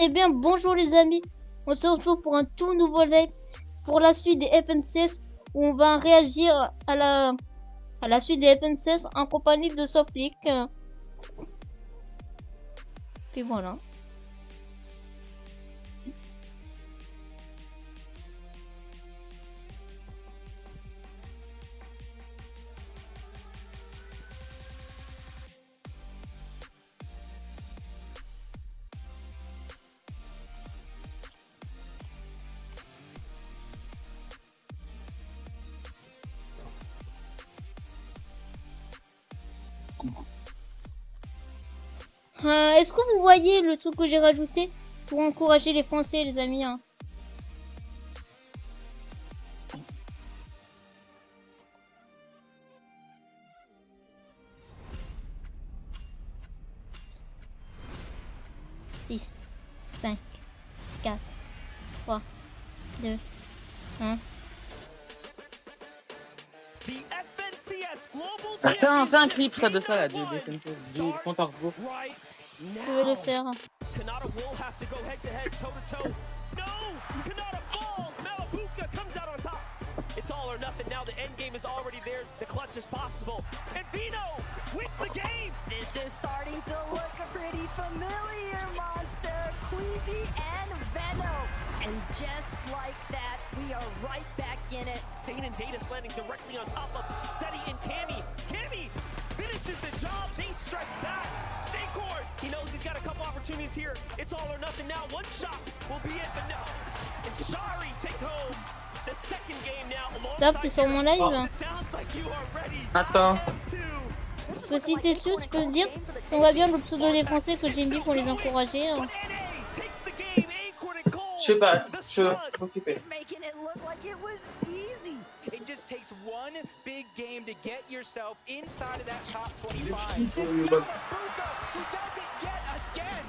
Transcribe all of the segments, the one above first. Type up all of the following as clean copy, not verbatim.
Eh bien, bonjour les amis, on se retrouve pour un tout nouveau live pour la suite des FNCS où on va réagir à la suite des FNCS en compagnie de Soflick. Puis voilà. Est-ce que vous voyez le truc que j'ai rajouté pour encourager les Français, les amis, hein? Six, 5, 4, 3, 2, 1. Fais un clip ça de ça là, du compte à rebours. Je vais le faire. It's all or nothing now. The end game is already theirs. The clutch is possible. And Vino wins the game. This is starting to look a pretty familiar monster. Queasy and Venom. And just like that, we are right back in it. Stain and Data's landing directly on top of Seti and Cammy. Cammy finishes the job. They strike back. J-Cord, he knows he's got a couple opportunities here. It's all or nothing now. One shot will be it, but no. And Shari take home the second game now. Zaf, t'es sur mon live? Attends. Parce que si t'es sûr, tu peux me dire si on va bien le pseudo des Français que j'ai mis pour les encourager. Je sais pas, je suis occupé. It just takes one big game to get yourself inside of that top 25. Who does it yet again?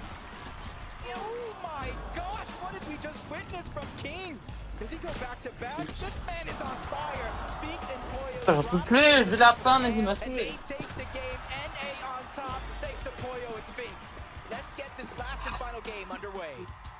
Oh my gosh, what did we just witness from King? Does he go back to back? This man is on fire. Sphinx and Poyo. J'en peux plus, je vais la fin, mais il m'a And they fait. take the game. NA on top thanks to Poyo and Sphinx. Let's get this last and final game underway.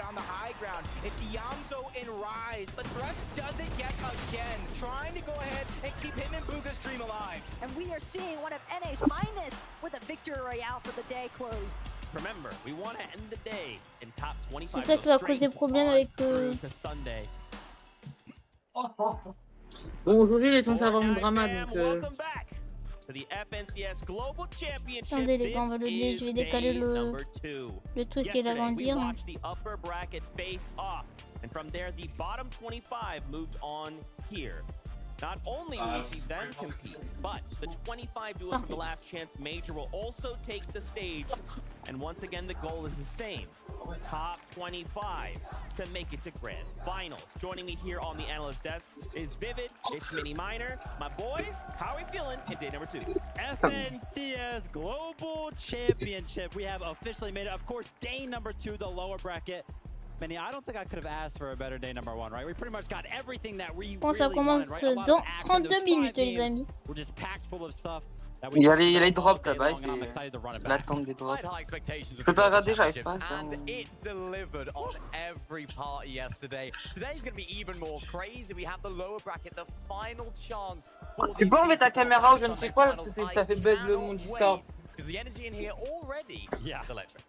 On the high ground, it's Yamzo and Rise, but Threats does it yet again, trying to go ahead and keep him and Booga's dream alive. And we are seeing one of NA's finest with a victory royale for the day closed. Remember, we want to end the day in top 25. C'est ça qui va causer problème avec Bon, aujourd'hui, il est censé avoir mon drama, donc Attendez les gars, on va le dire, je vais décaler le truc et l'agrandir. And from there, the bottom 25 moved on here. Not only will we see them compete, but the 25 duels from the Last Chance Major will also take the stage. And once again, the goal is the same. Top 25 to make it to Grand Finals. Joining me here on the analyst desk is Vivid, it's Mini Minor. My boys, how are we feeling in day number 2? FNCS Global Championship. We have officially made it. Of course, day number 2, the lower bracket. Manny, I don't think I could have asked for a better day number 1, right? We pretty much got everything that we Bon, ça commence dans 32 minutes, les amis. We're just packed full of stuff. il y a les drops là-bas, c'est l'attente des drops. Je peux pas regarder, j'arrive pas. And it delivered on every party yesterday. Today's going to be even more crazy. We have the lower bracket, the final chance. Tu peux enlever ta caméra ou je ne sais quoi, parce que ça fait bug mon Discord. Because the energy in here already is electric.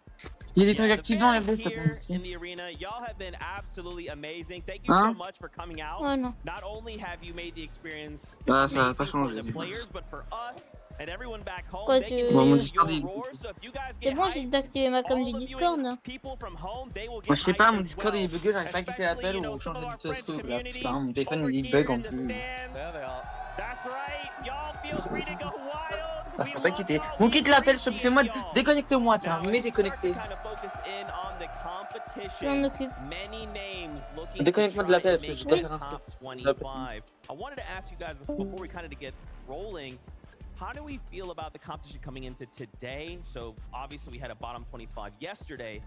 Il y a des trucs activants, mais bon, Here in the arena, y'all have been absolutely amazing. Thank you so much for coming out. Oh non. Not only have you made the experience Ah, ça va pas for changer. the players, but for us and everyone back home, Quoi, they can Bon, mon hear Discord, your il... roar. So if you guys C'est get bon, j'ai hyped, d'activer ma cam all du of you Discord. people from home, they will Moi, get je sais pas, hyped mon as Discord il est bugué, j'arrive pas à quitter l'appel ou changer de truc là. Parce que là, mon téléphone il bug en plus. There they are. That's right. Y'all feel free to go wild. Faut pas quitter. Bon, quitte l'appel, fais-moi déconnecte-moi, tiens, mets déconnecté. Je m'en occupe. Déconnecte-moi de l'appel parce que je dois faire un truc. I wanted to ask you guys before we kind of get rolling, how do we feel about the competition coming into today? So obviously we had a bottom 25 yesterday.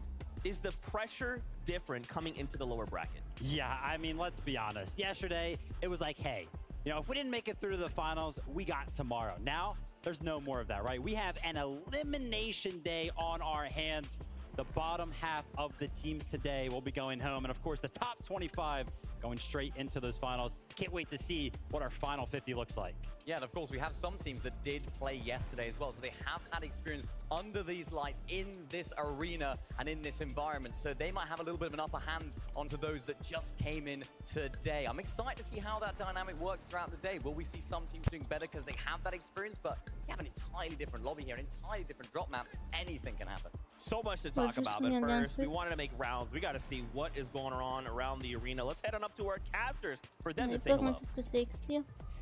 Is the pressure different coming into the lower bracket? Yeah, I mean, let's be honest. Yesterday, it was like, hey, you know, if we didn't make it through to the finals, we got tomorrow. Now, there's no more of that, right? We have an elimination day on our hands. the bottom half of the teams today will be going home. And of course, the top 25 going straight into those finals. Can't wait to see what our final 50 looks like. Yeah, and of course, we have some teams that did play yesterday as well, so they have had experience under these lights in this arena and in this environment, so they might have a little bit of an upper hand onto those that just came in today. I'm excited to see how that dynamic works throughout the day. Will we see some teams doing better because they have that experience, but we have an entirely different lobby here, an entirely different drop map. Anything can happen. So much to talk about, but first, we wanted to make rounds. We got to see what is going on around the arena. Let's head on up to our casters for them to say hello.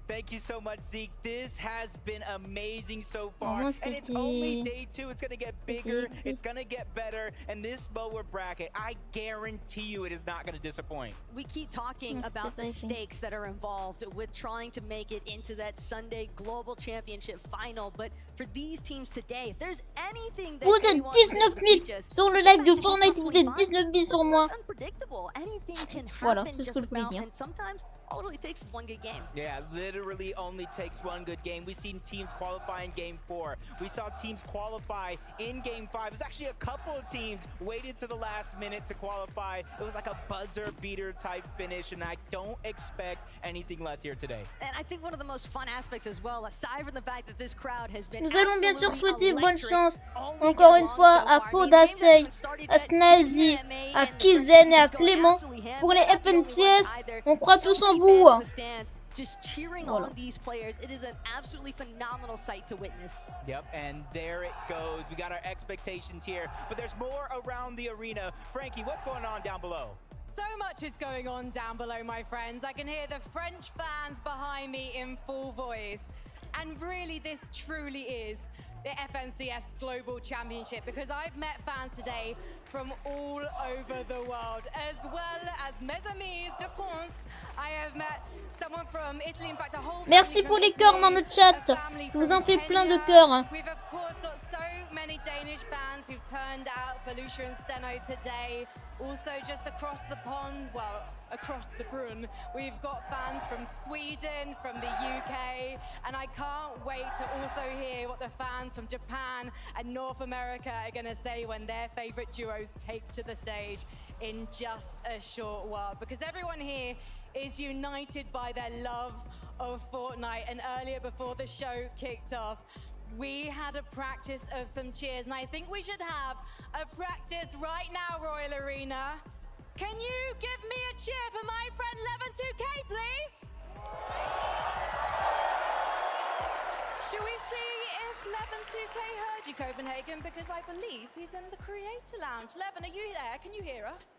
Thank you so much, Zeke. This has been amazing so far. And it's only day 2. It's going to get bigger. It's going to get better. And this lower bracket, I guarantee you it is not going to disappoint. We keep talking about the stakes that are involved with trying to make it into that Sunday Global Championship final. But for these teams today, if there's anything that vous êtes 19 000 sur le live de Fortnite, vous êtes 19 000 sur moi. Unpredictable. Anything can happen. Voilà, c'est ce que je voulais dire. And sometimes all it takes is one good game. Yeah, literally only takes one good game. We've seen teams qualify in game 4. We saw teams qualify in game 5. It was actually a couple of teams waited to the last minute to qualify. It was like a buzzer beater type finish, and I don't expect anything less here today. And I think one of the most fun aspects as well, aside from the fact that this crowd has been Nous allons bien sûr souhaiter bonne chance encore une fois à Podastei, à Snazy, à Kizen et à Clément pour les FNCS. On croit tous en vous. Just cheering on these players. It is an absolutely phenomenal sight to witness. Yep, and there it goes. We got our expectations here, but there's more around the arena. Frankie, what's going on down below? So much is going on down below, my friends. I can hear the French fans behind me in full voice. And really, this truly is the FNCS Global Championship, because I've met fans today from all over the world, as well as mes amis de France. I have met someone from Italy, in fact, a whole Merci pour les cœurs dans le chat. Je vous en fais plein de cœurs. We've of course got so many Danish fans who've turned out for Lucia and Steno today. Also just across the pond, well, across the Brunn, we've got fans from Sweden, from the UK, and I can't wait to also hear what the fans from Japan and North America are going to say when their favorite duos take to the stage in just a short while, because everyone here is united by their love of Fortnite. And earlier, before the show kicked off, we had a practice of some cheers, and I think we should have a practice right now, Royal Arena. Can you give me a cheer for my friend Levin2k, please? Should we see if Levin2k heard you, Copenhagen? Because I believe he's in the Creator Lounge. Levin, are you there? Can you hear us?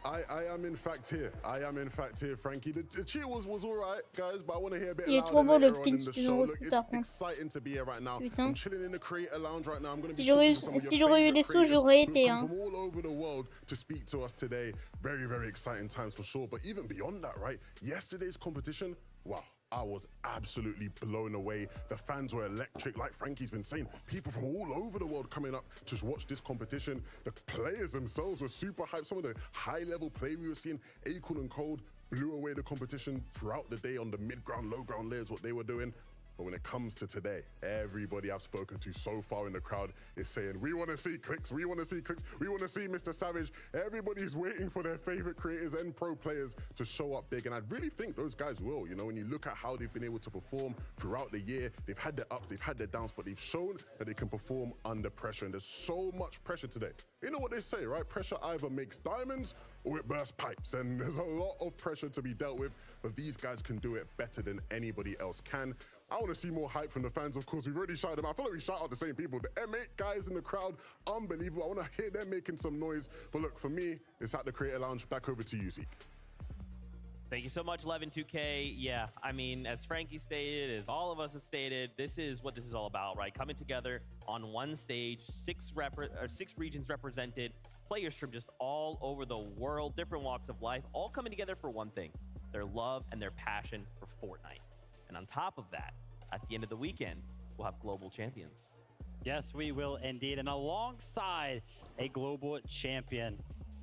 I am in fact here. I am in fact here, Frankie. The cheer was all right, guys, but I want to hear a bit louder later on in the show. Look, it's exciting to be here right now. I'm chilling in the Creator Lounge right now. I'm going to be talking to some of your favorite creators who come from all over the world to speak to us today. Very, very exciting times for sure. But even beyond that, right? Yesterday's competition, wow. I was absolutely blown away. The fans were electric, like Frankie's been saying. People from all over the world coming up to watch this competition. The players themselves were super hyped. Some of the high-level play we were seeing, Akon and Cold, blew away the competition throughout the day on the mid-ground, low-ground layers, what they were doing. But when it comes to today, everybody I've spoken to so far in the crowd is saying, we want to see clicks, we want to see clicks, we want to see Mr. Savage. Everybody's waiting for their favorite creators and pro players to show up big. And I really think those guys will. You know, when you look at how they've been able to perform throughout the year, they've had their ups, they've had their downs, but they've shown that they can perform under pressure. And there's so much pressure today. You know what they say, right? Pressure either makes diamonds or it bursts pipes. And there's a lot of pressure to be dealt with, but these guys can do it better than anybody else can. I want to see more hype from the fans. Of course, we've already shouted them out. I feel like we shout out the same people. The M8 guys in the crowd, unbelievable. I want to hear them making some noise. But look, for me, it's at the Creator Lounge. Back over to you, Zeke. Thank you so much, Levin2k. Yeah, I mean, as Frankie stated, as all of us have stated, this is what this is all about, right? Coming together on one stage, six regions represented, players from just all over the world, different walks of life, all coming together for one thing, their love and their passion for Fortnite. And on top of that, at the end of the weekend, we'll have global champions. Yes, we will indeed. And alongside a global champion,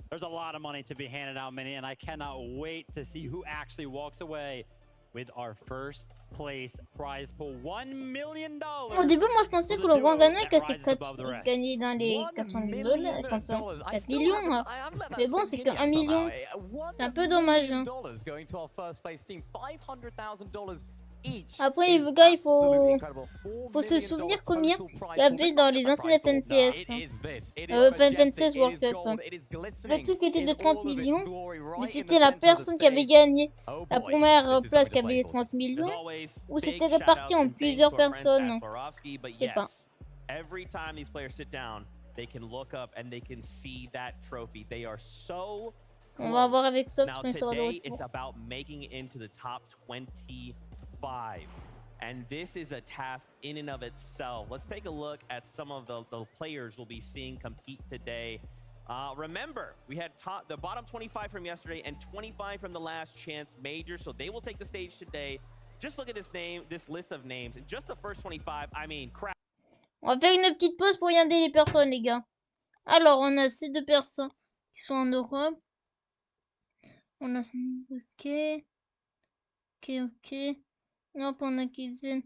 there's a lot of money to be handed out, Minnie, and I cannot wait to see who actually walks away with our first place prize pool, $1 million. Au début, moi, je pensais que le grand gagnant gagnait dans les 400 000 $, 4 millions, moi. Mais bon, c'est que 1 million. C'est un peu dommage. Hein. Après, les gars, il faut se souvenir combien il y avait dans les anciennes FNCS. FNCS World Cup. Le truc était de 30 millions, mais c'était la personne qui avait gagné la première place qui avait les 30 millions, ou c'était réparti en plusieurs personnes. Je sais pas. Every time these players sit down, they can look up and they can see that trophy. They are so On va voir avec Soft now quand il sera de today, retour. it's about making it into the top 25. And this is a task in and of itself. Let's take a look at some of the players we'll be seeing compete today. Remember, we had the bottom 25 from yesterday and 25 from the last chance major, so they will take the stage today. Just look at this list of names. And just the first 25, I mean, crap. On va faire une petite pause pour regarder les personnes, les gars. Alors, on a ces deux personnes qui sont en Europe. On a... Ok. Ok. Non, on a Kizen.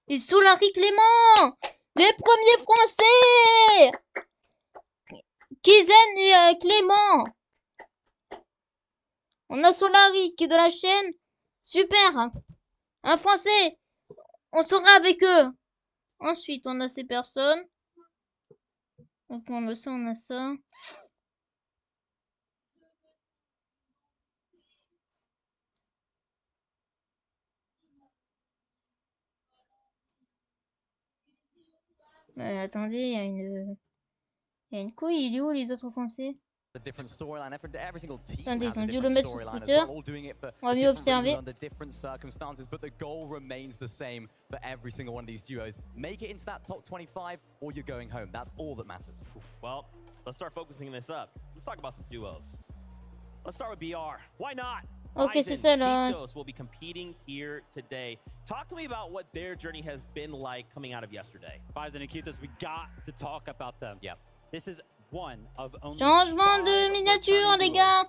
Et Solari Clément, les premiers Français. Kizen et Clément. On a Solari qui est de la chaîne. Super. Un Français. On sera avec eux. Ensuite, on a ces personnes. Donc, on a ça, on a ça. Attendez, il y a une couille. Il est où les autres Français? Attendez, ils ont dû le mettre sur Twitter. On va mieux observer. Well, let's start focusing this up. Let's talk about some duos. Let's start with BR. Why not? Ok, c'est ça là. Will be competing here today. Talk to me about what their journey has been like coming out of yesterday. Bison and Kitos, we got to talk about them. Yep. This is one of only Changement de miniature, les gars.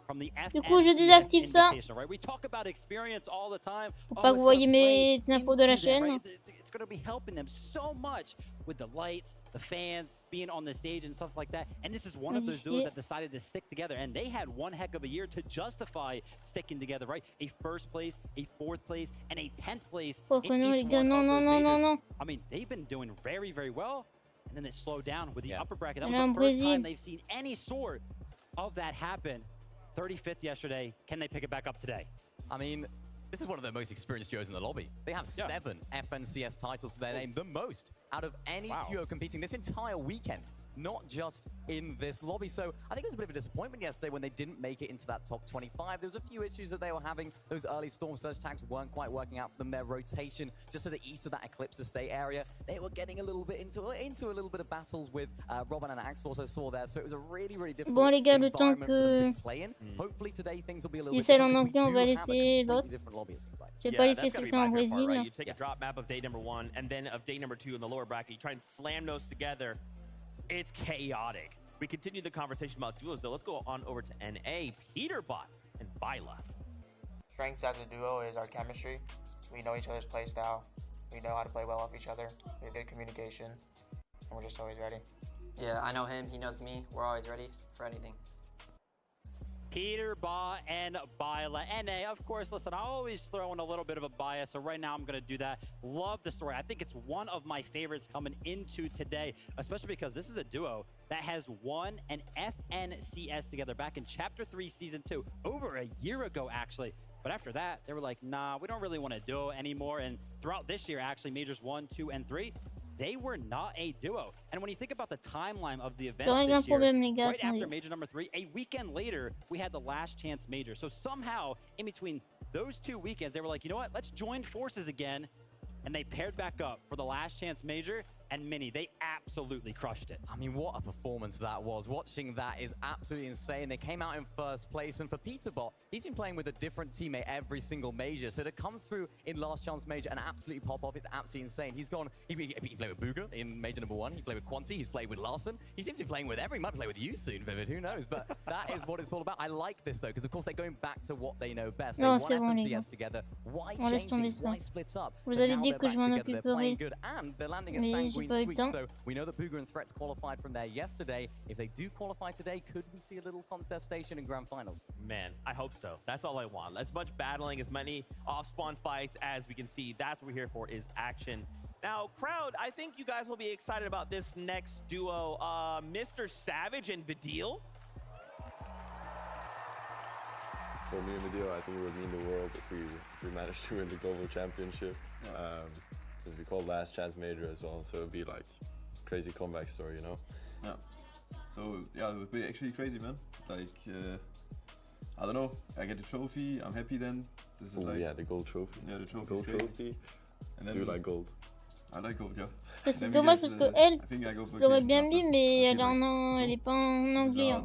Du coup, je désactive ça. We talk about experience all the time. Faut pas que vous voyez mes infos de la chaîne. It's going to be helping them so much with the lights, the fans, being on the stage and stuff like that. And this is one of those duos that decided to stick together. And they had one heck of a year to justify sticking together, right? A first place, a fourth place, and a 10th place. Oh, non, les gars, non, non, non, non, non. I mean, they've been doing very, very well. And then they slowed down with the upper bracket. That was the first time they've seen any sort of that happen. 35th yesterday. Can they pick it back up today? I mean, this is one of the most experienced duos in the lobby. They have 7 FNCS titles to their name, the most out of any duo competing this entire weekend, not just in this lobby. So I think it was a bit of a disappointment yesterday when they didn't make it into that top 25. There was a few issues that they were having. Those early Storm Surge tags weren't quite working out for them. Their rotation just to the east of that Eclipse Estate area, they were getting a little bit into a little bit of battles with Robin and Axe Force I saw there. So it was a really, really difficult environment for them to play in. Hopefully today things will be a little bit different. En anglais, on va laisser l'autre. Je vais pas laisser celui en Brésil. Right? You take a drop map of day number 1 and then of day number 2 in the lower bracket. You try and slam those together. It's chaotic. We continue the conversation about duos, though. Let's go on over to NA, Peterbot and Byla. Strengths as a duo is our chemistry. We know each other's play style. We know how to play well off each other. We have good communication, and we're just always ready. Yeah, I know him. He knows me. We're always ready for anything. Peterbot and Byla. NA, of course, listen, I always throw in a little bit of a bias, so right now I'm going to do that. Love the story. I think it's one of my favorites coming into today, especially because this is a duo that has won an FNCS together back in Chapter 3, Season 2, over a year ago, actually. But after that, they were like, nah, we don't really want to do it anymore. And throughout this year, actually, Majors 1, 2, and 3, they were not a duo. And when you think about the timeline of the events this year, right after Major number 3, a weekend later, we had the Last Chance Major. So somehow, in between those 2 weekends, they were like, you know what? Let's join forces again and they paired back up for the last chance major. And Mini, they absolutely crushed it. I mean, what a performance that was. Watching that is absolutely insane. They came out in first place, and for Peterbot, he's been playing with a different teammate every single major. So to come through in last chance major and absolutely pop off is absolutely insane. He's gone, he played with Booga in major number 1. He played with Quanti. He's played with Larson. He seems to be playing with he might play with you soon, Vivid. Who knows? But that is what it's all about. I like this though, because of course they're going back to what they know best. They won FNCS together. Why changing? Why split up? Vous avez dit que je m'en occuperai. And they're landing at so we know that Booga and Threats qualified from there yesterday. If they do qualify today, could we see a little contestation in grand finals? Man, I hope so. That's all I want. As much battling, as many off-spawn fights as we can see. That's what we're here for, is action. Now, crowd, I think you guys will be excited about this next duo, Mr. Savage and Vidil. For me and Vidil, I think it would mean the world if we managed to win the global championship. Since we called last chance major as well, so it'd be like crazy comeback story, you know? Yeah. So yeah, it would be actually crazy, man. Like I don't know. I get the trophy. I'm happy then. This is like, yeah, the gold trophy. Yeah, the trophy. Gold trophy. And then do you like gold? I like gold, yeah. C'est dommage parce que elle, j'aurais bien mis, mais elle est pas en anglais. Hein.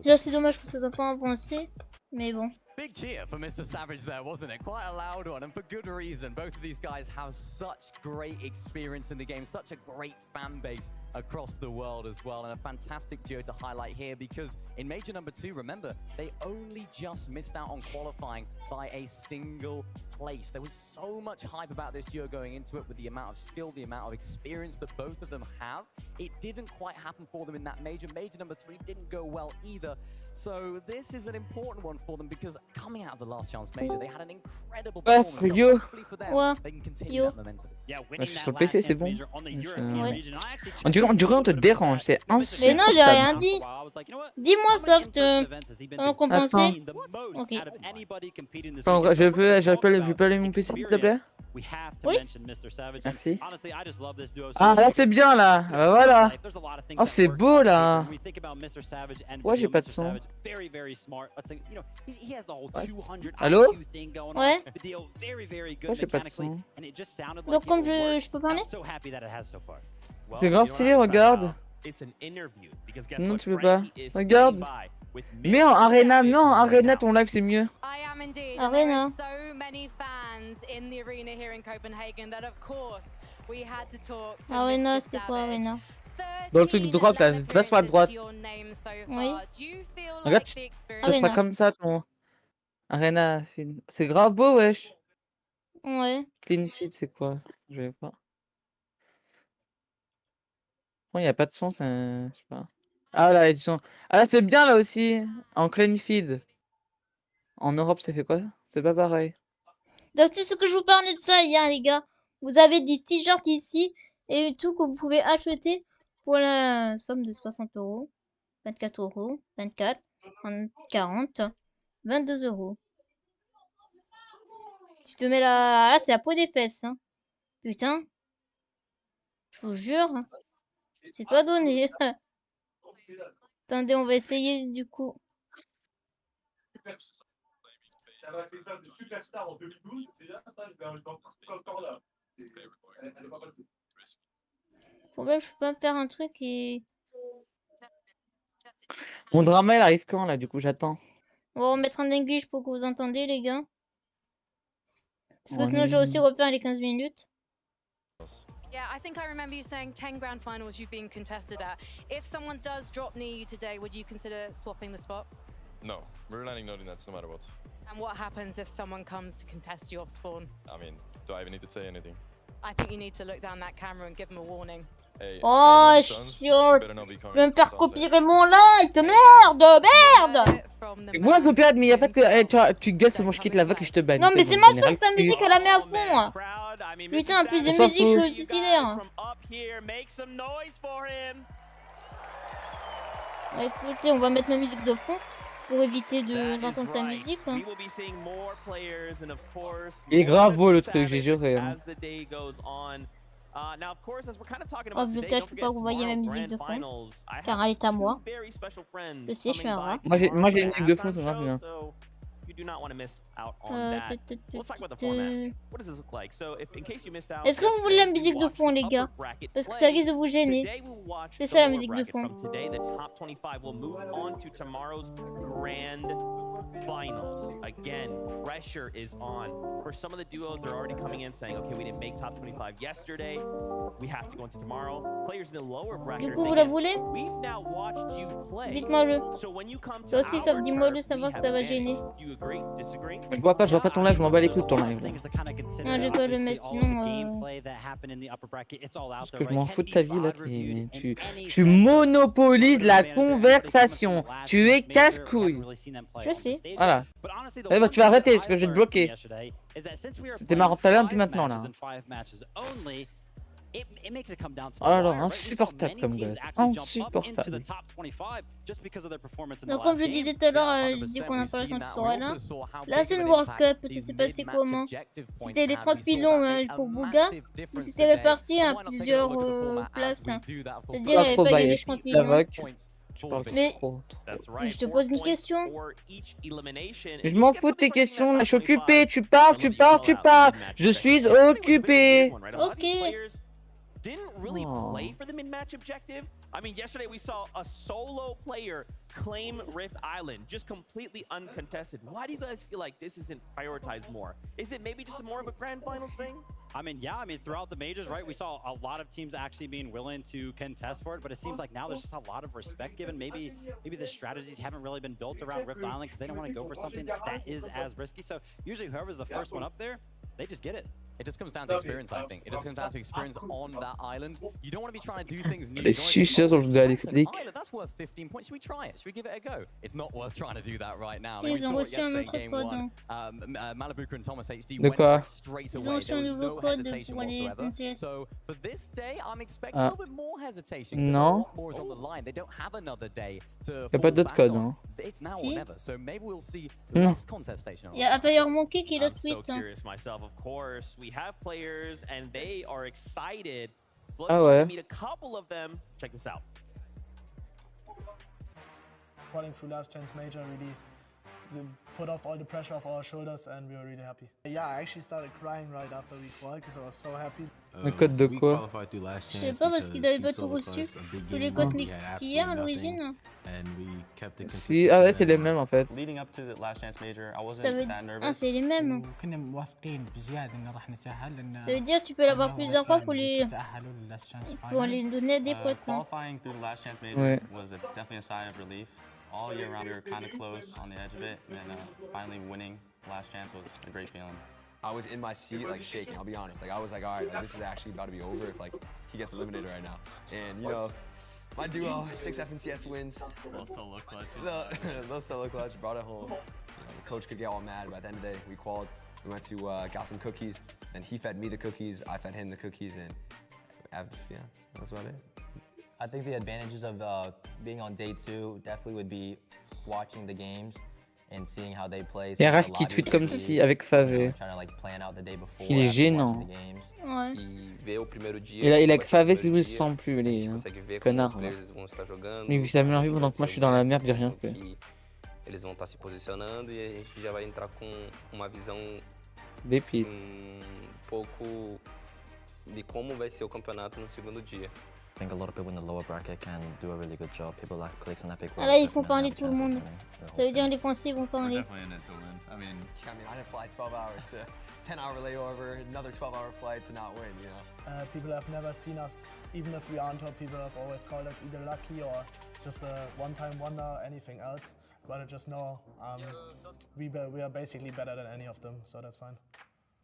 Déjà, c'est dommage que ça soit pas en français, mais bon. Big cheer for Mr. Savage there, wasn't it? Quite a loud one, and for good reason. Both of these guys have such great experience in the game, such a great fan base across the world as well, and a fantastic duo to highlight here because in Major number 2, remember, they only just missed out on qualifying by a single place. There was so much hype about this duo going into it with the amount of skill, the amount of experience that both of them have. It didn't quite happen for them in that major. Major number 3 didn't go well either. So this is an important one for them because coming out of the last chance major, they had an incredible performance. So hopefully for them, they can continue that momentum. Yeah, Je suis sur le PC, c'est bon. On dirait on te dérange, c'est insupportable. Mais non, j'ai rien dit. Dis-moi, Soft, pendant qu'on pensait. Ok. Je peux aller mon PC, s'il te plaît? Oui. Merci. Ah, là, c'est bien, là. Ah, bah, voilà. Oh, c'est beau, là. Ouais, j'ai pas de son. Allô? Ouais. Ouais, j'ai pas de son. Donc, comme je peux parler? C'est grave stylé, regarde. Non, tu peux pas. Regarde. Mais en Arena, ton live, c'est mieux. Arena. Arena, c'est quoi Arena? Dans le truc drop, là, va sur la droite. Oui. Regarde, ça sera comme ça, ton Arena. C'est grave beau, wesh. Ouais. Clean sheet, c'est quoi? Je vais pas. Il n'y a pas de son, je sais pas. Ah là, il y a du son. Ah là, c'est bien là aussi. En clean feed. En Europe, ça fait quoi? C'est pas pareil. Donc, c'est ce que je vous parlais de ça hier, les gars. Vous avez des t-shirts ici et tout que vous pouvez acheter pour la somme de 60 €, 24 €, 24, 30, 40, 22 €. Tu te mets là, là c'est la peau des fesses. Hein. Putain. Je vous jure. C'est pas donné. Attendez, on va essayer du coup. Le problème, je peux pas faire un truc et... Mon drama, il arrive quand, là, du coup, j'attends. On va remettre en English pour que vous entendiez, les gars. Parce que sinon, je vais aussi refaire les 15 minutes. Yeah, I think I remember you saying 10 grand finals you've been contested at. If someone does drop near you today, would you consider swapping the spot? No, we're landing no nets no matter what. And what happens if someone comes to contest you off spawn? I mean, do I even need to say anything? I think you need to look down that camera and give them a warning. Hey, oh, chiant! Je vais me faire copierer mon like! Merde! Merde! C'est moi copyright, mais y'a pas que tu gueules, c'est moi je quitte la voix et je te banne. Non, mais c'est ma soeur que sa musique, elle la met à fond! Putain, plus de musique stylée! Écoutez, on va mettre ma musique de fond pour éviter d'entendre sa musique. Il est grave beau le truc, j'ai juré. Hein. Hop, je cache pour pas que vous voyez ma musique de fond, car elle est à moi. Je sais, je suis un rat. Moi j'ai une musique de fond, c'est grave bien. You do not want to miss out on that. Let's talk about the format. What does this look like? So, if in case you missed out, Est-ce que vous voulez la musique de fond, les gars? Parce que ça risque de vous gêner. C'est ça la musique de fond. Today, the top 25 will move on to tomorrow's grand finals. Again, pressure is on. For some of the duos, they're already coming in saying, okay, we didn't make top 25 yesterday. We have to go into tomorrow. Players in the lower bracket. Du coup, vous la voulez? We've now watched you play. Dites-moi-le. So when you come to Toi aussi, sauf dis-moi-le, savoir si ça va gêner. Je vois pas ton live, je m'en bats les couilles de ton live. Non, je vais pas le mettre, sinon... Parce que je m'en fous de ta vie, là. Tu monopolises la conversation. Tu es casse-couille. Je sais. Voilà. Eh ben, tu vas arrêter, parce que je vais te bloquer. C'était marrant tout à l'heure, puis maintenant, là. Oh là là, insupportable comme gosse. Insupportable. Donc comme je disais tout à l'heure, je dis qu'on a parlé quand tu seras là. Là c'est une World Cup, ça s'est passé comment? C'était les 30 pilons pour Bouga, ou c'était réparti à plusieurs places? C'est-à-dire il avait pas gagné 30 pilons. Mais je te pose une question. Je m'en fous de tes questions, je suis occupé, tu parles. Je suis occupé. Ok. Didn't really play for the mid-match objective. I mean, yesterday we saw a solo player claim Rift Island, just completely uncontested. Why do you guys feel like this isn't prioritized more? Is it maybe just more of a grand finals thing? I mean, yeah, throughout the majors, right, we saw a lot of teams actually being willing to contest for it, but it seems like now there's just a lot of respect given. Maybe the strategies haven't really been built around Rift Island because they don't want to go for something that is as risky. So usually whoever's the first one up there, they just get it. It just comes down to experience, I think. It just comes down to experience on that island. You don't want to be trying to do things new. Les suceurs sur le jeu d'Alex-League. That's worth 15 points. Should we try it? Should we give it a go? It's not worth trying to do that right now. Ils ont reçu un autre code. Malibu and Thomas HD De quoi? Ils ont reçu un nouveau code pour les NCS. So for this day, I'm expecting a little bit more hesitation. Non. More is on the line. They don't have another day to. Y a pas d'autre code, hein. It's now or never. So maybe we'll see Non. less contestation. Il y a d'ailleurs manqué qui est le tweet. I'm so curious myself, of course. We have players and they are excited. So let's Ah ouais. meet a couple of them. Check this out. Qualifying through last chance major really put off all the pressure off our shoulders and we were really happy. Yeah, I actually started crying right after we qualified because I was so happy. Le code de quoi? Je sais pas parce qu'il avait pas tout reçu. Tous les cosmiques hier à l'origine. Si, ah ouais, c'est les mêmes en fait. Leading up to the last chance major, I wasn't Ça veut... that nervous. Ah, c'est les mêmes. Ça veut dire que tu peux l'avoir plusieurs fois pour les donner à des potes. Qualifying through the last chance major was definitely a sigh of relief. All year round, we were kind of close on the edge of it, and finally winning last chance was a great feeling. I was in my seat, like shaking. I'll be honest. Like I was like, all right, like, this is actually about to be over if like he gets eliminated right now. And you know, my duo, 6 FNCS wins. Those solo clutch. Those solo clutch brought it home. You know, the coach could get all mad, but at the end of the day, we qualified. We went to got some cookies, and he fed me the cookies. I fed him the cookies, and yeah, that's about it. I think the advantages of being on day 2 definitely would be watching the games and seeing how they play. Il y a Ras qui tweet comme si avec Favé. Il est gênant. Ouais. Il a que Favé si vous ne sent plus, les connards. Mais il s'est amélioré pendant que moi je suis dans la merde, j'ai rien fait. Eles vão estar se posicionando e a gente já vai entrar com uma visão pouco de como vai ser o campeonato no segundo dia. I think a lot of people in the lower bracket can do a really good job. People like clicks and epic. Ah là, ils font parler tout le monde. Ça veut dire les Français vont parler. Definitely in it to win. I mean, I didn't fly 12 hours to 10-hour layover, another 12-hour flight to not win, you know. People have never seen us, even if we are on top, people have always called us either lucky or just a one-time wonder, anything else. But I just know we are basically better than any of them, so that's fine.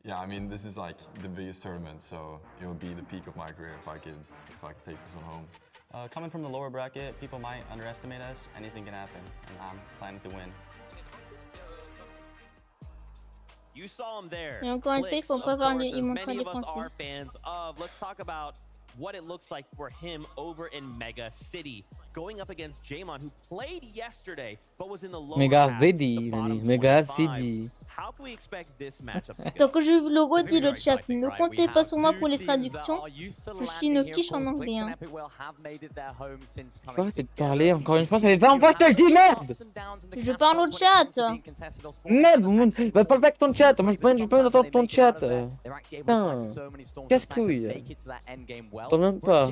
Yeah, I mean, this is like the biggest tournament, so it would be the peak of my career if I could take this one home. Coming from the lower bracket, people might underestimate us. Anything can happen, and I'm planning to win. You saw him there. Et encore une fois, il faut pas parler, il montre pas les Français. Let's talk about what it looks like for him over in Mega City, going up against Jamon, who played yesterday but was in the lower Mega half, City, the bottom Mega 25. City. Tant que je le redis le chat, ne comptez pas sur moi pour les traductions. Je suis une quiche en anglais. Hein. Faut arrêter de parler, encore une fois, ça fait 20 fois que je te le dis, merde! Je parle au chat. Merde, va pas avec ton chat, moi je peux entendre ton chat. Putain, casse-couille. T'en même pas.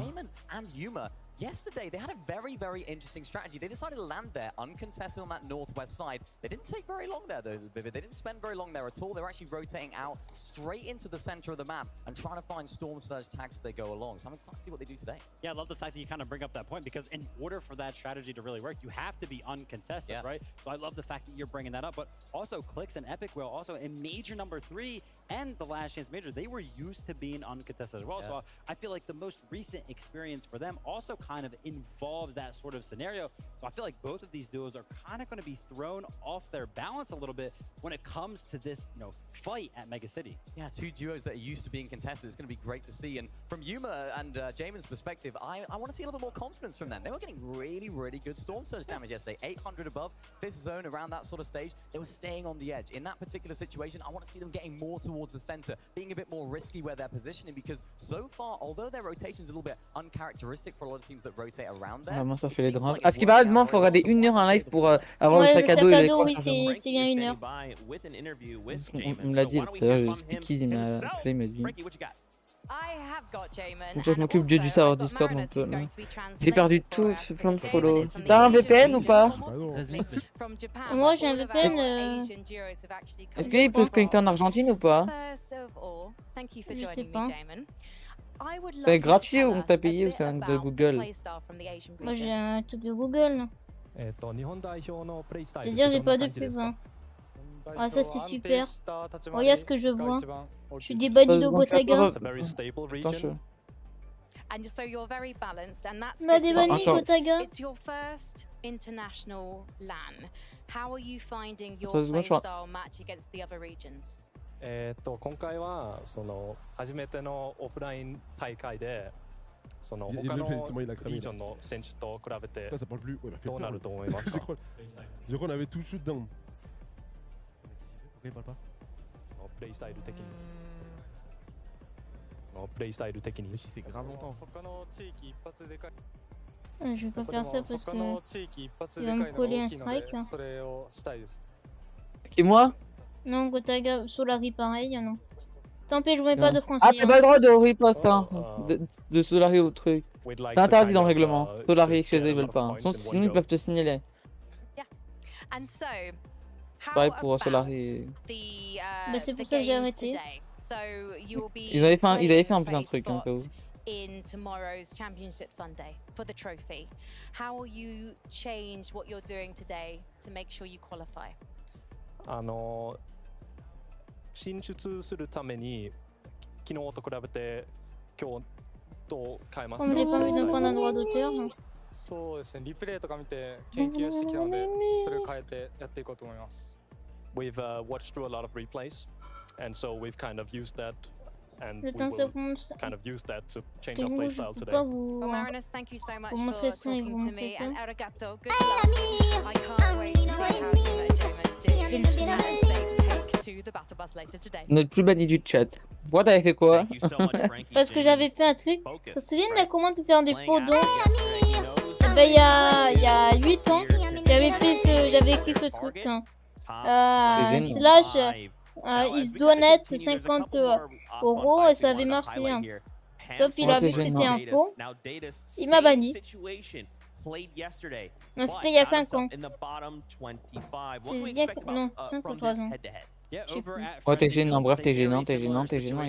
Yesterday, they had a very, very interesting strategy. They decided to land there uncontested on that northwest side. They didn't take very long there, though, Vivid. They didn't spend very long there at all. They were actually rotating out straight into the center of the map and trying to find Storm Surge tags as they go along. So I'm excited to see what they do today. Yeah, I love the fact that you kind of bring up that point, because in order for that strategy to really work, you have to be uncontested, right? So I love the fact that you're bringing that up. But also, Clix and Epic Whale, also in Major number 3 and the Last Chance Major, they were used to being uncontested as well. So I feel like the most recent experience for them also kind of involves that sort of scenario. So I feel like both of these duos are kind of going to be thrown off their balance a little bit when it comes to this, fight at Mega City. Yeah, two duos that are used to being contested. It's going to be great to see. And from Yuma and Jamin's perspective, I want to see a little bit more confidence from them. They were getting really, really good Storm Surge damage yesterday. 800 above, 5th zone, around that sort of stage. They were staying on the edge. In that particular situation, I want to see them getting more towards the center, being a bit more risky where they're positioning, because so far, although their rotation is a little bit uncharacteristic for a lot of teams that rotate around there. Vraiment, ça fait les drames. À ce qui paraît, demain, il faut regarder 1 heure un live pour avoir le sac à dos et les oui, c'est bien 1 heure. On me l'a dit tout à l'heure, Spiky, il m'a appelé, il m'a dit. Je m'occupe du serveur Discord un peu. J'ai perdu tout, plein de follow. T'as un VPN ou pas? Moi j'ai un VPN. Est-ce qu'il peut se connecter en Argentine ou pas? Je sais pas. C'est gratuit ou on t'a payé ou c'est un de Google? Moi j'ai un truc de Google. C'est-à-dire j'ai pas de pub. Hein. Ah ça c'est super. Regarde ce que je vois. Je suis débanni de Gotaga. And so you're very balanced, and that's m'a débanni Gotaga. It's your first international LAN. How are you finding your playstyle match against the other regions? 今回は初めてのオフライン大会で他のリージョンの選手と比べてどうなると思いますか? Je crois qu'on avait tout shoot down. Pourquoi il parle pas? Playstyle的に。Playstyle的に。C'est grave longtemps. Je vais pas faire ça parce que il va me coller un strike. Et moi? Non, Gotaga, Solari pareil, non. Tant pis, je voulais pas de français. Ah, t'as pas le droit de riposte, hein, de Solari au truc. C'est interdit dans le règlement. Solari, chez eux, ils veulent pas. Sinon, ils peuvent te signaler. Pareil pour Solari. Bah, c'est pour ça que j'ai arrêté. Il avait fait un peu un truc, un peu. In tomorrow's championship Sunday for the trophy, how will you change what you're doing today to make sure you qualify? 進出するために昨日と比べて今日どう変えますか? そうですね、リプレイとか見て研究してきたので、それを変えてやっていこうと思います。We've watched through a lot of replays, and so we've kind of used that, and we will kind of use that to change our playstyle today. Well, Marinus, thank you so much for talking to me, and arigato, good luck. I can't wait to see how you and Jamin do as they take to the battle bus later today. Notre plus banni du chat. What t'avais fait quoi? Parce que j'avais fait un truc. Tu te souviens de la commande de faire des faux dons? Ben il y a 8 ans, j'avais écrit ce truc. Slash is donate 50 € et ça avait marché. Hein. Sauf il a vu que c'était un faux. Il m'a banni. Non, c'était il y a 5 ans. C'est bien que... Non, 5 ou 3 ans. Oh, t'es gênant, bref, t'es gênant, et t'es gênant. Tu es gênant.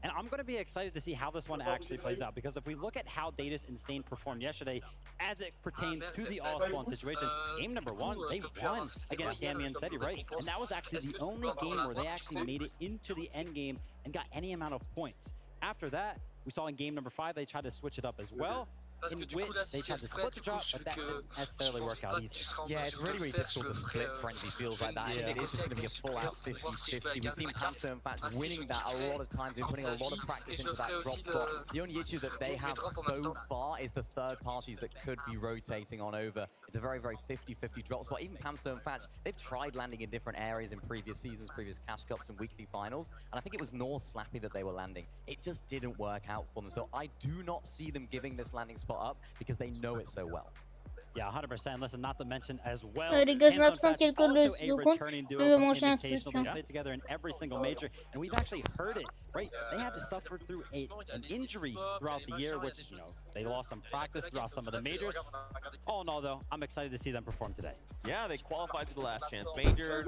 And I'm going to be excited to see how this one actually plays out, because if we look at how Datus and Stain performed yesterday as it pertains to the all-spawn situation, game number 1, they won against Damian Seti, right? And that was actually the only game where they actually made it into the end game and got any amount of points. After that, we saw in game number 5, they tried to switch it up as well. in which they tried to split the drop, but that didn't necessarily work out either. Yeah, it's really, really difficult to split Frenzy feels like that. It is just going to be a full-out 50-50. We've seen Panzer, in fact, winning that a lot of times. We're putting a lot of practice into that drop spot. The only issue that they have so far is the third parties that could be rotating on over. It's a very, very 50-50 drop spot. Even Panzer, in fact, they've tried landing in different areas in previous seasons, previous Cash Cups and weekly finals, and I think it was North Slappy that they were landing. It just didn't work out for them. So I do not see them giving this landing spot up because they know it so well. Yeah, 100%. Listen, not to mention as well. Les gars, je m'absente quelques secondes. Je vais manger un truc. They played together in every single major, and we've actually heard it, right? They had to suffer through an injury throughout the year, which, you know, they lost some practice throughout some of the majors. All in all, though, I'm excited to see them perform today. Yeah, they qualified to the last chance major.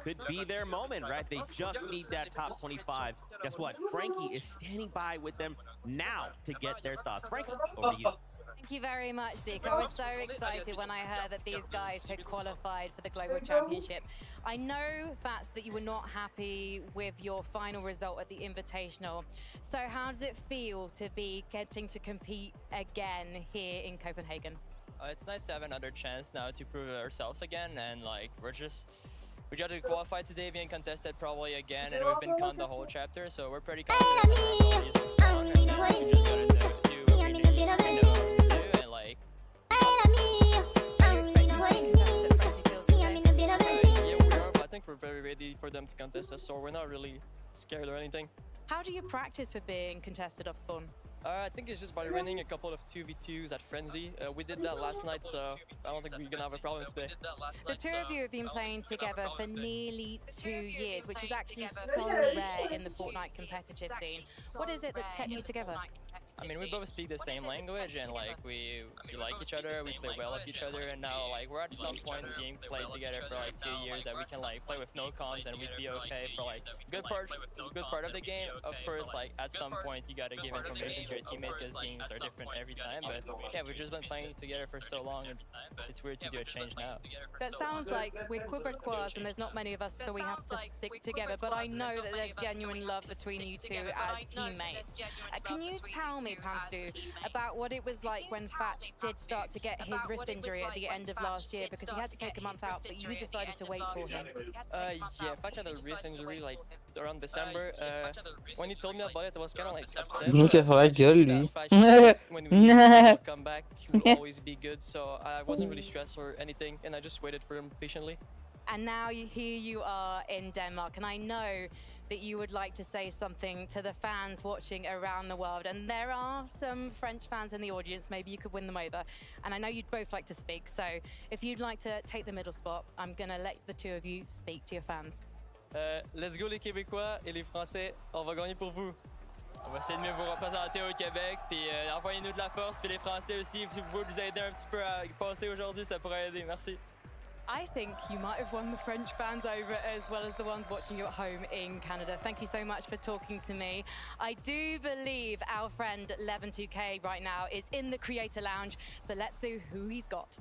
This could be their moment, right? They just need that top 25. Guess what? Frankie is standing by with them now to get their thoughts. Frankie, over to you. Thank you very much, Zeke. I was so excited when I heard that these guys had qualified for the Global Championship. I know, Fats, that you were not happy with your final result at the Invitational. So how does it feel to be getting to compete again here in Copenhagen? It's nice to have another chance now to prove ourselves again, and like we got to qualify today, being contested probably again, and we've been con the whole chapter, so we're pretty confident. I think we're very ready for them to contest us, so we're not really scared or anything. How do you practice for being contested off spawn? I think it's just by winning a couple of 2v2s at Frenzy. We did that last night, so I don't think we're gonna have a problem today. The two of you have been playing together for nearly 2 years, which is actually so rare in the Fortnite competitive scene. What is it that's kept you together? I mean, we both speak the same language, and like we like each other, we play well with each other, and now like we're at some point being played together for like 2 years that we can like play with no cons and we'd be okay for like good part of the game. Of course, like at some point you gotta give information to your teammate because games are different every time. But yeah, we've just been playing together for so long, and it's weird to do a change now. That sounds like we're Quebecois and there's not many of us, so we have to stick together. But I know that there's genuine love between you two as teammates. Can you tell me, Panstu, about what it was like when Fatch did start to get his wrist injury at the end of last year, because he had to take a month out, but you decided to wait for him? Yeah, Fatch had a wrist injury like around December. When he told me about it, I was kind of like upset. Donc il va faire la gueule, lui. When we come back, he will always be good, so I wasn't really stressed or anything, and I just waited for him patiently. And now here you are in Denmark, and I know that you would like to say something to the fans watching around the world, and there are some French fans in the audience. Maybe you could win them over, and I know you'd both like to speak, so if you'd like to take the middle spot, I'm gonna let the two of you speak to your fans. Let's go les Québécois et les Français, on va gagner pour vous. On va essayer de mieux vous représenter au Québec, puis envoyez-nous de la force, puis les Français aussi, si vous pouvez nous aider un petit peu à passer aujourd'hui, ça pourrait aider. Merci. I think you might have won the French fans over as well as the ones watching you at home in Canada. Thank you so much for talking to me. I do believe our friend Levin2K right now is in the Creator Lounge, so let's see who he's got.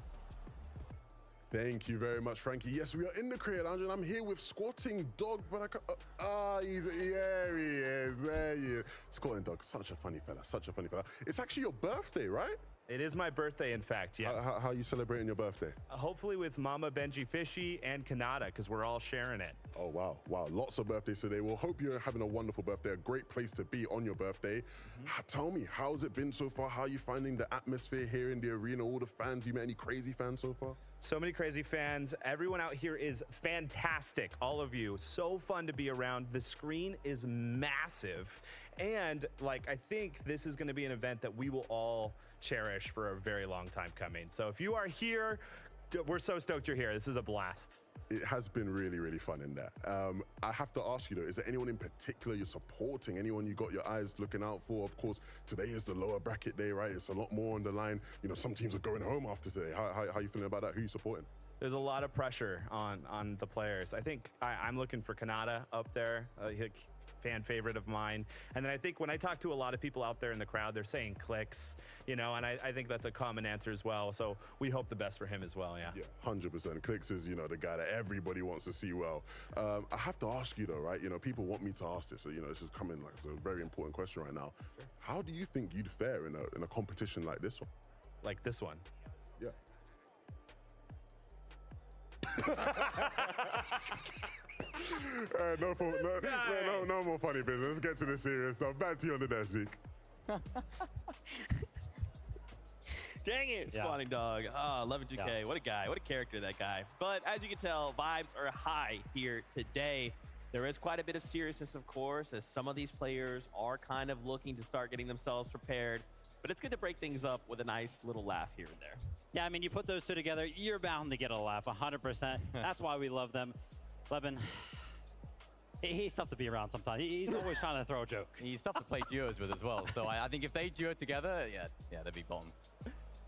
Thank you very much, Frankie. Yes, we are in the Creator Lounge, and I'm here with Squatting Dog, but I can't... here he is, there he is. Squatting Dog, such a funny fella, such a funny fella. It's actually your birthday, right? It is my birthday, in fact, yes. How are you celebrating your birthday? Hopefully with Mama Benji Fishy and Kanata, because we're all sharing it. Oh, wow. Wow, lots of birthdays today. Well, hope you're having a wonderful birthday, a great place to be on your birthday. Tell me, how's it been so far? How are you finding the atmosphere here in the arena? All the fans, you met any crazy fans so far? So many crazy fans. Everyone out here is fantastic, all of you. So fun to be around. The screen is massive. And like, I think this is gonna be an event that we will all cherish for a very long time coming. So if you are here, we're so stoked you're here. This is a blast. It has been really, really fun in there. I have to ask you though, is there anyone in particular you're supporting? Anyone you got your eyes looking out for? Of course, today is the lower bracket day, right? It's a lot more on the line. You know, some teams are going home after today. How are you feeling about that? Who are you supporting? There's a lot of pressure on the players. I think I'm looking for Kanata up there. Fan favorite of mine. And then I think when I talk to a lot of people out there in the crowd, they're saying Clicks, you know, and I think that's a common answer as well. So we hope the best for him as well, yeah. Yeah, 100%. Clicks is, you know, the guy that everybody wants to see well. I have to ask you though, right? You know, people want me to ask this, so, you know, this is coming like, it's a very important question right now. Sure. How do you think you'd fare in a competition like this one? like this one. Yeah. No more funny business. Let's get to the serious stuff. Back to you on the desk, Zeke. Dang it, Spawning Dog. 11-2K. What a guy. What a character, that guy. But as you can tell, vibes are high here today. There is quite a bit of seriousness, of course, as some of these players are kind of looking to start getting themselves prepared. But it's good to break things up with a nice little laugh here and there. Yeah, I mean, you put those two together, you're bound to get a laugh, 100%. That's why we love them. Levin, he's tough to be around sometimes. He's always trying to throw a joke. He's tough to play duos with as well. So I think if they duo together, yeah, they'd be bomb.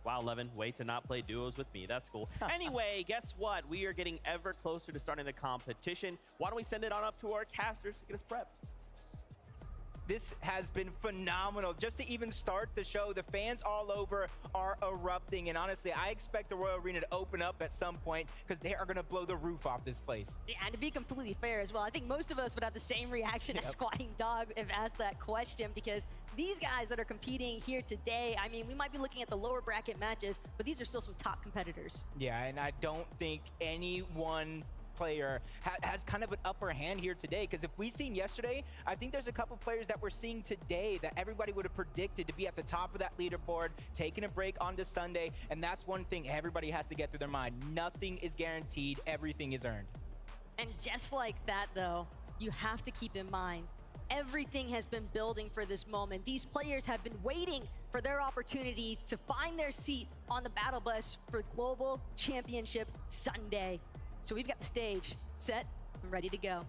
Wow, Levin, way to not play duos with me. That's cool. Anyway, guess what? We are getting ever closer to starting the competition. Why don't we send it on up to our casters to get us prepped? This has been phenomenal. Just to even start the show, the fans all over are erupting. And honestly, I expect the Royal Arena to open up at some point because they are going to blow the roof off this place. Yeah, and to be completely fair as well, I think most of us would have the same reaction as Squatting Dog if asked that question, because these guys that are competing here today, I mean, we might be looking at the lower bracket matches, but these are still some top competitors. Yeah, and I don't think any one player has kind of an upper hand here today, because if we seen yesterday, I think there's a couple players that we're seeing today that everybody would have predicted to be at the top of that leaderboard, taking a break onto Sunday, and that's one thing everybody has to get through their mind. Nothing is guaranteed, everything is earned. And just like that though, you have to keep in mind, everything has been building for this moment. These players have been waiting for their opportunity to find their seat on the battle bus for Global Championship Sunday. So we've got the stage set and ready to go.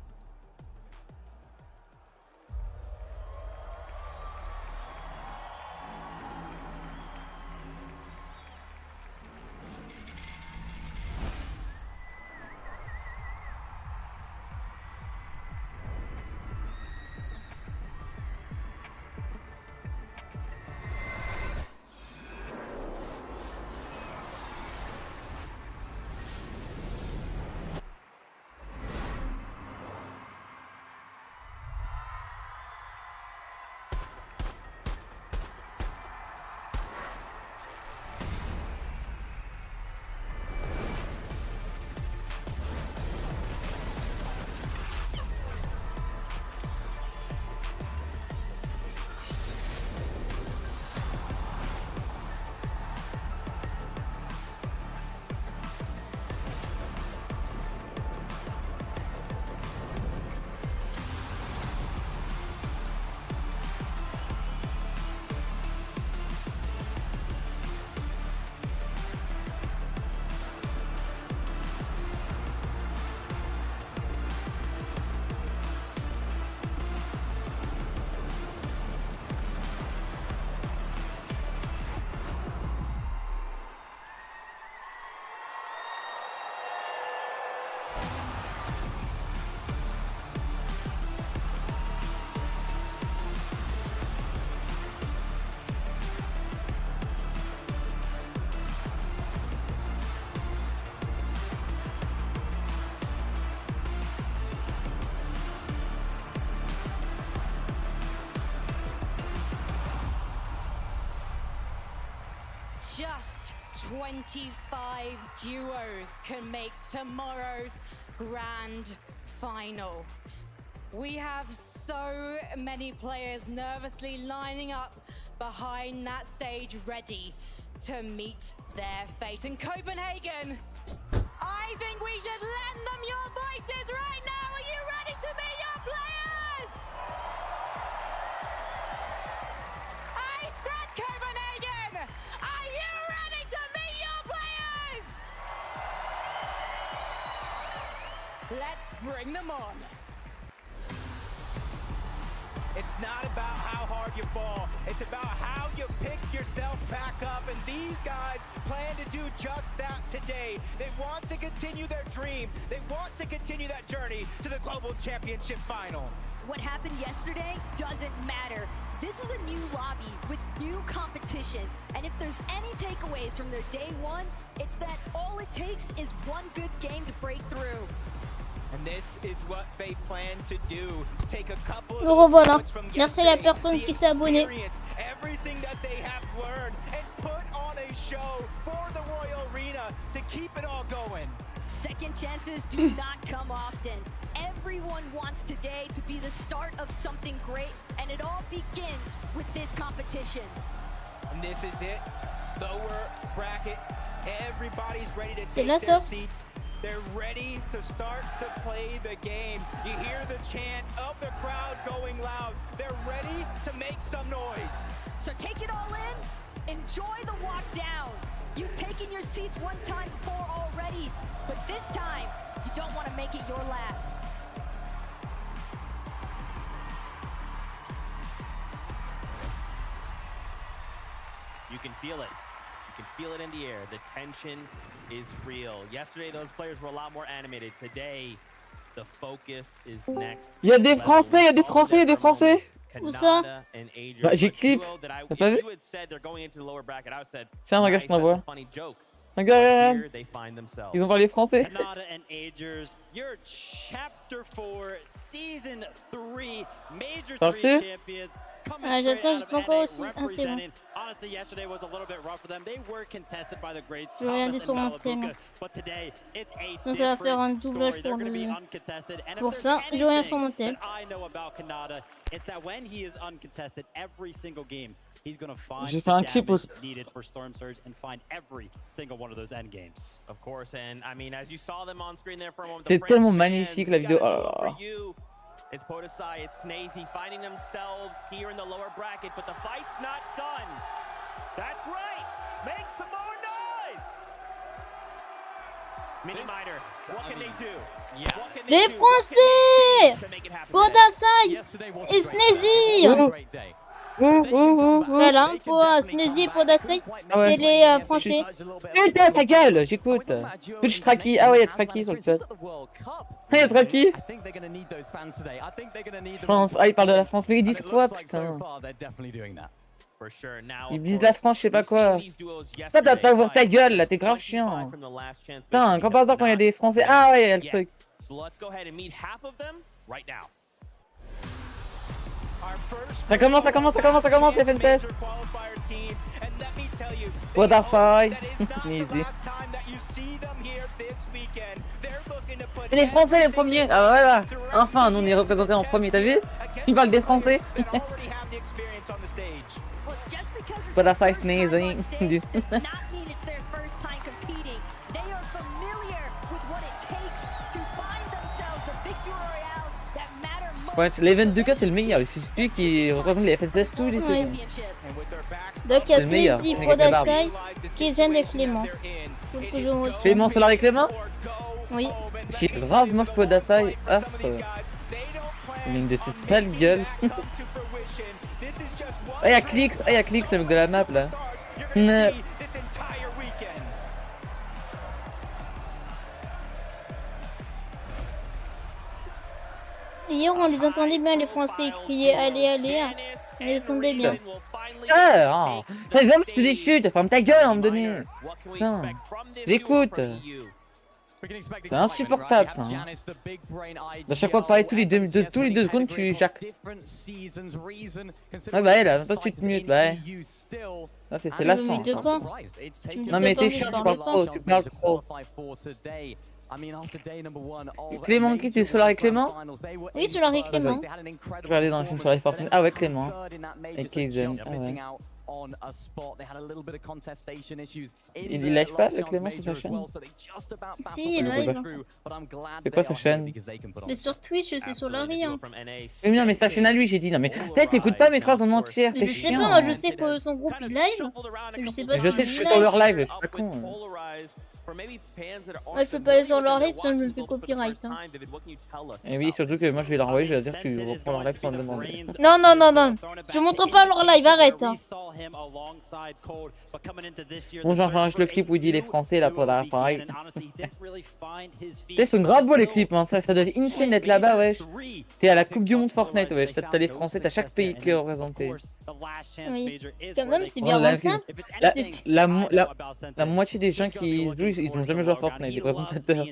Just 25 duos can make tomorrow's grand final. We have so many players nervously lining up behind that stage, ready to meet their fate. And Copenhagen, I think we should lend them your voices right now. Are you ready to meet your players? I said Copenhagen, are you ready to meet your players? Let's bring them on. It's not about how hard you fall. It's about how you pick yourself back up. And these guys plan to do just that today. They want to continue their dream. They want to continue that journey to the Global Championship Final. What happened yesterday doesn't matter. This is a new lobby with new competition. And if there's any takeaways from their day one, it's that all it takes is one good game to break through. And Me revoilà. Merci à la personne qui s'est abonnée. Second chances do not come often. Everyone wants today to be the start of something great, and it all begins with this competition. And this is it. Lower bracket. Everybody's ready to C'est take la their soft. seats. They're ready to start to play the game. You hear the chants of the crowd going loud. They're ready to make some noise. So take it all in. Enjoy the walk down. You've taken your seats one time before already, but this time, you don't want to make it your last. You can feel it. You can feel it in the air. The tension is real. Yesterday, those players were a lot more animated. Today, the focus is next. Il y a des Français, il y a des Français, il y a des Français. Où ça? Bah, j'ai clip. T'as pas vu? Tiens, regarde, je t'envoie. Regarde, ils ont parlé français. Canada and Agers, your Chapter 4 Season 3 Major 3 champions. J'attends, j'ai pas encore reçu. Ah, c'est bon. Je vais regarder sur mon thème. Sinon, ça va faire un doublage pour lui. Pour ça, je regarde sur mon thème. J'ai fait un clip aussi. C'est tellement magnifique la vidéo. Oh là là. It's Podesai, it's Snazy finding themselves here in the lower bracket, but the fight's not done. That's right. Make some more noise. Mini-Miter, what can they do? Les Français! Podesai et Snazy! Voilà, pour Snazy et Podesai, c'est les Français. Putain, ta gueule, j'écoute. Twitch Tracky, ah ouais, il y a Tracky sur le chat. Il y a Tracky. France, ah, il parle de la France, mais ils disent quoi, putain? Ils disent la France, je sais pas quoi. Toi, t'as pas ouvert ta gueule, là, t'es grave chiant. Putain, quand par hasard, quand il y a des Français, ah ouais, il y a le truc. Ça commence, FNCS. Podesai. Easy. Et les Français les premiers. Ah voilà. Enfin, nous on est représentés en premier, t'as vu? Ils parlent des Français. Podesai Snazy. Ouais, l'event de cas c'est le meilleur, c'est celui qui représente les FNCS tous les secondes. Donc il y a Snazy, Podesai, Kizen et Clément. Clément Solar et Clément? Oui. C'est grave moche Podesai, affreux. Il a une de ses sales gueules. Ah y'a Click, c'est le mec de la map là. Hier, on les entendait bien, les Français crier allez, allez. On les entendait bien. Ah, t'as jamais fait des chutes, ferme ta gueule à un moment donné. Putain, j'écoute. C'est insupportable ça. Hein. À chaque fois, pareil, tous les deux secondes, tu jacques. Ouais, bah, là, toi, tu te mutes, bah. Là, c'est lassant. Non, mais t'es chiant, tu parles trop, tu parles trop. Clément qui, tu es Solar et Clément? Oui, Solar et Clément. Je vais aller dans la chaîne Solar et Fortnite. Ah ouais, Clément. Et Kizen, ah ouais. Il live pas le Clément sur sa chaîne? Si, il live. C'est quoi sa chaîne? Mais sur Twitch, c'est Solari. Hein. Mais non, mais sa chaîne à lui, j'ai dit. Non, mais peut-être t'écoutes pas mes phrases en entière. Je sais pas, moi je sais que son groupe il live. Je sais pas si je sais que je suis sur leur live, je suis pas con. Ouais, je peux pas aller sur leur live sinon je me fais copyright. Hein. Et oui, surtout que moi je vais leur envoyer, je vais dire que tu reprends leur live sans me demander. Non, non, non, non. Je montre pas leur live, arrête. Hein. Bon, j'enregistre le clip où il dit les Français là pour la pareil. Ils sont grave beaux les clips, hein. Ça doit être insane d'être là-bas, wesh. T'es à la Coupe du Monde Fortnite, wesh. T'as les Français, t'as chaque pays qui est représenté. Oui, quand même, c'est bien rentable. La moitié des gens qui jouent, ils ont jamais joué à Fortnite, les présentateurs.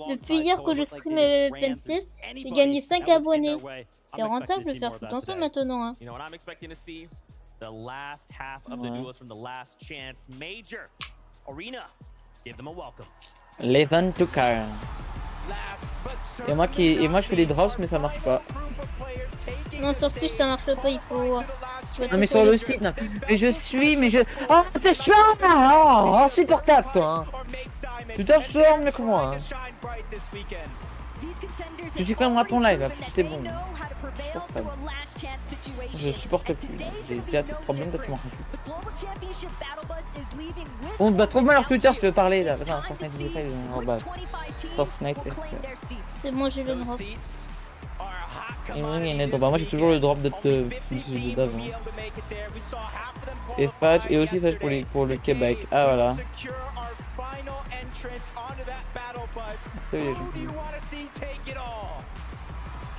Depuis hier que je stream FNCS, j'ai gagné 5 abonnés. C'est rentable de faire tout le temps ça maintenant. Hein. The last half of the duos from the last chance major arena. Give them a welcome. Leven to car. Et moi je fais des drops mais ça marche pas. Non, sur plus ça marche pas, il faut. Non mais sur le site, non. Mais je suis, mais je. Oh t'es chiant, oh, insupportable toi. Tu t'assures mieux que moi. Tu suis quand même à ton live, c'est bon. Je supporte plus. J'ai déjà des problèmes de tout le monde. Bon bah trouve-moi leur Twitter si tu veux parler là. Attends, Fortnite. C'est bon, j'ai le drop. Moi j'ai toujours le drop d'avant. Et Fudge et aussi Fudge pour le Québec. Ah voilà. Salut les gens.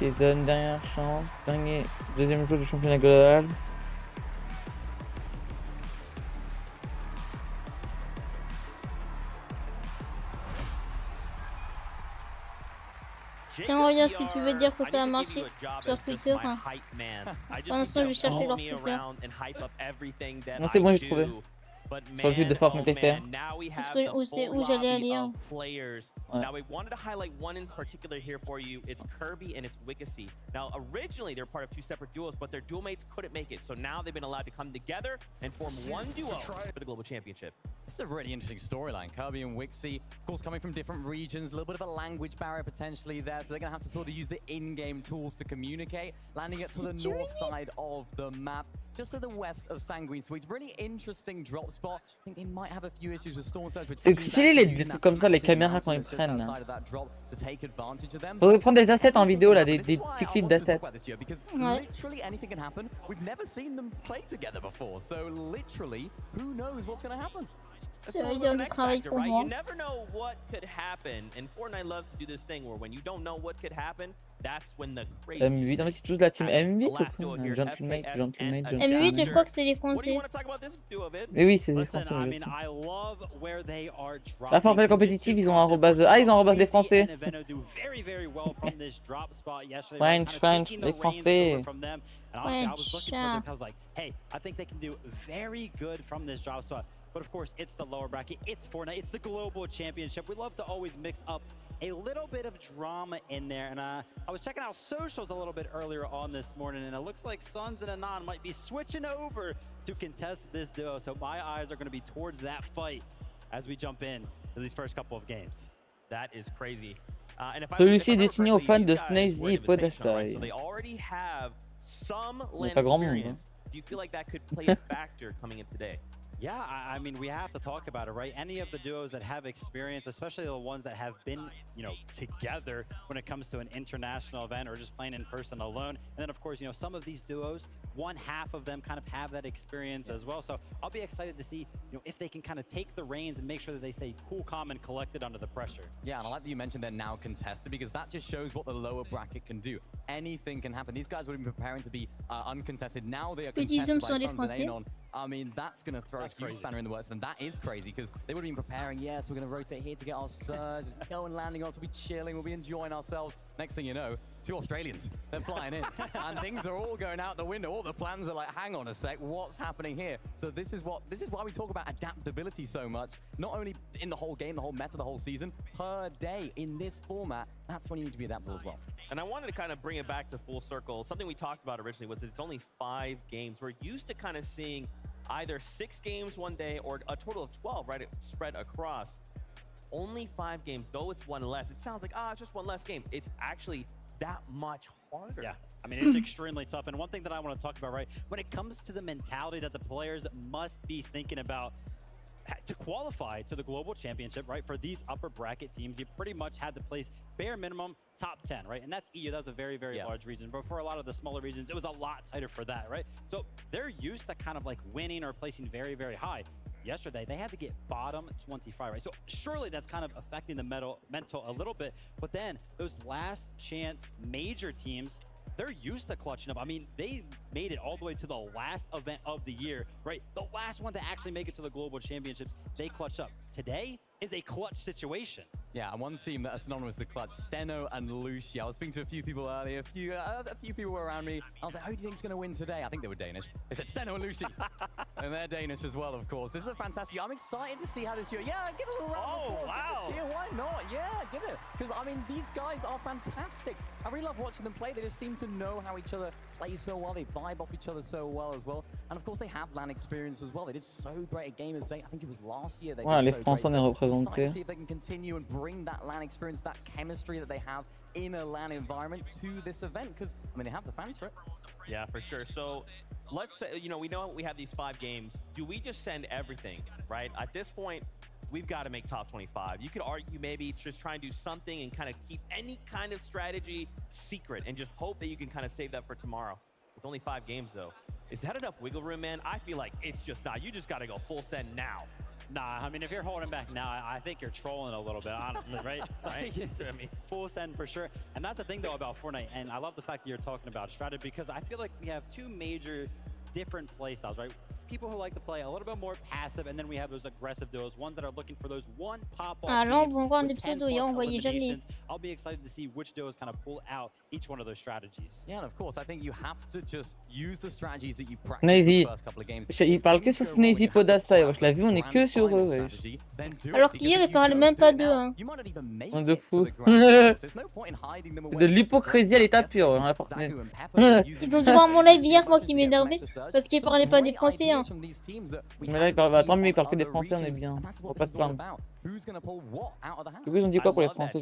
Ok, zone, dernière chance. Deuxième jour du championnat global. Tiens, regarde si tu veux dire que ça a marché sur Twitter. Hein. Pour l'instant, je vais chercher leur Twitter. Non, c'est bon, j'ai trouvé. Sur le site de Fortnite. C'est où j'allais aller. Hein. Now, we wanted to highlight one in particular here for you. It's Kirby and it's Wikasi. Now, originally, they were part of 2 separate duos, but their duo mates couldn't make it. So now they've been allowed to come together and form one duo for the Global Championship. This is a really interesting storyline. Kirby and Wixie, of course, coming from different regions, a little bit of a language barrier potentially there. So they're going to have to sort of use the in-game tools to communicate. Landing it to the north side of the map, just to the west of Sanguine Sweets. Really interesting drop spot. I think they might have a few issues with Storm Surge. C'est stylé les trucs comme ça, les caméras quand ils prennent. Faudrait prendre des assets en vidéo là, des petits clips d'assets. Ouais. Ça veut dire du travail pour moi. You never know what could happen, and Fortnite loves to do this thing where when you don't know what could happen, that's when the crazy. M8, non mais c'est toujours de la team M8 ou quoi? M8, je crois que c'est les Français. Mais oui, c'est les Français. La Fortnite compétitive, ils ont un rebase. Ah, ils ont un rebase des Français. French, les Français. But of course, it's the lower bracket, it's Fortnite, it's the global championship. We love to always mix up a little bit of drama in there. And I was checking out socials a little bit earlier on this morning, and it looks like Suns and Anon might be switching over to contest this duo. So my eyes are going to be towards that fight as we jump in to these first couple of games. That is crazy. Celui-ci est destiné aux fans de Snazy et Podasai. So they already have some land pas grand monde. experience. Do you feel like that could play a factor coming in today? Yeah, I mean, we have to talk about it, right? Any of the duos that have experience, especially the ones that have been, you know, together when it comes to an international event or just playing in person alone. And then, of course, you know, some of these duos, one half of them kind of have that experience as well. So I'll be excited to see, you know, if they can kind of take the reins and make sure that they stay cool, calm, and collected under the pressure. Yeah, and I like that you mentioned they're now contested because that just shows what the lower bracket can do. Anything can happen. These guys would have been preparing to be uncontested. Now they are contested by Suns and Anon. I mean, that's going to throw a huge spanner in the works, and that is crazy because they would have been preparing, yes, we're going to rotate here to get our surge, go and landing us, we'll be chilling, we'll be enjoying ourselves. Next thing you know, 2 Australians, they're flying in, and things are all going out the window. All the plans are like, hang on a sec, what's happening here? So this is why we talk about adaptability so much, not only in the whole game, the whole meta, the whole season, per day in this format. That's when you need to be adaptable as well. And I wanted to kind of bring it back to full circle. Something we talked about originally was it's only 5 games. We're used to kind of seeing either 6 games one day or a total of 12, right? It spread across. Only 5 games, though it's 1 less. It sounds like, it's just 1 less game. It's actually that much harder. Yeah, I mean, it's extremely tough. And one thing that I want to talk about, right, when it comes to the mentality that the players must be thinking about to qualify to the global championship, right? For these upper bracket teams, you pretty much had to place bare minimum top 10, right? And that's EU. That was a very, very large region. But for a lot of the smaller regions, it was a lot tighter for that, right? So they're used to kind of like winning or placing very, very high. Yesterday, they had to get bottom 25, right? So surely that's kind of affecting the mental a little bit. But then those last chance major teams, they're used to clutching up. I mean, they made it all the way to the last event of the year, right? The last one to actually make it to the Global Championships, they clutched up. Today is a clutch situation. Yeah, and one team that is synonymous with clutch, Steno and Lucy. I was speaking to a few people earlier, a few people were around me. I was like, who do you think is going to win today? I think they were Danish. They said Steno and Lucy. And they're Danish as well, of course. This is a fantastic, I'm excited to see how this duo, yeah, give it a little round of applause. Wow. Cheer, why not? Yeah, give it. Because, I mean, these guys are fantastic. I really love watching them play. They just seem to know how each other plays so well. They vibe off each other so well as well. And, of course, they have LAN experience as well. They did so great at Game of Day. I think it was last year they did les so Français great. on est représentés. See if they can continue and bring that LAN experience, that chemistry that they have in a LAN environment to this event, because I mean they have the fans for it. Yeah, for sure. So let's say, you know, we know we have these 5 games. Do we just send everything, right? At this point, we've got to make top 25. You could argue maybe just try and do something and kind of keep any kind of strategy secret and just hope that you can kind of save that for tomorrow. With only 5 games though, is that enough wiggle room, man? I feel like it's just not. You just got to go full send now. Nah, I mean, if you're holding back now, I think you're trolling a little bit, honestly, right? I mean, full send for sure. And that's the thing, though, about Fortnite. And I love the fact that you're talking about strategy, because I feel like we have 2 major different play styles, right? People who like to play a little bit more passive, and then we have those aggressive duos, ones that are looking for those one pop-off. Ah, là, on va encore un épisode où il envoyait jamais. I'll be excited to see which duos kind of pull out each one of those strategies. Yeah, and of course, I think you have to just use the strategies that you practice Navy. in the first couple of games. Il parle que sur ce Navy Podassa, je l'ai vu, on est que sur eux. Wesh. Alors qu'hier, il parlait même pas d'eux. Hein. On de fou. De l'hypocrisie à l'état pur, hein, la Fortnite. Ils ont dû voir mon live hier, moi qui m'énervais, parce qu'ils parlaient pas des Français. Hein. Mais là, il parle, attends, mais il parle que des Français, on est bien. On va pas se plaindre. Du coup, ils ont dit quoi pour les Français?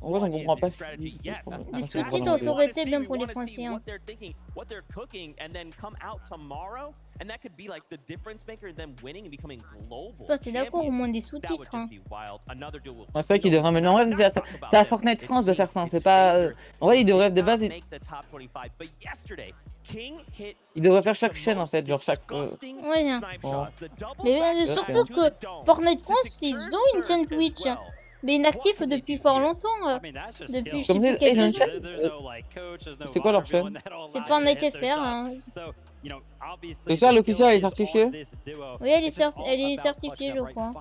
En vrai, on comprend pas. Des sous-titres, ça aurait été bien pour les Français. Hein. Toi, t'es d'accord, au moins des sous-titres. Hein. C'est vrai qu'ils devraient, mais en vrai, c'est à Fortnite France de faire ça. C'est pas. En vrai, ils devraient de base. Ils devraient faire chaque chaîne en fait, genre chaque. Ouais. Hein. Bon. Mais surtout que Fortnite France, ils ont une chaîne Twitch. Mais inactif depuis fort longtemps. Depuis je sais plus quelle saison. C'est quoi leur chaîne? C'est Fortnite FR. Hein. C'est ça, l'officiel est certifié? Oui, elle est certifiée, je crois.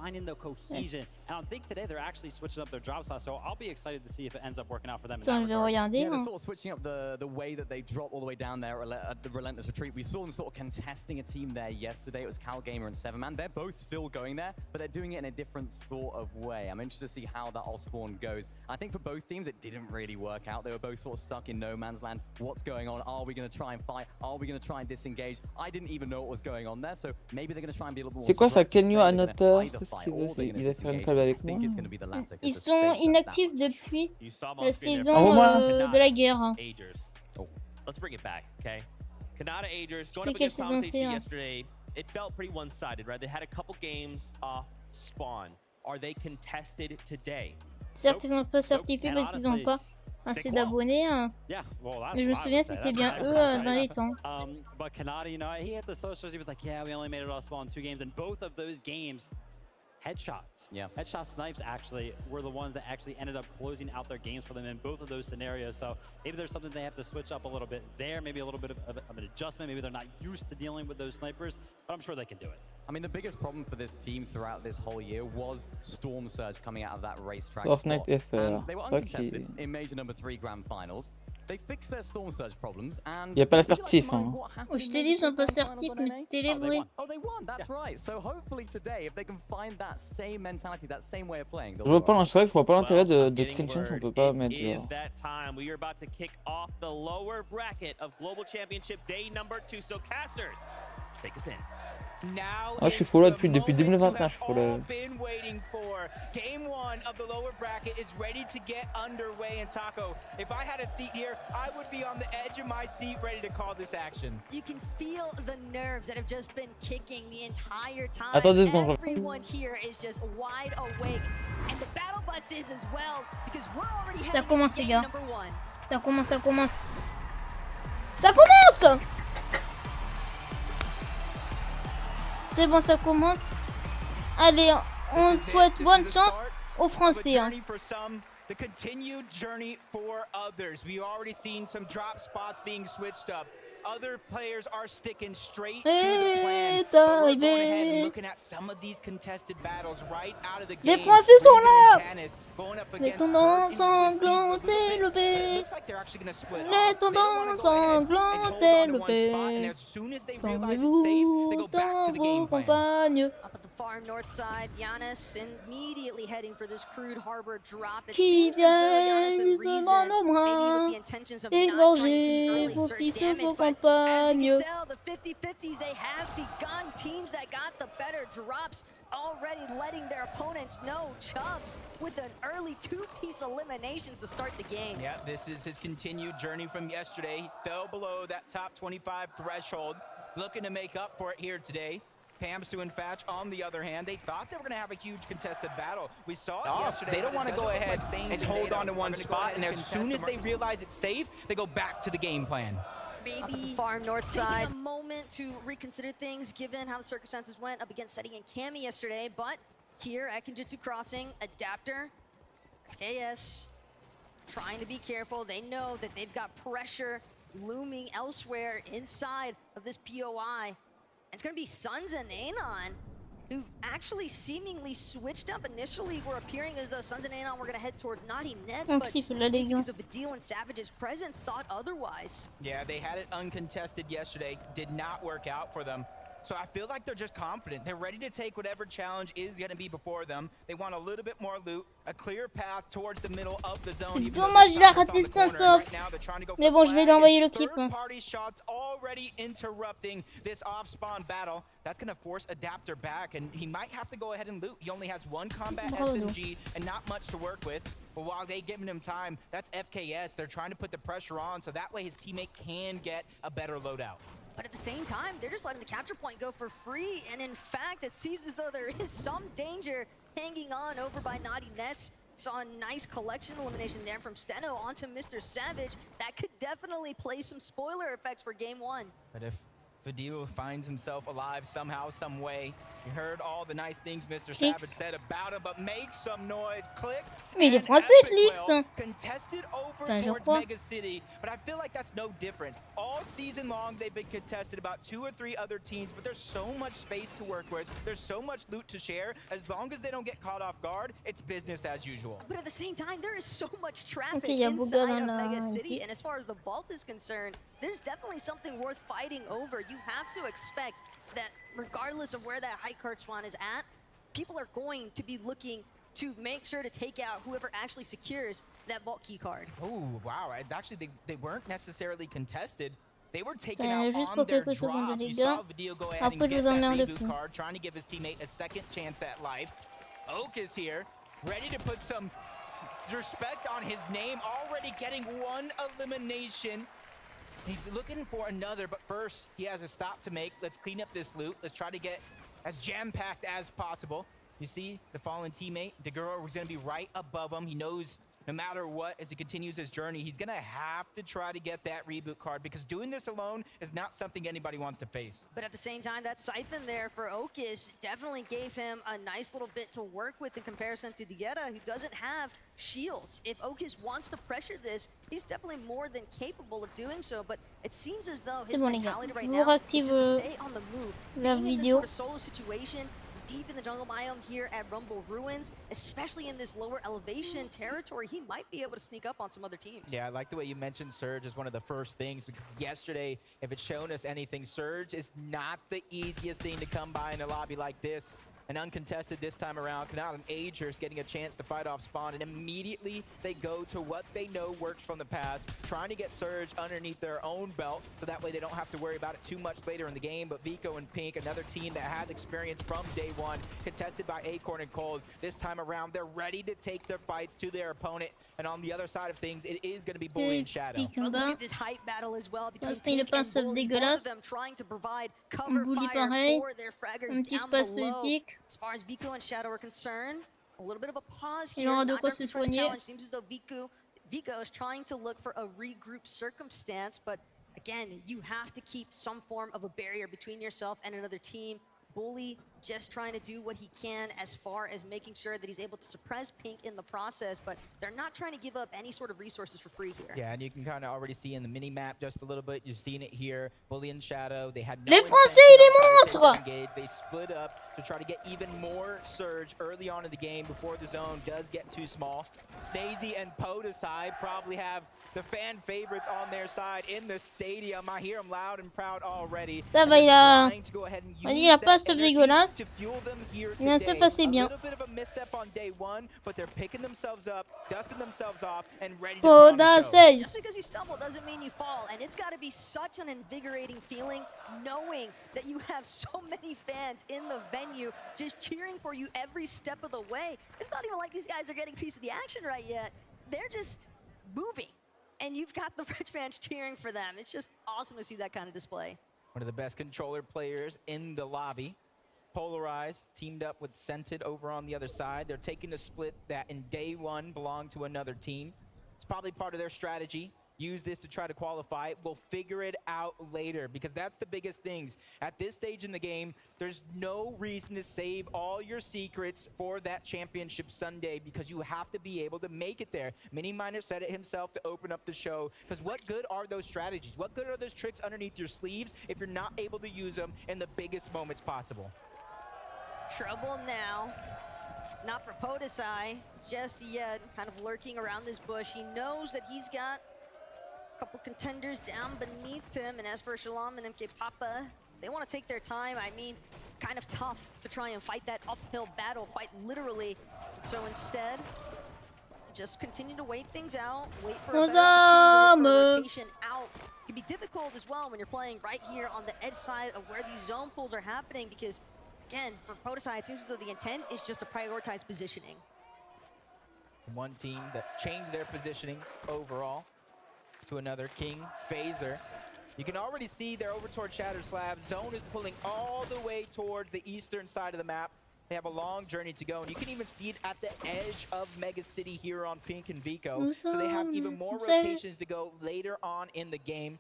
Attends, je vais regarder. Hein. Switching up the way that they drop all the way down there at the relentless retreat. We saw them sort of contesting a team there yesterday. It was Cal Gamer and 7man. They're both still going there, but they're doing it in a different sort of way. I'm interested to see how that all spawn goes. I think for both teams, it didn't really work out. They were both sort of stuck in no man's land. What's going on? Are we going to try and fight? Are we going to try and disengage? I didn't even know what was going on there, so maybe they're going to try and be a little more. C'est quoi ça, Kenyo Annoteur? Qu'est-ce qu'il veut? Il va faire une collab avec moi. Ils sont inactifs depuis la saison de la guerre. Let's bring it back, okay? Kanata Agers going up Quelle against saison c'est? yesterday. It felt pretty one-sided, right? They had a couple games off spawn. Are they contested today? Certes, ils sont pas certifiés parce qu'ils n'ont pas assez d'abonnés. Hein. Mais je me souviens, c'était bien eux dans les temps. But Kanata, you know, he had the socials. He was like, yeah, we only made it off spawn 2 games, and both of those games. Headshots. Yeah. Headshot snipes actually were the ones that actually ended up closing out their games for them in both of those scenarios. So maybe there's something they have to switch up a little bit there. Maybe a little bit of an adjustment. Maybe they're not used to dealing with those snipers, but I'm sure they can do it. I mean, the biggest problem for this team throughout this whole year was Storm Surge coming out of that racetrack spot. And they were uncontested in Major Number 3 Grand Finals. They fixed their Storm Surge problems and... Il n'y a pas l'assertif. Hein. Oh, je t'ai dit, ils sont pas assertifs, mais c'était les vrais. Oh, they won, that's right. So hopefully today, if they can find that same mentality, that same way of playing... Je vois pas l'intérêt de clincher si on peut pas mettre... We are about to kick off the lower bracket of Global Championship Day number 2. So casters, take us in. Ah, je suis full là depuis 2021, je suis full là. Game 1 of the lower bracket is ready to get underway, and Taco, if I had a seat here, I would be on the edge of my seat ready to call this action. You can feel the nerves that have just been kicking the entire time. Attends 2 secondes. Everyone here is just wide awake, and the battle bus is as well, because we're already Ça commence, les gars. number 1. Ça commence, ça commence. Ça commence! C'est bon, ça commence. Allez, on souhaite bonne chance aux Français. Hein. The continued journey for others. We've already seen some drop spots being switched up. Other players are sticking straight to the plan. But we're going ahead and looking at some of these contested battles right out of the game. Les Français sont là. Les tendances englantées levées. Les tendances englantées levées. Tournez-vous dans vos compagnes. Far north side, Giannis immediately heading for this crude harbor drop. It Qui seems as though viennent Giannis dans nos maybe with bras, the intentions of not trying to égorger early vos surge fils et damage, vos but as you compagnes. can tell, the 50-50s, they have begun. Teams that got the better drops already letting their opponents know. Chubbs with an early two-piece eliminations to start the game. Yeah, this is his continued journey from yesterday. He fell below that top 25 threshold, looking to make up for it here today. Pam's doing Fatch on the other hand. They thought they were going to have a huge contested battle. We saw it yesterday. They don't want to go ahead and hold on to one spot, and as soon as they realize it's safe, they go back to the game plan. Maybe farm north side. A moment to reconsider things given how the circumstances went up against Setting and Cammy yesterday, but here at Kenjutsu Crossing, Adapter, KS, trying to be careful. They know that they've got pressure looming elsewhere inside of this POI. It's going to be Suns and Anon, who've actually seemingly switched up. Initially, were appearing as though Suns and Anon were going to head towards Naughty Nets, but because of Adil and Savage's presence, thought otherwise. Yeah, they had it uncontested yesterday. Did not work out for them. So I feel like they're just confident. They're ready to take whatever challenge is going to be before them. They want a little bit more loot, a clear path towards the middle of the zone. C'est dommage, il a raté sa soft. Mais bon, je vais lui envoyer le clip. Party shots already interrupting this off-spawn battle. That's going to force Adapter back, and he might have to go ahead and loot. He only has one combat SMG and not much to work with. But while they giving him time, that's FKS. They're trying to put the pressure on so that way his teammate can get a better loadout. But at the same time, they're just letting the capture point go for free. And in fact, it seems as though there is some danger hanging on over by Naughty Nets. Saw a nice collection elimination there from Steno onto Mr. Savage. That could definitely play some spoiler effects for game one. But if Fadil finds himself alive somehow, some way, you heard all the nice things Mr. Savage said about him, but make some noise. Clicks. Mais il est français, Flix. Contested over towards Mega City, but I feel like that's no different. All season long, they've been contested about 2 or 3 other teams, but there's so much space to work with. There's so much loot to share. As long as they don't get caught off guard, it's business as usual. But at the same time, there is so much traffic inside of Mega City, and as far as the vault is concerned, there's definitely something worth fighting over. You have to expect that regardless of where that high card spawn is at, people are going to be looking to make sure to take out whoever actually secures that vault key card. Oh, wow. Actually, they weren't necessarily contested. They were taken out on their drop. You saw Video go ahead and get that reboot card, trying to give his teammate a second chance at life. Oak is here, ready to put some respect on his name, already getting 1 elimination. He's looking for another, but first, he has a stop to make. Let's clean up this loot. Let's try to get as jam-packed as possible. You see the fallen teammate, Deguro, is going to be right above him. He knows no matter what, as he continues his journey, he's going to have to try to get that reboot card, because doing this alone is not something anybody wants to face. But at the same time, that siphon there for Okis definitely gave him a nice little bit to work with in comparison to Dieta, who doesn't have shields. If Okis wants to pressure this, he's definitely more than capable of doing so, but it seems as though his mentality right now is just to stay on the move. Being in this sort of solo situation, deep in the jungle biome here at Rumble Ruins, especially in this lower elevation territory, he might be able to sneak up on some other teams. Yeah, I like the way you mentioned Surge as one of the first things, because yesterday, if it's shown us anything, Surge is not the easiest thing to come by in a lobby like this. And uncontested this time around, Canal and Agers getting a chance to fight off spawn, and immediately they go to what they know works from the past, trying to get Surge underneath their own belt, so that way they don't have to worry about it too much later in the game. But Vico and Pink, another team that has experience from day one, contested by Acorn and Cold. This time around, they're ready to take their fights to their opponent. And on the other side of things, it is going to be Bully and Shadow. Look at this hype battle as well between C'était une passe dégueulasse. them trying to provide cover Bully fire pareil. for their fraggers Un petit down espace below. épique. As far as Vico and Shadow are concerned, a little bit of a pause Il here. aura de Not quoi necessarily se for the soigner. challenge. Seems as though Vico is trying to look for a regroup circumstance, but again, you have to keep some form of a barrier between yourself and another team. Bully just trying to do what he can as far as making sure that he's able to suppress Pink in the process, but they're not trying to give up any sort of resources for free here. Yeah, and you can kind of already see in the mini-map just a little bit. You've seen it here. Bully and Shadow, they had no Les Français, ils les montrent! They split up to try to get even more surge early on in the game before the zone does get too small. Snazy and Podesai probably have the fan favorites on their side in the stadium. I hear them loud and proud already. Ça va, il a pas stuff dégueulasse. Il a un stuff assez bien. Podesai. Just because you stumble doesn't mean you fall, and it's got to be such an invigorating feeling knowing that you have so many fans in the venue just cheering for you every step of the way. It's not even like these guys are getting a piece of the action right yet. They're just moving. And you've got the French fans cheering for them. It's just awesome to see that kind of display. One of the best controller players in the lobby. Polarized, teamed up with Scented over on the other side. They're taking a split that in day one belonged to another team. It's probably part of their strategy. Use this to try to qualify. We'll figure it out later, because that's the biggest things. At this stage in the game, there's no reason to save all your secrets for that championship Sunday, because you have to be able to make it there. Mini Miner said it himself to open up the show, because what good are those strategies? What good are those tricks underneath your sleeves if you're not able to use them in the biggest moments possible? Trouble now. Not for Podesai just yet, kind of lurking around this bush. He knows that he's got couple contenders down beneath him, and as for Shalom and MK Papa, they want to take their time. I mean, kind of tough to try and fight that uphill battle, quite literally. So instead, just continue to wait things out, wait for a better opportunity for rotation out. It can be difficult as well when you're playing right here on the edge side of where these zone pulls are happening, because again, for Podesai, it seems as though the intent is just to prioritize positioning. One team that changed their positioning overall to another, King, Phaser. You can already see they're over towards Shattered Slab. Zone is pulling all the way towards the eastern side of the map. They have a long journey to go, and you can even see it at the edge of Mega City here on Pink and Vico. So they have even more rotations to go later on in the game.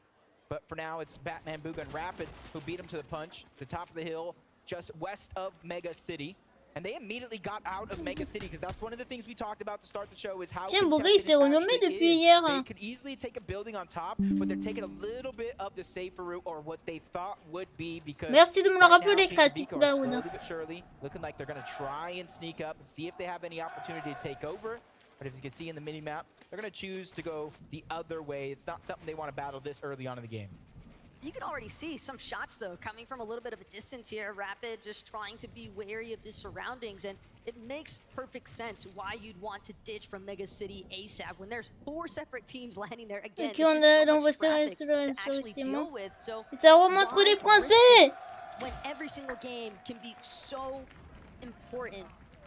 But for now, it's Batman, Booga, and Rapid who beat him to the punch. The top of the hill, just west of Mega City. And they immediately got out of Mega City, because that's one of the things we talked about to start the show, is how Tiens, Boris s'est renommé depuis hier. They could easily take a building on top, but they're taking a little bit of the safer route, or what they thought would be, because merci de me le rappeler, Créateur. slowly but surely looking like they're going to try and sneak up and see if they have any opportunity to take over. But as you can see in the mini-map, they're going to choose to go the other way. It's not something they want to battle this early on in the game. You can already see some shots, though, coming from a little bit of a distance here. Rapid just trying to be wary of his surroundings, and it makes perfect sense why you'd want to ditch from Mega City ASAP when there's 4 separate teams landing there. Again, qui ont l'envoyé sur le so ça remonte les Français. When every single game can be so important.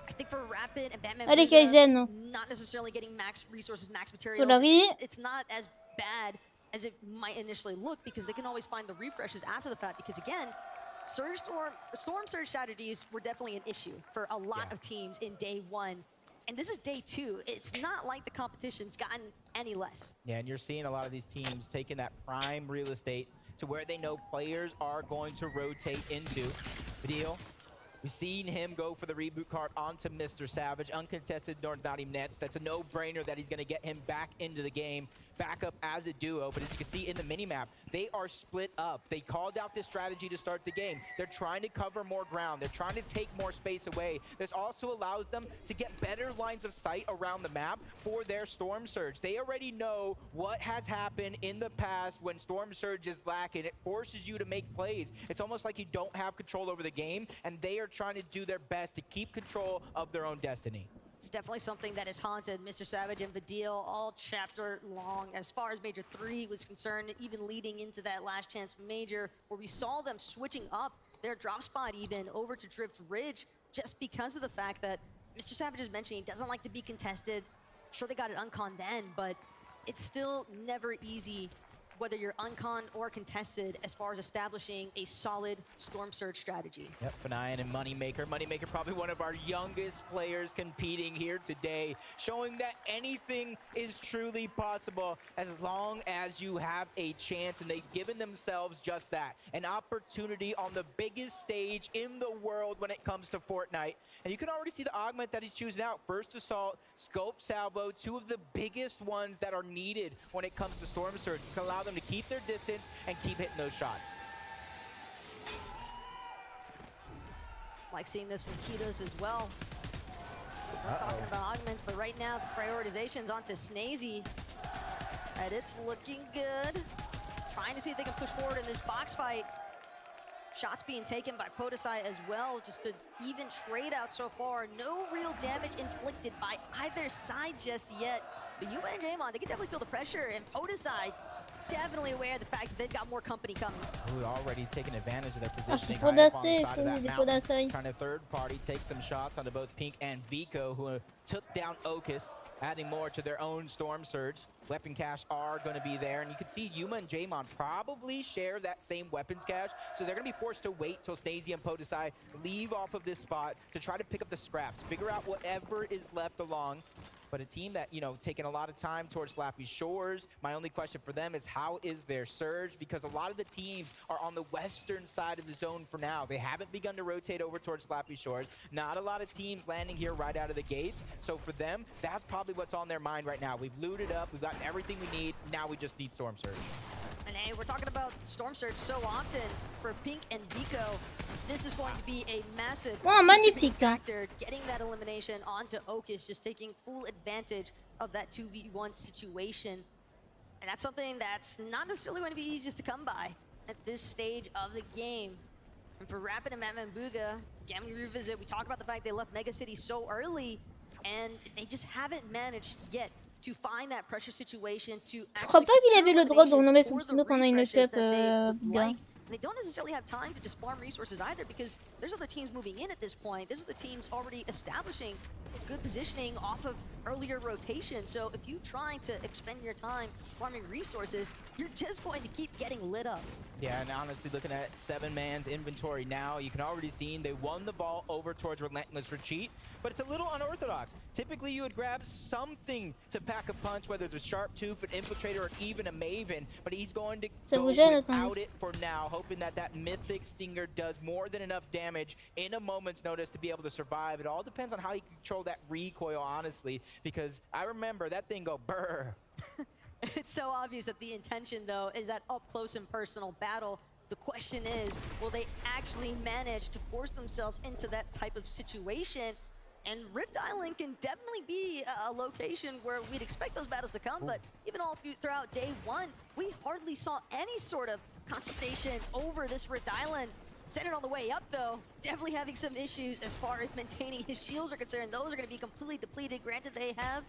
I think for Rapid and Batman, allez, Kaizen. Not necessarily getting max resources, max materials. Solari. It's not as bad as it might initially look, because they can always find the refreshes after the fact, because again, Storm Surge strategies were definitely an issue for a lot of teams in day one. And this is day 2. It's not like the competition's gotten any less. Yeah, and you're seeing a lot of these teams taking that prime real estate to where they know players are going to rotate into. The deal, we've seen him go for the reboot card onto Mr. Savage. Uncontested Northati Nets. That's a no-brainer that he's going to get him back into the game, back up as a duo. But as you can see in the minimap, they are split up. They called out this strategy to start the game. They're trying to cover more ground. They're trying to take more space away. This also allows them to get better lines of sight around the map for their Storm Surge. They already know what has happened in the past when Storm Surge is lacking. It forces you to make plays. It's almost like you don't have control over the game, and they are trying to do their best to keep control of their own destiny. It's definitely something that has haunted Mr. Savage and Vidil all chapter long, as far as Major 3 was concerned, even leading into that last chance Major, where we saw them switching up their drop spot even over to Drift Ridge, just because of the fact that Mr. Savage is mentioning he doesn't like to be contested. Sure, they got it uncon then, but it's still never easy whether you're uncon or contested, as far as establishing a solid Storm Surge strategy. Yep, Fnayan and Moneymaker. Moneymaker probably one of our youngest players competing here today, showing that anything is truly possible as long as you have a chance, and they've given themselves just that, an opportunity on the biggest stage in the world when it comes to Fortnite. And you can already see the augment that he's choosing out. First Assault, Scope Salvo, two of the biggest ones that are needed when it comes to Storm Surge. It's going to allow them to keep their distance and keep hitting those shots. Like seeing this from Kitos as well. We're talking about augments, but right now the prioritization's onto Snazy. And it's looking good. Trying to see if they can push forward in this box fight. Shots being taken by Podesai as well, just to even trade out so far. No real damage inflicted by either side just yet. But Yuma and Jaemon, they can definitely feel the pressure, and Podesai definitely aware of the fact that they've got more company coming. Who already taken advantage of their c'est positioning. Podesai, il faut des Podesai. Trying to third party take some shots onto both Pink and Vico, who took down Okus, adding more to their own Storm Surge. Weapon cache are going to be there, and you can see Yuma and Jaemon probably share that same weapons cache, so they're going to be forced to wait till Snazy and Podesai leave off of this spot to try to pick up the scraps, figure out whatever is left along. But a team that, you know, taking a lot of time towards Slappy Shores. My only question for them is how is their surge? Because a lot of the teams are on the western side of the zone for now. They haven't begun to rotate over towards Slappy Shores. Not a lot of teams landing here right out of the gates. So for them, that's probably what's on their mind right now. We've looted up, we've gotten everything we need. Now we just need Storm Surge. And hey, we're talking about Storm Surge so often for Pink and Vico. This is going to be a massive factor, getting that elimination onto Okus, just taking full advantage of that 2v1 situation. And that's something that's not necessarily going to be easiest to come by at this stage of the game. And for Rapid and Mamambuga, again, we revisit, we talk about the fact they left Mega City so early, and they just haven't managed yet to find that pressure situation to. Je crois pas qu'il avait le droit de renommer son pseudo pendant une cup, Buga. They don't necessarily have time to just farm resources either, because there's other teams moving in at this point. There's other teams already establishing good positioning off of earlier rotation. So if you trying to expend your time farming resources, you're just going to keep getting lit up. Yeah, and honestly, looking at 7-man's inventory now, you can already see they won the ball over towards Relentless Retreat, but it's a little unorthodox. Typically, you would grab something to pack a punch, whether it's a Sharp Tooth, an Infiltrator, or even a Maven, but he's going to go without it for now, hoping that that Mythic Stinger does more than enough damage in a moment's notice to be able to survive. It all depends on how you control that recoil, honestly, because I remember that thing go brr. It's so obvious that the intention, though, is that up-close and personal battle. The question is, will they actually manage to force themselves into that type of situation? And Rift Island can definitely be a location where we'd expect those battles to come, but even all throughout day one, we hardly saw any sort of contestation over this Rift Island. Sending on the way up, though, definitely having some issues as far as maintaining his shields are concerned. Those are going to be completely depleted. Granted, they have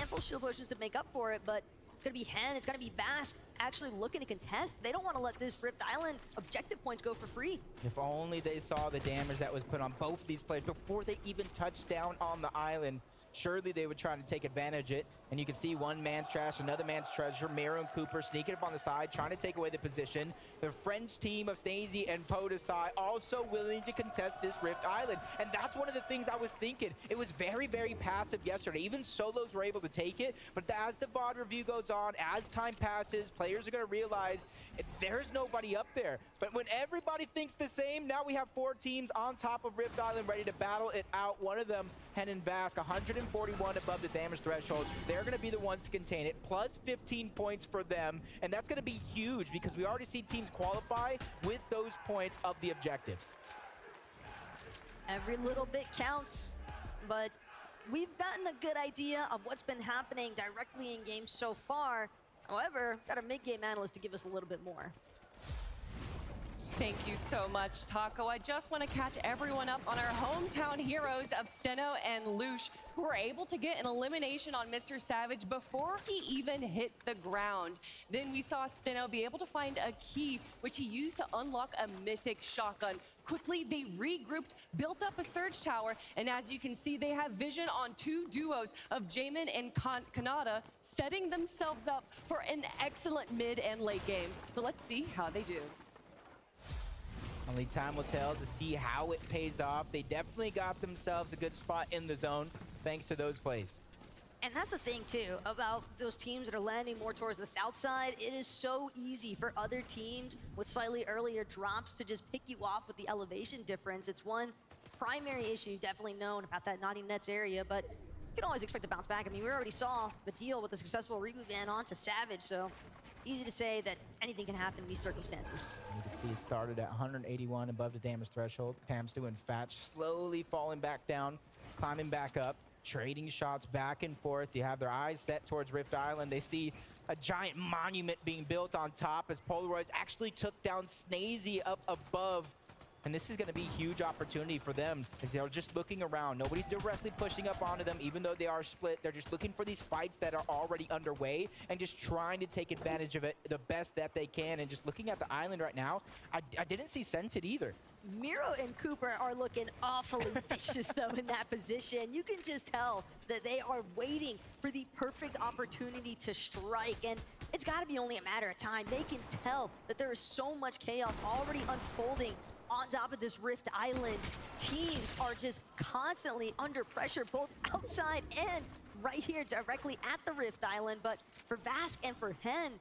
ample shield potions to make up for it, but it's going to be Hen, it's going to be Bask actually looking to contest. They don't want to let this Rift Island objective points go for free. If only they saw the damage that was put on both of these players before they even touched down on the island. Surely they would try to take advantage of it. And you can see one man's trash, another man's treasure. Miro and Cooper sneaking up on the side, trying to take away the position. The French team of Snazy and Podesai also willing to contest this Rift Island. And that's one of the things I was thinking. It was very, very passive yesterday. Even solos were able to take it. But as the VOD review goes on, as time passes, players are going to realize there's nobody up there. But when everybody thinks the same, now we have 4 teams on top of Rift Island ready to battle it out. One of them, Hen and Vask, 141 above the damage threshold. They're going to be the ones to contain it, plus 15 points for them, and that's going to be huge because we already see teams qualify with those points of the objectives. Every little bit counts, but we've gotten a good idea of what's been happening directly in game so far. However, got our mid-game analyst to give us a little bit more. Thank you so much, Taco. I just want to catch everyone up on our hometown heroes of Steno and Lush, who were able to get an elimination on Mr. Savage before he even hit the ground. Then we saw Steno be able to find a key, which he used to unlock a mythic shotgun. quickly they regrouped, built up a surge tower, and as you can see, they have vision on 2 duos of Jamin and Kanata, setting themselves up for an excellent mid and late game. But let's see how they do. Only time will tell to see how it pays off. They definitely got themselves a good spot in the zone thanks to those plays. And that's the thing, too, about those teams that are landing more towards the south side. It is so easy for other teams with slightly earlier drops to just pick you off with the elevation difference. It's one primary issue definitely known about that Naughty Nets area, but you can always expect to bounce back. I mean, we already saw the deal with the successful reboot ban onto Savage, so easy to say that anything can happen in these circumstances. You can see it started at 181 above the damage threshold. Pamstu and Fatch slowly falling back down, climbing back up, trading shots back and forth. You have their eyes set towards Rift Island. They see a giant monument being built on top as Polaroids actually took down Snazy up above. And this is going to be a huge opportunity for them as they're just looking around. Nobody's directly pushing up onto them, even though they are split. They're just looking for these fights that are already underway and just trying to take advantage of it the best that they can. And just looking at the island right now, I didn't see Scented either. Miro and Cooper are looking awfully vicious, though, in that position. You can just tell that they are waiting for the perfect opportunity to strike, and it's got to be only a matter of time. They can tell that there is so much chaos already unfolding on top of this Rift Island. Teams are just constantly under pressure, both outside and right here directly at the Rift Island. But for Vask and for Hen,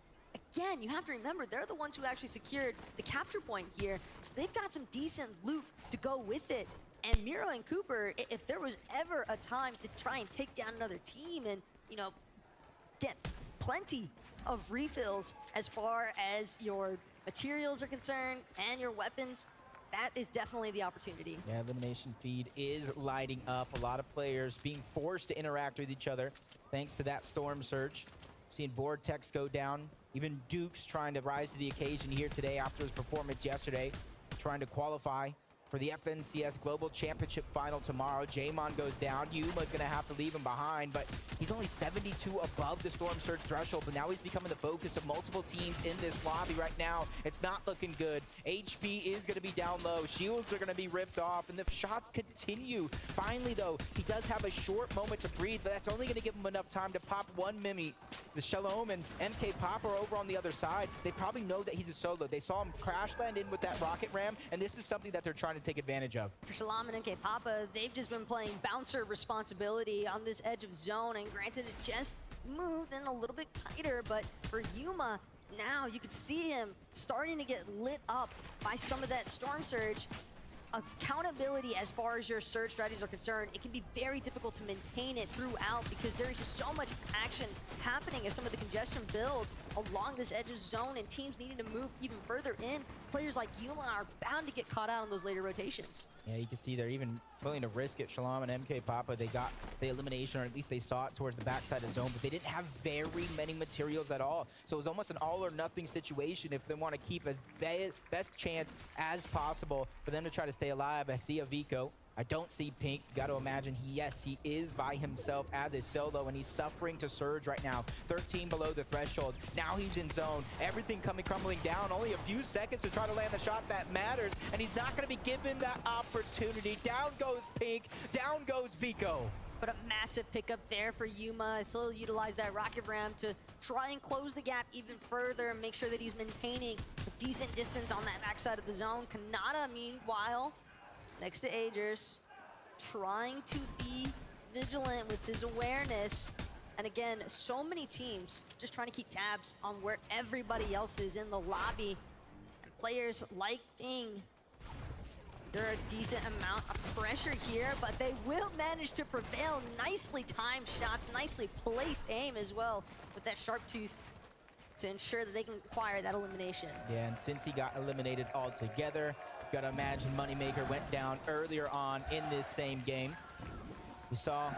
again, you have to remember, they're the ones who actually secured the capture point here. So they've got some decent loot to go with it. And Miro and Cooper, if there was ever a time to try and take down another team and, you know, get plenty of refills as far as your materials are concerned and your weapons, that is definitely the opportunity. Yeah, elimination feed is lighting up. A lot of players being forced to interact with each other thanks to that storm surge. Seeing Vortex go down. Even Duke's trying to rise to the occasion here today after his performance yesterday, trying to qualify for the FNCS Global Championship Final tomorrow. Jamon goes down. Yuma's going to have to leave him behind, but he's only 72 above the Storm Surge threshold, but now he's becoming the focus of multiple teams in this lobby right now. It's not looking good. HP is going to be down low. Shields are going to be ripped off, and the shots continue. Finally, though, he does have a short moment to breathe, but that's only going to give him enough time to pop one Mimi. The Shalom and MK Pop are over on the other side. They probably know that he's a solo. They saw him crash land in with that rocket ram, and this is something that they're trying to take advantage of. For Shalom and MK Papa, they've just been playing bouncer responsibility on this edge of zone, and granted it just moved in a little bit tighter, but for Yuma, now you could see him starting to get lit up by some of that storm surge. Accountability as far as your surge strategies are concerned, it can be very difficult to maintain it throughout because there is just so much action happening as some of the congestion builds along this edge of zone and teams needing to move even further in. Players like Yuma are bound to get caught out on those later rotations. Yeah, you can see they're even willing to risk it. Shalom and MK Papa, they got the elimination, or at least they saw it towards the backside of zone, but they didn't have very many materials at all. So it was almost an all or nothing situation if they want to keep as best chance as possible for them to try to stay alive. I see a Vico. I don't see Pink. Got to imagine, yes, he is by himself as a solo, and he's suffering to surge right now. 13 below the threshold. Now he's in zone. Everything crumbling down. Only a few seconds to try to land the shot that matters, and he's not going to be given that opportunity. Down goes Pink. Down goes Vico. But a massive pickup there for Yuma. Still utilize that rocket ram to try and close the gap even further and make sure that he's maintaining a decent distance on that backside of the zone. Kanata, meanwhile, next to Agers, trying to be vigilant with his awareness. And again, so many teams just trying to keep tabs on where everybody else is in the lobby. And players like Bing, there are a decent amount of pressure here, but they will manage to prevail. Nicely timed shots, nicely placed aim as well with that sharp tooth to ensure that they can acquire that elimination. Yeah, and since he got eliminated altogether, gotta imagine Moneymaker went down earlier on in this same game. We saw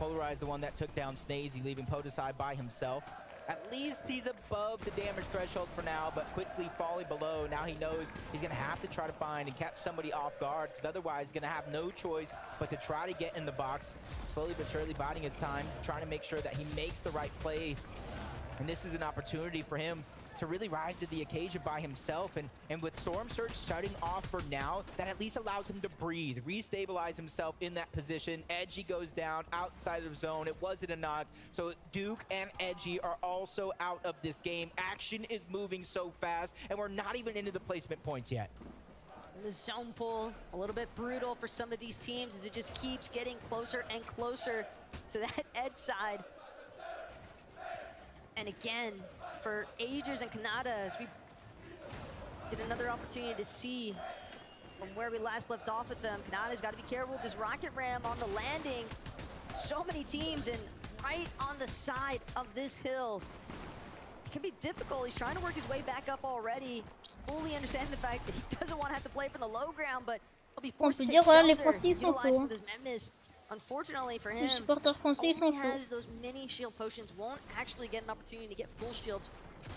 Polarize, the one that took down Snazy, leaving Podesai by himself. At least he's above the damage threshold for now, but quickly falling below. Now he knows he's gonna have to try to find and catch somebody off guard, because otherwise he's gonna have no choice but to try to get in the box. Slowly but surely biding his time, trying to make sure that he makes the right play. And this is an opportunity for him to really rise to the occasion by himself. And with Storm Surge shutting off for now, that at least allows him to breathe, restabilize himself in that position. Edgy goes down outside of zone. It wasn't a knock. So Duke and Edgy are also out of this game. Action is moving so fast, and we're not even into the placement points yet. The zone pull, a little bit brutal for some of these teams as it just keeps getting closer and closer to that edge side. And again, for Agers and Kanata, as we get another opportunity to see from where we last left off with them. Kanata's got to be careful with this rocket ram on the landing. So many teams, and right on the side of this hill. It can be difficult. He's trying to work his way back up already. Fully understand the fact that he doesn't want to have to play from the low ground, but he'll be forced to take shelter. Unfortunately for him, les supporters français sont chauds. Those mini shield potions won't actually get an opportunity to get full shields.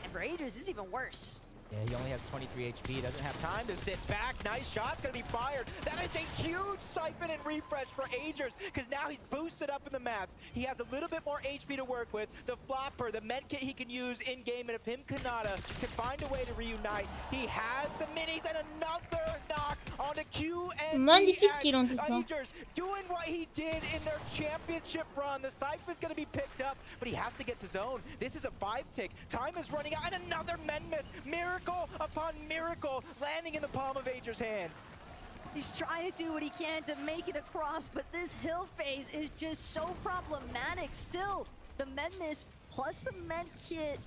And for Agers, this is even worse. Yeah, he only has 23 HP, doesn't have time to sit back. Nice shot's gonna be fired. That is a huge siphon and refresh for Agers, because now he's boosted up in the mats. He has a little bit more HP to work with. The flopper, the med kit he can use in game, and if him Kanata can find a way to reunite, he has the minis and another knock onto Q and Agers doing what he did in their championship run. The siphon's gonna be picked up, but he has to get to zone. This is a 5-tick. Time is running out, and another men miss. Miracle upon miracle landing in the palm of Agers' hands. He's trying to do what he can to make it across, but this hill phase is just so problematic. Still, the med miss plus the med kit,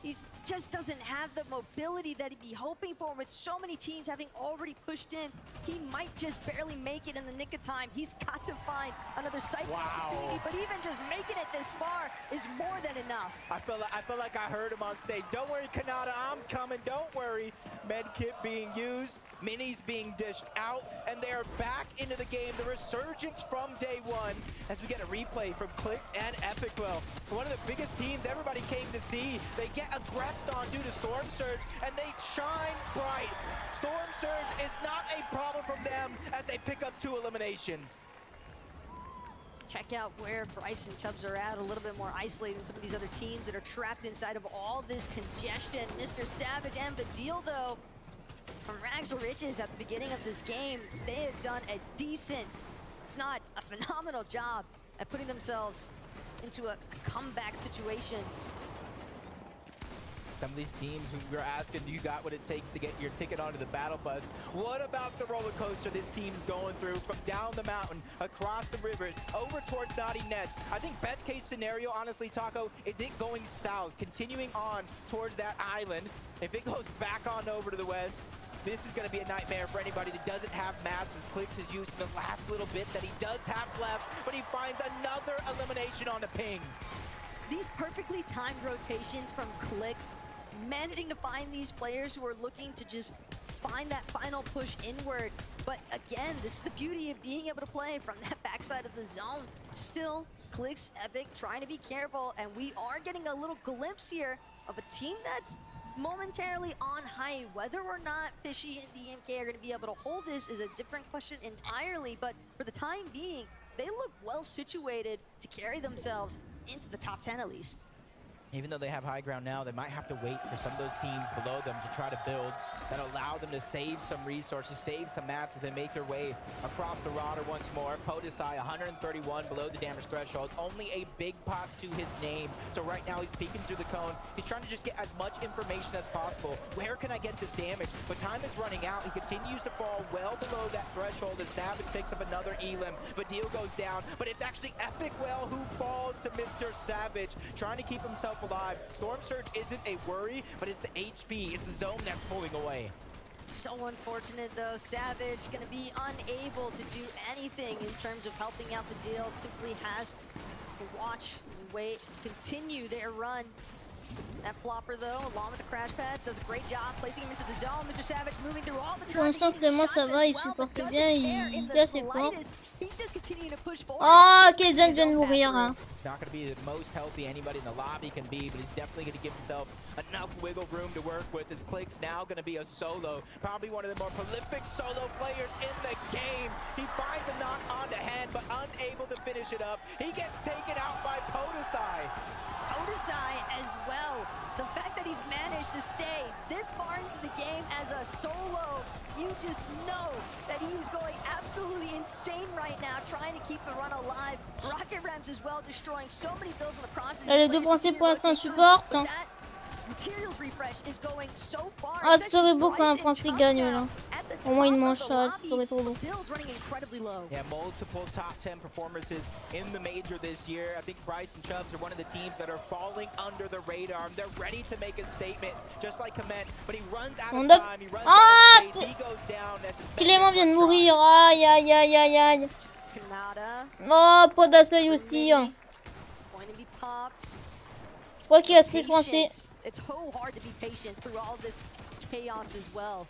he just doesn't have the mobility that he'd be hoping for. With so many teams having already pushed in, he might just barely make it in the nick of time. He's got to find another sight opportunity, but even just making it this far is more than enough. I feel like I heard him on stage. Don't worry, Kanata, I'm coming. Don't worry. Medkit being used, minis being dished out, and they are back into the game. The resurgence from day one as we get a replay from Clix and Epicwell. One of the biggest teams everybody came to see. They get aggressed on due to Storm Surge, and they shine bright. Storm Surge is not a problem from them as they pick up 2 eliminations. Check out where Bryce and Chubbs are at, a little bit more isolated than some of these other teams that are trapped inside of all this congestion. Mr. Savage and Badil, though, from Rags to Riches at the beginning of this game, they have done a decent, if not a phenomenal job at putting themselves into a comeback situation. Some of these teams who we're asking, do you got what it takes to get your ticket onto the battle bus? What about the roller coaster this team's going through from down the mountain, across the rivers, over towards Naughty Nets? I think best case scenario, honestly, Taco, is it going south, continuing on towards that island. If it goes back on over to the west, this is going to be a nightmare for anybody that doesn't have mats, as Clix is using the last little bit that he does have left, but he finds another elimination on the ping. These perfectly timed rotations from Clix, managing to find these players who are looking to just find that final push inward. But again, this is the beauty of being able to play from that backside of the zone. Still, Clix, Epic trying to be careful, and we are getting a little glimpse here of a team that's momentarily on high. Whether or not Fishy and DMK are going to be able to hold this is a different question entirely, but for the time being, they look well situated to carry themselves into the top 10 at least. Even though they have high ground now, they might have to wait for some of those teams below them to try to build that allow them to save some resources, save some mats as they make their way across the roster once more. Podesai, 131 below the damage threshold. Only a big pop to his name. So right now he's peeking through the cone. He's trying to just get as much information as possible. Where can I get this damage? But time is running out. He continues to fall well below that threshold as Savage picks up another elim. Badil goes down, but it's actually Epicwell who falls to Mr. Savage, trying to keep himself alive. Storm Surge isn't a worry, but it's the HP, it's the zone that's pulling away. So unfortunate though, Savage gonna be unable to do anything in terms of helping out the deal. Simply has to watch and wait, continue their run. That flopper though, along with the crash pads, does a great job placing him into the zone. Mr. Savage moving through all the Pour l'instant, Clément, ça va, il supporte bien, il est assez fort. Oh, Kaizen vient de mourir. Hein. It's not going to be the most healthy anybody in the lobby can be, but he's definitely going to give himself enough wiggle room to work with. His Click's now going to be a solo, probably one of the more prolific solo players in the game. He finds a knock on the head, but unable to finish it up. He gets taken out by Podesai. Tomize as well. The fact that he's managed to stay this far into the game as a solo, you just know that he is going absolutely insane right now, trying to keep the run alive. Rocket Rams as well, destroying so many builds in the process. Là, les deux Français pour l'instant supportent. Ah, ce serait beau quand un Français gagne là. Au moins une manche, ça serait trop beau. Yeah, multiple top 10 performances in the major this year. I think Bryce and Chubbs are one of the teams that are falling under the radar. They're ready to make a statement, just like Komet, but he runs out of time. He runs out of space. He goes down as his Clément vient de mourir. Aïe, aïe, aïe, aïe, aïe. Oh, pot d'assaille aussi. Je crois qu'il reste plus Français. It's so hard to be patient through all this chaos as well.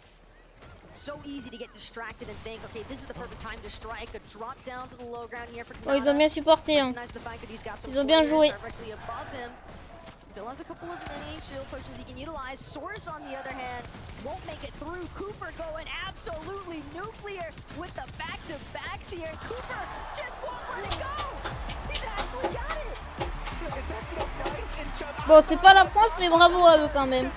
It's so easy to get distracted and think, okay, this is the perfect time to strike. A drop down to the low ground here for Oh, ils ont bien supporté. Hein. Ils ont bien joué. Still has a couple of mini shield pushes he can utilize. Source, on the other hand, won't make it through. Cooper going absolutely nuclear with the back-to-backs here. Cooper just won't let it go. He's actually got it. Bon, c'est pas la France, mais bravo à eux quand même.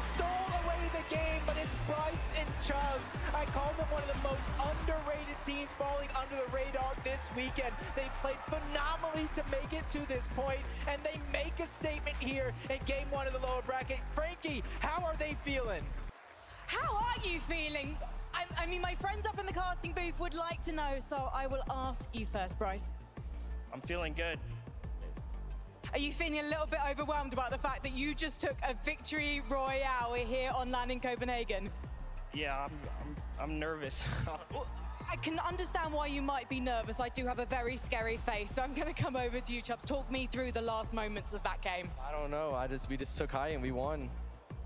I call them one of the most underrated teams falling under the radar this weekend. They played phenomenally to make it to this point, and they make a statement here in game one of the lower bracket. Frankie, how are they feeling? How are you feeling? I mean, my friends up in the casting booth would like to know, so I will ask you first, Bryce. I'm feeling good. Are you feeling a little bit overwhelmed about the fact that you just took a victory royale here on land in Copenhagen? Yeah, I'm nervous. I can understand why you might be nervous. I do have a very scary face, so I'm going to come over to you, Chubbs. Talk me through the last moments of that game. I don't know. We just took high and we won.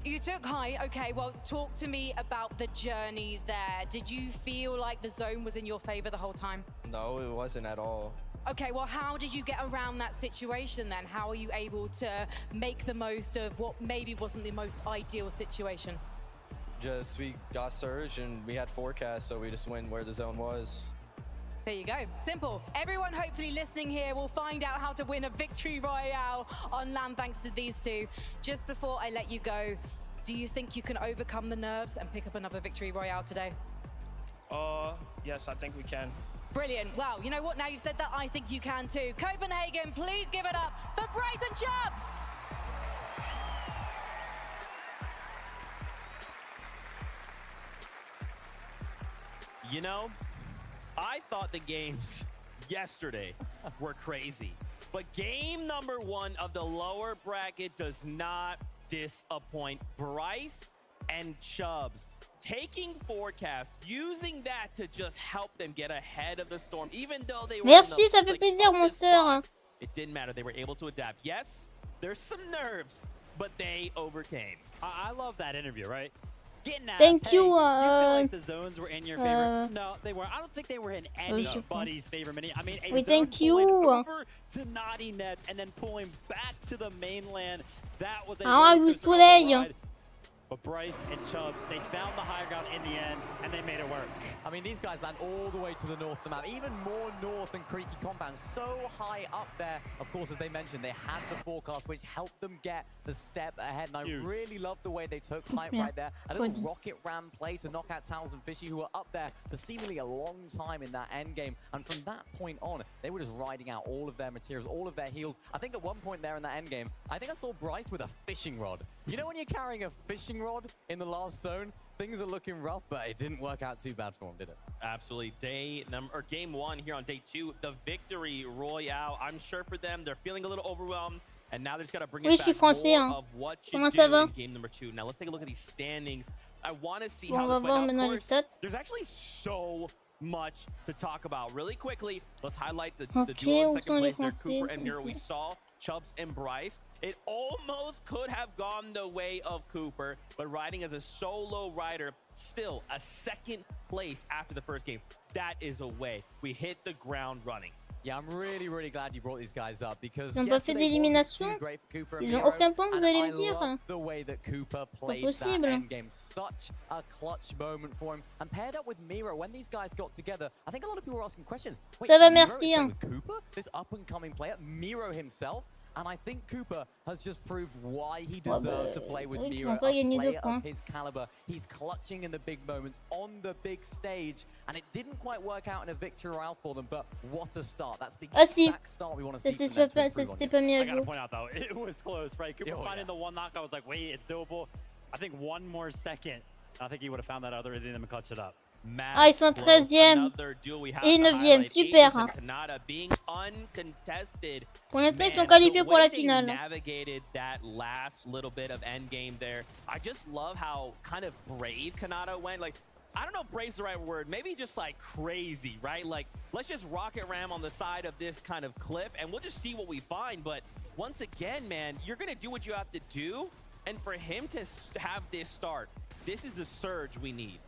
You took high. Okay, well, talk to me about the journey there. Did you feel like the zone was in your favor the whole time? No, it wasn't at all. Okay, well, how did you get around that situation then? How are you able to make the most of what maybe wasn't the most ideal situation? Just we got surge and we had forecast, so we just went where the zone was. There you go. Simple. Everyone hopefully listening here will find out how to win a victory royale on land thanks to these two. Just before I let you go, do you think you can overcome the nerves and pick up another victory royale today? Yes, I think we can. Brilliant. Well, you know what? Now you've said that, I think you can too. Copenhagen, please give it up for Bryce and Chubbs. You know, I thought the games yesterday were crazy, but game number one of the lower bracket does not disappoint. Bryce and Chubbs taking forecast, using that to just help them get ahead of the storm, even though they were Merci, ça fait plaisir, Monster. It didn't matter. They were able to adapt. Yes, there's some nerves, but they overcame. I love that interview, right? Thank you. You feel like the zones were in your favor? No, they weren't. I don't think they were in anybody's favor. I mean, a zone pulling over to Naughty Nets and then pulling back to the mainland. That was a ride. But Bryce and Chubbs, they found the higher ground in the end, and they made it work. I mean, these guys land all the way to the north of the map, even more north than Creaky Compound, so high up there. Of course, as they mentioned, they had the forecast, which helped them get the step ahead. And I really love the way they took height right there. A little rocket ram play to knock out Towels and Fishy, who were up there for seemingly a long time in that end game. And from that point on, they were just riding out all of their materials, all of their heals. I think at one point there in that end game, I think I saw Bryce with a fishing rod. You know when you're carrying a fishing rod in the last zone? Things are looking rough, but it didn't work out too bad for him, did it? Absolutely. Game one here on day two, the victory royale. I'm sure for them, they're feeling a little overwhelmed, and now they just got to bring it back more of what you do in game number two. Now let's take a look at these standings. I want to see how this went. Now, of course, there's actually so much to talk about. Really quickly, let's highlight the duo in second place there, Cooper and Miro. We saw Chubbs and Bryce. It almost could have gone the way of Cooper, but riding as a solo rider, still a second place after the first game. That is a way. We hit the ground running. Yeah, I'm really glad you brought these guys up because ils n'ont pas fait d'élimination. Ils n'ont aucun point, vous allez me dire. The way that Cooper played that end game, such a clutch moment for him, and paired up with Miro. When these guys got together, I think a lot of people were asking questions. Ça va, merci. With Cooper, this up and coming player, Miro himself. And I think Cooper has just proved why he deserves to play with ils Mira, vont pas a gagner de player points. of his caliber. He's clutching in the big moments on the big stage, and it didn't quite work out in a victory royale for them, but what a start. That's the exact start we want to see from them to improve on pas mis à I gotta jour. point out though, it was close, right? Cooper finding the one knock, I was like, wait, it's doable. I think one more second, I think he would have found that other rhythm and clutched it up. Ah, ils sont 13e et 9e, super. Pour l'instant, ils sont qualifiés pour la finale. Navigated that last little bit of end game there. I just love how kind of brave Kanata went. Like, I don't know if brave's the right word. Maybe just like crazy, right? Like, let's just rocket ram on the side of this kind of cliff and we'll just see what we find. But once again, man, you're going to do what you have to do. And for him to have this start, this is the surge we need.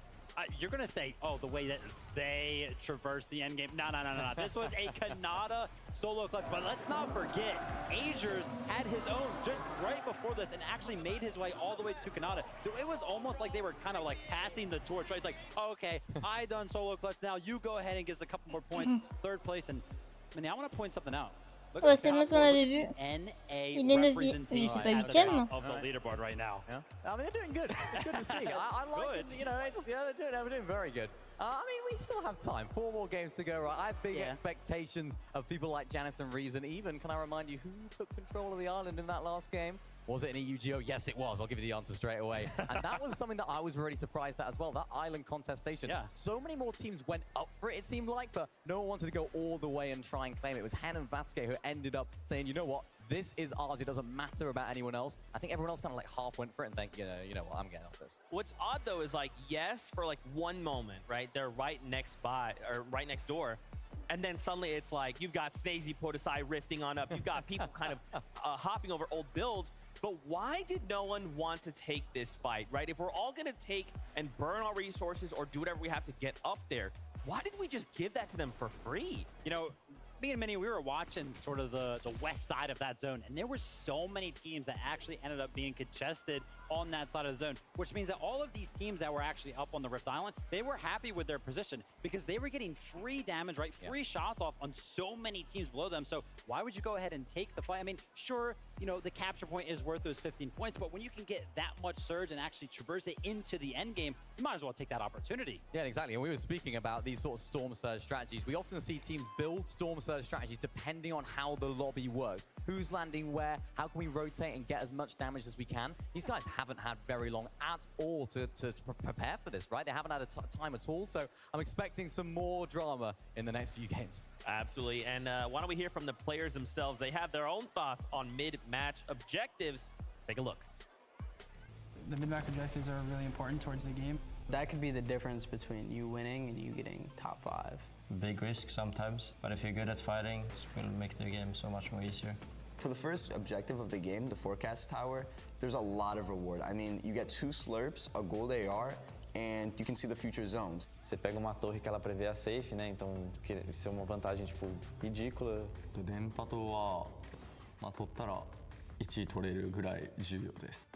You're going to say, oh, the way that they traverse the end game. No. This was a Kanata solo clutch. But let's not forget, Azers had his own just right before this and actually made his way all the way to Kanata. So it was almost like they were kind of like passing the torch, right? It's like, oh, okay, I done solo clutch now. You go ahead and get us a couple more points. Third place. And I mean, I want to point something out. Ouais, c'est bien ce qu'on avait vu. Il est 9e. Il était pas 8e. Of the leaderboard right now. Yeah. I mean, they're doing good. Good to see. I like it. You know, they're doing very good. I mean, we still have time. 4 more games to go, right? I have big expectations of people like Janice and Reason. Even, can I remind you, who took control of the island in that last game? Was it an EUGO? Yes, it was. I'll give you the answer straight away. And that was something that I was really surprised at as well, that island contestation. Yeah. So many more teams went up for it, it seemed like, but no one wanted to go all the way and try and claim it. It was Hen and Vasquez who ended up saying, you know what? This is ours. It doesn't matter about anyone else. I think everyone else kind of like half went for it and think, you know what? I'm getting off this. What's odd though is like, yes, for like one moment, right? They're right next door. And then suddenly it's like, you've got Snazy Podesai rifting on up. You've got people kind of hopping over old builds. But why did no one want to take this fight, right? If we're all going to take and burn our resources or do whatever we have to get up there, why didn't we just give that to them for free? You know, me and Minnie, we were watching sort of the west side of that zone, and there were so many teams that actually ended up being contested on that side of the zone, which means that all of these teams that were actually up on the Rift Island, they were happy with their position because they were getting free damage, right? Free shots off on so many teams below them. So why would you go ahead and take the fight? I mean, sure, you know, the capture point is worth those 15 points, but when you can get that much surge and actually traverse it into the end game, you might as well take that opportunity. Yeah, exactly. And we were speaking about these sort of storm surge strategies. We often see teams build storm surge strategies depending on how the lobby works. Who's landing where? How can we rotate and get as much damage as we can? These guys haven't had very long at all to prepare for this, right? They haven't had time at all, so I'm expecting some more drama in the next few games. Absolutely, and why don't we hear from the players themselves? They have their own thoughts on mid-match objectives. Take a look. The mid-match objectives are really important towards the game. That could be the difference between you winning and you getting top 5. Big risk sometimes, but if you're good at fighting, it will make the game so much more easier. For the first objective of the game, the forecast tower, there's a lot of reward. I mean, you get 2 slurps, a gold AR, and you can see the future zones. Você pega uma torre que ela prevê a safe, né? Então, isso é uma vantagem tipo ridícula. 電波塔は取ったら1取れるぐらい重要です。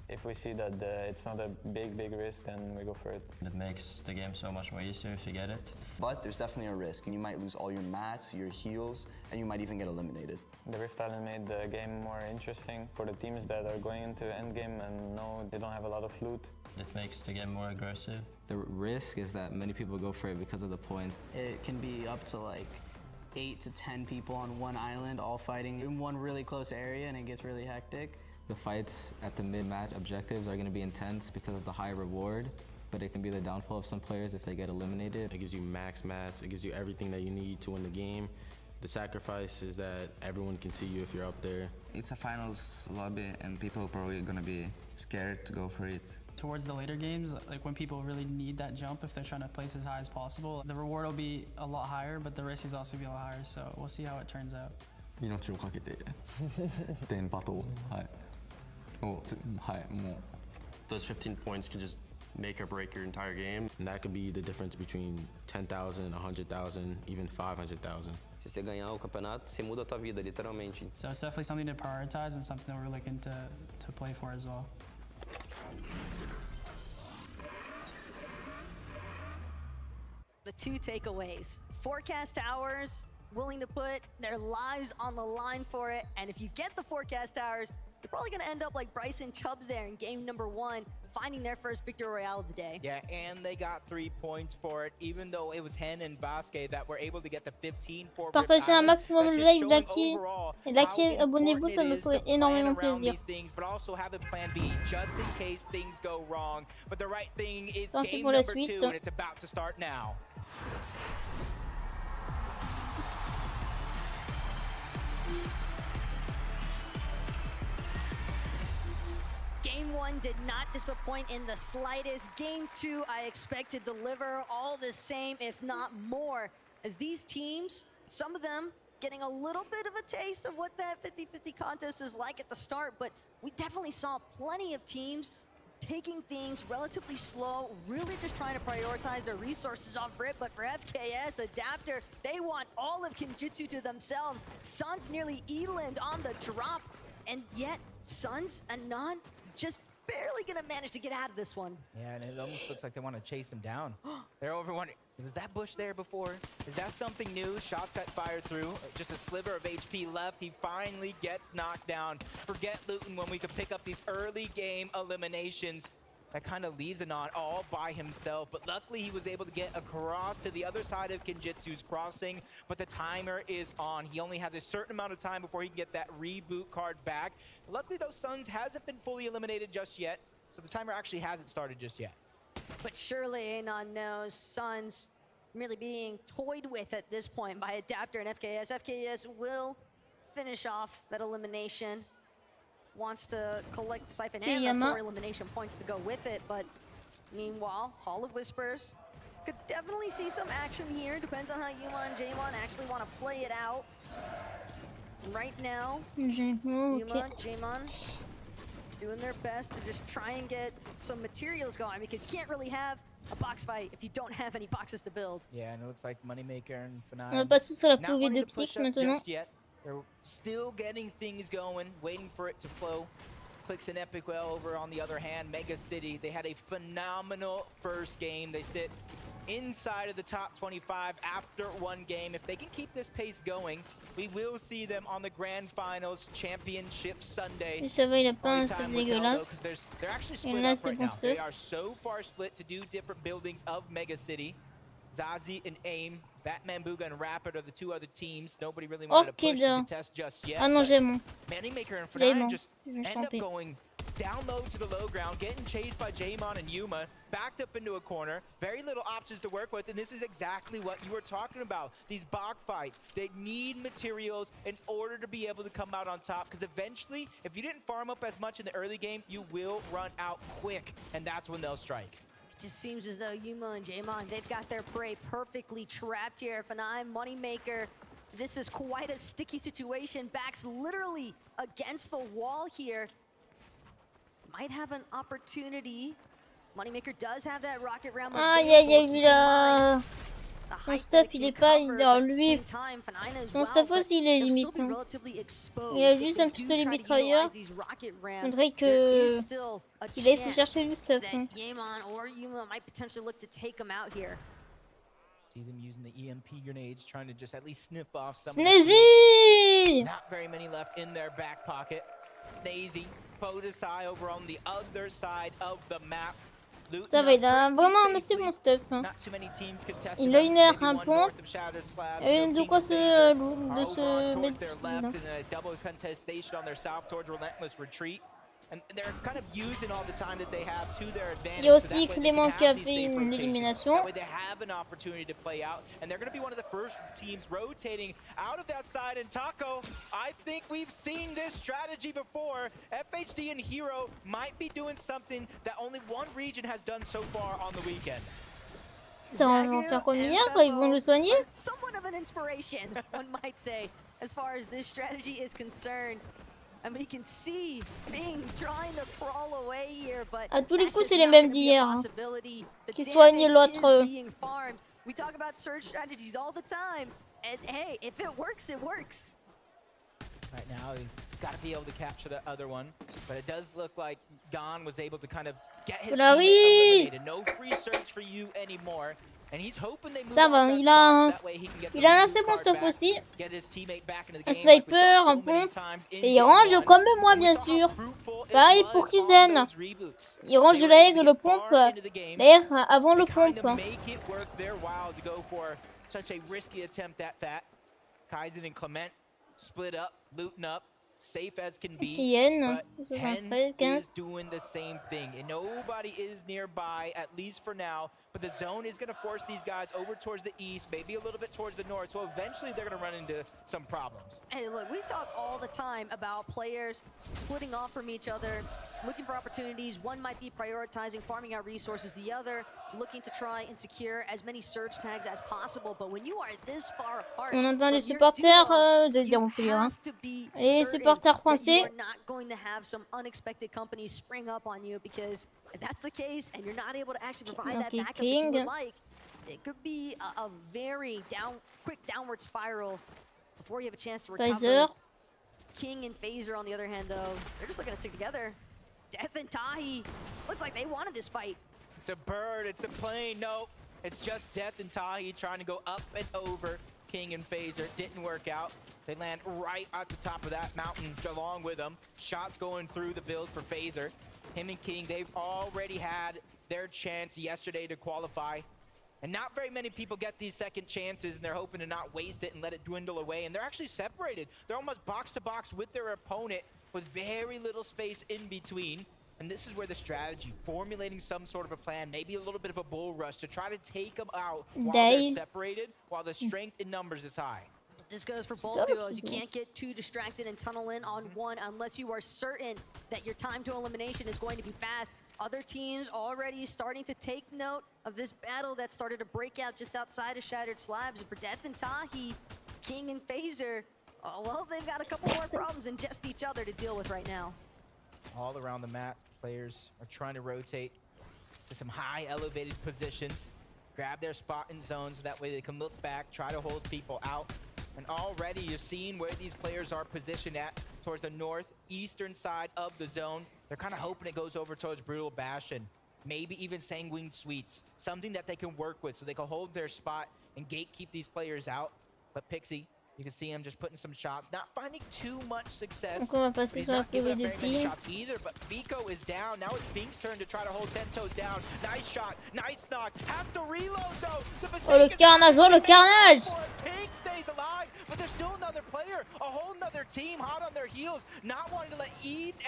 If we see that it's not a big risk, then we go for it. It makes the game so much more easier if you get it. But there's definitely a risk, and you might lose all your mats, your heals, and you might even get eliminated. The Rift Island made the game more interesting for the teams that are going into endgame and know they don't have a lot of loot. It makes the game more aggressive. The risk is that many people go for it because of the points. It can be up to like 8 to 10 people on one island all fighting in one really close area, and it gets really hectic. The fights at the mid-match objectives are going to be intense because of the high reward, but it can be the downfall of some players if they get eliminated. It gives you max mats, it gives you everything that you need to win the game. The sacrifice is that everyone can see you if you're up there. It's a finals lobby and people are probably going to be scared to go for it. Towards the later games, like when people really need that jump, if they're trying to place as high as possible, the reward will be a lot higher, but the risk is also be a lot higher, so we'll see how it turns out. 命をかけて電波塔Those 15 points could just make or break your entire game. And that could be the difference between 10,000, 100,000, even 500,000. Se você ganhar o campeonato, você muda a tua vida, literalmente. So it's definitely something to prioritize and something that we're looking to play for as well. The 2 takeaways. Forecast towers willing to put their lives on the line for it. And if you get the forecast towers, you're probably going to end up like Bryson Chubbs there in game number 1, finding their first victory royale of the day. Yeah, and they got 3 points for it, even though it was Hen and Vasquez that were able to get the 15 for Partagez un maximum le live, likez, abonnez-vous, ça me ferait énormément plaisir. But also have a plan B just in case things go wrong. But the right thing is Parti game pour la number suite. 2, and it's about to start now. Game 1 did not disappoint in the slightest. Game 2, I expect to deliver all the same, if not more. As these teams, some of them getting a little bit of a taste of what that 50-50 contest is like at the start, but we definitely saw plenty of teams taking things relatively slow, really just trying to prioritize their resources off Brit. But for FKS, Adapter, they want all of Kinjitsu to themselves. Suns nearly Eland on the drop, and yet Suns and None just barely gonna manage to get out of this one. Yeah, and it almost looks like they want to chase him down. They're over wondering, was that bush there before? Is that something new? Shots got fired through. Just a sliver of HP left. He finally gets knocked down. Forget Luton when we could pick up these early game eliminations. That kind of leaves Anon all by himself, but luckily he was able to get across to the other side of Kinjitsu's crossing, but the timer is on. He only has a certain amount of time before he can get that reboot card back. Luckily, those Suns hasn't been fully eliminated just yet, so the timer actually hasn't started just yet. But surely Anon knows Suns merely being toyed with at this point by Adapter and FKS. FKS will finish off that elimination. Wants to collect Siphon and the 4 elimination points to go with it, but meanwhile, Hall of Whispers could definitely see some action here. Depends on how Yuma and Jamon actually want to play it out. Right now, Yuma, Jamon doing their best to just try and get some materials going, because you can't really have a box fight if you don't have any boxes to build. Yeah, and it looks like Moneymaker and On va passer sur la pourvue de clics maintenant. They're still getting things going, waiting for it to flow. Clicks and Epic well over on the other hand. Mega City, they had a phenomenal first game. They sit inside of the top 25 after 1 game. If they can keep this pace going, we will see them on the Grand Finals Championship Sunday. Ça va, il a pas un stuff dégueulasse. They're actually Et split là, up c'est right bon now. stuff. They are so far split to do different buildings of Mega City. Zazie and AIM, Batman Booga and Rapid are the 2 other teams. Nobody really wanted to push the contest just yet. Ah non, j'aime. Moneymaker and Fnatic just end up going down low to the low ground, getting chased by Jamon and Yuma, backed up into a corner. Very little options to work with, and this is exactly what you were talking about. These bog fights, they need materials in order to be able to come out on top, because eventually, if you didn't farm up as much in the early game, you will run out quick, and that's when they'll strike. Just seems as though Yuma and Jamon, they've got their prey perfectly trapped here. Fanai, Moneymaker, this is quite a sticky situation. Backs literally against the wall here. Might have an opportunity. Moneymaker does have that rocket round. Aïe aïe aïe, lui là. Son stuff il est pas. Alors lui, son stuff aussi il est limite. Hein. Il a juste un pistolet mitrailleur. Faudrait que qu'il aille se chercher du stuff. Hein. See them using the EMP grenades, trying to just at least sniff off some. Snazy! Not very many left in their back pocket. Snazy, Podesai over on the other side of the map. Ça va, il a vraiment un assez bon stuff. Hein. Il a une air, un point. Et de quoi se mettre dessus. Il y a aussi Clément qui a fait une élimination. FHD and Hero might be doing something that only one region has done so far on the weekend. Ça va en faire combien quand ils vont le soigner? Somewhat of an inspiration, one might say, as far as this strategy is concerned. And we can see Bing trying to crawl away here, but à tous les coups, c'est les mêmes d'hier. Hein. Qui soignent l'autre. We talk about surge strategies all the time, and hey, if it works, it works. Right now, he's got to be able to capture the other one, but it does look like Gon was able to kind of get his team eliminated. No free search for you anymore. Ça va, il a un assez bon stuff aussi. Un sniper, un pompe. Et il range comme moi, bien sûr. Pareil pour Kizen. Il range de l'air et le pompe. L'air avant le pompe. Safe as can be, Yen, but 73, Hen 15. is doing the same thing, and nobody is nearby, at least for now. But the zone is going to force these guys over towards the east, maybe a little bit towards the north, so eventually they're going to run into some problems. Hey, look, we talk all the time about players splitting off from each other, looking for opportunities. One might be prioritizing farming out resources, the other looking to try and secure as many surge tags as possible. But when you are this far apart, On entend les supporters de dire Montpellier, hein. Les supporters français. You're not going to have some unexpected companies spring up on you, because if that's the case and you're not able to actually provide that backup that you would like, it could be a very quick downward spiral before you have a chance to recover. Phaser. King and Phaser, on the other hand, though, they're just looking to stick together. Death and Tahi, looks like they wanted this fight. It's a bird, it's a plane, no. It's just Death and Tahi trying to go up and over King and Phaser. Didn't work out. They land right at the top of that mountain along with them. Shots going through the build for Phaser. Him and King, they've already had their chance yesterday to qualify. And not very many people get these second chances, and they're hoping to not waste it and let it dwindle away. And they're actually separated. They're almost box to box with their opponent with very little space in between. And this is where the strategy, formulating some sort of a plan, maybe a little bit of a bull rush to try to take them out while they're separated, while the strength in numbers is high. This goes for both duos. You can't get too distracted and tunnel in on one unless you are certain that your time to elimination is going to be fast. Other teams already starting to take note of this battle that started to break out just outside of Shattered Slabs. And for Death and Tahi, King and Phaser, well, they've got a couple more problems than just each other to deal with right now. All around the map, players are trying to rotate to some high elevated positions, grab their spot in zones so that way they can look back, try to hold people out. And already you're seeing where these players are positioned at towards the northeastern side of the zone. They're kind of hoping it goes over towards Brutal Bastion, maybe even Sanguine Sweets, something that they can work with so they can hold their spot and gatekeep these players out. But Pixie, you can see him just putting some shots, not finding too much success. He's not giving up many shots either, but Vico is down. Now it's Pink's turn to try to hold 10 toes down. Nice shot, nice knock. Has to reload though. Oh, le carnage, oh, le carnage! Pink stays alive, but there's still another player, a whole nother team hot on their heels, not wanting to let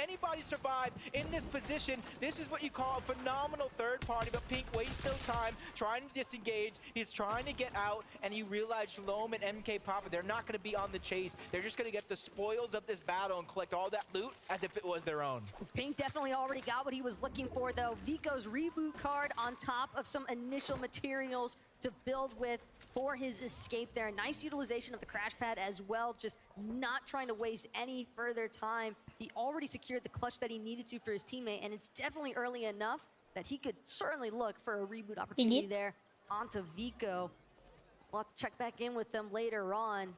anybody survive in this position. This is what you call a phenomenal third party, but Pink wastes no time trying to disengage. He's trying to get out, and you realize Shalom and MK Papa, they're not going to be on the chase. They're just going to get the spoils of this battle and collect all that loot as if it was their own. Pink definitely already got what he was looking for, though. Vico's reboot card on top of some initial materials to build with for his escape there. Nice utilization of the crash pad as well, just not trying to waste any further time. He already secured the clutch that he needed to for his teammate, and it's definitely early enough that he could certainly look for a reboot opportunity there onto Vico. We'll have to check back in with them later on.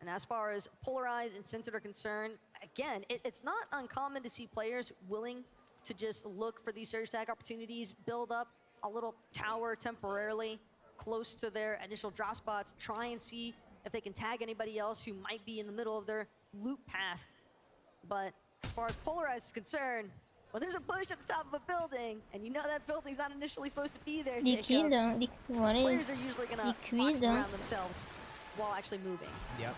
And as far as Polarized and Censored are concerned, again, it's not uncommon to see players willing to just look for these surge tag opportunities, build up a little tower temporarily close to their initial drop spots, try and see if they can tag anybody else who might be in the middle of their loop path. But as far as Polarized is concerned, when there's a push at the top of a building, and you know that building's not initially supposed to be there, Jacob, players are usually going to box around themselves while actually moving. Yep.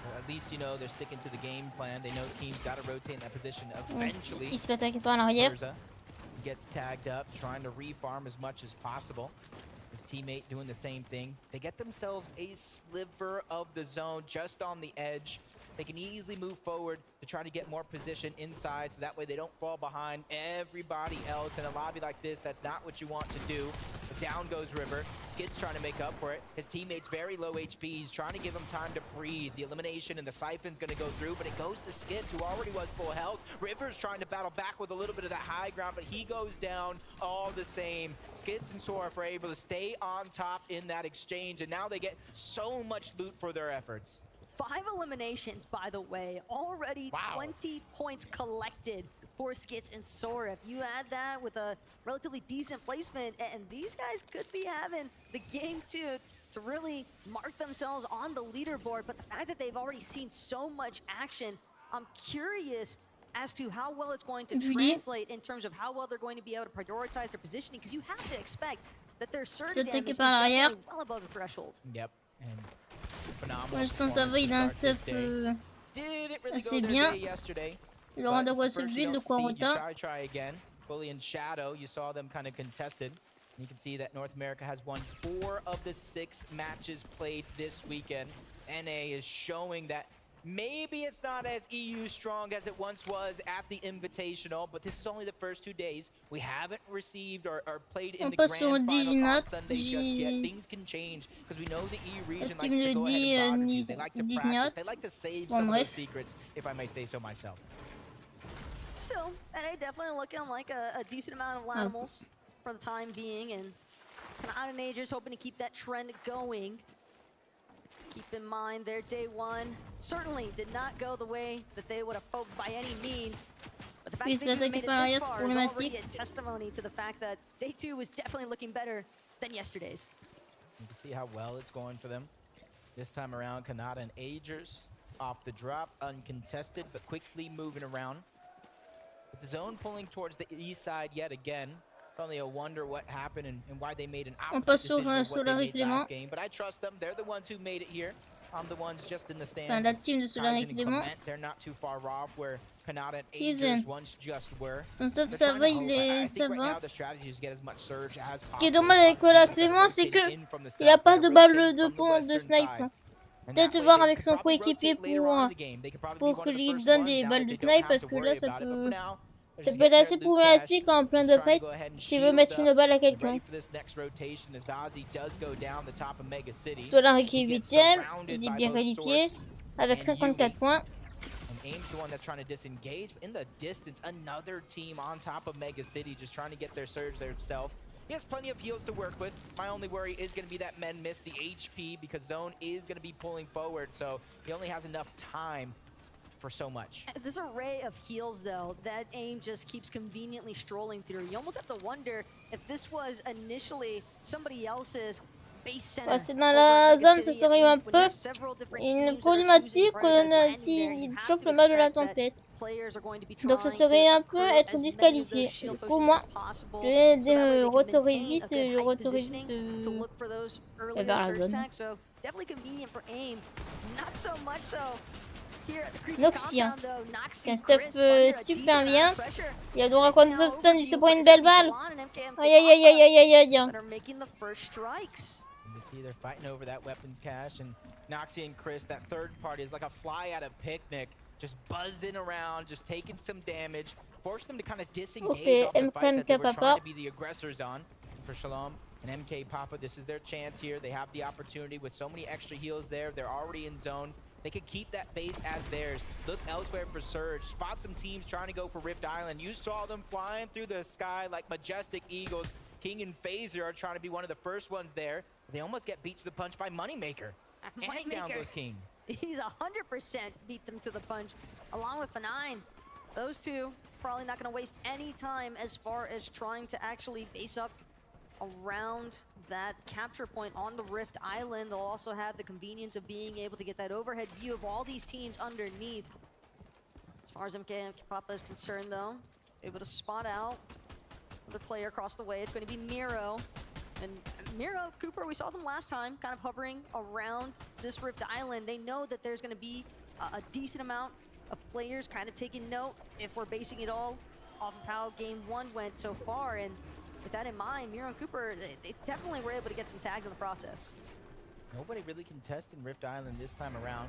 Well, at least, you know, they're sticking to the game plan. They know teams got to rotate in that position eventually. Il se fait attaquer par l'arrière. Gets tagged up, trying to refarm as much as possible. His teammate doing the same thing. They get themselves a sliver of the zone just on the edge. They can easily move forward to try to get more position inside, so that way they don't fall behind everybody else. In a lobby like this, that's not what you want to do. But down goes River. Skid's trying to make up for it. His teammate's very low HP. He's trying to give him time to breathe. The elimination and the siphon's going to go through, but it goes to Skids, who already was full health. River's trying to battle back with a little bit of that high ground, but he goes down all the same. Skids and Soraf are able to stay on top in that exchange, and now they get so much loot for their efforts. 5 eliminations, by the way. Already 20 points collected for Skits and Sora. If you add that with a relatively decent placement, and these guys could be having the game to really mark themselves on the leaderboard. But the fact that they've already seen so much action, I'm curious as to how well it's going to translate in terms of how well they're going to be able to prioritize their positioning, because you have to expect that their surge damage is definitely well above the threshold. Yep. And phenomenal. Pour l'instant, ça va, il a un stuff assez bien. Il aura de quoi se build, de quoi retard. Try again. Fully in shadow, you saw them kind of contested. And you can see that North America has won 4 of the 6 matches played this weekend. NA is showing that maybe it's not as EU strong as it once was at the Invitational, but this is only the first 2 days. We haven't received or played in the grand finals on Sunday just yet. Things can change because we know the EU region likes to go ahead and bother. They like to practice. They like to save some of those secrets, if I may say so myself. Still, NA definitely looking like a decent amount of animals for the time being, and Canada Majors hoping to keep that trend going. Keep in mind their day 1 certainly did not go the way that they would have hoped by any means. But the fact that they made it this far is already a testimony to the fact that day 2 was definitely looking better than yesterday's. You can see how well it's going for them. This time around, Canada and Agers off the drop, uncontested, but quickly moving around. With the zone pulling towards the east side yet again. It's only a wonder what happened and why they made an opposite decision of what they made last game. But I trust them. They're the ones who made it here. I'm the ones just in the stands. La team de Solar Clément. They're not too far off where Canada and Agers once just were. Son stuff, ça va, ça va. Ce qui est dommage avec Solar Clément, c'est que il a pas de balle de pont de snipe. Peut-être voir avec son coéquipier pour qu'il donne des balles de snipe, parce que là ça peut être assez problématique en plein de fight s'il veut mettre une balle à quelqu'un. Solar qui est 8ème, il est bien qualifié avec 54 points. Aim's the one that's trying to disengage. In the distance, another team on top of Mega City just trying to get their surge themselves. He has plenty of heals to work with. My only worry is going to be that men miss the HP because Zone is going to be pulling forward, so he only has enough time for so much. This array of heals, though, that aim just keeps conveniently strolling through. You almost have to wonder if this was initially somebody else's base center. Rester dans la zone, ce serait un peu une problématique s'il chope le mal de la tempête. Donc ça serait un peu être disqualifié. Pour moi, je vais retourner vite vers la zone. Noxia, qui a un stuff super bien. Il a donc un contre stun, il se prend une belle balle. Aïe aïe aïe aïe aïe aïe aïe. You see they're fighting over that weapons cache, and Noxia and Chris, that third party is like a fly at a picnic, just buzzing around, just taking some damage, force them to kind of disengage off the fight that they were trying to be the aggressors on. For Shalom and MK Papa, this is their chance here. They have the opportunity with so many extra heals there. They're already in zone. They could keep that base as theirs. Look elsewhere for Surge. Spot some teams trying to go for Rift Island. You saw them flying through the sky like majestic eagles. King and Phaser are trying to be one of the first ones there. They almost get beat to the punch by Moneymaker. And down goes King. He's 100% beat them to the punch, along with F9. Those two probably not going to waste any time as far as trying to actually base up around that capture point on the Rift Island. They'll also have the convenience of being able to get that overhead view of all these teams underneath. As far as MK Papa is concerned, though, able to spot out another player across the way. It's going to be Miro. And Miro, Cooper, we saw them last time, kind of hovering around this Rift Island. They know that there's going to be a decent amount of players kind of taking note if we're basing it all off of how game 1 went so far. And with that in mind, Miro and Cooper, they definitely were able to get some tags in the process. Nobody really contesting Rift Island this time around.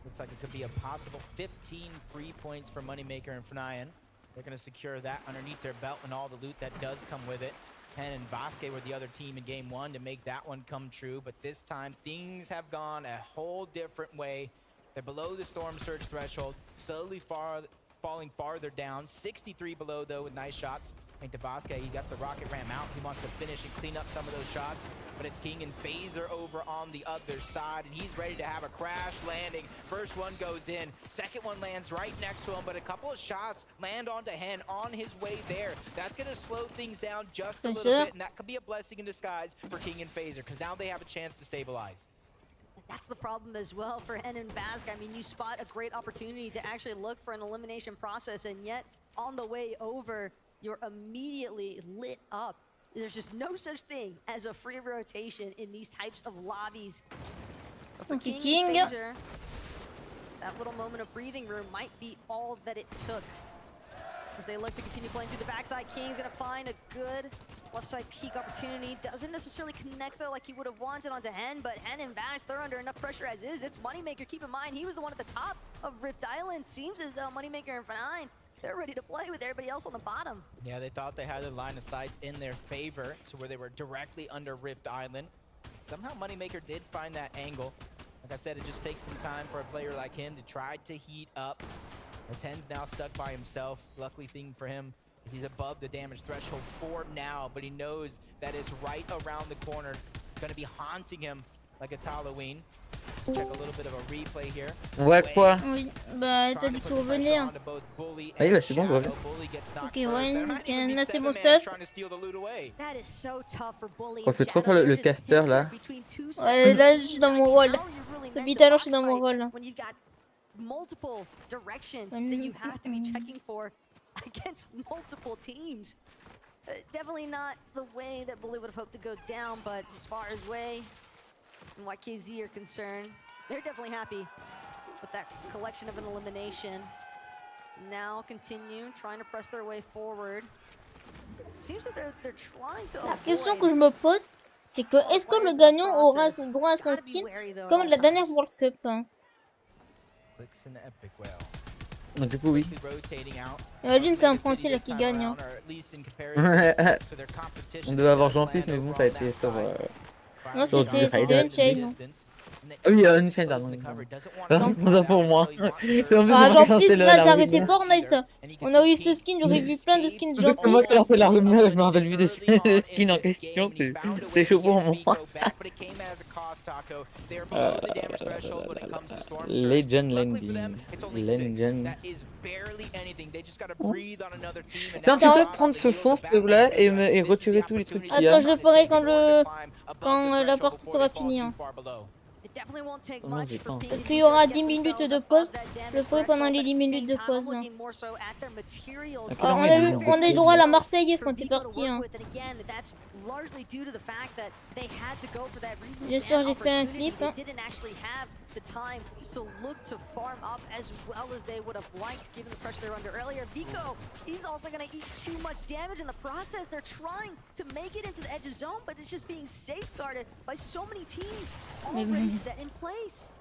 Looks like it could be a possible 15 free points for Moneymaker and Fnayan. They're going to secure that underneath their belt and all the loot that does come with it. Ken and Basque were the other team in game 1 to make that one come true, but this time things have gone a whole different way. They're below the Storm Surge threshold, slowly falling farther down. 63 below though with nice shots. I think Tabasca, he got the rocket ram out. He wants to finish and clean up some of those shots, but it's King and Phaser over on the other side, and he's ready to have a crash landing. First one goes in, second one lands right next to him, but a couple of shots land onto Hen on his way there. That's gonna slow things down just a little bit, and that could be a blessing in disguise for King and Phaser, because now they have a chance to stabilize. That's the problem as well for Hen and Bask. I mean, you spot a great opportunity to actually look for an elimination process, and yet on the way over, you're immediately lit up. There's just no such thing as a free rotation in these types of lobbies. For King and Phaser, that little moment of breathing room might be all that it took. As they look to continue playing through the backside, King's gonna find a good left side peek opportunity. Doesn't necessarily connect though like he would have wanted onto Hen, but Hen and Bash, they're under enough pressure as is. It's Moneymaker, keep in mind, he was the one at the top of Rift Island. Seems as though Moneymaker and F9, they're ready to play with everybody else on the bottom. Yeah, they thought they had the line of sights in their favor to where they were directly under Rift Island. Somehow Moneymaker did find that angle. Like I said, it just takes some time for a player like him to try to heat up. As Hen's now stuck by himself. Luckily thing for him is he's above the damage threshold for now, but he knows that is right around the corner. Gonna be haunting him like it's Halloween. Check a little bit of a replay here. Ouais, quoi? Oui, bah t'as dit qu'il revenait. Hein. Oui, bah c'est bon, je reviens. Ok, ouais, là c'est bon stuff. On fait trop le caster là. Ouais, là je suis dans mon rôle. Depuis tout à l'heure, je suis dans mon rôle. Multiple directions that you have to be checking for against multiple teams. Definitely not the way that Bully would have hoped to go down, but as far as Way and YKZ are concerned, they're definitely happy with that collection of an elimination. Now continue trying to press their way forward. Seems that they're trying to. La question que je me pose, c'est que est-ce que le gagnant aura droit à son skin comme la dernière World Cup? Hein? Donc du coup oui. Imagine c'est un Français là qui gagne. Hein. On devait avoir Jean-Fils mais bon ça a été sur... Non c'était une chain. Ah oui, une chaîne pardon. C'est pour moi. Ah Jean-Fils là j'ai arrêté Fortnite. On a eu ce skin, j'aurais vu plein de skins de Jean-Fils. Moi quand c'est la rumeur, je me rappelle plus des skins en question, c'est chaud pour moi. Legend landing. Legend. Tiens, tu peux prendre ce fond s'il te plaît et retirer tous les trucs qu'il y a. Attends, je le ferai quand la partie sera finie. Hein. Parce qu'il y aura 10 minutes de pause. Je le ferai pendant les 10 minutes de pause. Alors, on a eu droit à la Marseillaise quand t'es parti. Hein. Bien sûr, j'ai fait un clip. Hein. The time to look to farm up as well as they would have liked given the pressure they were under earlier. Vico, he's also going to eat too much damage in the process. They're trying to make it into the edge of zone, but it's just being safeguarded by so many teams already set in place.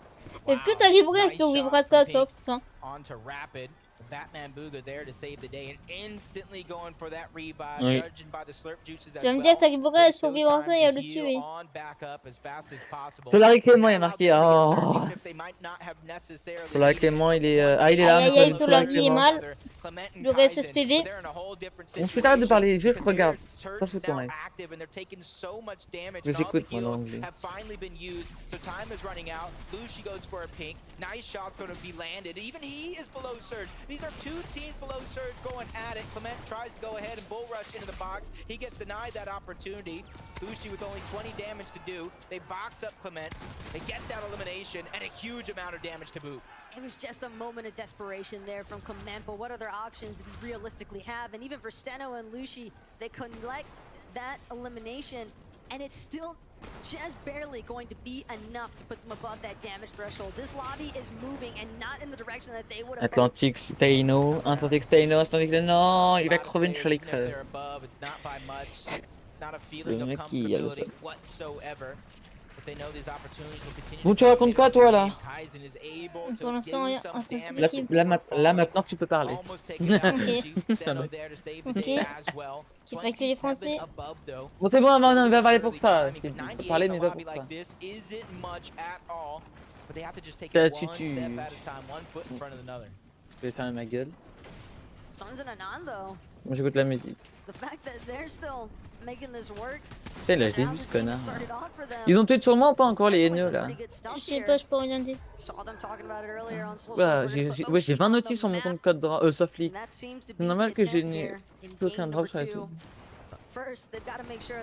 Est-ce que t'arriverais à survivre à ça, Soft? Onto Rapid. Batman Booga there to save the day and instantly going for that revive, judging by the slurp juices as tu vas me dire que t'arriverais à survivre à ça et à le tuer. Solar Clément il est marqué. Oh. Solar Clément il est. Ah il est là. Aïe aïe, Solar il est mal. J'aurais SSPV. On se fait arrêter de parler, juste regarde. Ça se tourne. Je j'écoute moi en anglais. These are two teams below Surge going at it. Clement tries to go ahead and bull rush into the box. He gets denied that opportunity. Lushi with only 20 damage to do. They box up Clement. They get that elimination and a huge amount of damage to boot. It was just a moment of desperation there from Clement, but what other options do we realistically have? And even for Steno and Lushi, they collect that elimination, and it's still just barely going to be enough to put them above that damage threshold. This lobby is moving and not in the direction that they would have. Atlantic Staino, Atlantic Staino, non, il va crever une chalique. Le mec qui a le seul. Bon, tu racontes quoi toi là? Pour l'instant, rien. Là maintenant tu peux parler. Ok. Qui fait que les Français. Bon c'est bon, on va parler pour ça. Je peux parler mais pas pour ça. Tu vais fermer ma gueule. Moi j'écoute la musique. Putain, là je l'ai vu ce connard. Ils ont tué sur moi ou pas encore les haineux là? Je sais pas, je peux rien dire. Bah, j'ai 20 notifs sur mon compte code soft leak. C'est normal que j'ai aucun drop sur la tout.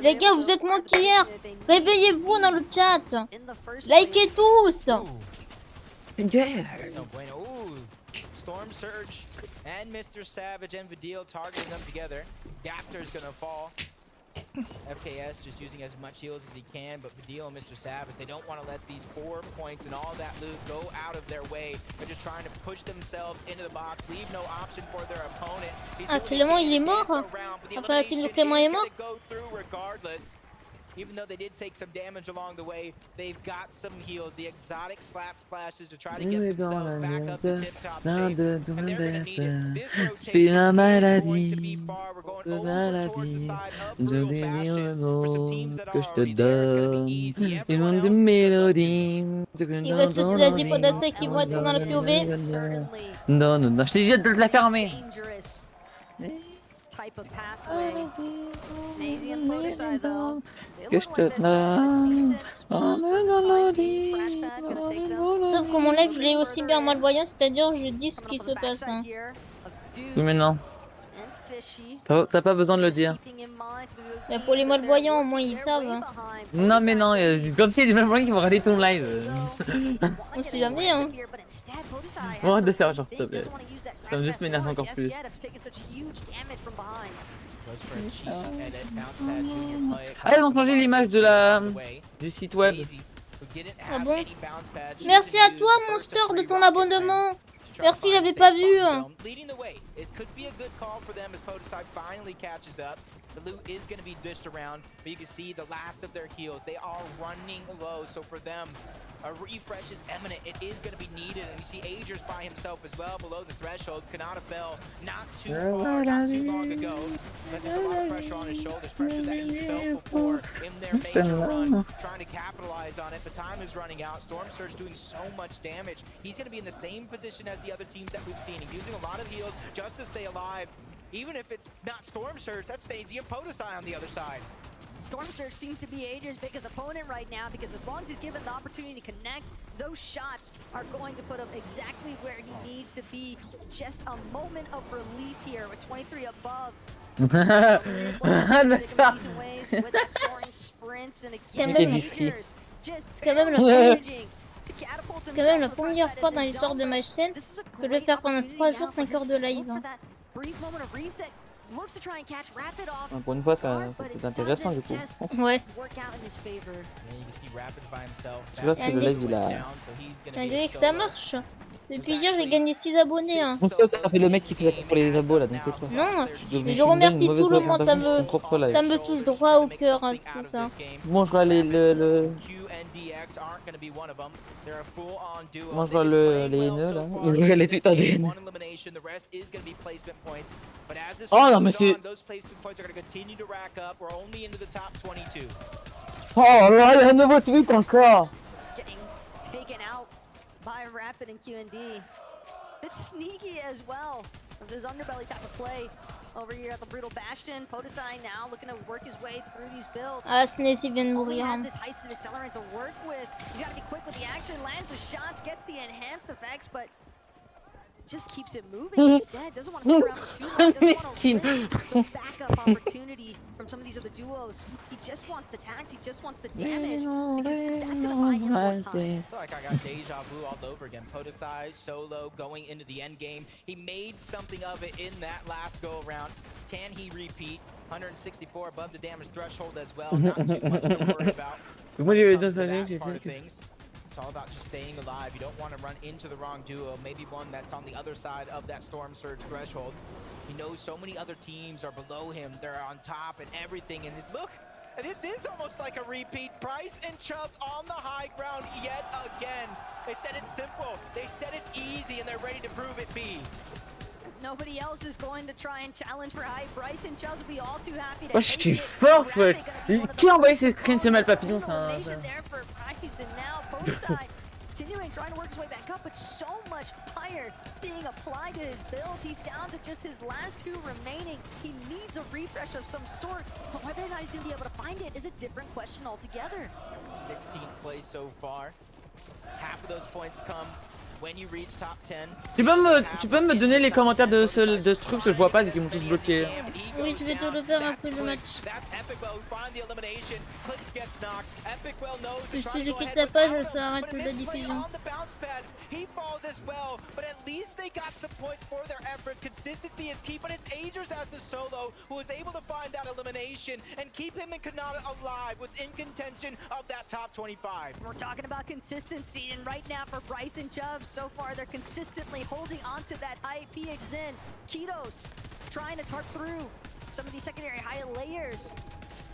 Les gars, vous êtes mentilleurs. Réveillez-vous dans le chat. Likez tous. Yeah. Storm Surge and Mr. Savage and Vidil targeting them together. Daptor's gonna fall. FKS just using as much heals as he can, but Vidil and Mr. Savage, they don't want to let these 4 points and all that loot go out of their way. They're just trying to push themselves into the box, leave no option for their opponent. Ah, Clément, il est mort. Enfin, la team de Clément est morte. Even though they did take some damage along the way, they've got some heals, the exotic slap splashes to try to get themselves back up to tip-top shape. And they're gonna need it. This rotation is going to be far. We're going over towards the side of Brutal Bastion. For some teams that are already there, it's gonna be easy. Everyone else is gonna Il reste Sulazy Podasek qui vont être dans la POV. Non, non, non, je t'ai dit de la fermer. Que je te Sauf que mon live, je l'ai aussi bien malvoyant, c'est-à-dire je dis ce qui se passe. Hein. Oui, mais non. T'as pas besoin de le dire. Mais pour les malvoyants, au moins ils savent. Hein. Non, mais non, comme s'il y a des malvoyants qui vont regarder ton live. On sait jamais, hein. Arrête de faire genre, s'il te plaît. Ça va juste m'énerver encore plus. Ah, ils ont changé l'image de du site web. Ah bon? Merci à toi, Monster, de ton abonnement. Merci, j'avais pas vu. The loot is going to be dished around, but you can see the last of their heals. They are running low, so for them, a refresh is imminent. It is going to be needed, and you see Agers by himself as well below the threshold. Kanata fell not too far, not too long ago, but there's a lot of pressure on his shoulders, pressure that he's felt before in their major run, trying to capitalize on it. The time is running out. Storm Surge doing so much damage. He's going to be in the same position as the other teams that we've seen. He's using a lot of heals just to stay alive. Even if it's not Storm Surge, that's Stacey and Podesai on the other side. Storm Surge seems to be Ager's biggest opponent right now because as long as he's given the opportunity to connect, those shots are going to put him exactly where he needs to be. Just a moment of relief here with 23 above. C'est quand même la première fois dans l'histoire de ma chaîne que je vais faire pendant 3 jours 5 heures de live. Pour une fois, c'est intéressant du coup. Ouais. Tu vois, c'est le live il a. On dirait que ça marche. Depuis hier, j'ai gagné 6 abonnés. Hein. Ça fait le mec qui fait la pour les abos là, donc toi. Non, je remercie tout le monde, ça me touche droit au cœur, hein, tout ça. Moi, je vois les haineux là. Les tweets des haineux. Oh non, mais c'est. Oh là, il y a un nouveau tweet encore. By Rapid and QND. It's sneaky as well. This underbelly type of play over here at the Brutal Bastion. Podesai now looking to work his way through these builds. Ah, Sneezy vient de mourir. He has this heisted accelerant to work with. He's got to be quick with the action, lands the shots, gets the enhanced effects, but just keeps it moving instead. Doesn't want to stick around for too long. Doesn't want to risk the backup opportunity from some of these other duos. He just wants the tax. He just wants the damage because that's gonna buy him more time. I feel like I got deja vu all over again. Podesai solo going into the end game. He made something of it in that last go around. Can he repeat? 164 above the damage threshold as well. Not too much to worry about. That's part of things. It's all about just staying alive. You don't want to run into the wrong duo, maybe one that's on the other side of that Storm Surge threshold. He knows so many other teams are below him. They're on top and everything. And look, this is almost like a repeat. Price and Chubbs on the high ground yet again. They said it's simple. They said it's easy, and they're ready to prove it be. Nobody else is going to try and challenge for height. Bryce and Chubbs will be all too happy to. Oh, je suis fort, wesh. Qui a envoyé ces screens, ce mal papillon? point, trying to work his way back up, but so much fire being applied to his build. He's down to just his last 2 remaining. He needs a refresh of some sort, but whether or not he's going to be able to find it is a different question altogether. 16 plays so far. Half of those points come when you reach top 10. Tu peux me donner les commentaires de ce truc parce que je vois pas, ils m'ont tous bloqué. Oui, je vais te le faire après le match. Si je quitte la page, ça arrête la diffusion. He falls as well, but at least they got some points for their efforts. Consistency is key, but it's Agers as the solo who was able to find that elimination and keep him and Kanata alive within contention of that top 25. We're talking about consistency, and right now for Bryce and Chubbs, so far they're consistently holding on to that high PH Zen. Kitos trying to tart through some of these secondary high layers.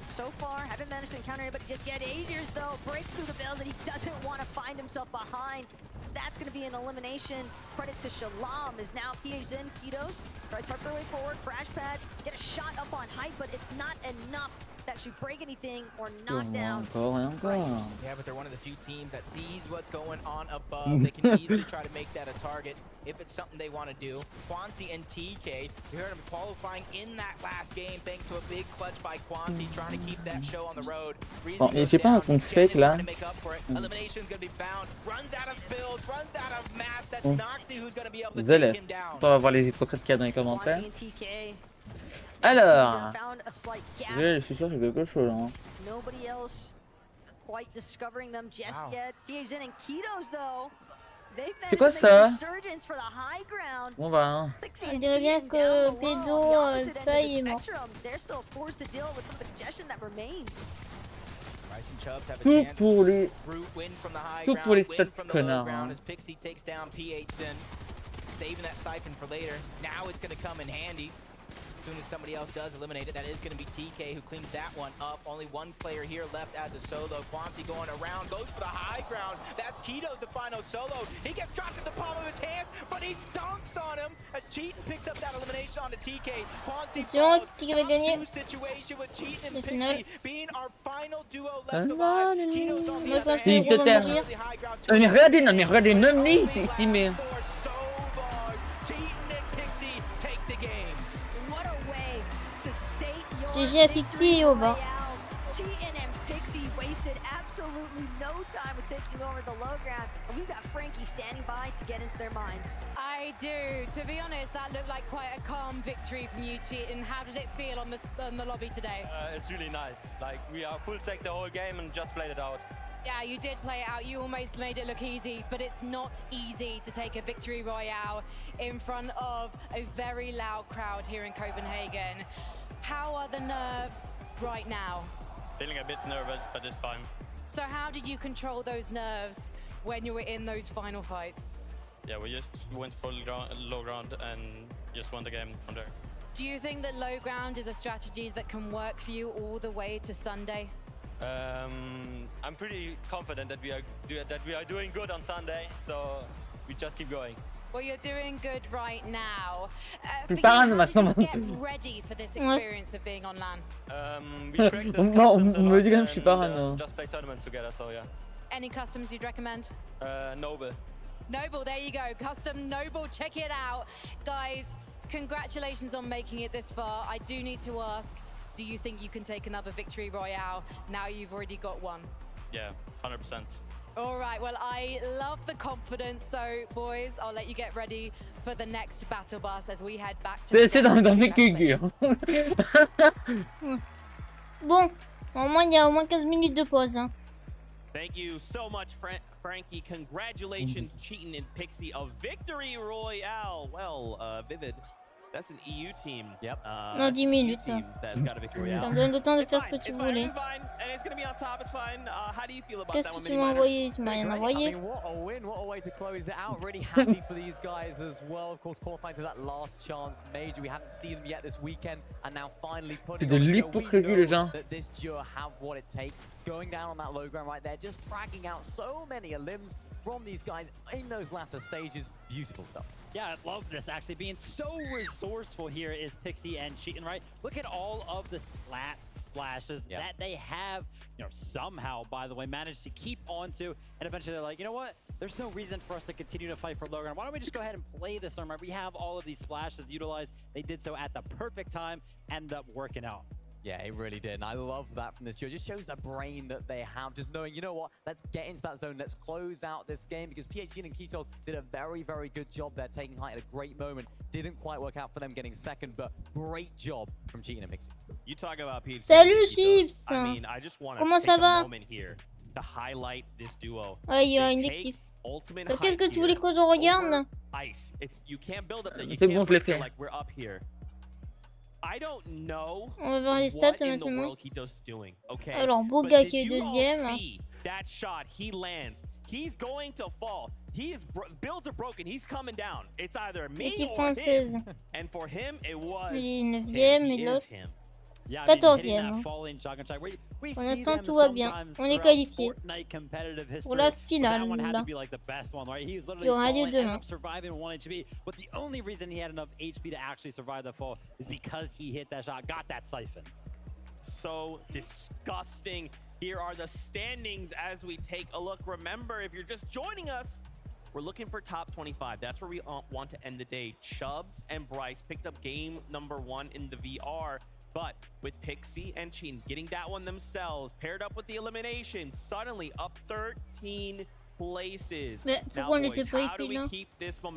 So far, haven't managed to encounter anybody just yet. Agers, though, breaks through the build and he doesn't want to find himself behind. That's going to be an elimination. Credit to Shalom as now PH Zen, Kitos, try to tuck their way forward, crash pad, get a shot up on height, but it's not enough to actually break anything or knock down. Yeah, but they're one of the few teams that sees what's going on above. They can easily try to make that a target if it's something they want to do. Quanti and TK, we heard him qualifying in that last game thanks to a big clutch by Quanti, trying to keep that show on the road. Bon, et j'ai pas un compte fake là. Elimination's going to be found. Runs out of build, runs out of map. That's Noxy who's going to be able to Désolé. take him down. On va voir les hypocrites qu'il y a dans les commentaires. Alors, je suis sûr que j'ai quelque chose. Hein. Nobody else quite discovering them just yet. PH Zen and Kitos though. C'est quoi ça? Bon bah. On dirait bien que Pédo, ça y est mort. Tout pour les stats connards. Hein. Saving that siphon for later. Now it's going to come in handy. As soon as somebody else does eliminate it, that is going to be TK who cleans that one up. Only one player here left as a solo. Quanti going around, goes for the high ground. That's Kitos, the final solo. He gets dropped in the palm of his hands, but he dunks on him as Cheatin picks up that elimination onto TK. Quanti falls top 2 situation with Cheatin and Pixie being our final duo left alive. Kitos on the other hand. Non mais regardez, Nomni ici mais... GG à Pixie et Ova. Cheatin and Pixie wasted absolutely no time with taking over the low ground, and we've got Frankie standing by to get into their minds. I do. To be honest, that looked like quite a calm victory from you, Cheatin. How did it feel on the lobby today? It's really nice. Like, we are full sec the whole game and just played it out. Yeah, you did play it out. You almost made it look easy, but it's not easy to take a victory royale in front of a very loud crowd here in Copenhagen. How are the nerves right now? Feeling a bit nervous, but it's fine. So how did you control those nerves when you were in those final fights? Yeah, we just went for low ground and just won the game from there. Do you think that low ground is a strategy that can work for you all the way to Sunday? I'm pretty confident that we are doing good on Sunday, so we just keep going. Well, you're doing good right now. But how did you get ready for this experience of being on LAN? We practiced customs a lot and just play tournaments together, so yeah. Any customs you'd recommend? Noble. Noble, there you go. Custom Noble, check it out. Guys, congratulations on making it this far. I do need to ask, do you think you can take another victory royale now you've already got one? Yeah, 100%. All right, well, I love the confidence. So, boys, I'll let you get ready for the next battle bus as we head back to... C'est dans mes culs. Bon, au moins, il y a au moins 15 minutes de pause. Hein. Thank you so much, Frankie. Congratulations, Cheatin and Pixie, a victory royale. Well, Vivid, that's an EU team. Yep. Non, 10 minutes. That got a victory royale. Ça me donne le temps de faire ce que tu voulais. Qu'est-ce que tu m'as envoyé? Tu m'as rien envoyé. What a win, what a way to close it out. Really happy for these guys as well. Of course, qualifying to that last chance major. We haven't seen them yet this weekend, and now finally putting on a show. We know that this duo have what it takes. Going down on that low ground right there, just fragging out so many limbs. from these guys in those latter stages. Beautiful stuff. Yeah, I love this actually. Being so resourceful here is Pixie and Cheatin', right? Look at all of the splashes that they have, somehow, by the way, managed to keep onto. And eventually they're like, you know what? There's no reason for us to continue to fight for low ground. Why don't we just go ahead and play this storm, right? We have all of these splashes utilized. They did so at the perfect time, ended up working out. Yeah, it really did. And I love that from this duo. It just shows the brain that they have. Just knowing, you know what? Let's get into that zone. Let's close out this game because PHG and Ketos did a very, very good job there, taking height at a great moment. Didn't quite work out for them getting second, but great job from Cheatin' and Mixie. You talk about PHG. Salut, Chips. I mean, I just want to Comment take ça va? a moment here to highlight this duo. Ouais, il y a une Chips. Qu'est-ce que tu voulais que je regarde? Ice. You can't build up there. You C'est bon, can't je l'ai fait. like we're up here. I don't know On va voir les stats maintenant. Alors, Boga qui est deuxième. That shot, he lands. He's going to fall. Builds are broken. He's coming down. It's either me Équipe or française. him. And for him, it was Il est 9ème et l'autre Yeah, 14ème. Pour l'instant, tout va bien. On est qualifié pour la finale. Qui aura lieu demain. But the only reason he had enough HP to actually survive the fall is because he hit that shot, got that siphon. So disgusting. Here are the standings as we take a look. Remember, if you're just joining us, we're looking for top 25. That's where we want to end the day. Chubbs and Bryce picked up game number 1 in the VR. But with Pixie and Cheatin' getting that one themselves, paired up with the elimination, suddenly up 13 places. Mais pourquoi on n'était pas ici là?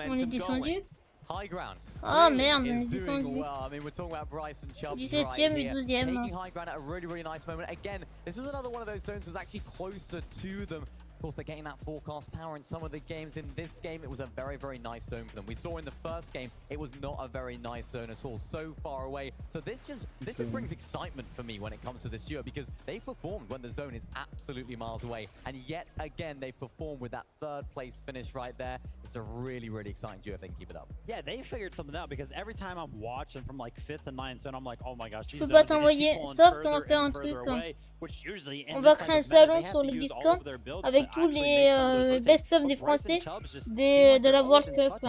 On est descendu? High ground. Oh merde, on est descendu. Well. I mean, we're talking about Bryce and Chubbs 17ème right et 12ème. Taking high ground at a really, really nice moment. Again, this was another one of those zones that was actually closer to them. Of course, they're getting that forecast tower in some of the games. In this game, it was a very, very nice zone for them. We saw in the first game, it was not a very nice zone at all, so far away. So this just brings excitement for me when it comes to this duo because they performed when the zone is absolutely miles away. And yet again, they performed with that 3rd place finish right there. It's a really, really exciting duo if they can keep it up. Yeah, they figured something out because every time I'm watching from like 5th and 9th zone, I'm like, oh my gosh, Je peux pas t'envoyer, sauf on va faire un truc. On va créer un salon sur le Discord avec tous les best-of des Français de la World Cup.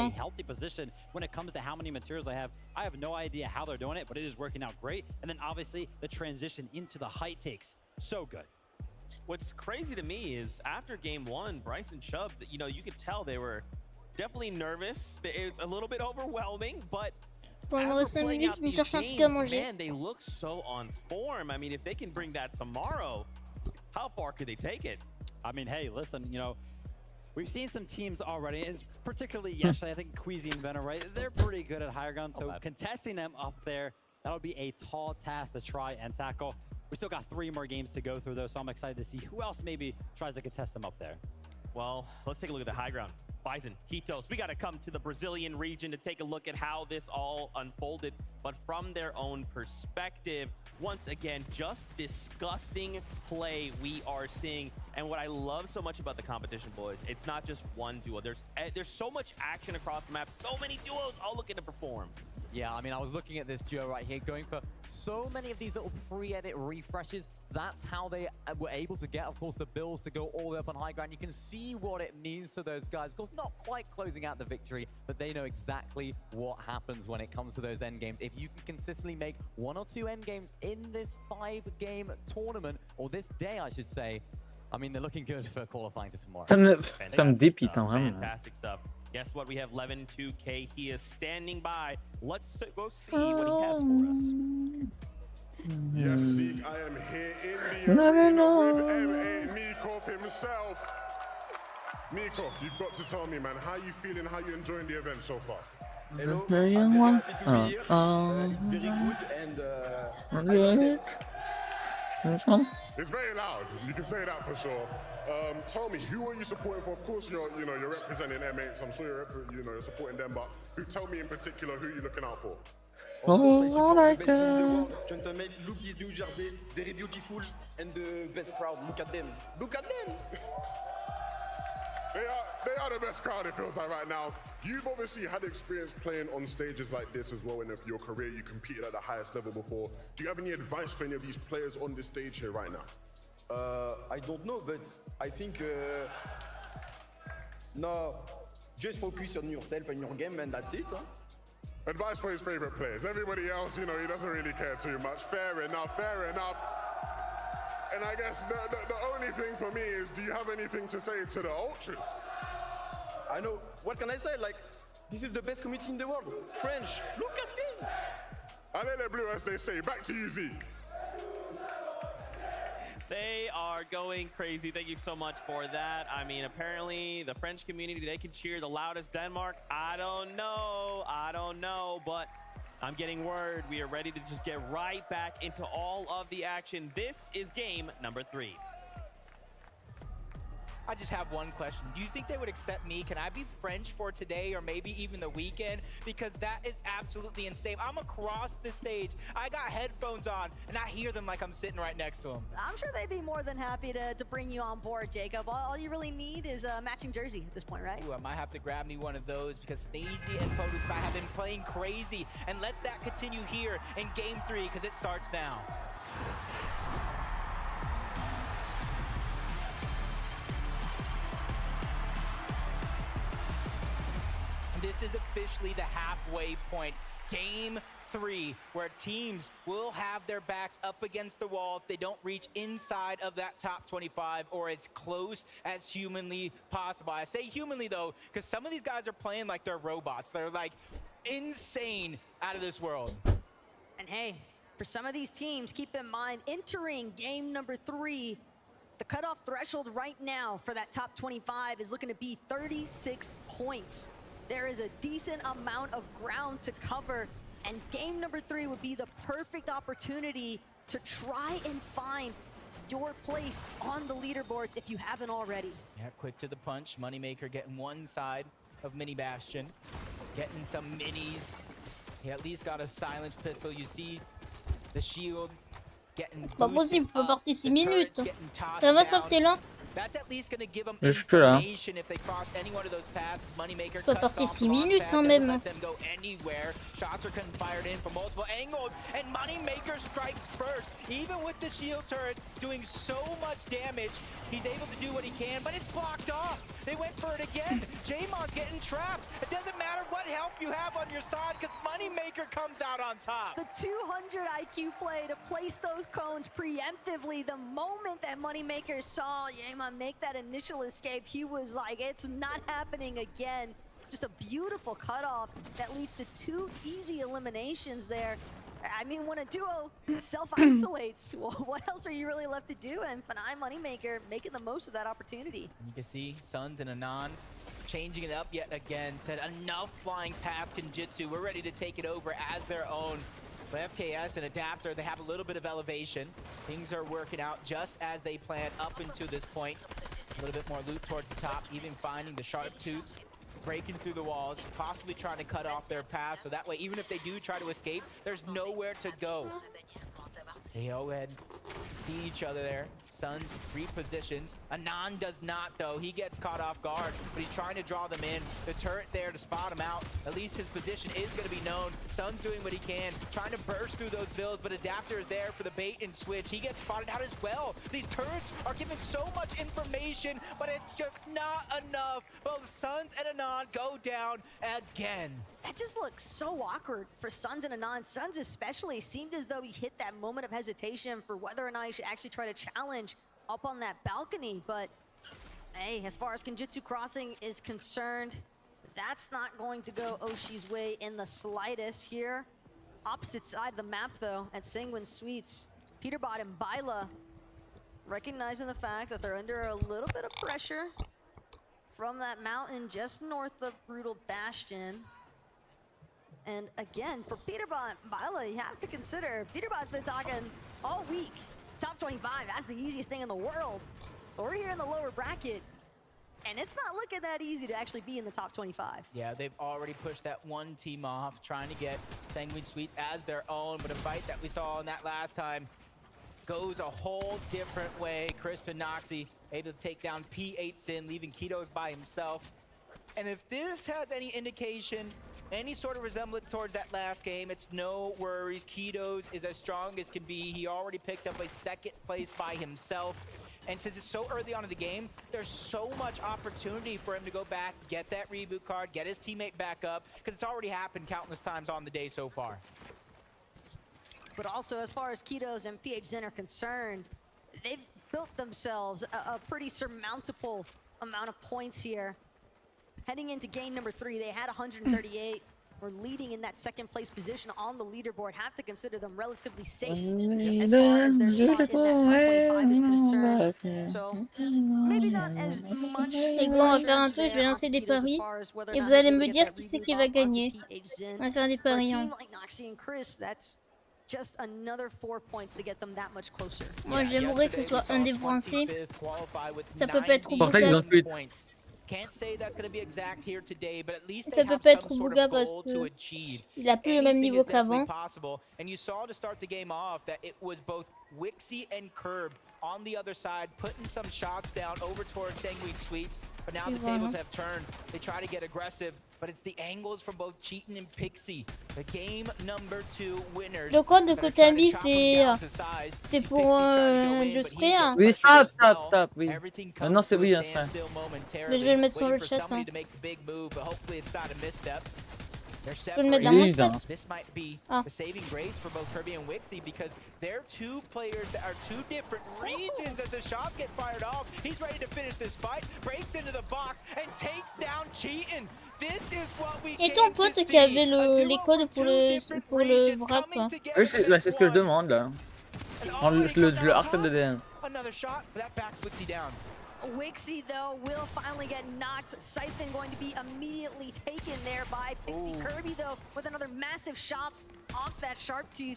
When it comes to how many materials I have no idea how they're doing it, but it is working out great. And then obviously the transition into the height takes so good. What's crazy to me is after game 1, Bryce and Chubbs, you could tell they were definitely nervous. It's a little bit overwhelming, but pendant 5 minutes, je me cherche un truc à manger. Man, they look so on form. I mean, if they can bring that tomorrow, how far could they take it? I mean, hey, listen, we've seen some teams already, and particularly yesterday, I think Queasy and Venom, right? They're pretty good at higher ground, so contesting them up there, that'll be a tall task to try and tackle. We still got 3 more games to go through, though, so I'm excited to see who else maybe tries to contest them up there. Well, let's take a look at the high ground. Bison, Ketos, we got to come to the Brazilian region to take a look at how this all unfolded, but from their own perspective. Once again, just disgusting play we are seeing. And what I love so much about the competition, boys, it's not just one duo. There's so much action across the map, so many duos all looking to perform. Yeah, I mean, I was looking at this duo right here, going for so many of these little pre-edit refreshes. That's how they were able to get, of course, the builds to go all the way up on high ground. You can see what it means to those guys. Of course, not quite closing out the victory, but they know exactly what happens when it comes to those end games. If you can consistently make 1 or 2 end games in this 5-game tournament, or this day, I should say, I mean, they're looking good for qualifying to tomorrow. Ça me dépite, hein, vraiment. Fantastic stuff. Guess what? We have Levin 2K. He is standing by. Let's go see what he has for us. Yes, Zeke, I am here in the arena with M8 Nikov himself. Nikov, you've got to tell me, man, how you feeling, how you enjoying the event so far? Hello, I'm happy to be here. It's very good and it's very loud. You can say that for sure. Tell me, who are you supporting for? Of course, you're representing M8, so I'm sure you're supporting them. But tell me in particular who you're looking out for. Oh my God! Gentlemen, look this new jersey. It's very beautiful and the best crowd. Look at them. Look at them. They are the best crowd, it feels like right now. You've obviously had experience playing on stages like this as well in your career. You competed at the highest level before. Do you have any advice for any of these players on this stage here right now? I don't know, but I think No, just focus on yourself and your game, and that's it. Huh? Advice for his favorite players. Everybody else, you know, he doesn't really care too much. Fair enough, fair enough. And I guess the only thing for me is, do you have anything to say to the ultras? I know. What can I say? Like, this is the best community in the world. French, look at them. Allez les bleus, as they say. Back to you, Zeke. They are going crazy. Thank you so much for that. I mean, apparently the French community, they can cheer the loudest Denmark. I don't know, but I'm getting word we are ready to just get right back into all of the action. This is game number 3. I just have one question. Do you think they would accept me? Can I be French for today or maybe even the weekend? Because that is absolutely insane. I'm across the stage. I got headphones on and I hear them like I'm sitting right next to them. I'm sure they'd be more than happy to bring you on board, Jacob. All you really need is a matching jersey at this point, right? Ooh, I might have to grab me one of those because Sneezy and Podusai have been playing crazy. And let's that continue here in game 3 because it starts now. This is officially the halfway point. Game 3, where teams will have their backs up against the wall if they don't reach inside of that top 25 or as close as humanly possible. I say humanly though, because some of these guys are playing like they're robots. They're like insane out of this world. And hey, for some of these teams, keep in mind, entering game number 3, the cutoff threshold right now for that top 25 is looking to be 36 points. There is a decent amount of ground to cover, and game number 3 would be the perfect opportunity to try and find your place on the leaderboards if you haven't already. Yeah, quick to the punch. Moneymaker getting one side of Mini Bastion, getting some minis. He at least got a silenced pistol. You see the shield getting C'est pas possible, il faut partir 6 minutes. Ça va sortir là. That's at least going to give them Jusque là. information if they cross any one of those paths. Moneymaker Faut partir 6 minutes quand même. let them go anywhere. Shots are getting fired in from multiple angles, and Moneymaker strikes first. Even with the shield turrets doing so much damage, he's able to do what he can, but it's blocked off. They went for it again. Jamon's getting trapped. It doesn't matter what help you have on your side because Moneymaker comes out on top. The 200 IQ play to place those cones preemptively. The moment that Moneymaker saw Jaemon make that initial escape, he was like, it's not happening again. Just a beautiful cutoff that leads to 2 easy eliminations there. I mean, when a duo self-isolates, well, what else are you really left to do? And Fanai Moneymaker making the most of that opportunity. You can see Suns and Anon changing it up yet again. Said enough flying past Kenjutsu. We're ready to take it over as their own. But FKS and Adapter, they have a little bit of elevation. Things are working out just as they planned up until this point. A little bit more loot towards the top, even finding the sharp tooth, breaking through the walls, possibly trying to cut off their path. So that way, even if they do try to escape, there's nowhere to go. They go ahead, see each other there. Suns repositions. Anon does not, though. He gets caught off guard, but he's trying to draw them in. The turret there to spot him out. At least his position is going to be known. Suns doing what he can, trying to burst through those builds, but Adapter is there for the bait and switch. He gets spotted out as well. These turrets are giving so much information, but it's just not enough. Both Suns and Anon go down again. That just looks so awkward for Suns and Anon. Suns especially seemed as though he hit that moment of hesitation for whether or not he should actually try to challenge up on that balcony. But hey, as far as Kenjutsu Crossing is concerned, that's not going to go Oshi's way in the slightest here. Opposite side of the map though, at Sanguine Suites, Peterbot and Byla recognizing the fact that they're under a little bit of pressure from that mountain just north of Brutal Bastion. And again, for Peterbot and Byla, you have to consider, Peterbot's been talking all week. Top 25, that's the easiest thing in the world. But we're here in the lower bracket, and it's not looking that easy to actually be in the top 25. Yeah, they've already pushed that one team off, trying to get Sanguine Suites as their own, but a fight that we saw in that last time goes a whole different way. Crisp and Noxy able to take down P8 Sin, leaving Kitos by himself. And if this has any indication, any sort of resemblance towards that last game, it's no worries. Kitos is as strong as can be. He already picked up a 2nd place by himself. And since it's so early on in the game, there's so much opportunity for him to go back, get that reboot card, get his teammate back up, because it's already happened countless times on the day so far. But also, as far as Kitos and PHZen are concerned, they've built themselves a pretty surmountable amount of points here. Heading into game number 3, they had 138. We're leading in that second place position on the leaderboard. Have to consider them relatively safe as far as their spot in that top 25 is concerned. So maybe not as much. Les gars, on va faire un tour, je vais lancer des paris. Et vous allez me dire qui c'est qui va gagner. On va faire des paris. Hein. Just another 4 points to get them that much closer. Moi, j'aimerais que ce soit un des Français. Ça peut pas être Bouga. Can't say that's going to be exact here today, but at least Ça peut pas être Bouga parce que il a plus le même niveau qu'avant. And you saw to start the game off that it was both Wixie and Curb on the other side, putting some shots down over towards Sanguine Sweets. But now the tables have turned. They try to get aggressive, but it's the angles from both Cheatin and Pixie. The game number 2 winners. Le code de Tomize, c'est pour le spray. Hein. Oui, stop, oui. Non, c'est oui, un spray. Mais je vais le mettre sur le chat. Hein. Je peux le mettre dans mon chat. This might be the saving grace for both Kirby and Wixie because they're two players that are two different regions as the shots get fired off. He's ready to finish this fight, breaks into the box and takes down Cheatin. This is what we Et ton pote qui avait les codes pour le wrap. Oui, c'est ce que je demande là. Je le harcèle de DM. Another shot, but that backs Wixie down. Wixie, though, will finally get knocked. Siphon going to be immediately taken there by Pixie. Kirby, though, with another massive shot off that sharp tooth.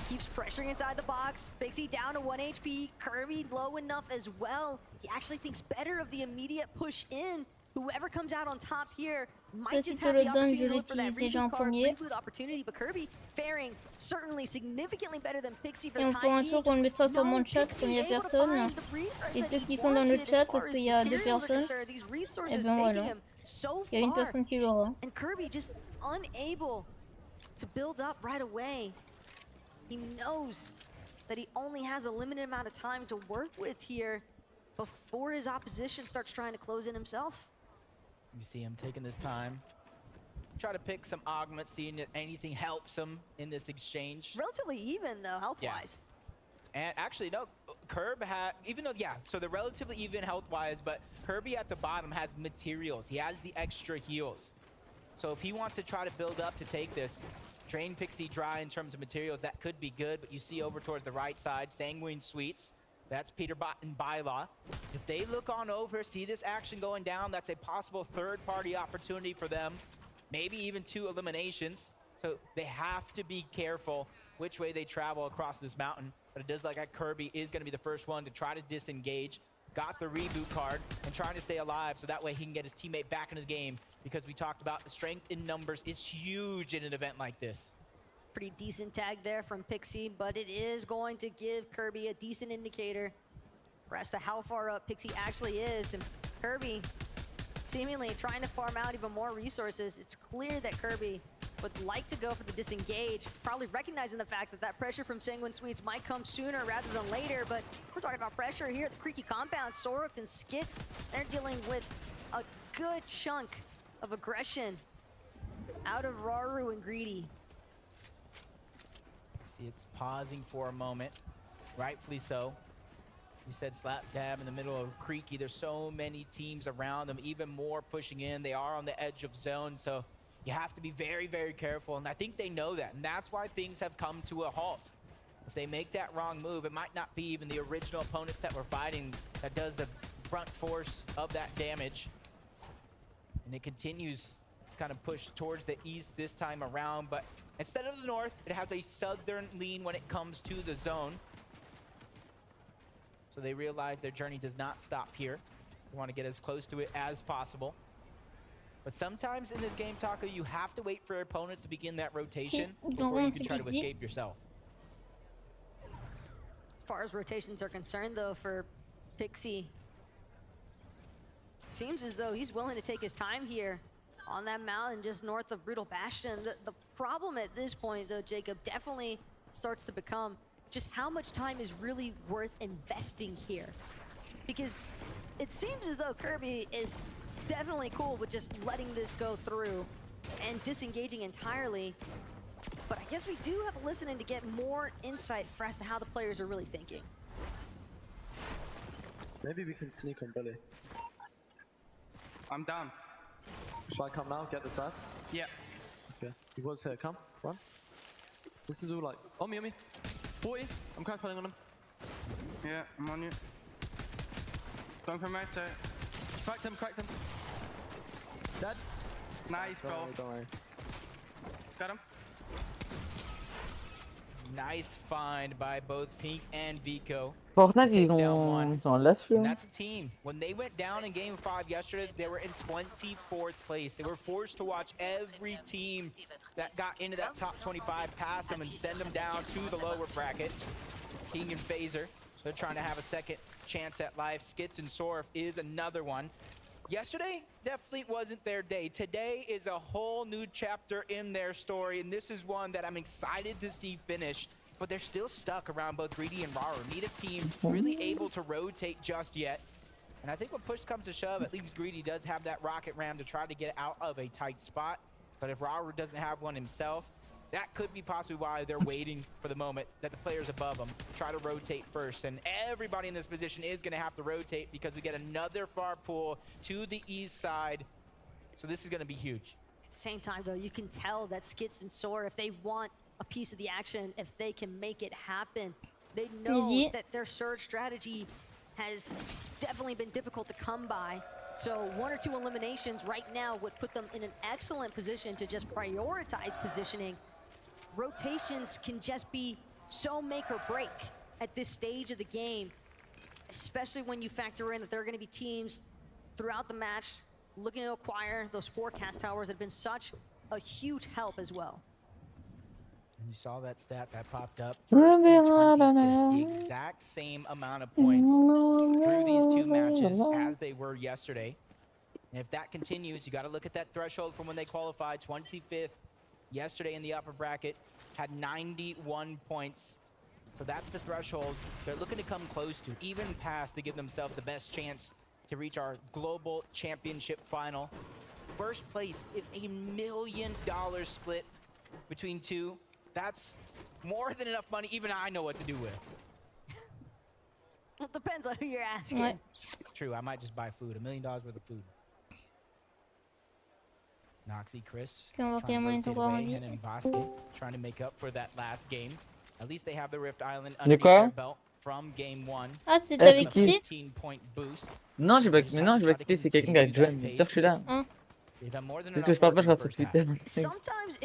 Keeps pressuring inside the box. Pixie down to 1 HP. Kirby low enough as well. He actually thinks better of the immediate push in. Whoever comes out on top here might just have the opportunity to look for that reboot card, reboot opportunity, but Kirby faring certainly significantly better than Pixie for Et on fera un tour qu'on le mettra sur mon chat comme il n'y a personne. Et ceux qui sont dans le chat parce qu'il y a 2 personnes, et ben voilà. Il y a une personne qui l'aura. And Kirby just unable to build up right away. He knows that he only has a limited amount of time to work with here before his opposition starts trying to close in himself. You see him taking this time. Try to pick some augments, seeing if anything helps him in this exchange. Relatively even, though, health-wise. Yeah. And actually, no, Curb had, even though, yeah, so they're relatively even health-wise, but Kirby at the bottom has materials. He has the extra heals. So if he wants to try to build up to take this, drain Pixie dry in terms of materials, that could be good, but you see over towards the right side, Sanguine Sweets. That's Peterbot and Bylaw. If they look on over, see this action going down, that's a possible third-party opportunity for them. Maybe even 2 eliminations. So they have to be careful which way they travel across this mountain. But it does look like Kirby is going to be the first one to try to disengage. Got the reboot card and trying to stay alive so that way he can get his teammate back into the game. Because we talked about the strength in numbers is huge in an event like this. Pretty decent tag there from Pixie, but it is going to give Kirby a decent indicator as to how far up Pixie actually is. And Kirby seemingly trying to farm out even more resources. It's clear that Kirby would like to go for the disengage, probably recognizing the fact that that pressure from Sanguine Sweets might come sooner rather than later. But we're talking about pressure here at the Creaky compound. Soruf and Skits, they're dealing with a good chunk of aggression out of Raru and Greedy. See, it's pausing for a moment, rightfully so. You said slap dab in the middle of Creaky. There's so many teams around them, even more pushing in. They are on the edge of zone, so you have to be very, very careful. And I think they know that, and that's why things have come to a halt. If they make that wrong move, it might not be even the original opponents that we're fighting that does the brunt force of that damage. And it continues to kind of push towards the east this time around, but instead of the north, it has a southern lean when it comes to the zone. So they realize their journey does not stop here. They want to get as close to it as possible. But sometimes in this game, Taco, you have to wait for your opponents to begin that rotation before you can try to escape yourself. As far as rotations are concerned, though, for Pixie, it seems as though he's willing to take his time here on that mountain just north of Brutal Bastion. The problem at this point, though, Jacob, definitely starts to become just how much time is really worth investing here. because it seems as though Kirby is definitely cool with just letting this go through and disengaging entirely. But I guess we do have a listening to get more insight for as to how the players are really thinking. Maybe we can sneak on Billy. I'm down. Shall I come now? Get this fast? Yeah. Okay. He was here. Come. Run. This is all like. On me, on me. 40. I'm crash fighting on him. Yeah, I'm on you. Going from right side. Cracked him, cracked him. Dead. Nice, bro. Don't worry. Got him. Nice find by both Pink and Vico. Fortnite, ils sont lâchés. That's a team. When they went down in Game 5 yesterday, they were in 24th place. They were forced to watch every team that got into that top 25 pass them and send them down to the lower bracket. King and Phaser, they're trying to have a second chance at life. Skits and Sorf is another one. Yesterday definitely wasn't their day. Today is a whole new chapter in their story, and this is one that I'm excited to see finish. But they're still stuck around both Greedy and Raru. Neither team really able to rotate just yet. And I think when push comes to shove, at least Greedy does have that rocket ram to try to get out of a tight spot. But if Raru doesn't have one himself, that could be possibly why they're waiting for the moment that the players above them try to rotate first. And everybody in this position is going to have to rotate because we get another far pull to the east side. So this is going to be huge. At the same time, though, you can tell that Skits and Soar, if they want a piece of the action, if they can make it happen, they know that their surge strategy has definitely been difficult to come by. So 1 or 2 eliminations right now would put them in an excellent position to just prioritize positioning. Rotations can just be so make or break at this stage of the game, especially when you factor in that there are going to be teams throughout the match looking to acquire those forecast towers that have been such a huge help as well. And you saw that stat that popped up. First and 25th, the exact same amount of points through these 2 matches as they were yesterday. And if that continues, you got to look at that threshold from when they qualified. 25th yesterday in the upper bracket, had 91 points. So that's the threshold they're looking to come close to, even past, to give themselves the best chance to reach our global championship final. First place is a $1 million split between 2. That's more than enough money even I know what to do with. Well, it depends on who you're asking. Ouais. True, I might just buy food. $1 million worth of food. Noxy, Chris, trying to make up for that last game. At least they have the Rift Island under their belt from game 1. Ah, c'est avec qui? 15-point boost. Non, j'ai pas quitté, c'est quelqu'un qui a joint. Je suis là. C'est que je parle pas, je reste sur Twitter.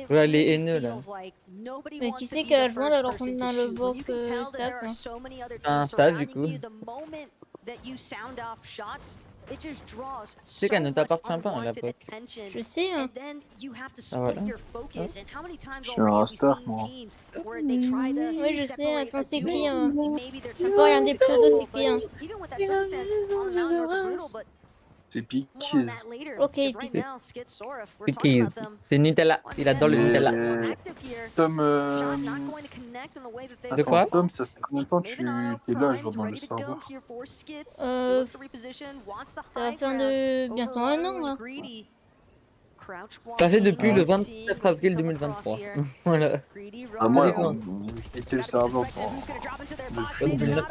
Voilà, les haineux là. Mais qui c'est qui a rejoint alors qu'on est dans le VOC staff? Un staff du coup. C'est qu'elle ne t'appartient pas à la pote. Je sais, hein. Ah voilà. Je suis un staff, moi. Oui, je sais. Attends, c'est qui, hein? Tu peux regarder pseudo, c'est qui, hein? C'est Pikiz. Ok, Pikiz. C'est Nutella. Il adore le Nutella. Tom, de quoi? Tom, ça fait combien de temps que tu es là, genre, dans le serveur? Ça va faire bientôt 1 an, là. Ça fait depuis le 24 avril 2023. Voilà. Ah, moi, j'étais le serveur depuis le 9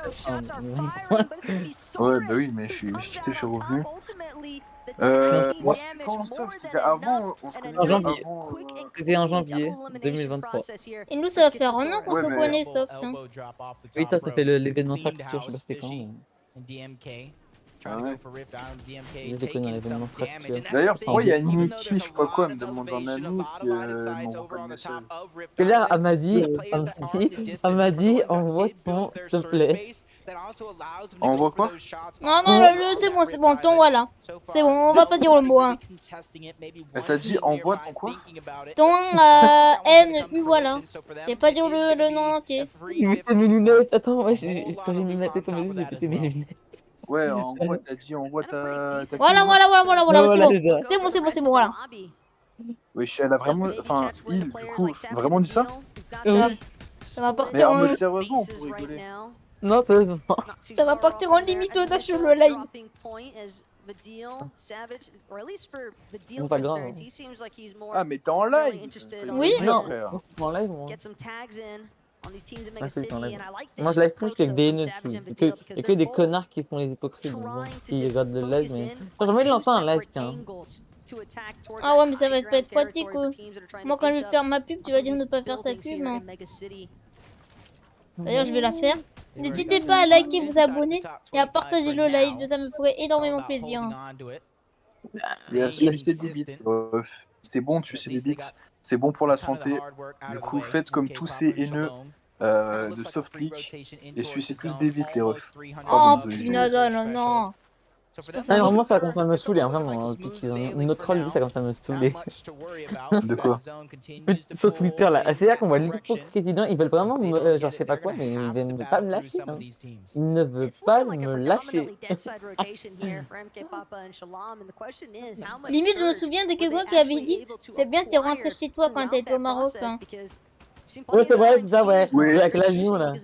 Ouais, bah oui, mais je suis revenu. Moi, comment ça? Avant, on se en janvier. C'était en janvier 2023. Et nous, ça va faire 1 an qu'on se connaît, Soft. Hein. Oui, toi, ça fait l'événement fracture, je sais pas c'était quand. Ah ouais. D'ailleurs, pourquoi il y a Niki, je sais pas quoi, me demande un ami qui m'envoie un message. Et là, elle m'a dit, envoie ton, s'il te plaît. Envoie quoi? Non, c'est bon, ton voilà. C'est bon, on va pas dire le mot, hein. Elle t'a dit envoie ton quoi? Ton N-U, voilà. Je vais pas dire le nom entier. Il mettait mes lunettes. Attends, ouais, quand j'ai mis ma tête au milieu, j'ai pété mes lunettes. Ouais, en gros, t'as dit envoie ta... Voilà, c'est bon, voilà. Oui, elle a vraiment... Enfin, du coup, vraiment dit ça? Ça va partir en... Mais sérieusement, pour rigoler. Non, sérieusement. Ça va partir en limite au dash sur le live. Bon, pas grave. Ah, mais t'es en live. Oui. Non, en live, moi. Ah, c'est en live. Moi, je live plus qu'avec des haineux. Il y a que des connards qui font les hypocrites. Qui regardent le live, mais... J'ai envie de lancer un live, tiens. Ah ouais, mais ça va pas être pratique. Moi, quand je vais faire ma pub, tu vas dire ne pas faire ta pub. Hein. D'ailleurs, je vais la faire. N'hésitez pas à liker, vous abonner et à partager le live. Ça me ferait énormément plaisir. C'est bon de sucer des bits. C'est bon pour la santé. Du coup, faites comme tous ces haineux de soft click et sucez tous des bits, les refs. Oh punaise, non, non. Ah, vraiment, ça commence à me saouler, hein, vraiment. Notre troll, ça commence à me saouler. De quoi? Sur Twitter, là. C'est-à-dire qu'on voit l'hypocrisie dedans. Ils veulent vraiment, genre, je sais pas quoi, mais ils ne veulent pas me lâcher. Hein. Ils ne veulent pas me lâcher. Limite, je me souviens de quelqu'un qui avait dit c'est bien que t'es rentré chez toi quand t'as été au Maroc. Hein. Ouais, c'est vrai, ça, ouais. Oui, avec l'avion, là. Du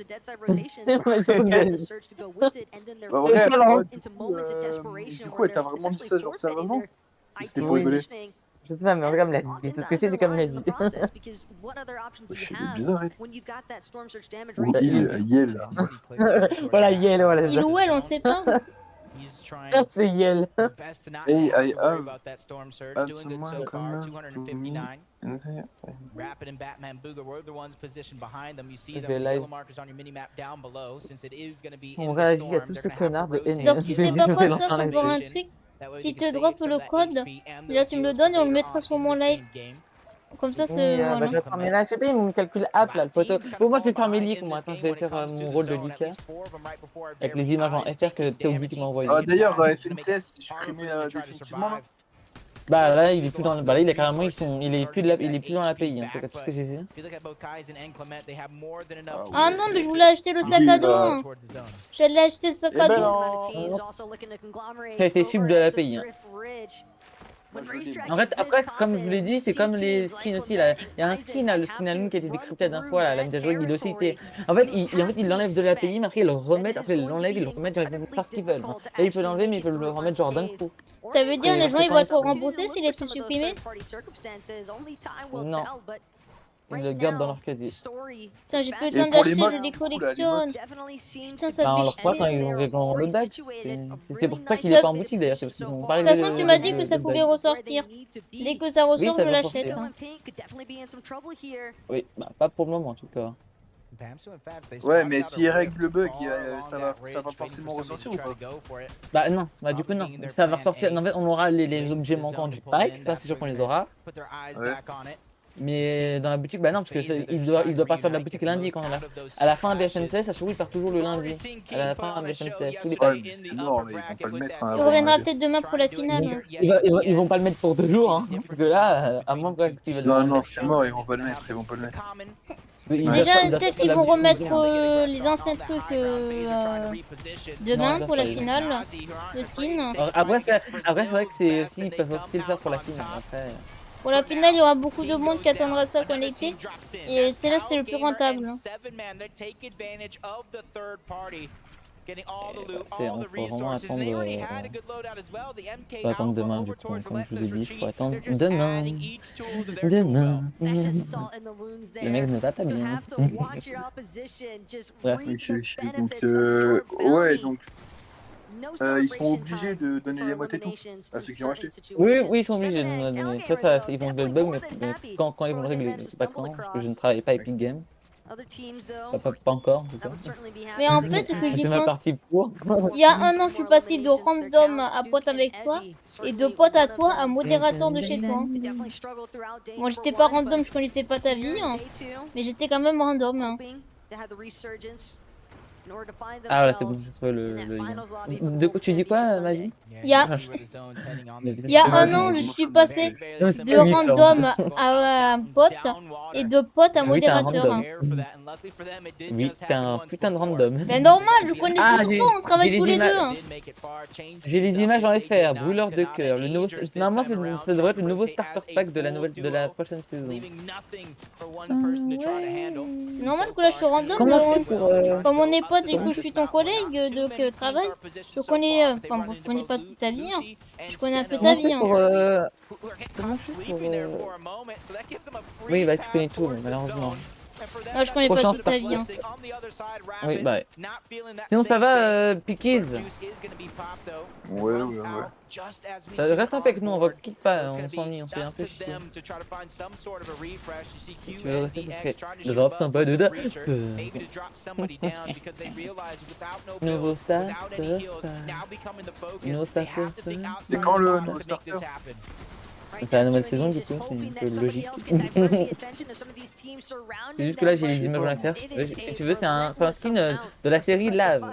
coup, t'as vraiment dit ça, genre, sérieusement? C'était pour rigoler. Je sais pas, mais regarde la vie. Tout ce que c'est comme la vie. C'est bizarre, elle. Ou Yel. Voilà, Yel, voilà. Il ou elle, on sait pas. C'est Yel. Hey, I have someone come to me. Rapid and Batman Booga were the ones positioned behind them. You see them yellow markers on your mini map down below since it is going to be on réagit à tous ces connards de haine. Donc tu sais pas quoi, Stop, on va voir un truc. Si te drop le code, déjà tu me le donnes et on le mettra sur mon live. Comme ça, c'est. Voilà. Bah, mais là, je sais pas, ils m'ont calculé app là, le poteau. Pour moi, je vais faire mes leaks, moi. Attends, je vais faire mon rôle de leaker. Avec les images en FR que t'es obligé de m'envoyer. Ah, d'ailleurs, FNCS, c'est supprimé définitivement là. Bah là, il est plus dans. Bah là, il est carrément. Il est plus dans l'API, hein, c'est tout ce que j'ai vu. Ah non, mais je voulais acheter le sac à dos. J'allais acheter le sac à dos. Ça a été sub de l'API. Hein. En fait, après, comme je vous l'ai dit, c'est comme les skins aussi. Là. Il y a un skin, là, le skin Alune qui a été décrypté d'un fois, là, la mise à jour, il aussi été. En fait, ils l'enlèvent de l'API, mais après, ils le remettent. Après, ils l'enlèvent, ils le remettent dans les traces qu'ils veulent. Hein. Là, ils peuvent l'enlever, mais ils peuvent le remettre genre d'un coup. Ça veut dire les gens ils vont être remboursés s'il est tout supprimé? Non. Ils le gardent dans leur casier. Putain, j'ai plus le temps d'acheter, je les collectionne. Putain, ça fait chier. Quand ils vont le badge. C'est pour ça qu'il est pas en boutique d'ailleurs. De toute façon, tu m'as dit que ça pouvait ressortir. Dès que ça ressort, je l'achète. Oui, bah pas pour le moment en tout cas. Ouais, mais s'il règle le bug, ça va forcément ressortir ou pas? Bah non, bah du coup non. Ça va ressortir. En fait, on aura les objets manquants du pack, ça c'est sûr qu'on les aura. Ouais. Mais dans la boutique, bah non, parce que il doit partir de la boutique lundi quand on a. À la fin des FNCS, à chaque fois il part toujours le lundi. À la fin des FNCS, tous les packs. Il reviendra peut-être demain pour la finale. Ils vont pas le mettre pour 2 jours, hein. Parce que là, à moins qu'ils veulent. Non, c'est mort, ils vont pas le mettre, Déjà, peut-être qu'ils vont remettre les anciens trucs demain pour la finale, le skin. Après, c'est vrai que c'est aussi, ils peuvent aussi le faire pour la finale. Après. Pour la finale, il y aura beaucoup de monde qui attendra ça connecté. Et c'est là que c'est le plus rentable. On faut vraiment attendre demain du coup, comme je vous ai dit, il faut attendre demain. Le mec ne va pas bien. Bref. Donc, ouais, donc ils sont obligés de donner les mots et tout à ceux qui ont acheté. Oui, ils sont obligés de nous donner. Ça, ils vont le bug, mais quand ils vont le régler, c'est pas quand, parce que je ne travaille pas Epic Games. Pas encore, en tout cas. Mais en fait, ce que j'y pense, il y a un an, je suis passé de random à pote avec toi et de pote à toi à modérateur de chez toi. Moi, j'étais pas random, je connaissais pas ta vie, hein, mais j'étais quand même random. Hein. Ah voilà, c'est bon, j'ai trouvé le lien. De quoi tu dis quoi, Magie? Il y a un an, je suis passé de random à pote et de pote à modérateur. Oui, t'es un putain de random. Mais normal, je connais tous toi, on travaille tous les deux. Hein. J'ai les images en FR, brûleur de cœur. Le nouveau, normalement, ça devrait être le nouveau starter pack de la prochaine saison. C'est normal que là je suis random, comme on est potes. toi, du coup, je suis ton collègue de travail. Je connais, enfin, bon, je connais pas toute ta vie. Hein. Je connais un peu ta vie. Hein. Comment je fais pour... Oui, bah tu connais tout, mais malheureusement. Non, je connais pas toute ta vie. Hein. Oui, bah. Sinon, ça va, Pikiz? Ouais. Reste un peu avec nous, on va quitte pas, on s'ennuie, on se fait un peu chier. Tu veux rester le drop sympa de da. Nouveau starter. C'est quand le nouveau starter? C'est la nouvelle saison, du coup, c'est un peu logique. C'est juste que là, j'ai les images à faire. Si tu veux, c'est un skin de la série Lave.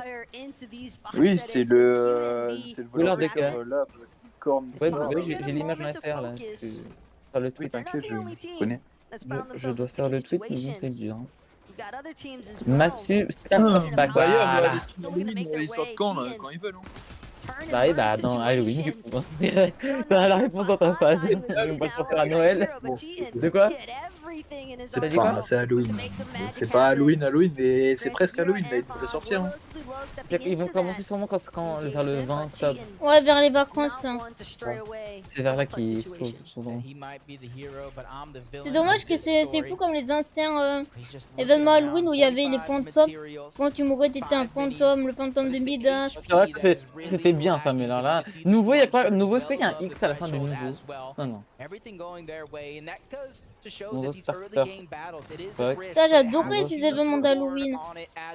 Oui, c'est le voleur de cœur. Ouais, j'ai l'image à faire là. Faire le tweet. Je connais. Je dois faire le tweet, mais bon, c'est dur. Massu, starter pack. D'ailleurs, ils sortent quand ils veulent. Bah oui, bah dans Halloween du coup. T'as la réponse dans ta face. On va se faire à Noël. De quoi? Enfin, c'est Halloween. C'est pas Halloween, mais c'est presque Halloween, là, ils devraient sortir. Hein. Ils vont commencer sûrement vers le 20 octobre. Ouais, vers les vacances. Hein. C'est vers là qu'ils sont. C'est dommage que c'est plus comme les anciens événements Halloween où il y avait les fantômes. Quand tu mourais, t'étais un fantôme, le fantôme de Midas. C'était bien ça, mais là, nouveau, il y a quoi? Nouveau, est-ce qu'il y a un X à la fin du nouveau? Non. Ça, j'adorais ces événements d'Halloween.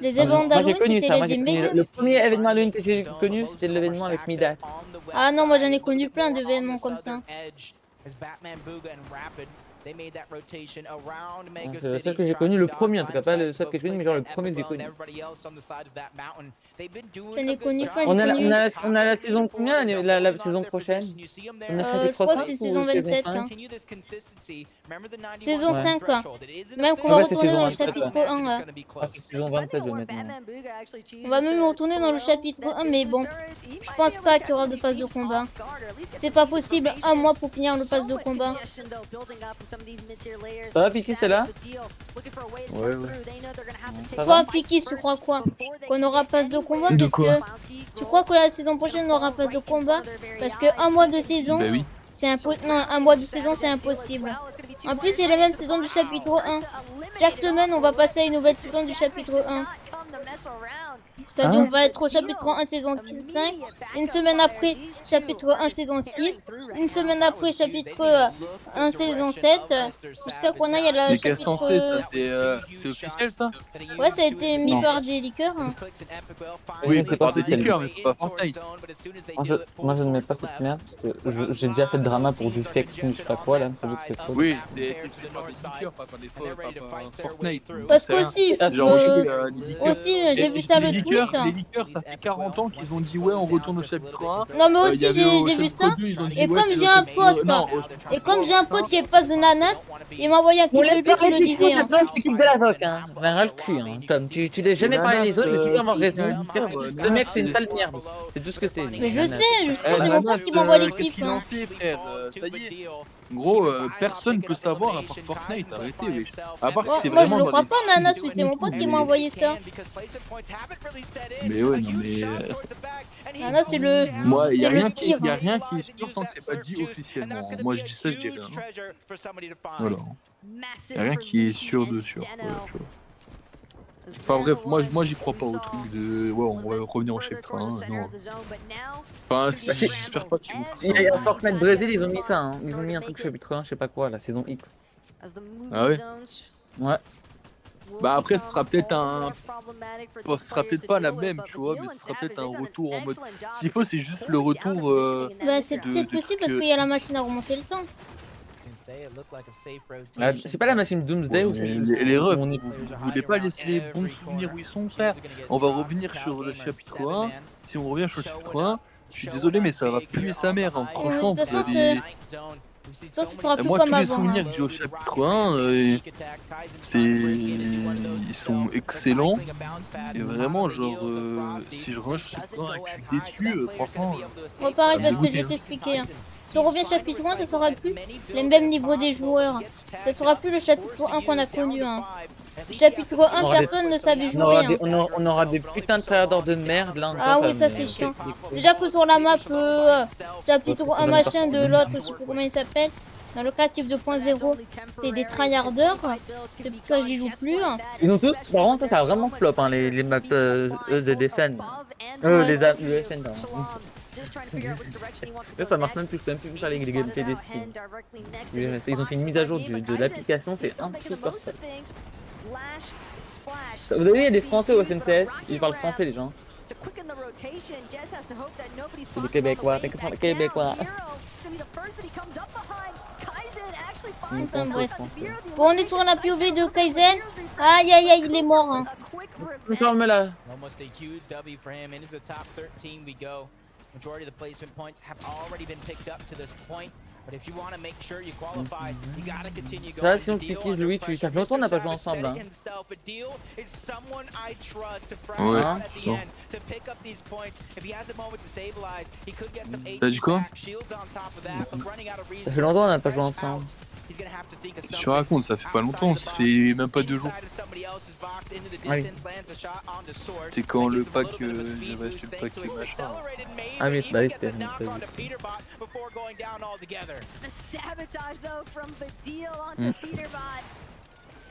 Les événements d'Halloween, c'était des meilleurs. Le premier événement Halloween que j'ai connu, c'était l'événement avec Midas. Ah non, moi j'en ai connu plein d'événements comme ça. C'est le seul que j'ai connu, le premier en tout cas, pas le seul que j'ai connu, mais genre le premier que j'ai connu. J'en ai connu plein, on a la saison combien, la saison prochaine? Je crois que c'est saison 27. Hein. Saison 5. Hein. Même qu'on va retourner dans le chapitre 1. Hein. Ah, c'est saison 27 maintenant. On va même retourner dans le chapitre 1, mais bon, je pense pas qu'il y aura de phase de combat. C'est pas possible, un mois pour finir le phase de combat. Ça va, Piki, t'es là? Ouais. Toi, Piki, tu crois quoi? Qu'on aura phase de combat? Parce que tu crois que la saison prochaine on aura phase de combat? Parce que un mois de saison, c'est impossible. Non, un mois de saison, c'est impossible. En plus, c'est la même saison du chapitre 1. Chaque semaine, on va passer à une nouvelle saison du chapitre 1. C'est-à-dire, on va être au chapitre 1 saison 5. Une semaine après, chapitre 1 saison 6. Une semaine après, chapitre 1 saison 7. Jusqu'à qu'on aille à la chapitre... C'est officiel ça? Ouais, ça a été mis par des liqueurs. Hein. Oui, c'est par des liqueurs, mais c'est pas Fortnite. Moi, je ne mets pas cette merde parce que j'ai déjà fait de drama pour du fake, je sais pas quoi là. Oui, c'est par des liqueurs, pas par Fortnite. Parce qu'aussi, j'ai vu ça le tweet. Les liqueurs, ça fait 40 ans qu'ils ont dit ouais, on retourne au chapitre 1. Non, mais aussi, j'ai vu ça. Et comme j'ai un pote, qui est face de Nanas, il m'a envoyé un clip de lui qui le disait. Hein. Tu de la voque, hein. Vers le cul, hein. Tom, tu laisses jamais parler les autres, mais tu avoir raison. Ce mec, c'est une sale merde. C'est tout ce que c'est. Mais je sais, c'est mon pote qui m'envoie les clips. Hein. Ça y est. En gros, personne peut savoir à part Fortnite, arrêtez, wesh. À part si c'est moi vraiment je le crois pas, Nanas, mais c'est mon pote qui m'a envoyé ça. Mais ouais, non mais... Nanas, c'est le... Moi, y a rien qui est sûr tant que c'est pas dit officiellement. Moi je dis ça, je dis rien. Voilà. Y a rien qui est sûr de sûr. Enfin bref, moi j'y crois pas au truc de... Ouais, on va revenir au chapitre 1, non. Enfin, j'espère pas qu'ils vont faire ça. Il y a Fortnite Brésil, ils ont mis ça, hein. Ils ont mis un truc chapitre 1, je sais pas quoi, la saison X. Ah ouais? Ouais. Bah après, ce sera peut-être un... Bon, ce sera peut-être pas la même, tu vois, mais ce sera peut-être un retour en mode... S'il faut, c'est juste le retour... Bah c'est peut-être possible parce qu'il y a la machine à remonter le temps. C'est pas la machine Doomsday ou c'est les refs, vous voulez pas laisser les bons souvenirs où ils sont, frère? On va revenir sur le chapitre 1. Si on revient sur le chapitre 1, je suis désolé, mais ça va puer sa mère. Hein. Franchement, vous allez... Ça sera plus moi, comme tous les avant. souvenirs que j'ai au chapitre 1, ils sont excellents. Et vraiment, genre, si je reviens sur le chapitre 1 et que je suis déçu, franchement... Moi pareil, parce que je vais t'expliquer. Si on revient au chapitre 1, ça sera plus les mêmes niveaux des joueurs. Ça sera plus le chapitre 1 qu'on a connu. Hein. Chapitre 1, personne ne savait jouer. On aura des putains de tryharders de merde là. Ah oui, ça c'est chiant. Déjà que sur la map, chapitre 1 machin de l'autre, je sais plus comment il s'appelle. Dans le créatif 2.0, c'est des tryharders. C'est pour ça que j'y joue plus. Ils ont tous, par contre, ça a vraiment flop hein, les maps de Defend. Les FN, pardon. Ça marche même plus cher les gameplays des skins. Ils ont fait une mise à jour de l'application, c'est insupportable. Vous avez vu, il y a des Français au FNCS, ils parlent français les gens. C'est des Québécois, t'es que les Québécois. Enfin bref. Bon, on est sur la POV de Kaizen. Aïe aïe aïe, il est mort. Hein. Ferme-la. Majority of the placement points have already been picked up to this point. But if you want to make sure you qualify, you gotta continue going. Là, sinon, Kiki, Louis, ça fait longtemps qu'on n'a pas joué ensemble. Hein. T'as dit quoi? Ça fait longtemps qu'on n'a pas joué ensemble. Tu racontes, ça fait pas longtemps, ça fait même pas 2 jours. Oui. C'est quand le pack, j'avais acheté le pack et machin. Ah oui, bah oui, c'était...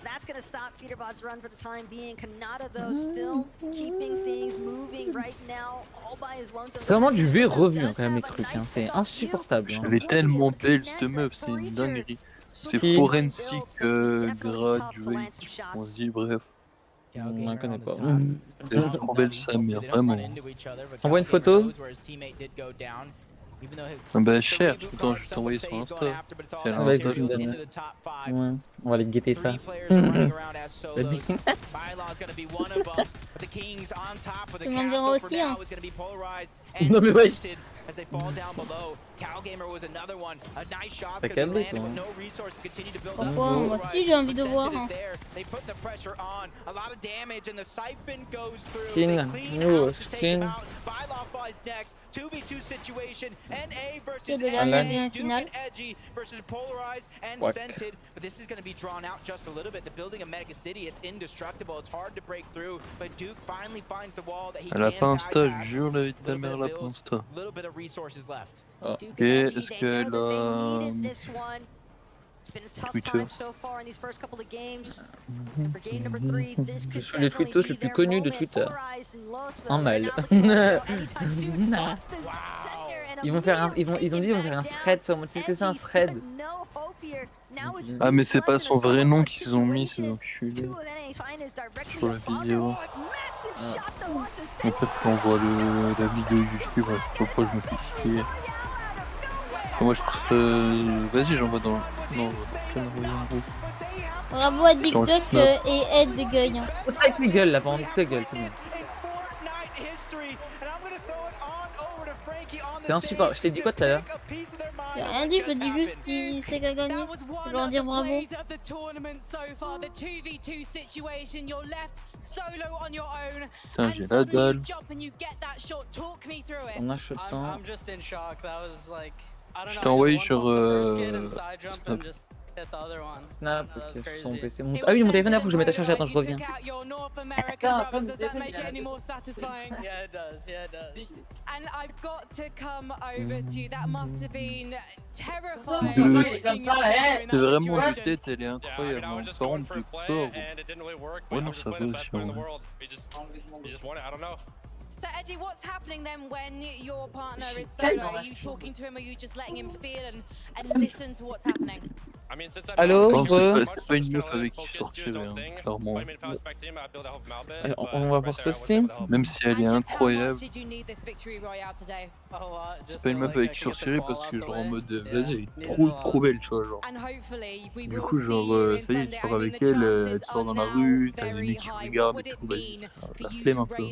That's going to stop Peterbot's run for the time being. Kanata, though, still keeping things moving right now, all by his lonesome. Vraiment du vu et revu, hein, quand même, les trucs. Hein. C'est insupportable. Hein. Elle est tellement belle, cette meuf, c'est une dinguerie. C'est forensic, graduate, on se dit, bref. On la connaît pas. Elle est trop belle, sa mère, vraiment. Envoie une photo. Bah cherche, attends, je vais t'envoyer sur Insta. Ouais, on va aller guetter ça. Tu m'enverras aussi hein. Non mais ouais. As they fall down below, Calgamer was another one. A nice shot there to land with no resources to continue to build up. Moi aussi j'ai envie de voir. Hein. They put the pressure on. A lot of damage and the siphon goes through. Skin. Skin. Bylov flies next. 2v2 situation. NA versus Duke and Edgy versus Polarized and Scented. But this is going to be drawn out just a little bit. The building of Mega City, it's indestructible. It's hard to break through. But Duke finally finds the wall that he Elle a pas Insta, je jure, la vie de ta mère, elle a pas Insta. Resources left. Ok, est-ce qu'elle a Twitter? Je suis le tweetos le plus connu de Twitter. En mal. Ils ont dit qu'ils vont faire un thread sur moi. Tu sais ce que c'est un thread? Ah mais c'est pas son vrai nom qu'ils ont mis, c'est enculé. Sur la vidéo. En fait quand on voit la vidéo YouTube, pourquoi je me fais chier. Moi je trouve vas-y j'envoie dans le groupe. Bravo à Dick Duck et Ed de Gueule. Avec les gueules là, par contre, ta gueule, c'est bon. C'est insupportable. Je t'ai dit quoi tout à l'heure? J'ai rien dit, je dis juste qu'il sait qu'à gagner. Je leur dire bravo. Putain, j'ai la dalle. On a chaud de temps. Je t'ai envoyé sur Snap, ok, sur son PC. Ah oui, mon téléphone, il faut que je mette à charger. Attends, je reviens. C'est vraiment du tête, elle est incroyable. Par contre, le corps. Ouais, non, ça va aussi. So Edgy, what's happening then when your partner is solo? Are you talking to him or are you just letting him feel and listen to what's happening? Allô, c'est pas une meuf avec qui sortir, clairement. On va voir ceci. Même si elle est incroyable. C'est pas une meuf avec qui sortir parce que genre en mode vas-y, trop belle, tu vois, genre. Du coup, genre, ça y est, tu sors avec elle, tu sors dans la rue, t'as des mecs qui regardent et tout, vas-y, la flemme un peu.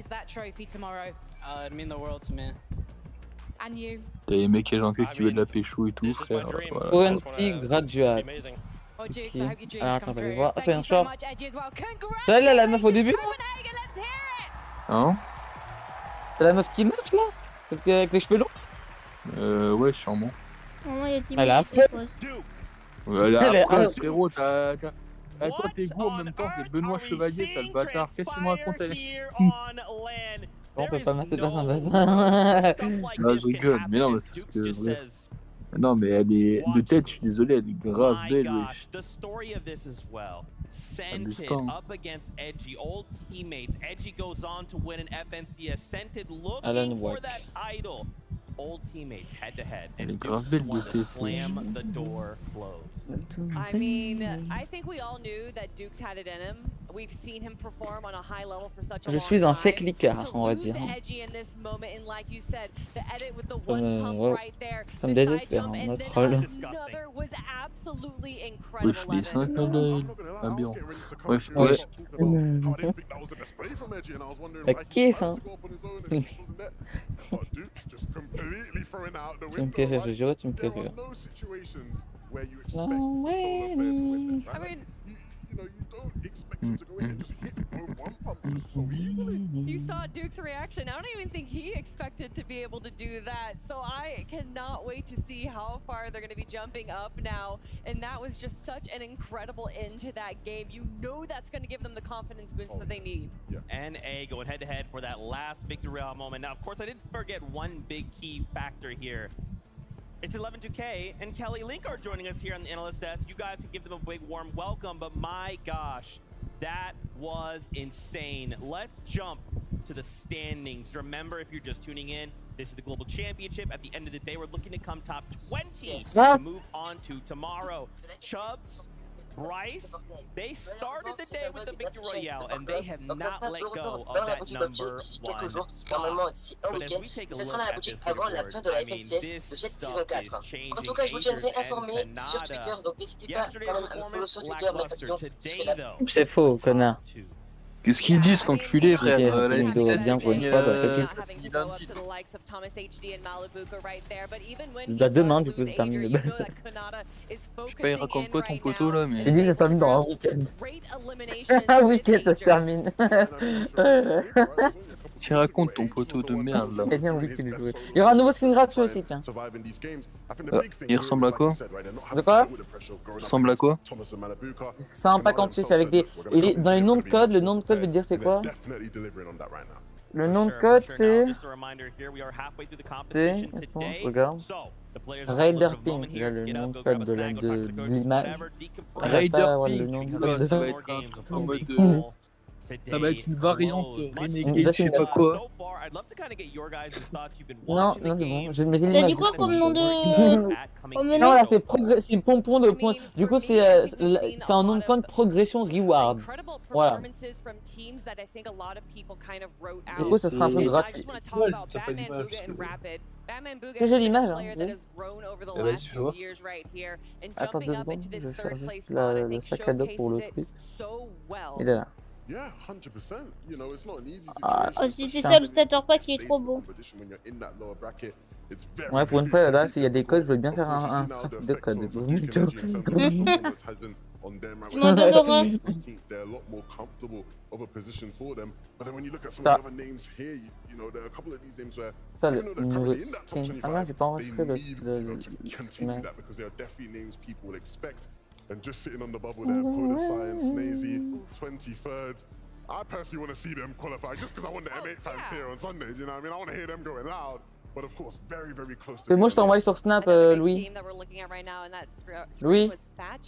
T'as les mecs gentils qui veulent de la pécho et tout, frère. Forensic graduate. Ok. Alors attends, on va aller voir. Ah, c'est un short. Là, la meuf au début. Hein? C'est la meuf qui marche là? Avec les cheveux longs? Ouais, sûrement. Maman, il y a Tim elle est affreuse. Elle est affreuse, frérot. Attends, t'es go en même temps, c'est Benoît Chevalier, sale bâtard. Qu'est-ce que tu me racontes, Alex? On peut pas masser dans un bâtard. Non, je rigole, mais non, mais c'est parce que. Bref. Non, mais elle est. De tête, je suis désolé, elle est grave belle, wesh. Scented up against Edgy, old teammates. Edgy goes on to win an FNCS. Scented looking for that title. Old teammates head to head, and Dukes want to slam the door closed. I mean, I think we all knew that Dukes had it in him. We've seen him perform on a high level for such a long time. Je suis un fake leaker, on va dire. Edgy in this moment, and like you said, the edit with the one pump right there, ça me désespère, on troll. Another was absolutely incredible. Wesh, mais c'est un clin d'œil. Ah bien. Bref, ouais. Ça kiffe, hein. Tu me fais rire, je jure, tu me fais rire. You saw Duke's reaction. I don't even think he expected to be able to do that. So I cannot wait to see how far they're going to be jumping up now. And that was just such an incredible end to that game. You know that's going to give them the confidence boost that they need. NA going head to head for that last victory royale moment. Now, of course, I didn't forget one big key factor here. It's 11-2K and Kelly Link are joining us here on the analyst desk. You guys can give them a big warm welcome, but my gosh, that was insane. Let's jump to the standings. Remember, if you're just tuning in, this is the Global Championship. At the end of the day, we're looking to come top 20 to move on to tomorrow. Chubbs, Bryce, they started the day with the Victory Royale, and they have not let go of that number 1 spot. But as we take a look at this leaderboard, I mean, this stuff is changing. En tout cas, je vous tiendrai informé sur Twitter, donc n'hésitez pas quand même à me follow sur Twitter, mes papillons. C'est faux, connard. Qu'est-ce qu'ils disent, qu'enculé, frère? La vidéo bien pour une fois, bah, demain, du coup, ça termine le bal. Je sais pas, il raconte quoi ton poteau là, mais. Il dit ça se termine dans un week-end. Un week-end, ça se termine. Tu racontes ton poteau de merde là. C'est bien, oui, qu'il jouait. Il y aura un nouveau skin gratuit aussi, tiens. Il ressemble à quoi? De quoi? Il ressemble à quoi? C'est un pack en plus avec des. Dans les noms de code, le nom de code veut dire c'est quoi? Le nom de code c'est. Regarde. Raider Pink, là, le nom de code de l'image. Raider Pink, ça va être un truc en mode. Ça va être une variante Renegade, je sais pas quoi. Non, c'est bon. T'as dit quoi comme nom de. Non, là, c'est pompon de point. Du coup, c'est un nom de code progression reward. Voilà. Du coup, ça sera un peu gratuit. Quelle jolie image, hein. Vas-y, fais voir. Attends 2 secondes, je cherche juste le sac à dos pour le truc. Il est là. Oh, c'était ça le starter pack qui est trop beau. Ouais, pour une fois, là, s'il y a des codes, je veux bien faire un trafic de codes. Tu m'en donneras. Ça, le nouveau skin. Ah non, j'ai pas enregistré le And just sitting on the bubble there, Polar Science, Snazy, 23rd. I personally want to see them qualify just because I want the M8 fans here on Sunday. You know what I mean? I want to hear them going loud. But of course, very, very close to. Moi, je t'envoie sur Snap, Louis. Louis.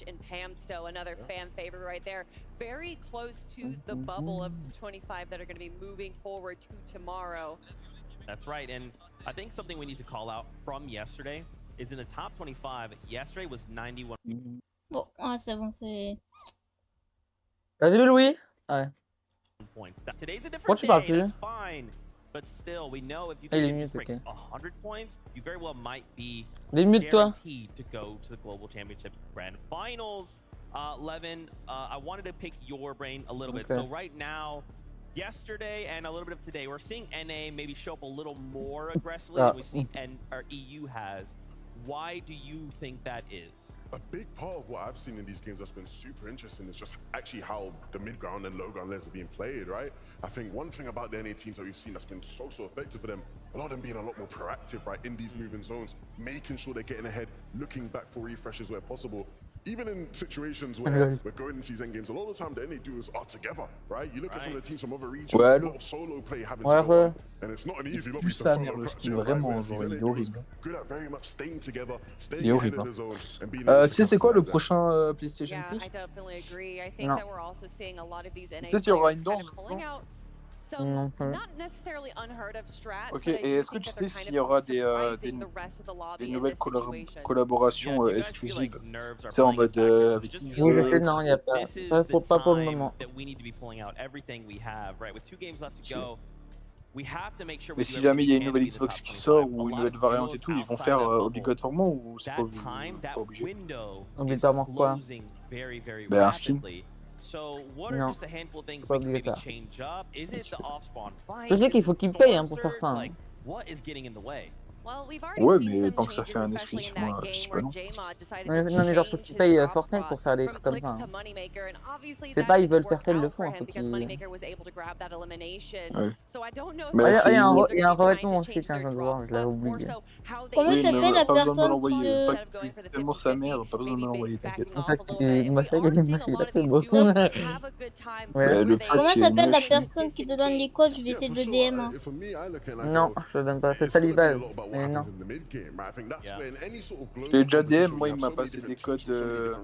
And Pamsto, another fan favorite right there. Very close to the bubble of the 25 that are going to be moving forward to tomorrow. That's right, and I think something we need to call out from yesterday is in the top 25. Yesterday was 91. Bon, ah, c'est bon, c'est. T'as vu le Louis? Ouais. Pourquoi tu parles plus? But still, we know if you can just break 100 points, you very well might be guaranteed to go to the Global Championship Grand Finals. Levin, I wanted to pick your brain a little bit. So right now, yesterday and a little bit of today, we're seeing NA maybe show up a little more aggressively than we see our EU has. Why do you think that is? A big part of what I've seen in these games that's been super interesting is just actually how the mid-ground and low-ground lanes are being played, right? I think one thing about the NA teams that we've seen that's been so effective for them, a lot of them being a lot more proactive, right, in these moving zones, making sure they're getting ahead, looking back for refreshes where possible. even in situations where we're going into these end games, a lot of the time the NA duos are together, right? You look at some of the teams from other regions, a lot of solo play having to go on, and it's not an easy lobby to solo clutch in, right? Whereas these NA duos good at very much staying together, staying ahead of the zone, and being able to tu sais, c'est quoi le prochain PlayStation Plus? I definitely agree. I think Non. that we're also seeing a lot of these NA Tu sais s'il y aura players une kind danse? of pulling out some Non plus. not necessarily unheard of strats, Ok, but I et do est-ce que think tu that sais they're kind s'il y aura of surprising the rest of the lobby des in nouvelles this situation. collaborations exclusives? C'est en mode avec qui Oui, je sais, non, il n'y a pas. Pas pour le moment. Mais si jamais il y a une nouvelle Xbox qui sort ou une nouvelle variante et tout, ils vont faire obligatoirement ou c'est pas obligé? Obligatoirement quoi? Ben un skin. Non, c'est pas obligatoire. Je sais qu'il faut qu'ils payent pour faire ça. Hein. Ouais, mais tant que ça fait un exclusif, moi, je sais pas non. Non, mais genre, faut qu'ils payent Fortnite pour faire des trucs comme ça. Hein. C'est pas, ils veulent faire ça, ils le font. Hein, faut qu'ils... Ouais. Mais il y a un revêtement aussi, tiens, je viens de voir, je l'avais oublié. Comment s'appelle la personne de... Tellement sa mère, pas besoin de me l'envoyer, t'inquiète. Moi, c'est que il a fait beau. Comment s'appelle la personne qui te donne les codes? Je vais essayer de le DM. Hein. Non, je le donne pas, c'est Salival. Mais non. J'ai déjà DM, moi il m'a passé des codes de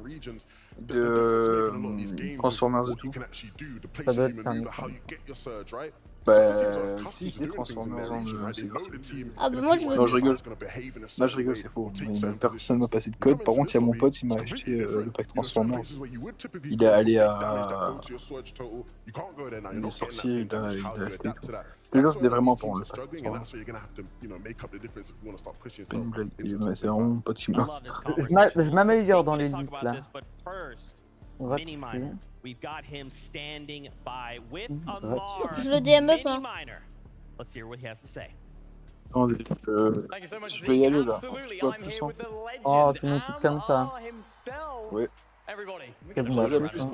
Transformers et tout. Ça doit être un bah si, j'ai Transformers en c'est grâce. Ah bah moi je veux... Non je rigole. Là je rigole, c'est faux. Personne m'a passé de code. Par contre il y a mon pote, il m'a acheté le pack Transformers. Il est allé à... Il est sorti, il a acheté tout. Les gens c'était vraiment pour le pack. C'est une blague, c'est vraiment mon pote qui me l'a. Je m'améliore dans les looks là. On va We've got him standing by with Amar. Je le DM pas. Let's hear what he has to say. Je peux y aller là. Oh, tu nous quittes comme ça. Oui. Quel bon match, hein.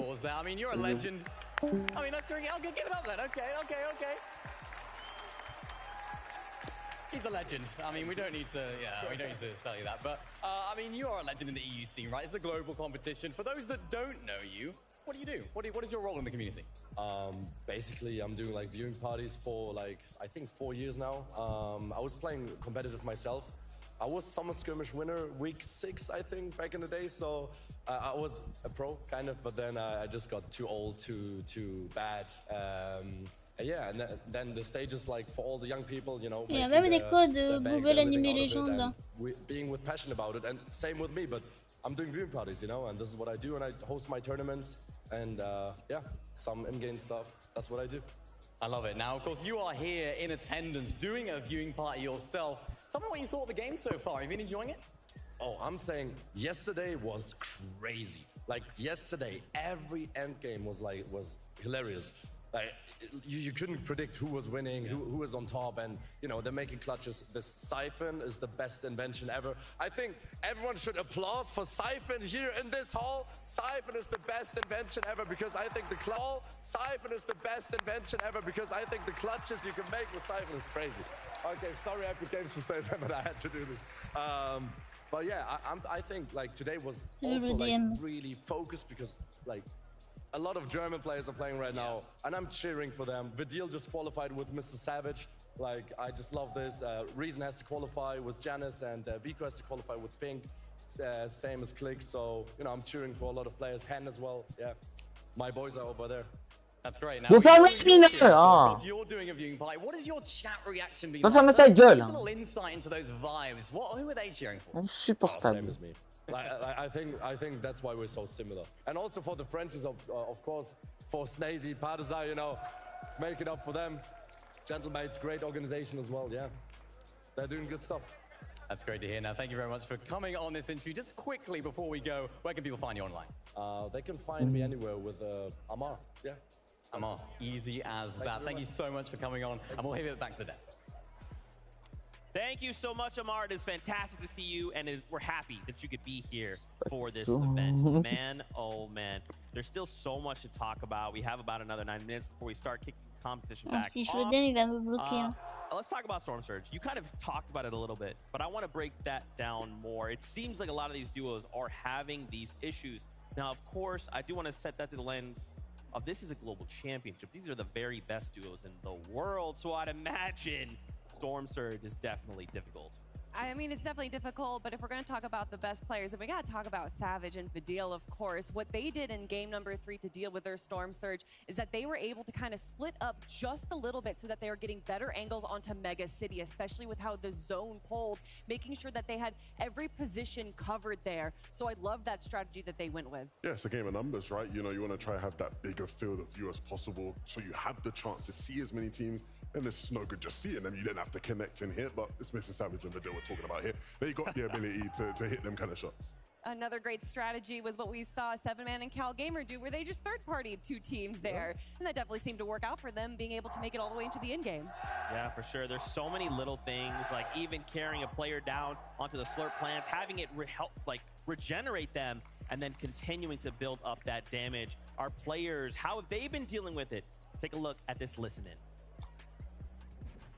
He's a legend. I mean, we don't need to tell you that. But, I mean, you are a legend in the EU scene, right? It's a global competition. For those that don't know you, what do you do? What is your role in the community? Basically, I'm doing like viewing parties for like, I think 4 years now. I was playing competitive myself. I was Summer Skirmish winner week 6, I think, back in the day. So I was a pro, kind of, but then I just got too old, too bad. Yeah, and then the stage is like for all the young people, you know. Il y a même des codes Google Anime Legend là. Being with passion about it, and same with me, but I'm doing viewing parties, you know, and this is what I do, and I host my tournaments, and yeah, some in-game stuff. That's what I do. I love it. Now, of course, you are here in attendance, doing a viewing party yourself. Tell me what you thought of the game so far. Have you been enjoying it? Oh, I'm saying yesterday was crazy. Like yesterday, every end game was hilarious. Like you couldn't predict who was winning, who was on top, and you know they're making clutches. This Siphon is the best invention ever. I think everyone should applaud for Siphon here in this hall. Siphon is the best invention ever because I think the Siphon is the best invention ever because I think the clutches you can make with Siphon is crazy. Okay, sorry Epic Games for saying that, but I had to do this. But yeah, I think like today was also like really focused because like. A lot of German players are playing right now, and I'm cheering for them. Vidil just qualified with Mr. Savage. Like, I just love this. Reason has to qualify with Janice, and Vico has to qualify with Pink. Same as Click, so, you know, I'm cheering for a lot of players. Hen as well, yeah. My boys are over there. That's great. Now, you're doing a viewing party. What is your chat reaction been like? Give us a little insight into those vibes. Who are they cheering for? Insupportable. Same as me. I think that's why we're so similar. And also for the Frenchies, of course, for Snazy, Partizan, you know, make it up for them. Gentlemates, great organization as well, yeah. They're doing good stuff. That's great to hear. Now, thank you very much for coming on this interview. Just quickly before we go, where can people find you online? They can find me anywhere with Amar, yeah. Amar, easy as that. Thank you so much for coming on, and we'll leave it back to the desk. Thank you so much, Amar. It is fantastic to see you, and we're happy that you could be here for this event. Man, oh man. There's still so much to talk about. We have about another 9 minutes before we start kicking the competition back Si je le donne, il va me bloquer. let's talk about Storm Surge. You kind of talked about it a little bit, but I want to break that down more. It seems like a lot of these duos are having these issues. Now, of course, I do want to set that to the lens of this is a global championship. These are the very best duos in the world, so I'd imagine Storm Surge is definitely difficult. I mean, it's definitely difficult, but if we're going to talk about the best players, then we got to talk about Savage and Fadil, of course. What they did in game number 3 to deal with their Storm Surge is that they were able to kind of split up just a little bit so that they were getting better angles onto Mega City, especially with how the zone pulled, making sure that they had every position covered there. So I love that strategy that they went with. Yeah, it's a game of numbers, right? You know, you want to try to have that bigger field of view as possible so you have the chance to see as many teams. And it's no good just seeing them. You didn't have to connect in here, but it's Mr. Savage and Fadil we're talking about here. They got the ability to hit them kind of shots. Another great strategy was what we saw 7man and Cal Gamer do, where they just third-partied 2 teams there. And that definitely seemed to work out for them, being able to make it all the way into the end game. Yeah, for sure. There's so many little things, like even carrying a player down onto the slurp plants, having it help like regenerate them, and then continuing to build up that damage. Our players, how have they been dealing with it? Take a look at this listen-in.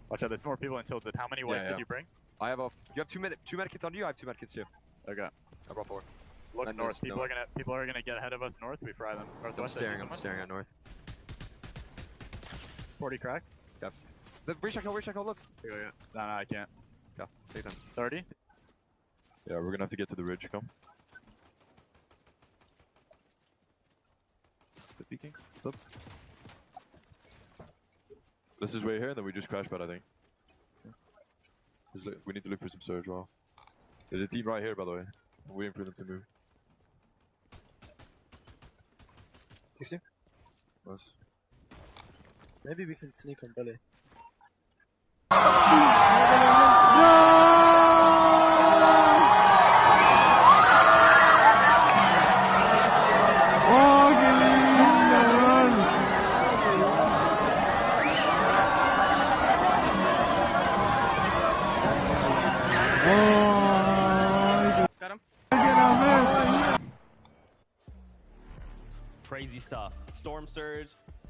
Watch out, there's more people in Tilted. How many white did you bring? I have you have 2 medkits on you. I have 2 medkits too. Okay. I brought 4. Look north. People are gonna get ahead of us north. We fry them. Northwest. I'm staring at north. 40 crack. Yep. Recheck hole, look. No, I can't. Yeah, take them. 30. Yeah, we're gonna have to get to the ridge. Come. The peeking. Flip. This is way here, and then we just crash pad, I think. We need to look for some surge wall. There's a team right here, by the way. I'm waiting for them to move. 60? Nice. Maybe we can sneak on belly. Crazy stuff. Storm Surge,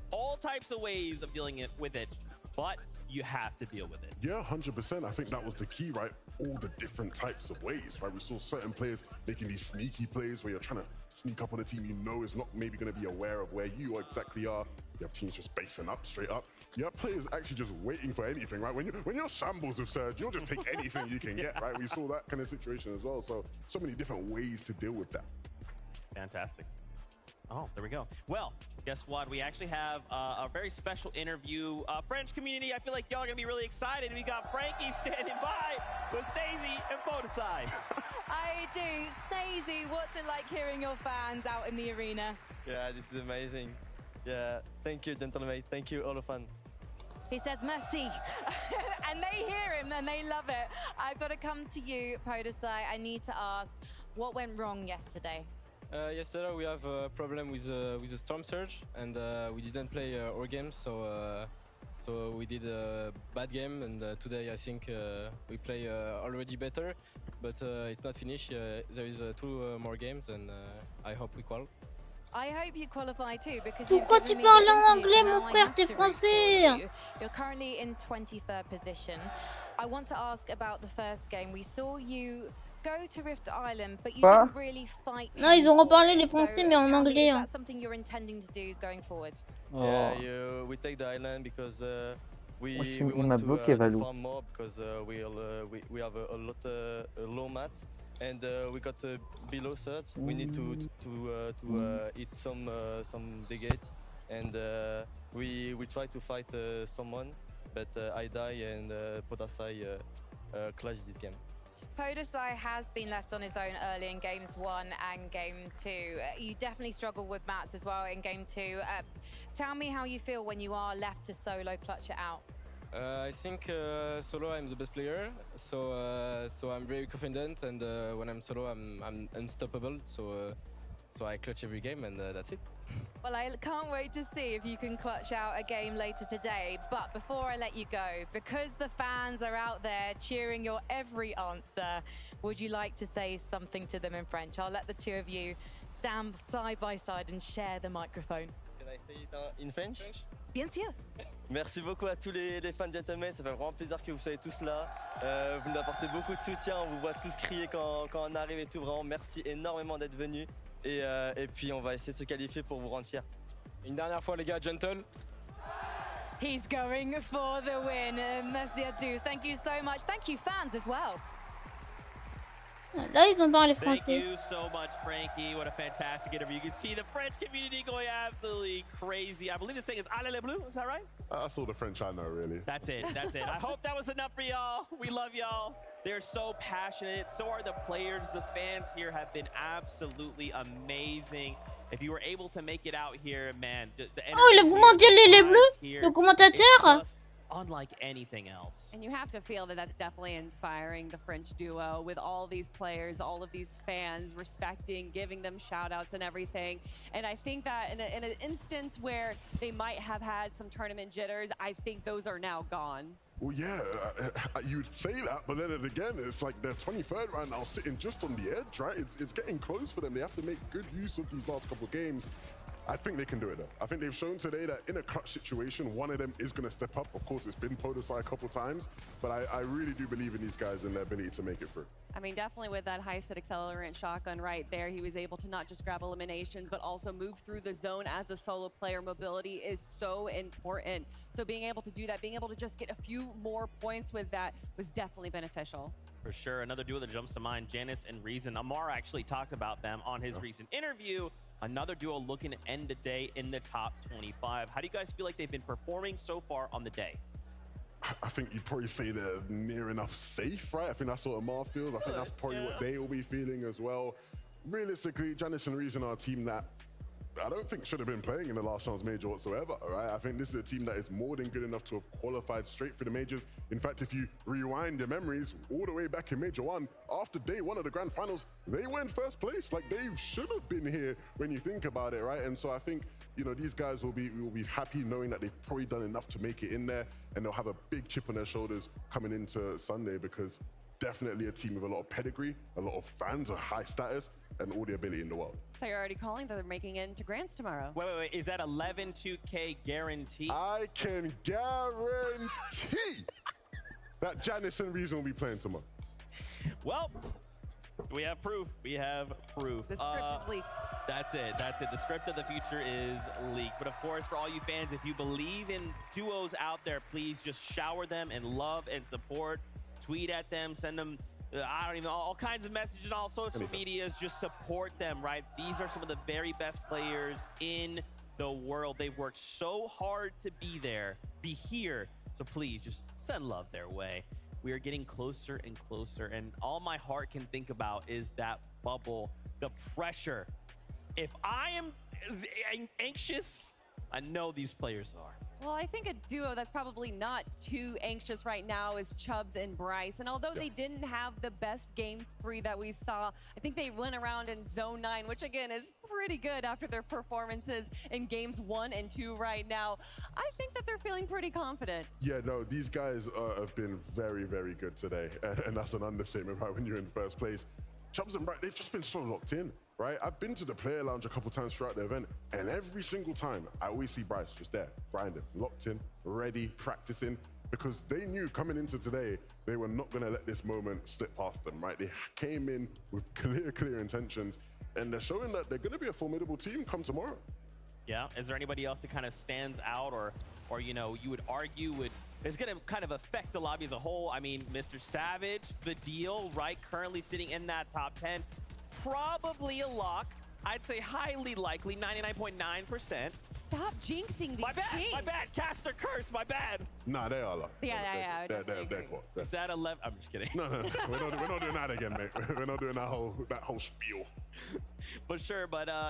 all types of ways of dealing with it, but you have to deal with it. Yeah, 100%. I think that was the key, right? All the different types of ways, right? We saw certain players making these sneaky plays where you're trying to sneak up on a team you know is not maybe going to be aware of where you exactly are. You have teams just basing up, straight up. You have players actually just waiting for anything, right? When you're shambles with Surge, you'll just take anything you can get, right? We saw that kind of situation as well. So many different ways to deal with that. Fantastic. Oh, there we go. Well, guess what? We actually have a very special interview. French community, I feel like y'all are going to be really excited. We got Frankie standing by with Stacey and Photoside. I do. Stacey, what's it like hearing your fans out in the arena? Yeah, this is amazing. Yeah, thank you, gentlemen. Thank you, all the fans. He says merci. And they hear him and they love it. I've got to come to you, Podesai. I need to ask, what went wrong yesterday? Yesterday we have a problem with the Storm Surge, and we didn't play our games, so we did a bad game, and today I think we play already better, but it's not finished. There is 2 more games, and I hope we qualify. I hope you qualify too, because pourquoi tu parles en anglais, mon frère? T'es français. You're currently in 23rd position. I want to ask about the first game. We saw you go to Rift Island, but you didn't really fight. Non, ils ont reparlé les français, mais en anglais. Is that something you're intending to do going forward? Yeah, we take the island because we want to farm more because we have a lot low mats, and we got below third. We need to hit some degate, and we try to fight someone, but I die and Podasai clutch this game. Podesai has been left on his own early in games 1 and game 2. You definitely struggled with mats as well in game 2. Tell me how you feel when you are left to solo clutch it out. I think solo I'm the best player, so I'm very confident, and when I'm solo I'm unstoppable. So I clutch every game, and that's it. Well, I can't wait to see if you can clutch out a game later today. But before I let you go, because the fans are out there cheering your every answer, would you like to say something to them in French? I'll let the 2 of you stand side by side and share the microphone. Can I say it in French? Bien sûr. Merci beaucoup à tous les fans de Tomize, ça fait vraiment plaisir que vous soyez tous là. Vous nous apportez beaucoup de soutien, on vous voit tous crier quand on arrive et tout. Vraiment, merci énormément d'être venus. Et puis on va essayer de se qualifier pour vous rendre fiers. Une dernière fois les gars, gentle. He's going for the win. Merci à tous. Thank you so much. Thank you fans as well. Là, ils ont parlé français. Thank you so much, Frankie. What a fantastic interview. You can see the French community going absolutely crazy. I believe the saying is "Allez les bleus." Is that right? That's all the French I know, really. That's it. That's it. I hope that was enough for y'all. We love y'all. They're so passionate. So are the players. The fans here have been absolutely amazing. If you were able to make it out here, man. Oh, le vous mondial les bleus, le commentateur. Unlike anything else. And you have to feel that that's definitely inspiring the French duo with all these players, all of these fans respecting, giving them shout outs and everything. And I think that in an instance where they might have had some tournament jitters, I think those are now gone. Well, yeah, you'd say that, but then again, it's like they're 23rd right now, sitting just on the edge, right? It's getting close for them. They have to make good use of these last couple of games. I think they can do it though. I think they've shown today that in a clutch situation, one of them is going to step up. Of course, it's been Podesai a couple times, but I really do believe in these guys and their ability to make it through. I mean, definitely with that high-set accelerant shotgun right there, he was able to not just grab eliminations, but also move through the zone as a solo player. Mobility is so important. So being able to do that, being able to just get a few more points with that was definitely beneficial. For sure. Another duo that jumps to mind, Janice and Reason. Amar actually talked about them on his recent interview. Another duo looking to end the day in the top 25. How do you guys feel like they've been performing so far on the day? I think you'd probably say they're near enough safe, right? I think that's what Amar feels. I think that's probably what they will be feeling as well. Realistically, Janice and Reason are a team that I don't think should have been playing in the last chance major whatsoever, right? I think this is a team that is more than good enough to have qualified straight for the majors. In fact, if you rewind your memories all the way back in Major 1, after day 1 of the grand finals, they were in first place. Like, they should have been here when you think about it, right? And so I think, you know, these guys will be happy knowing that they've probably done enough to make it in there, and they'll have a big chip on their shoulders coming into Sunday, because definitely a team with a lot of pedigree, a lot of fans, a high status, and all the ability in the world. So you're already calling that they're making it into Grands tomorrow. Wait. Is that 11 2K guarantee? I can guarantee that Janice and Reason will be playing tomorrow. Well, we have proof. We have proof. The script is leaked. That's it. That's it. The script of the future is leaked. But of course, for all you fans, if you believe in duos out there, please just shower them in love and support. Tweet at them, send them, I don't even know, all kinds of messages on all social medias. Just support them, right? These are some of the very best players in the world. They've worked so hard to be there, be here. So please just send love their way. We are getting closer and closer, and all my heart can think about is that bubble, the pressure. If I am anxious, I know these players are. Well, I think a duo that's probably not too anxious right now is Chubbs and Bryce. And although they didn't have the best game 3 that we saw, I think they went around in zone 9, which again is pretty good after their performances in games 1 and 2 right now. I think that they're feeling pretty confident. Yeah, no, these guys have been very, very good today. And that's an understatement, right, when you're in first place. Chubbs and Bryce, they've just been so locked in, right? I've been to the player lounge a couple times throughout the event, and every single time I always see Bryce just there, grinding, locked in, ready, practicing, because they knew coming into today, they were not gonna let this moment slip past them, right? They came in with clear intentions, and they're showing that they're gonna be a formidable team come tomorrow. Yeah, is there anybody else that kind of stands out or you know, you would argue is going to kind of affect the lobby as a whole? I mean, Mr. Savage, the deal, right? Currently sitting in that top 10. Probably a lock. I'd say highly likely, 99.9%. Stop jinxing these My bad. Caster curse, my bad. Nah, they are locked. Yeah. They're cool. Is that 11? I'm just kidding. No. We're not doing that again, mate. We're not doing that whole spiel. But sure,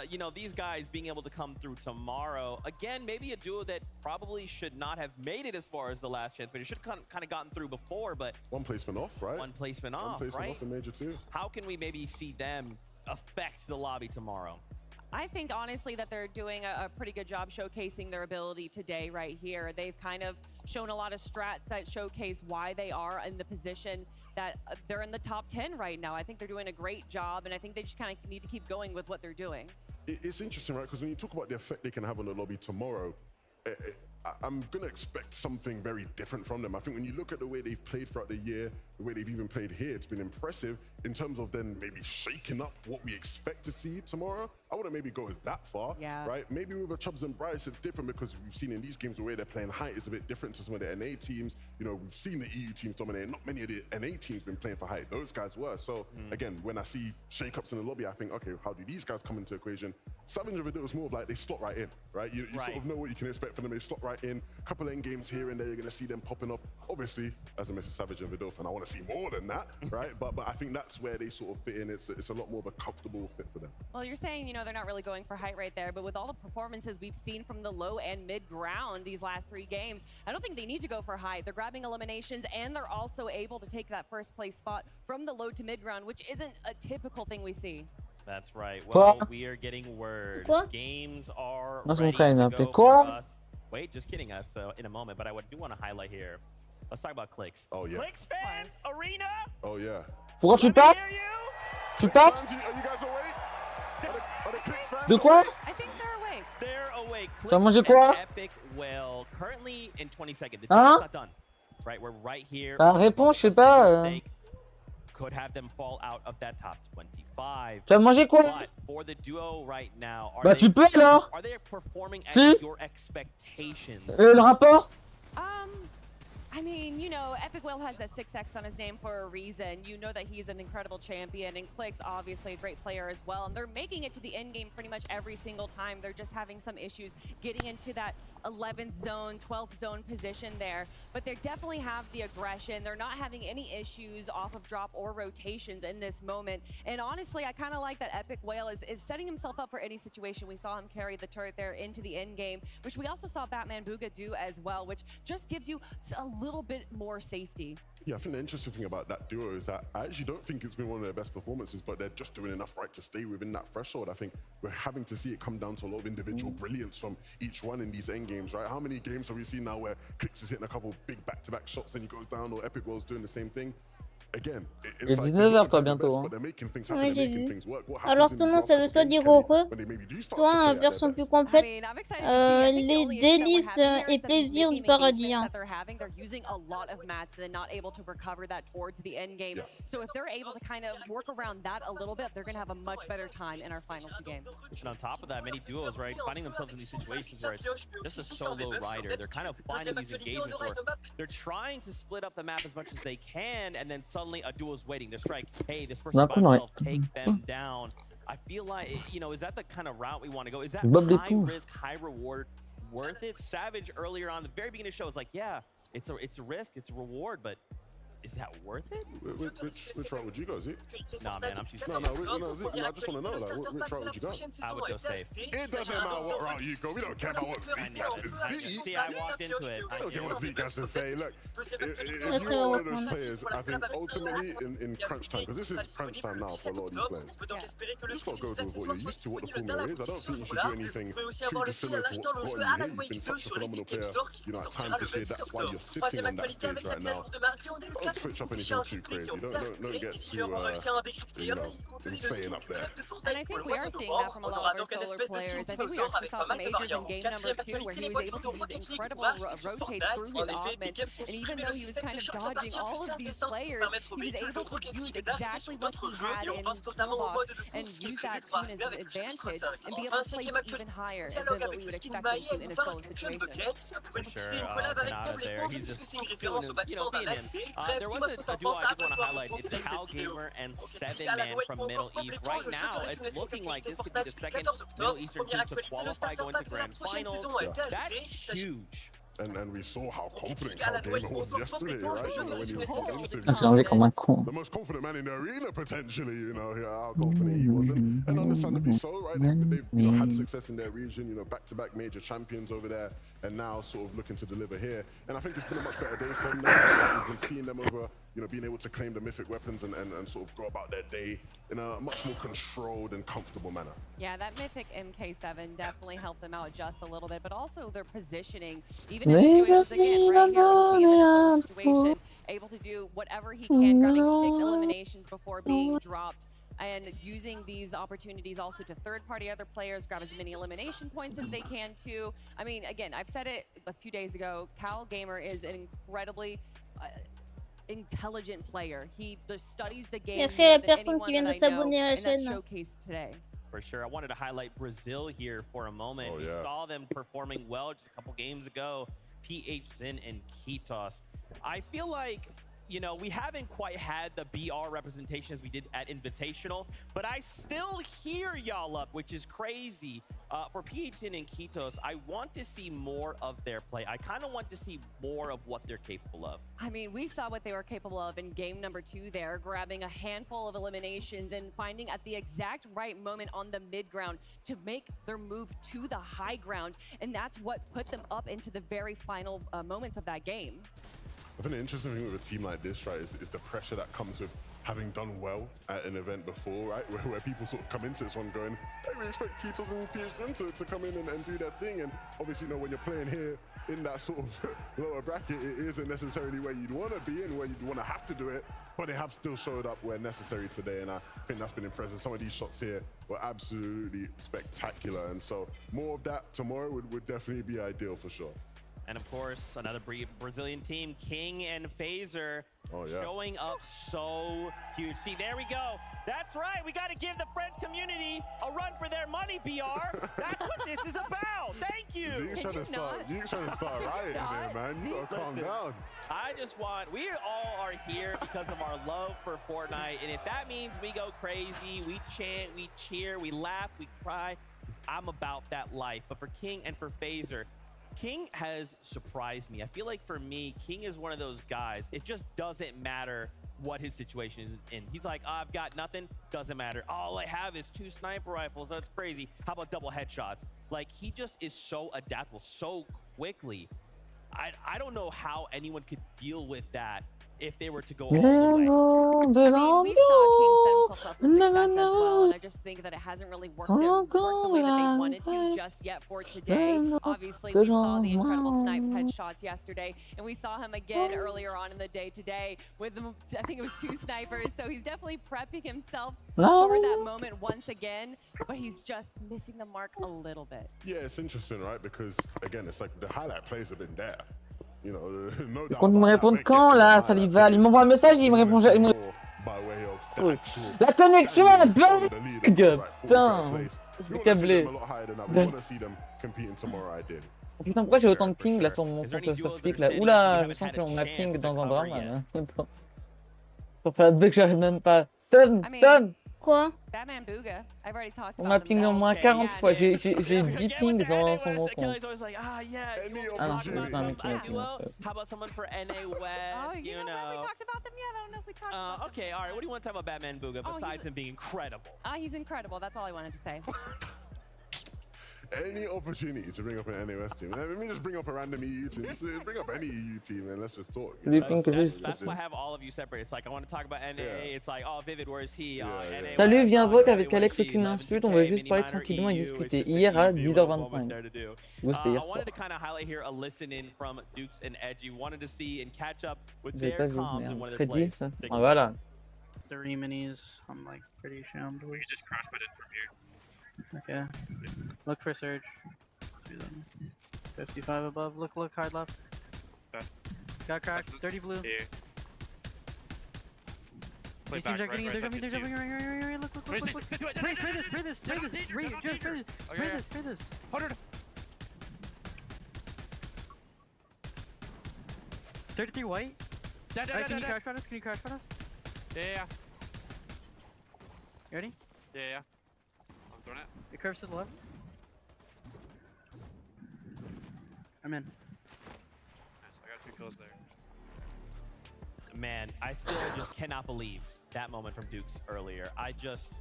you know, these guys being able to come through tomorrow, again, maybe a duo that probably should not have made it as far as the last chance, but it should have kind of gotten through before, but... One placement off, right? One placement off, in Major 2. How can we maybe see them affect the lobby tomorrow? I think honestly that they're doing a pretty good job showcasing their ability today right here. They've kind of shown a lot of strats that showcase why they are in the position that they're in the top 10 right now. I think they're doing a great job, and I think they just kind of need to keep going with what they're doing. It's interesting, right? Because when you talk about the effect they can have on the lobby tomorrow, I'm going to expect something very different from them. I think when you look at the way they've played throughout the year, the way they've even played here, it's been impressive in terms of then maybe shaking up what we expect to see tomorrow. I wouldn't maybe go that far, right? Maybe with the Chubbs and Bryce, it's different because we've seen in these games the way they're playing height is a bit different to some of the NA teams. You know, we've seen the EU teams dominate. Not many of the NA teams been playing for height. Those guys were. So again, when I see shake-ups in the lobby, I think, okay, how do these guys come into the equation? Savage and Vidal was more of like they slot right in, right? You sort of know what you can expect from them. They slot right in. A couple of end games here and there, you're going to see them popping off. Obviously, as a Mr. Savage and Vidal fan, I want to see more than that, right? But I think that's where they sort of fit in. It's a lot more of a comfortable fit for them. Well, you're saying, you know, they're not really going for height right there, but with all the performances we've seen from the low and mid ground these last 3 games, I don't think they need to go for height. They're grabbing eliminations and they're also able to take that first place spot from the low to mid ground, which isn't a typical thing we see. That's right. Well, we are getting word. Games are ready to go for us. Wait, just kidding. That's in a moment, but I do want to highlight here. Let's talk about Clicks. Oh, yeah. Clicks fans, Arena. Oh, yeah. Pourquoi tu parles? Tu parles? Are you guys awake? Are the Clicks fans De quoi? I think they're awake. They're awake. T'as mangé quoi? Epic Whale. Currently in 22nd. The Hein? not done. Right, we're right here. Bah, réponds, je sais pas. Could have them fall out of that top 25. Tu as mangé quoi? But for the duo right now, Bah, tu peux là. Are they performing at Si. your expectations? Le rapport? I mean, you know, Epic Will has that 6X on his name for a reason. You know that he's an incredible champion, and Clicks obviously a great player as well. And they're making it to the end game pretty much every single time. They're just having some issues getting into that 11th zone, 12th zone position there. But they definitely have the aggression. They're not having any issues off of drop or rotations in this moment. And honestly, I kind of like that Epic Whale is setting himself up for any situation. We saw him carry the turret there into the end game, which we also saw Batman Booga do as well, which just gives you a little bit more safety. Yeah, I think the interesting thing about that duo is that I actually don't think it's been one of their best performances, but they're just doing enough right to stay within that threshold. I think we're having to see it come down to a lot of individual brilliance from each one in these end games, right? How many games have we seen now where Clicks is hitting a couple big back-to-back shots, then he goes down, or Epic World's doing the same thing? Again, it's like 19h toi bientôt. Ouais, j'ai vu. Alors ton nom ça veut soit dire heureux, soit version plus complète, les délices et plaisirs du paradis. They're using a lot of mats and then not able to recover that towards the end game. So if they're able to kind of work around that a little bit, they're going to have a much better time in our final 2 games. And on top of that, many duos, right, finding themselves in these situations where it's just a solo rider. They're kind of finding these engagements where they're trying to split up the map as much as they can, and then suddenly a duo's waiting. They're strike, hey, this person by themselves, take them down. I feel like, you know, is that the kind of route we want to go? Is that high risk, high reward worth it? Savage earlier on, the very beginning of the show was like, yeah, it's a risk, it's a reward, but is that worth it? Which route would you go, Zeke? Nah, man, I'm too safe. No, Zeke, I just want to know, like, which route would you go? I would go safe. It doesn't matter what route you go. We don't care about what Zeke has to say. See, I walked into it. I don't care what Zeke has to say. Look, if you're one of those players, I think ultimately in crunch time, because this is crunch time now for a lot of these players, you just got to go with what you're used to, what the formula is. I don't think you should do anything too dissimilar to what you hate. You've been such a phenomenal player, you know, at times this year. That's why you're sitting on that stage right now. Don't switch up anything too crazy. Don't get too, you know, insane up there. And I think we are seeing that from a lot of our solar players. I think we actually saw some Majors in game number 2 where he was able to use incredible rotates through his augment. And even though he was kind of dodging all of these players, he was able to use exactly what he had in his toolbox and use that to his advantage and be able to place it even higher than what we would expect him to in a solo situation. For sure, Canada there, he's just feeling his, you know, being him. There was a duo I just want to highlight. It's Cal Gamer and 7man from Middle East. Right now, it's looking like this could be the second Middle Eastern team to qualify going to Grand Finals. That's huge. And we saw how confident Cal Gamer was yesterday, right? You know, when he was in the interview. The most confident man in the arena, potentially, you know, how confident he was. And understandably so, right? They've you know, had success in their region, you know, back-to-back major champions over there, and now sort of looking to deliver here. And I think it's been a much better day for them. We've been seeing them over, you know, being able to claim the mythic weapons and sort of go about their day in a much more controlled and comfortable manner. Yeah, that mythic MK7 definitely helped them out just a little bit, but also their positioning, even in situations again, right here, situation, able to do whatever he can, grabbing 6 eliminations before being dropped. and using these opportunities also to third-party other players, grab as many elimination points as they can too. I mean, again, I've said it a few days ago, Cal Gamer is an incredibly intelligent player. He studies the game. Merci à la personne qui vient de s'abonner à la chaîne. Showcased today. For sure. I wanted to highlight Brazil here for a moment. We saw them performing well just a couple games ago. PH Sin and Kitos. I feel like, you know, we haven't quite had the BR representation as we did at Invitational, but I still hear y'all up, which is crazy. For PHN and Kitos, I want to see more of their play. I kind of want to see more of what they're capable of. I mean, we saw what they were capable of in game number 2 there, grabbing a handful of eliminations and finding at the exact right moment on the mid ground to make their move to the high ground. And that's what put them up into the very final moments of that game. I think the interesting thing with a team like this, right, is the pressure that comes with having done well at an event before, right, where people sort of come into this one going, hey, we expect Kitos and PHN to come in and do their thing. And obviously, you know, when you're playing here in that sort of lower bracket, it isn't necessarily where you'd want to be and where you'd want to have to do it, but they have still showed up where necessary today. And I think that's been impressive. Some of these shots here were absolutely spectacular. And so more of that tomorrow would definitely be ideal for sure. And of course, another Brazilian team, King and Phaser, showing up so huge. See, there we go. That's right. We got to give the French community a run for their money, BR. That's what this is about. Thank you. You trying to start rioting there, man. You gotta calm down. I just want, we all are here because of our love for Fortnite. And if that means we go crazy, we chant, we cheer, we laugh, we cry, I'm about that life. But for King and for Phaser, King has surprised me. I feel like for me, King is one of those guys, it just doesn't matter what his situation is in. He's like, oh, I've got nothing, doesn't matter. All I have is 2 sniper rifles, that's crazy. How about double headshots? Like, he just is so adaptable so quickly. I don't know how anyone could deal with that if they were to go all the way. I mean, we saw King set himself up for success as well, and I just think that it hasn't really worked the way that they wanted to just yet for today. Obviously, we saw the incredible snipe headshots yesterday, and we saw him again earlier on in the day today with, I think it was 2 snipers, so he's definitely prepping himself for that moment once again, but he's just missing the mark a little bit. Yeah, it's interesting, right? Because, again, it's like the highlight plays have been there. You know, no doubt. Compte me répondre quand là, Salival? Il m'envoie un message et il me répond jamais. La connexion est bug! Putain! Je suis câblé. Putain, pourquoi j'ai autant de ping là sur mon compte Surflick là? Oula, je sens qu'on a ping dans un drame. Pour faire un bug, j'arrive même pas. Tom! Quoi? On m'a ping au moins 40 fois. J'ai 10 pings dans son nom. Ah non, c'est pas un mec qui m'a ping. How about someone for NA West? You know. We talked about them yet. I don't know if we talked about them. Okay, all right. What do you want to talk about Batman Booga besides him being incredible? He's incredible. That's all I wanted to say. Any opportunity to bring up an NAS team. Let me just bring up a random EU team. Just bring up any EU team and let's just talk. That's why I have all of you separate. It's like I want to talk about NA. It's like, oh, Vivid, where is he? NA. Salut, viens vote avec Alex aucune insulte. On va juste parler tranquillement et discuter. Hier à 10h25. I wanted to kind of highlight here a listen in from Dukes and Edgy. Wanted to see and catch up with their comms and one of their plays. Voilà. 30 minis. I'm like pretty shammed. We just crash button from here. Okay. Look for Surge. 55 above. Look, hard left. Got cracked. 30 blue. Yeah. These teams are getting it. They're jumping. Look. Spray this. Spray this. 100. 33 white. Dead. Can you crash on us? Yeah. You ready? Yeah. I'm doing it. It curves to the left. I'm in. Nice, I got 2 kills there. Man, I still just cannot believe that moment from Dukes earlier. I just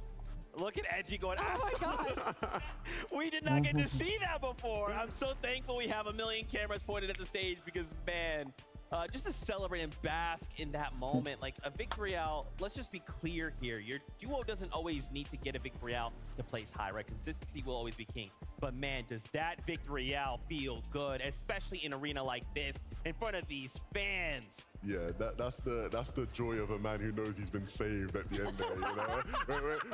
look at Edgy going, oh my god! We did not get to see that before. I'm so thankful we have a million cameras pointed at the stage because, man, just to celebrate and bask in that moment, like a victory out. Let's just be clear here. Your duo doesn't always need to get a victory out to place high, right? Consistency will always be king. But man, does that victory out feel good, especially in an arena like this, in front of these fans. Yeah, that's the joy of a man who knows he's been saved at the end there, you know?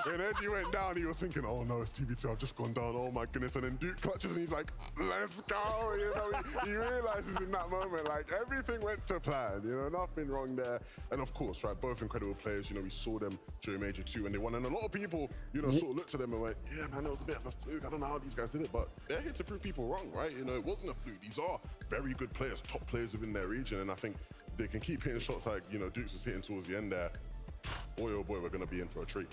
when Eddie went down, he was thinking, oh no, it's 2v2, I've just gone down, oh my goodness. And then Duke clutches and he's like, let's go, you know? He realizes in that moment, like, everything went to plan, you know, nothing wrong there. And of course, right, both incredible players, you know, we saw them during Major 2 when they won. And a lot of people, you know, sort of looked at them and went, yeah, man, that was a bit of a fluke. I don't know how these guys did it, but they're here to prove people wrong, right? You know, it wasn't a fluke. These are very good players, top players within their region. And I think they can keep hitting shots like, you know, Dukes was hitting towards the end there. Boy, oh boy, we're going to be in for a treat.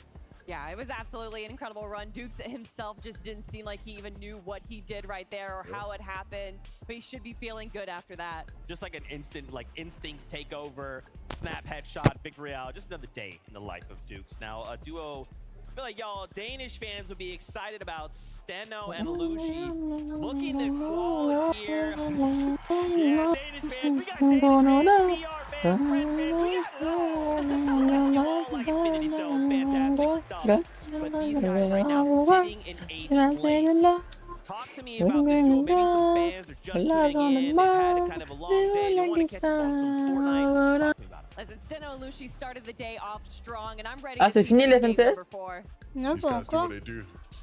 Yeah, it was absolutely an incredible run. Dukes himself just didn't seem like he even knew what he did right there or how it happened, but he should be feeling good after that. Just like an instant, like instincts take over, snap headshot, victory out. Just another day in the life of Dukes. Now, a duo, I feel like y'all Danish fans would be excited about Steno and Lushi. Looking to qual here. Yeah, Danish fans, we got Danish fans, PR fans, French fans, we got like Infinity Stones, fantastic stuff. But these guys right now sitting in 8th place. Talk to me about this duo. Maybe some fans are just tuning in. They've had kind of a long day. You want to catch up on some Fortnite. Talk to me about it. Listen, Steno and Lushi started the day off strong, and I'm ready Ah, to c'est see fini les game FNTS? number 4. Non, pas encore.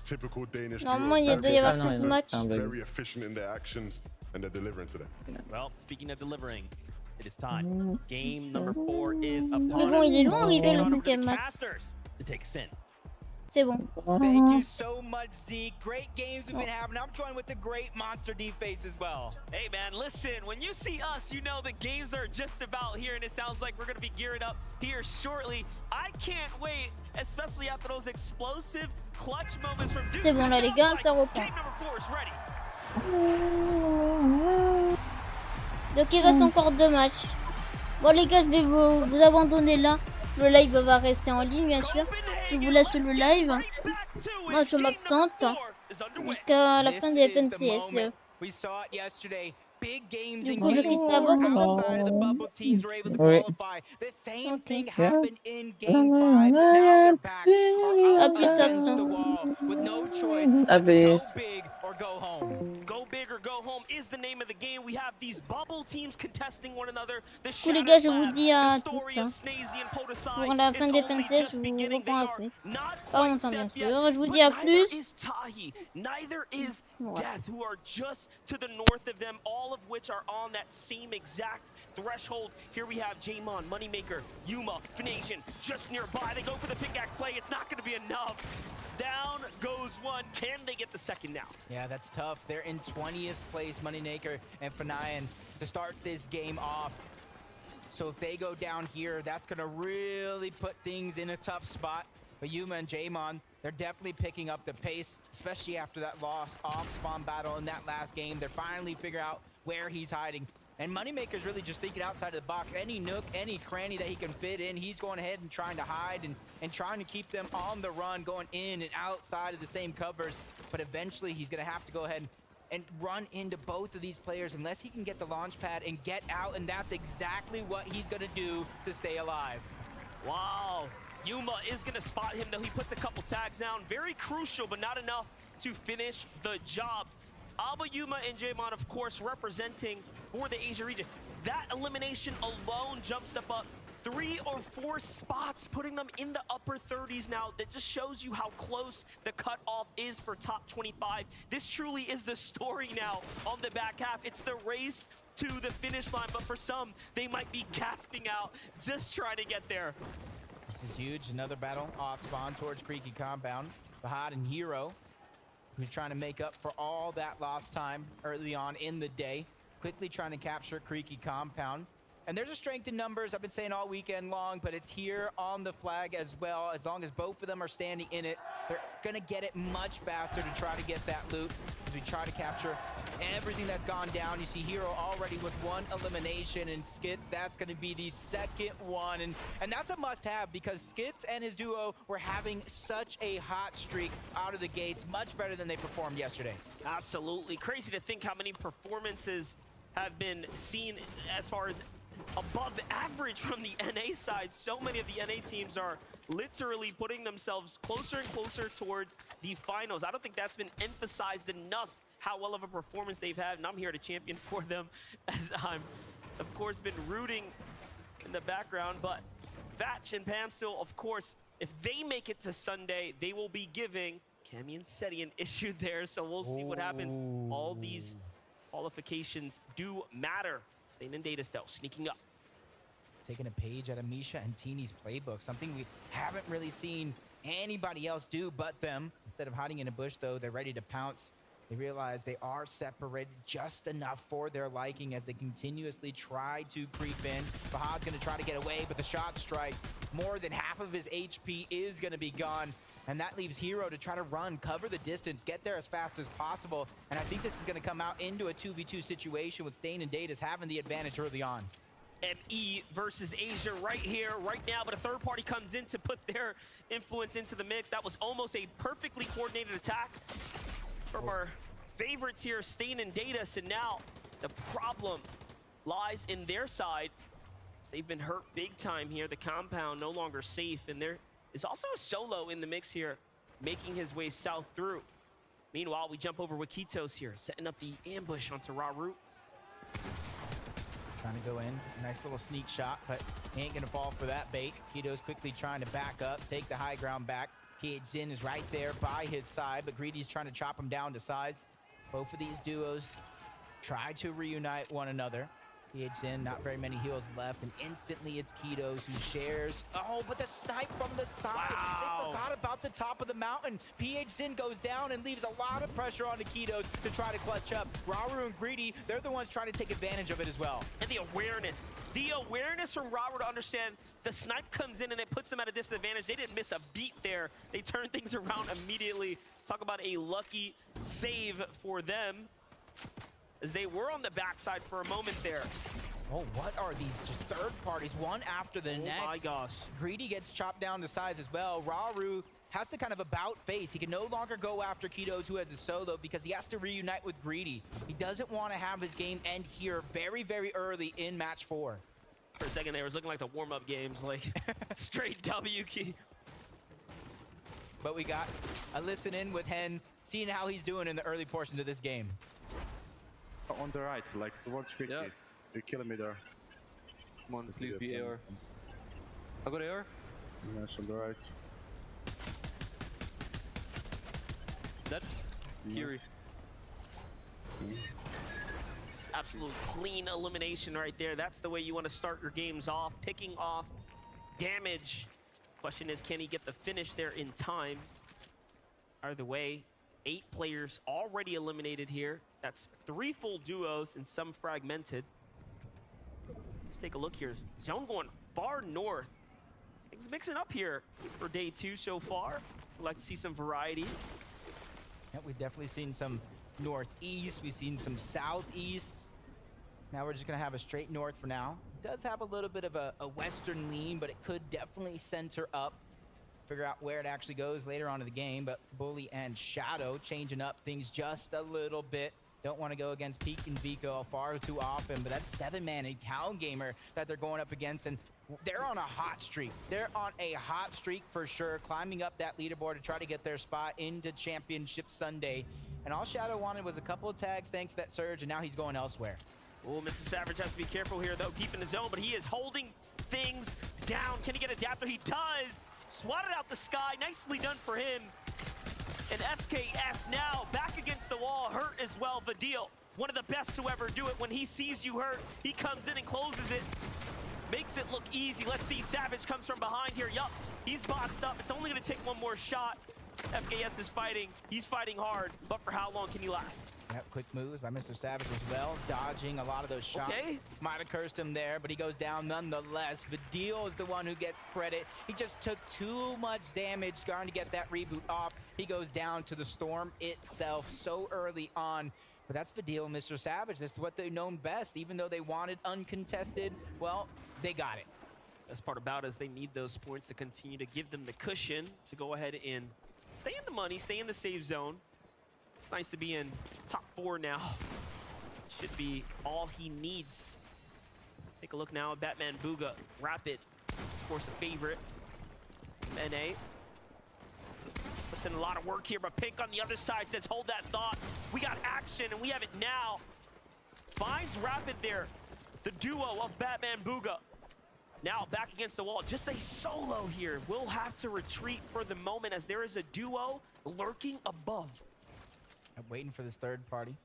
Typical Danish. Normalement, il doit y avoir 7 matchs. Very efficient in their actions and they're delivering today. Well, speaking of delivering, it is time. Game number 4 is upon us. Mais bon, il est long arrivé le 5e match. To take us in. C'est bon. Thank you so much, Zeke. Great games we've been having. I'm joined with the great Monster D face as well. Hey, man, listen, when you see us, you know the games are just about here, and it sounds like we're going to be gearing up here shortly. I can't wait, especially after those explosive clutch moments from Duke. C'est bon, là, les gars, ça reprend. Game number 4 is ready. Donc, il reste encore 2 matchs. Bon, les gars, je vais vous abandonner là. Le live va rester en ligne, bien sûr. Je vous laisse le live. Moi, je m'absente jusqu'à la fin des FNCS. Big games Du in coup, je quitte la voix comme outside of the bubble teams were able to Oui. qualify. The same thing happened in game 5. Now their backs are up against the wall with no choice but to go big or go home. Go big or go home is the name of the game. We have these bubble teams contesting one another. The Tous les gars, je vous dis à toutes. Pour la fin des FNCS, je vous reprends après. Pas longtemps, bien sûr. Je vous dis à plus. Neither is Voilà. Death, who are just to the north of them, all of which are on that same exact threshold. Here we have Jamon, Moneymaker, Yuma, Finasian, just nearby. They go for the pickaxe play. It's not going to be enough. Down goes one. Can they get the second now? Yeah, that's tough. They're in 20th place, Moneymaker and Fanayan, to start this game off. So if they go down here, that's going to really put things in a tough spot. But Yuma and Jamon, they're definitely picking up the pace, especially after that loss off-spawn battle in that last game. They're finally figuring out where he's hiding. And Moneymaker's really just thinking outside of the box. Any nook, any cranny that he can fit in, he's going ahead and trying to hide and trying to keep them on the run, going in and outside of the same covers. But eventually he's going to have to go ahead and run into both of these players unless he can get the launch pad and get out, and that's exactly what he's going to do to stay alive. Wow. Yuma is going to spot him, though. He puts a couple tags down. Very crucial, but not enough to finish the job. Alba, Yuma, and Jamon, of course, representing for the Asia region. That elimination alone jumps them up 3 or 4 spots, putting them in the upper 30s now. That just shows you how close the cutoff is for top 25. This truly is the story now on the back half. It's the race to the finish line, but for some, they might be gasping out just trying to get there. This is huge. Another battle off spawn towards Creaky Compound. Bahad and Hero, who's trying to make up for all that lost time early on in the day. Quickly trying to capture Creaky Compound. And there's a strength in numbers, I've been saying all weekend long, but it's here on the flag as well. As long as both of them are standing in it, they're going to get it much faster to try to get that loot as we try to capture everything that's gone down. You see Hero already with 1 elimination, and Skits, that's going to be the second one. And that's a must-have because Skits and his duo were having such a hot streak out of the gates, much better than they performed yesterday. Absolutely. Crazy to think how many performances have been seen as far as above average coverage from the NA side. So many of the NA teams are literally putting themselves closer and closer towards the finals. I don't think that's been emphasized enough, how well of a performance they've had, and I'm here to champion for them, as I'm, of course, been rooting in the background. But Vatch and Pamstil, of course, if they make it to Sunday, they will be giving Cammy and Seti an issue there, so we'll see what happens. All these qualifications do matter. Stain and Data still sneaking up. Taking a page out of Misha and Teeny's playbook, something we haven't really seen anybody else do but them. Instead of hiding in a bush, though, they're ready to pounce. They realize they are separated just enough for their liking as they continuously try to creep in. Fahad's going to try to get away, but the shot strike, more than half of his HP is going to be gone. And that leaves Hero to try to run, cover the distance, get there as fast as possible. And I think this is going to come out into a 2v2 situation with Stain and Datas having the advantage early on. ME versus Asia right here, right now, but a third party comes in to put their influence into the mix. That was almost a perfectly coordinated attack from our favorites here, Stain and Datas, and now the problem lies in their side. They've been hurt big time here. The compound no longer safe, and there is also a solo in the mix here, making his way south through. Meanwhile, we jump over Wakitos here, setting up the ambush onto Raru. Trying to go in, nice little sneak shot, but he ain't gonna fall for that bait. Keto's quickly trying to back up, take the high ground back. Jin is right there by his side, but Greedy's trying to chop him down to size. Both of these duos try to reunite one another. Jin, not very many heals left, and instantly it's Ketos who shares. Oh, but the snipe from the side. Wow. They forgot about the top of the mountain. Jin goes down and leaves a lot of pressure on the Ketos to try to clutch up. Raru and Greedy, they're the ones trying to take advantage of it as well. And the awareness from Raru to understand the snipe comes in and it puts them at a disadvantage. They didn't miss a beat there. They turned things around immediately. Talk about a lucky save for them, as they were on the backside for a moment there. Oh, what are these just third parties, one after the next? Oh my gosh. Greedy gets chopped down to size as well. Raru has to kind of about face. He can no longer go after Ketos, who has a solo, because he has to reunite with Greedy. He doesn't want to have his game end here very, very early in match 4. For a second there, it was looking like the warm-up games, like straight W key. But we got a listen in with Hen, seeing how he's doing in the early portions of this game. On the right, like towards 50. Yeah. You're killing me there. Come on, please be AR. I got AR. Nice on the right. Dead. Kiri. Absolute clean elimination right there. That's the way you want to start your games off, picking off damage. Question is, can he get the finish there in time? Either way, 8 players already eliminated here. That's 3 full duos and some fragmented. Let's take a look here. Zone going far north. Things mixing up here for day 2 so far. We'd like to see some variety. Yeah, we've definitely seen some northeast. We've seen some southeast. Now we're just gonna have a straight north for now. It does have a little bit of a western lean, but it could definitely center up. Figure out where it actually goes later on in the game, but Bully and Shadow changing up things just a little bit. Don't want to go against Peak and Vico far too often, but that's 7-man and Cal Gamer that they're going up against, and they're on a hot streak. They're on a hot streak for sure, climbing up that leaderboard to try to get their spot into Championship Sunday. And all Shadow wanted was a couple of tags thanks to that surge, and now he's going elsewhere. Oh, Mr. Savage has to be careful here, though, keeping the zone, but he is holding things down. Can he get adapter? He does! Swatted out the sky, nicely done for him. And FKS now back against the wall, hurt as well. Vadil, one of the best to ever do it. When he sees you hurt, he comes in and closes it. Makes it look easy. Let's see, Savage comes from behind here. Yup, he's boxed up. It's only gonna take one more shot. FKS is fighting. He's fighting hard, but for how long can he last? Yep, quick moves by Mr. Savage as well, dodging a lot of those shots. Okay. Might have cursed him there, but he goes down nonetheless. Vadil is the one who gets credit. He just took too much damage trying to get that reboot off. He goes down to the storm itself so early on. But that's Vadil and Mr. Savage. This is what they've known best. Even though they wanted uncontested, well, they got it. Best part about it is they need those points to continue to give them the cushion to go ahead and stay in the money, stay in the save zone. It's nice to be in top 4 now. Should be all he needs Take a look now at Batman Booga. Rapid, of course, a favorite. NA. Puts in a lot of work here, but Pink on the other side says, hold that thought. We got action, and we have it now. Finds Rapid there. The duo of Batman Booga. Now back against the wall. Just a solo here. We'll have to retreat for the moment as there is a duo lurking above. I'm waiting for this third party.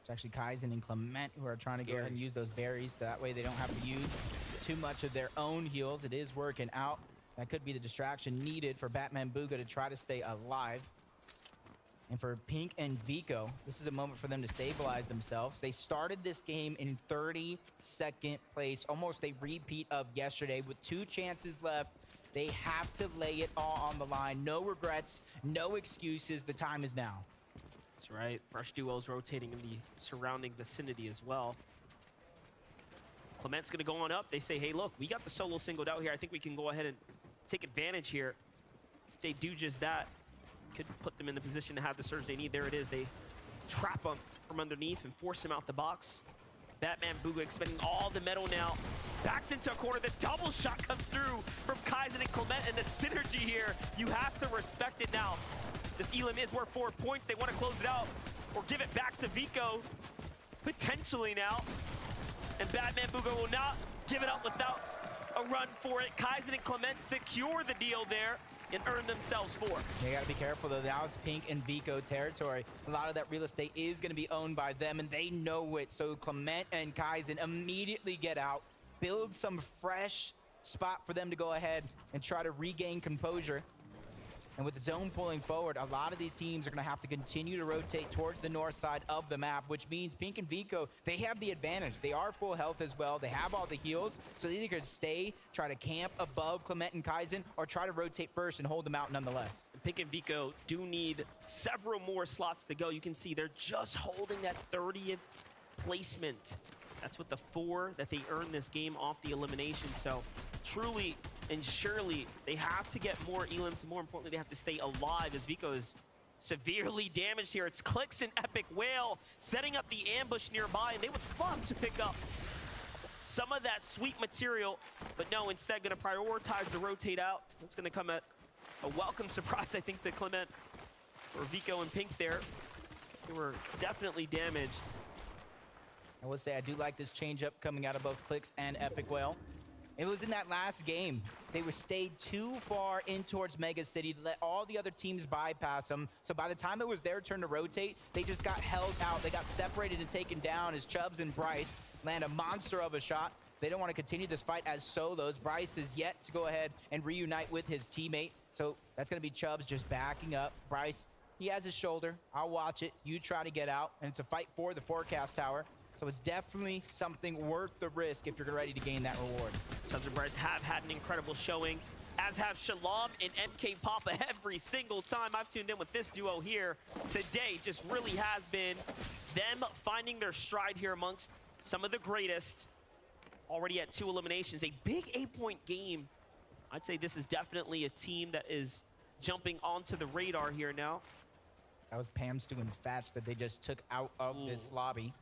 It's actually Kaizen and Clement who are trying to go ahead and use those berries. So that way they don't have to use too much of their own heals. It is working out. That could be the distraction needed for Batman Booga to try to stay alive. And for Pink and Vico, this is a moment for them to stabilize themselves. They started this game in 32nd place, almost a repeat of yesterday with 2 chances left. They have to lay it all on the line. No regrets, no excuses. The time is now. That's right. Fresh duos rotating in the surrounding vicinity as well. Clement's going to go on up. They say, hey, look, we got the solo singled out here. I think we can go ahead and take advantage here. If they do just that, could put them in the position to have the surge they need. There it is. They trap them from underneath and force him out the box. Batman Booga expending all the metal now. Backs into a corner. The double shot comes through from Kaizen and Clement, and the synergy here, you have to respect it now. This Elim is worth 4 points. They want to close it out or give it back to Vico, potentially now. And Batman Booga will not give it up without a run for it. Kaizen and Clement secure the deal there and earn themselves 4. They got to be careful, though. Now it's Pink and Vico territory. A lot of that real estate is going to be owned by them, and they know it. So Clement and Kaizen immediately get out, build some fresh spot for them to go ahead and try to regain composure. And with the zone pulling forward, a lot of these teams are going to have to continue to rotate towards the north side of the map, which means Pink and Vico, they have the advantage. They are full health as well. They have all the heals, so they either could stay, try to camp above Clement and Kaizen, or try to rotate first and hold them out nonetheless. Pink and Vico do need several more slots to go. You can see they're just holding that 30th placement. That's with the 4 that they earned this game off the elimination. So truly and surely they have to get more elims, and more importantly, they have to stay alive as Vico is severely damaged here. It's Clicks and Epic Whale setting up the ambush nearby, and they would love to pick up some of that sweet material, but no, instead going to prioritize the rotate out. That's going to come at a welcome surprise, I think, to Clement or Vico and Pink there. They were definitely damaged. I will say I do like this change up coming out of both Clicks and Epic Whale. It was in that last game. They were stayed too far in towards Mega City to let all the other teams bypass them. So by the time it was their turn to rotate, they just got held out. They got separated and taken down as Chubbs and Bryce land a monster of a shot. They don't want to continue this fight as solos. Bryce is yet to go ahead and reunite with his teammate. So that's going to be Chubbs just backing up. Bryce, he has his shoulder. I'll watch it. You try to get out. And it's a fight for the forecast tower. So it's definitely something worth the risk if you're ready to gain that reward. Chubbs and Bryce have had an incredible showing, as have Shalom and MK Papa every single time I've tuned in with this duo here. Today just really has been them finding their stride here amongst some of the greatest. Already at 2 eliminations, a big 8-point game. I'd say this is definitely a team that is jumping onto the radar here now. That was Pam, Stu, and Fatch that they just took out of this lobby.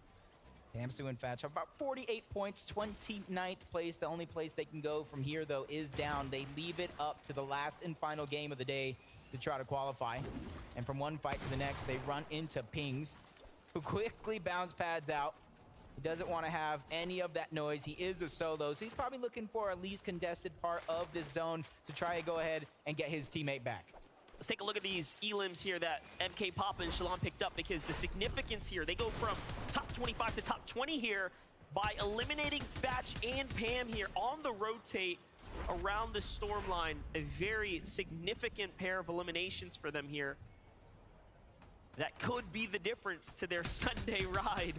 Pamsu and Fatch have about 48 points, 29th place. The only place they can go from here, though, is down. They leave it up to the last and final game of the day to try to qualify. And from one fight to the next, they run into Pings, who quickly bounce pads out. He doesn't want to have any of that noise. He is a solo, so he's probably looking for a least contested part of this zone to try to go ahead and get his teammate back. Let's take a look at these elims here that MK Papa and Shalom picked up, because the significance here, they go from top 25 to top 20 here by eliminating Fatch and Pam here on the rotate around the storm line. A very significant pair of eliminations for them here. That could be the difference to their Sunday ride.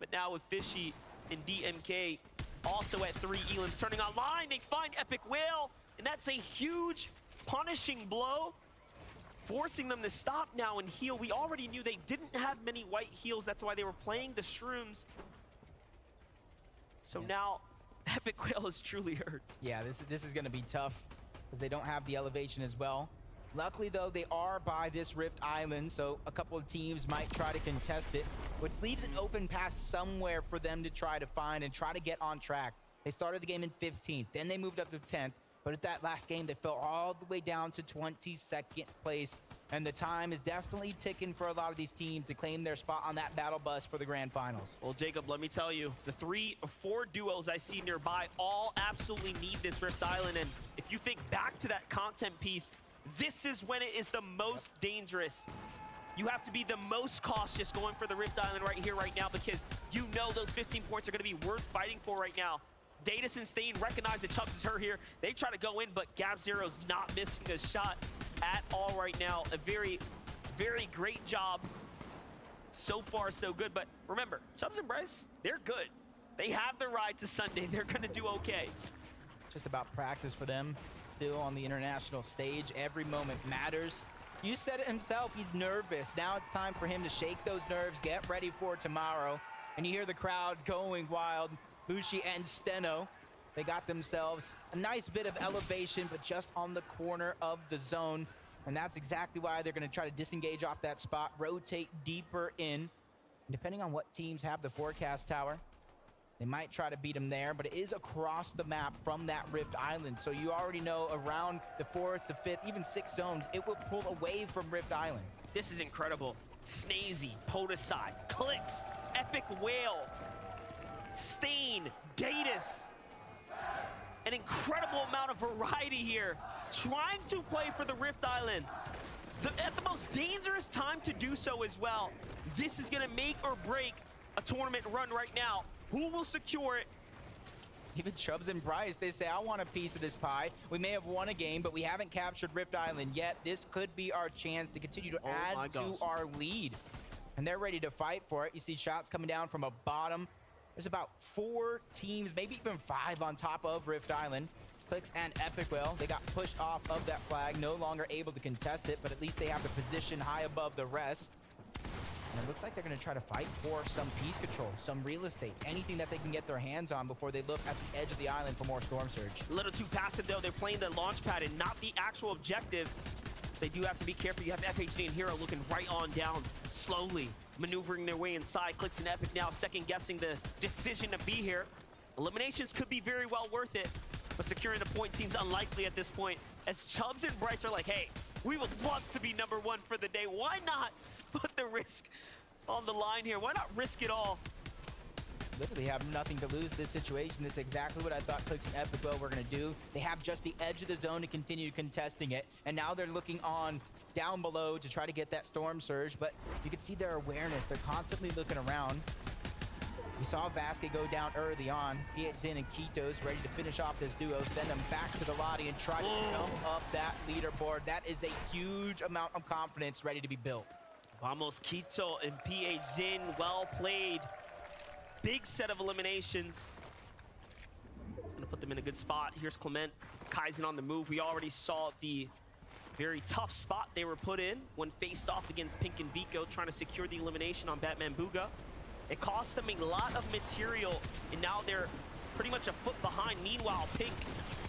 But now with Fishy and DMK also at 3 elims turning online, they find Epic Whale, and that's a huge punishing blow, forcing them to stop now and heal. We already knew they didn't have many white heals. That's why they were playing the shrooms. So now Epic Whale is truly hurt. Yeah, this is going to be tough because they don't have the elevation as well. Luckily, though, they are by this Rift Island, so a couple of teams might try to contest it, which leaves an open path somewhere for them to try to find and try to get on track. They started the game in 15th, then they moved up to 10th. But at that last game, they fell all the way down to 22nd place. And the time is definitely ticking for a lot of these teams to claim their spot on that battle bus for the grand finals. Well, Jacob, let me tell you, the 3 or 4 duos I see nearby all absolutely need this Rift Island. And if you think back to that content piece, this is when it is the most dangerous. You have to be the most cautious going for the Rift Island right here, right now, because you know those 15 points are going to be worth fighting for right now. Datus and Stain recognize that Chubbs is hurt here. They try to go in, but Gap Zero's not missing a shot at all right now. A very, very great job. So far, so good. But remember, Chubbs and Bryce, they're good. They have the ride to Sunday. They're going to do okay. Just about practice for them. Still on the international stage. Every moment matters. You said it himself, he's nervous. Now it's time for him to shake those nerves, get ready for tomorrow. And you hear the crowd going wild. Bushi and Steno, they got themselves a nice bit of elevation, but just on the corner of the zone. And that's exactly why they're going to try to disengage off that spot, rotate deeper in. And depending on what teams have the forecast tower, they might try to beat them there, but it is across the map from that Rift Island. So you already know around the 4th, the 5th, even 6th zones, it will pull away from Rift Island. This is incredible. Snazy, Podesai, Clicks, Epic Whale, Stain, Datus. An incredible amount of variety here. Trying to play for the Rift Island. At the most dangerous time to do so as well. This is going to make or break a tournament run right now. Who will secure it? Even Chubbs and Bryce, they say, I want a piece of this pie. We may have won a game, but we haven't captured Rift Island yet. This could be our chance to continue to add to our lead. And they're ready to fight for it. You see shots coming down from a bottom. There's about 4 teams, maybe even 5 on top of Rift Island. Clicks and Epic Whale, they got pushed off of that flag, no longer able to contest it, but at least they have the position high above the rest. And it looks like they're going to try to fight for some piece control, some real estate, anything that they can get their hands on before they look at the edge of the island for more Storm Surge. A little too passive, though. They're playing the launch pad and not the actual objective. They do have to be careful. You have FHD and Hero looking right on down, slowly maneuvering their way inside. Clicks and Epic now second-guessing the decision to be here. Eliminations could be very well worth it, but securing a point seems unlikely at this point, as Chubbs and Bryce are like, hey, we would love to be #1 for the day. Why not put the risk on the line here? Why not risk it all? Literally have nothing to lose this situation. This is exactly what I thought Clicks and Epic Whale were going to do. They have just the edge of the zone to continue contesting it, and now they're looking on down below to try to get that Storm Surge, but you can see their awareness. They're constantly looking around. We saw Vasquez go down early on. PHZin and Kitos ready to finish off this duo, send them back to the lobby and try to jump up that leaderboard. That is a huge amount of confidence ready to be built. Vamos Quito and PHZin, well played. Big set of eliminations. It's gonna put them in a good spot. Here's Clement, Kaizen on the move. We already saw the very tough spot they were put in when faced off against Pink and Vico, trying to secure the elimination on Batman Booga. It cost them a lot of material, and now they're pretty much a foot behind. Meanwhile, Pink,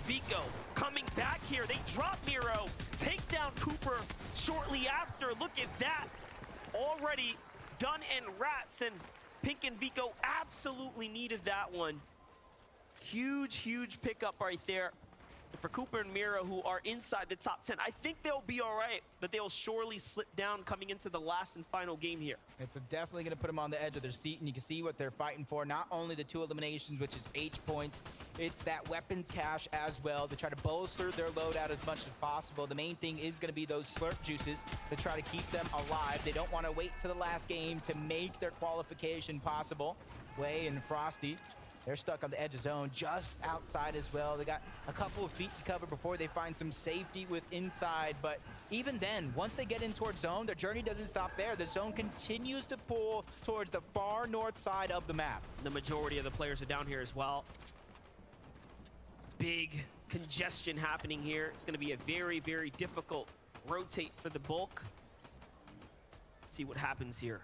Vico coming back here. They drop Miro, take down Cooper shortly after. Look at that. Already done and wraps, and Pink and Vico absolutely needed that one. Huge, huge pickup right there. And for Cooper and Miro, who are inside the top 10, I think they'll be all right, but they'll surely slip down coming into the last and final game here. It's definitely going to put them on the edge of their seat, and you can see what they're fighting for. Not only the 2 eliminations, which is H points, it's that weapons cache as well to try to bolster their loadout as much as possible. The main thing is going to be those slurp juices to try to keep them alive. They don't want to wait to the last game to make their qualification possible. Way and Frosty, they're stuck on the edge of zone, just outside as well. They got a couple of feet to cover before they find some safety with inside. But even then, once they get in towards zone, their journey doesn't stop there. The zone continues to pull towards the far north side of the map. The majority of the players are down here as well. Big congestion happening here. It's going to be a very, very difficult rotate for the bulk. See what happens here.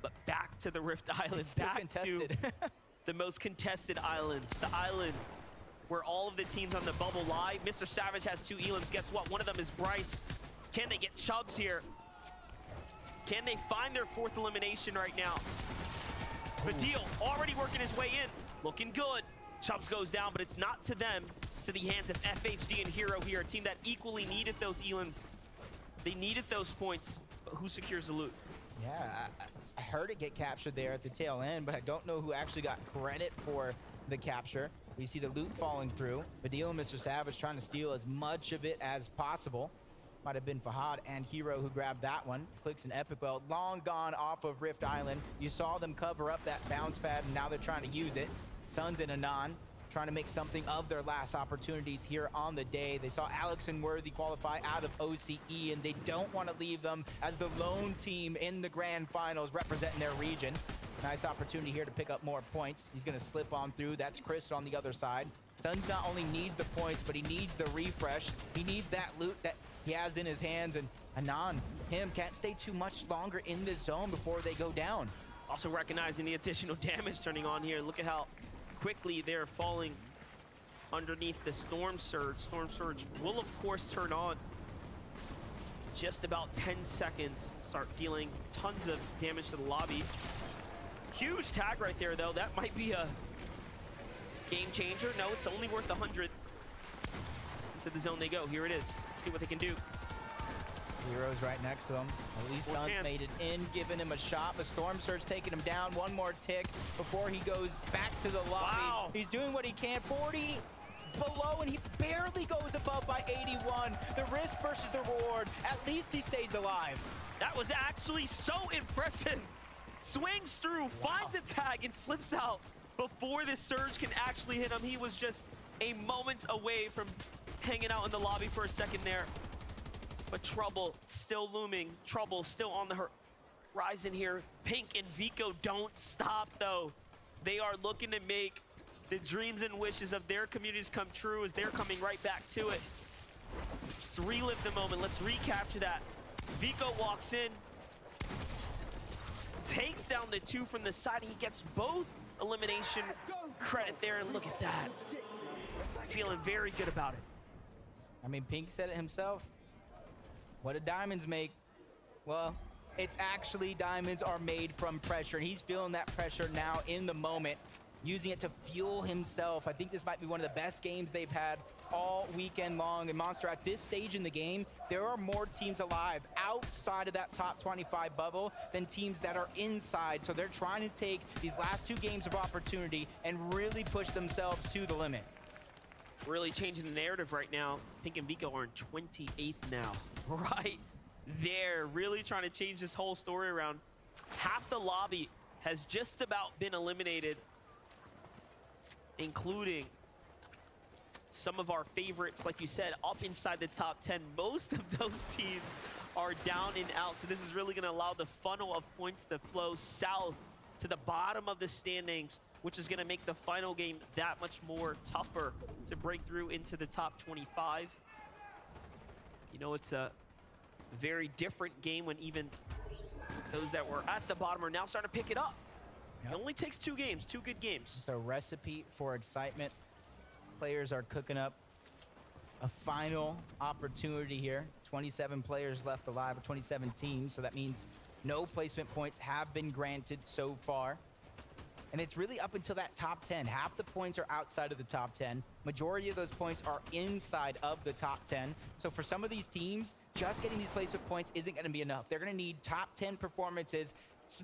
But back to the Rift Island. It's still contested. To the most contested island. The island where all of the teams on the bubble lie. Mr. Savage has 2 elims. Guess what? One of them is Bryce. Can they get Chubbs here? Can they find their 4th elimination right now? Badil already working his way in. Looking good. Chubbs goes down, but it's not to them. It's to the hands of FHD and Hero here, a team that equally needed those elims. They needed those points, but who secures the loot? Yeah, I heard it get captured there at the tail end, but I don't know who actually got credit for the capture. We see the loot falling through. Badil and Mr. Savage trying to steal as much of it as possible. Might have been Fahad and Hero who grabbed that one. Clicks and Epic Well long gone off of Rift Island. You saw them cover up that bounce pad, and now they're trying to use it. Suns and Anon trying to make something of their last opportunities here on the day. They saw Alex and Worthy qualify out of OCE, and they don't want to leave them as the lone team in the grand finals representing their region. Nice opportunity here to pick up more points. He's going to slip on through. That's Chris on the other side. Suns not only needs the points, but he needs the refresh. He needs that loot that he has in his hands, and Anon, him, can't stay too much longer in this zone before they go down. Also recognizing the additional damage turning on here. Look at how quickly they're falling underneath the Storm Surge. Storm Surge will, of course, turn on just about 10 seconds. Start dealing tons of damage to the lobby. Huge tag right there, though. That might be a game changer. No, it's only worth 100. Into the zone they go. Here it is. Let's see what they can do. Hero's right next to him. At least Suns made it in, giving him a shot. The Storm Surge taking him down. One more tick before he goes back to the lobby. Wow. He's doing what he can. 40 below, and he barely goes above by 81. The risk versus the reward. At least he stays alive. That was actually so impressive. Swings through, finds a tag, and slips out before this surge can actually hit him. He was just a moment away from hanging out in the lobby for a second there. But trouble still looming. Trouble still on the horizon here. Pink and Vico don't stop, though. They are looking to make the dreams and wishes of their communities come true as they're coming right back to it. Let's relive the moment. Let's recapture that. Vico walks in, takes down the two from the side. He gets both elimination credit there, and look at that. Feeling very good about it. I mean, Pink said it himself. What do diamonds make? Well, it's actually diamonds are made from pressure, and he's feeling that pressure now in the moment, using it to fuel himself. I think this might be one of the best games they've had all weekend long. And Monster, at this stage in the game, there are more teams alive outside of that top 25 bubble than teams that are inside. So they're trying to take these last two games of opportunity and really push themselves to the limit. Really changing the narrative right now. Pink and Vico are in 28th now. Right there, really trying to change this whole story around. Half the lobby has just about been eliminated, including some of our favorites, like you said, up inside the top 10. Most of those teams are down and out, so this is really gonna allow the funnel of points to flow south to the bottom of the standings, which is gonna make the final game that much more tougher to break through into the top 25. You know, it's a very different game when even those that were at the bottom are now starting to pick it up. It only takes 2 games, 2 good games. It's a recipe for excitement. Players are cooking up a final opportunity here. 27 players left alive, 27 teams, so that means no placement points have been granted so far. And it's really up until that top 10. Half the points are outside of the top 10. Majority of those points are inside of the top 10. So for some of these teams, just getting these placement points isn't going to be enough. They're going to need top 10 performances,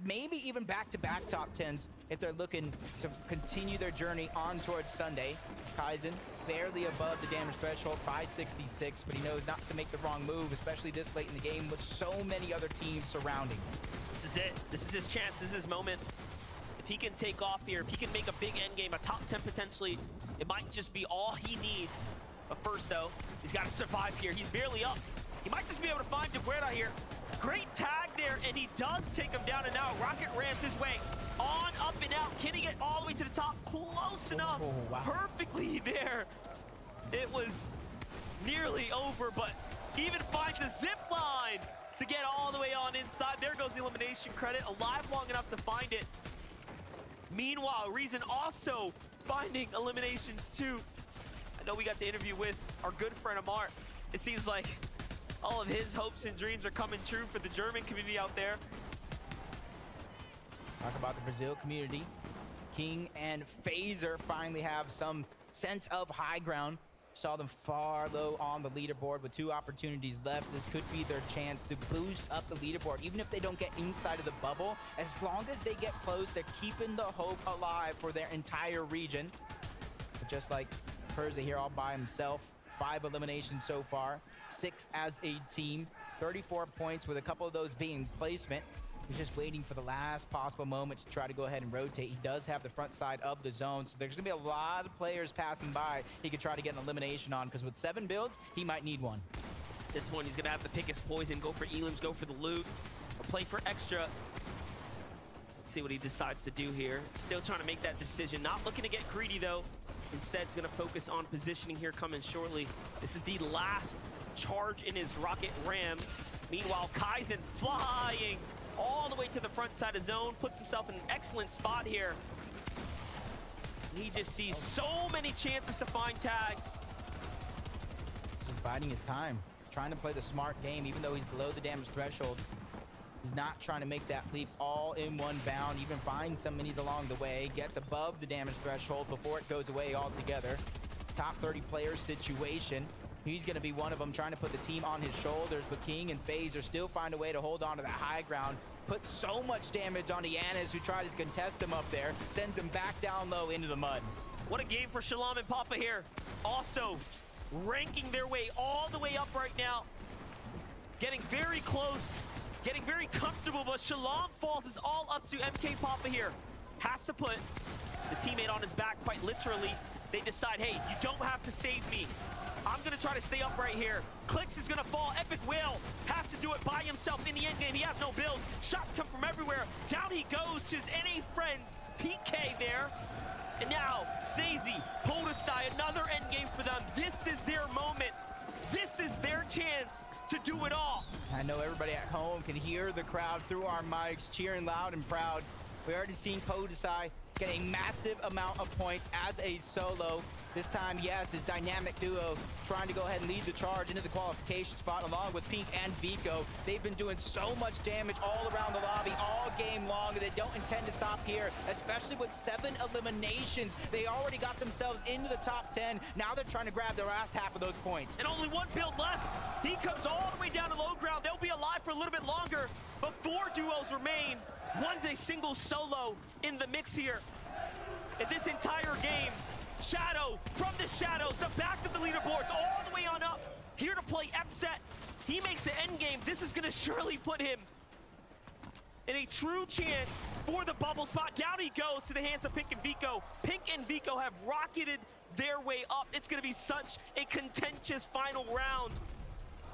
maybe even back-to-back top 10s if they're looking to continue their journey on towards Sunday. Kaizen barely above the damage threshold by 66, but he knows not to make the wrong move, especially this late in the game with so many other teams surrounding. This is it. This is his chance. This is his moment. If he can take off here, if he can make a big end game, a top 10 potentially, it might just be all he needs. But first, though, he's got to survive here. He's barely up. He might just be able to find DeGuerra here. Great tag there, and he does take him down and out. Rocket rams his way on, up, and out. Can he get all the way to the top? Close enough. Wow. Perfectly there. It was nearly over, but even finds the zip line to get all the way on inside. There goes the elimination credit. Alive long enough to find it. Meanwhile, Reason also finding eliminations too. I know we got to interview with our good friend Amar. It seems like all of his hopes and dreams are coming true for the German community out there. Talk about the Brazil community. King and Phaser finally have some sense of high ground. Saw them far low on the leaderboard with 2 opportunities left. This could be their chance to boost up the leaderboard. Even if they don't get inside of the bubble, as long as they get close, they're keeping the hope alive for their entire region. But just like Perza here all by himself, 5 eliminations so far, 6 as a team, 34 points with a couple of those being placement. He's just waiting for the last possible moment to try to go ahead and rotate. He does have the front side of the zone, so there's gonna be a lot of players passing by he could try to get an elimination on, because with 7 builds, he might need one. This one, he's gonna have to pick his poison, go for elims, go for the loot, or play for extra. Let's see what he decides to do here. Still trying to make that decision. Not looking to get greedy, though. Instead, he's gonna focus on positioning here coming shortly. This is the last charge in his rocket ram. Meanwhile, Kaizen flying all the way to the front side of zone, puts himself in an excellent spot here. He just sees so many chances to find tags. Just biding his time, trying to play the smart game, even though he's below the damage threshold. He's not trying to make that leap all in one bound, even finds some minis along the way, gets above the damage threshold before it goes away altogether. Top 30 player situation. He's going to be one of them, trying to put the team on his shoulders, but King and Phaser still find a way to hold on to that high ground. Put so much damage on Yanis, who tried to contest him up there, sends him back down low into the mud. What a game for Shalom and Papa here. Also, ranking their way all the way up right now. Getting very close, getting very comfortable, but Shalom falls is all up to MK Papa here. Has to put the teammate on his back quite literally. They decide, hey, you don't have to save me. I'm gonna try to stay up right here. Clicks is gonna fall. Epic Whale has to do it by himself in the end game. He has no builds. Shots come from everywhere. Down he goes to his NA friends. TK there. And now, Snazy, Podesai, another end game for them. This is their moment. This is their chance to do it all. I know everybody at home can hear the crowd through our mics cheering loud and proud. We already seen Podesai get a massive amount of points as a solo. This time, yes, his dynamic duo trying to go ahead and lead the charge into the qualification spot along with Pink and Vico. They've been doing so much damage all around the lobby all game long, and they don't intend to stop here, especially with 7 eliminations. They already got themselves into the top 10. Now they're trying to grab the last half of those points. And only 1 build left. He comes all the way down to low ground. They'll be alive for a little bit longer, but 4 duos remain. One's a single solo in the mix here. In this entire game, Shadow from the shadows, the back of the leaderboards, all the way on up, here to play Epset. He makes an end game. This is gonna surely put him in a true chance for the bubble spot. Down he goes to the hands of Pink and Vico. Pink and Vico have rocketed their way up. It's gonna be such a contentious final round.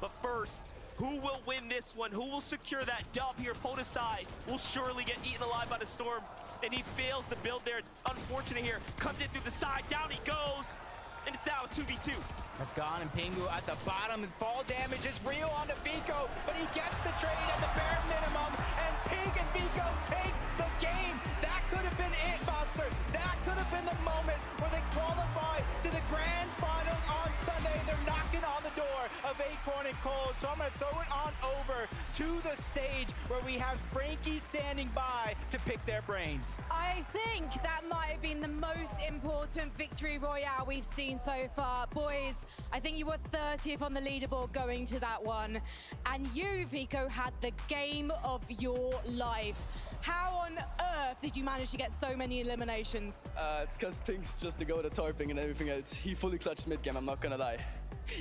But first, who will win this one? Who will secure that dub here? Podesai will surely get eaten alive by the storm. And he fails to build there. It's unfortunate here. Comes in through the side, down he goes. And it's now a 2v2. That's gone, and Pingu at the bottom, and fall damage is real onto Vico, but he gets the trade at the bare minimum, and Pink and Vico take the game. That could have been it, Monster. That could have been the moment where they qualify to the grand finals on Sunday. They're knocking on the door of Acorn and Cold, so I'm gonna throw it on over to the stage where we have Frankie standing by to pick their brains. I think that might have been the most important victory royale we've seen so far. Boys, I think you were 30th on the leaderboard going to that one. And you, Vico, had the game of your life. How on earth did you manage to get so many eliminations? It's because Pink's just the go to tarping and everything else. He fully clutched mid-game, I'm not gonna lie.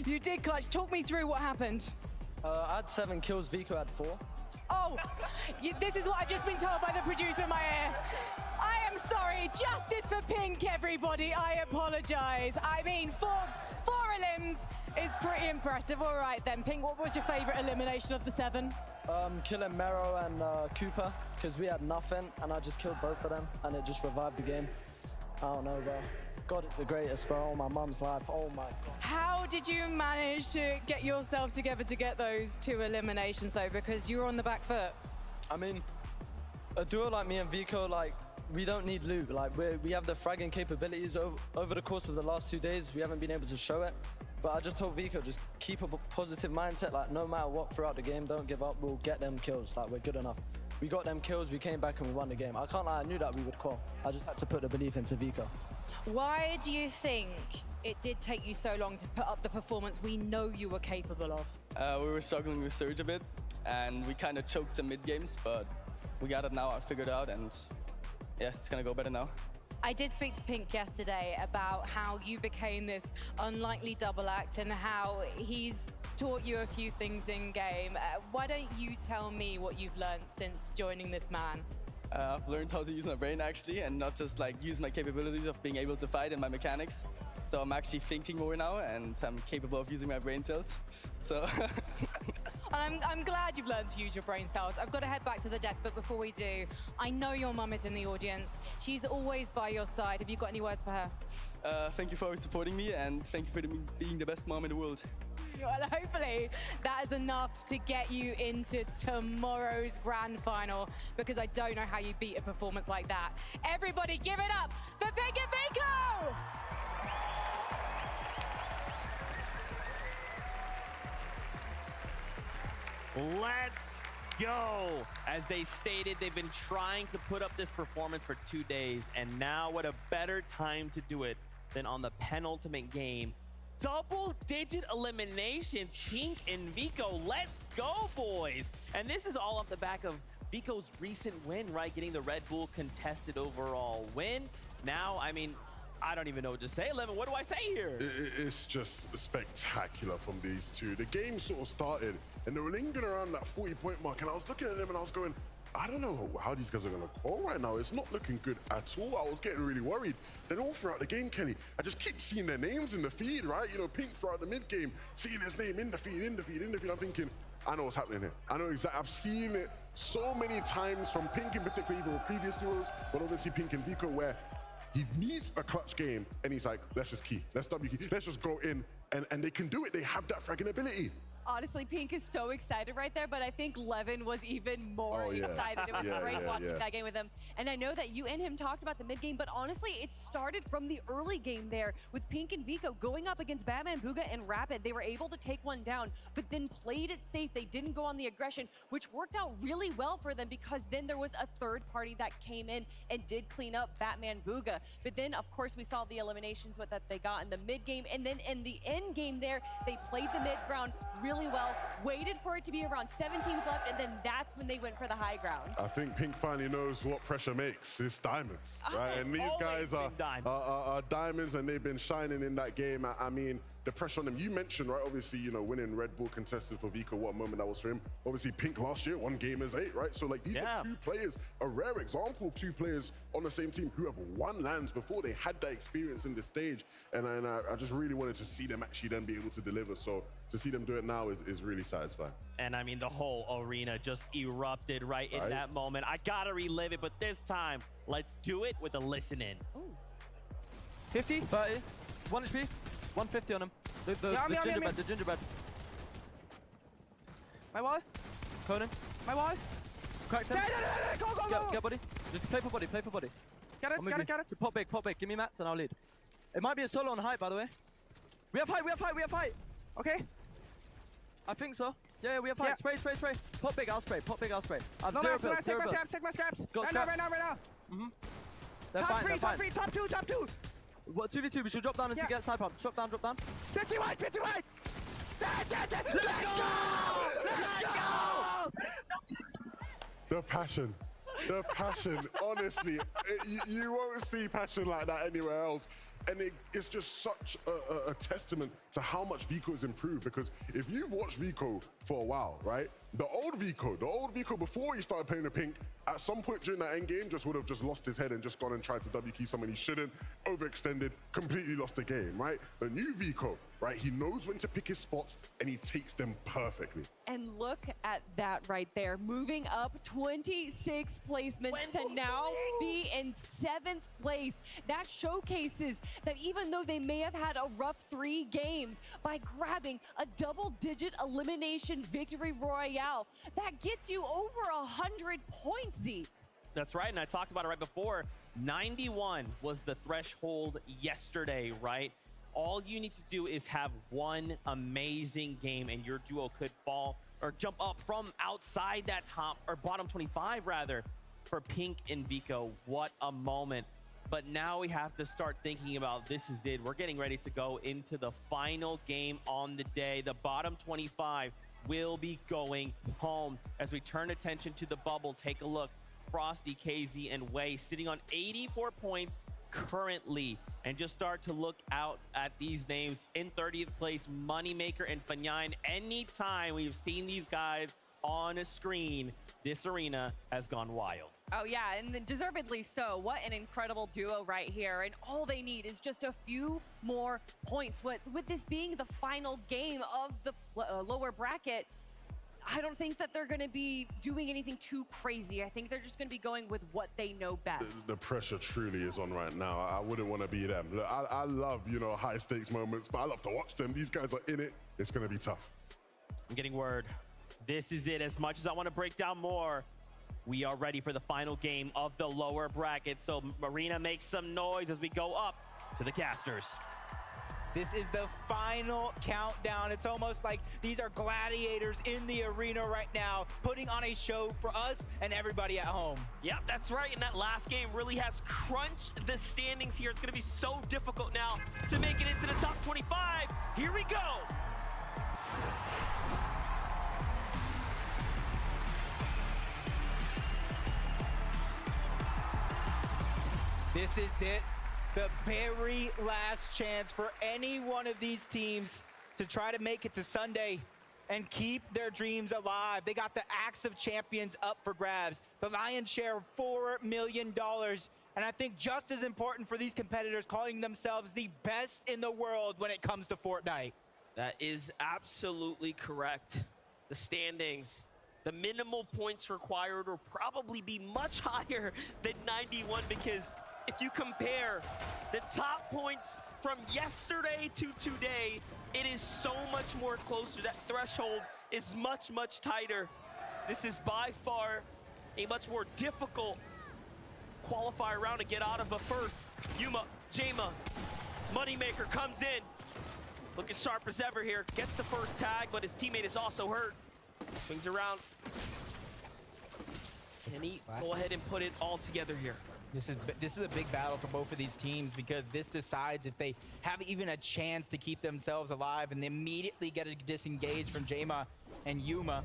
You did clutch. Talk me through what happened. I had 7 kills, Vico had 4. Oh, this is what I've just been told by the producer in my ear. I am sorry. Justice for Pink, everybody. I apologize. I mean, 4 elims is pretty impressive. All right then, Pink, what was your favorite elimination of the 7? Killing Mero and Cooper, because we had nothing, and I just killed both of them, and it just revived the game. I don't know, bro. God, it's the greatest, bro. My mum's life. Oh my God. How did you manage to get yourself together to get those 2 eliminations, though? Because you were on the back foot. I mean, a duo like me and Vico, like, we don't need loot. Like, we have the fragging capabilities over the course of the last 2 days. We haven't been able to show it. But I just told Vico, just keep a positive mindset. Like, no matter what throughout the game, don't give up. We'll get them kills. Like, we're good enough. we got them kills, we came back and we won the game. I can't lie, I knew that we would call. I just had to put the belief into Vico. Why do you think it did take you so long to put up the performance we know you were capable of? We were struggling with Surge a bit, and we kind of choked some mid games, but we got it now, I figured it out, and yeah, it's gonna go better now. I did speak to Pink yesterday about how you became this unlikely double act and how he's taught you a few things in game. Why don't you tell me what you've learned since joining this man? I've learned how to use my brain actually, and not just like use my capabilities of being able to fight and my mechanics. So I'm actually thinking more now, and I'm capable of using my brain cells. So. I'm glad you've learned to use your brain cells. I've got to head back to the desk, but before we do, I know your mum is in the audience. She's always by your side. Have you got any words for her? Thank you for supporting me, and thank you for being the best mom in the world. Well, hopefully that is enough to get you into tomorrow's grand final, because I don't know how you beat a performance like that. Everybody give it up for Pink and Vico! Let's go. As they stated, they've been trying to put up this performance for 2 days, and now what a better time to do it than on the penultimate game. Double-digit eliminations, Pink and Vico. Let's go, boys. And this is all off the back of Vico's recent win, right? Getting the Red Bull contested overall win. Now, I mean, I don't even know what to say. 11, what do I say here? It's just spectacular from these two. The game sort of started, and they were lingering around that 40-point mark, and I was looking at them and I was going, I don't know how these guys are going to call right now. It's not looking good at all. I was getting really worried. Then all throughout the game, Kenny, I just keep seeing their names in the feed, right? You know, Pink throughout the mid-game, seeing his name in the feed. I'm thinking, I know what's happening here. I know exactly. I've seen it so many times from Pink in particular, even with previous duos, but obviously Pink and Vico, where he needs a clutch game, and he's like, let's just key, let's W key, let's just go in, and they can do it. They have that fragging ability. Honestly, Pink is so excited right there, but I think Levin was even more excited. It was great watching that game with him. And I know that you and him talked about the mid game, but honestly, it started from the early game there with Pink and Vico going up against Batman, Bugha, and Rapid. They were able to take one down, but then played it safe. They didn't go on the aggression, which worked out really well for them, because then there was a third party that came in and did clean up Batman, Bugha. But then, of course, we saw the eliminations that they got in the mid game, and then in the end game there, they played the mid ground really well, waited for it to be around 7 teams left, and then that's when they went for the high ground. I think Pink finally knows what pressure makes. It's diamonds, right? And these guys are diamonds, and they've been shining in that game. I mean, the pressure on them. You mentioned, right, obviously, you know, winning Red Bull contested for Vico, what a moment that was for him. Obviously, Pink last year won Gamers 8, right? So, like, these are two players, a rare example of two players on the same team who have won lands before. They had that experience in this stage, and I just really wanted to see them actually then be able to deliver. So to see them do it now is really satisfying. And I mean, the whole arena just erupted right in that moment. I gotta relive it, but this time, let's do it with a listen in. 50, 30, 1 HP, 150 on him. The gingerbread. My wall. Conan. My wall. Cracked him. Go. Get body. Just play for body, Get it. Pop big. Give me mats and I'll lead. It might be a solo on height, by the way. We have height. Okay. I think so. Yeah, we have height. Spray. Pop big, I'll spray. I've zero build. Take my scraps. Right now. Top 3, top 2. What, 2v2, we should drop down and get side pump. Drop down. 50 wide! Let's go! The passion, honestly, you won't see passion like that anywhere else. And it's just such a testament to how much Vico has improved, because if you've watched Vico for a while, right? The old Vico before he started playing the Pink, at some point during that end game, just would have just lost his head and just gone and tried to W key someone he shouldn't, overextended, completely lost the game, right? The new Vico, right? He knows when to pick his spots and he takes them perfectly. And look at that right there, moving up 26 placements to now be in 7th place. That showcases that even though they may have had a rough 3 games, by grabbing a double-digit elimination victory royale, that gets you over 100 points, Zeke. That's right, and I talked about it right before. 91 was the threshold yesterday, right? All you need to do is have one amazing game and your duo could fall or jump up from outside that top, or bottom 25 rather, for Pink and Vico. What a moment. But now we have to start thinking about this is it. We're getting ready to go into the final game on the day. The bottom 25 will be going home. As we turn attention to the bubble, take a look. Frosty, KZ, and Wei sitting on 84 points currently. And just start to look out at these names. In 30th place, Moneymaker and Fanyan. Anytime we've seen these guys on a screen, this arena has gone wild. Oh yeah, and then deservedly so. What an incredible duo right here. And all they need is just a few more points. With this being the final game of the lower bracket, I don't think that they're going to be doing anything too crazy. I think they're just going to be going with what they know best. The pressure truly is on right now. I wouldn't want to be them. Look, I love, you know, high stakes moments, but I love to watch them. These guys are in it. It's going to be tough. I'm getting word. This is it. As much as I want to break down more, we are ready for the final game of the lower bracket. So Marina makes some noise as we go up to the casters. This is the final countdown. It's almost like these are gladiators in the arena right now, putting on a show for us and everybody at home. Yep, that's right. And that last game really has crunched the standings here. It's going to be so difficult now to make it into the top 25. Here we go. This is it. The very last chance for any one of these teams to try to make it to Sunday and keep their dreams alive. They got the Axe of Champions up for grabs, the lion's share of $4 million. And I think just as important for these competitors, calling themselves the best in the world when it comes to Fortnite. That is absolutely correct. The standings, the minimal points required will probably be much higher than 91, because if you compare the top points from yesterday to today, it is so much more closer. That threshold is much, much tighter. This is by far a much more difficult qualifier round to get out of. But first, Yuma, Jama, Moneymaker comes in. Looking sharp as ever here. Gets the first tag, but his teammate is also hurt. Swings around. Can he go ahead and put it all together here? This is a big battle for both of these teams, because this decides if they have even a chance to keep themselves alive, and they immediately get a disengage from Jama and Yuma.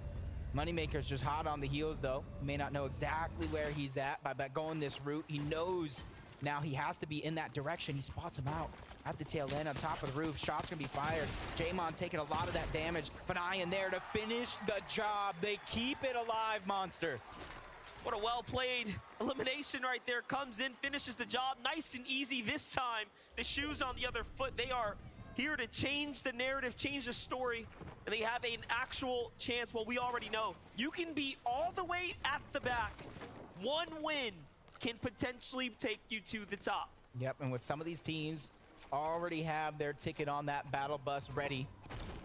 Moneymaker's just hot on the heels though. May not know exactly where he's at, but by going this route, he knows now he has to be in that direction. He spots him out at the tail end on top of the roof. Shots gonna be fired. Jamon taking a lot of that damage. Fanayan there to finish the job. They keep it alive, Monster. What a well-played elimination right there. Comes in, finishes the job nice and easy this time. The shoes on the other foot. They are here to change the narrative, change the story, and they have an actual chance. Well, we already know you can be all the way at the back. One win can potentially take you to the top. Yep, and with some of these teams already have their ticket on that battle bus ready.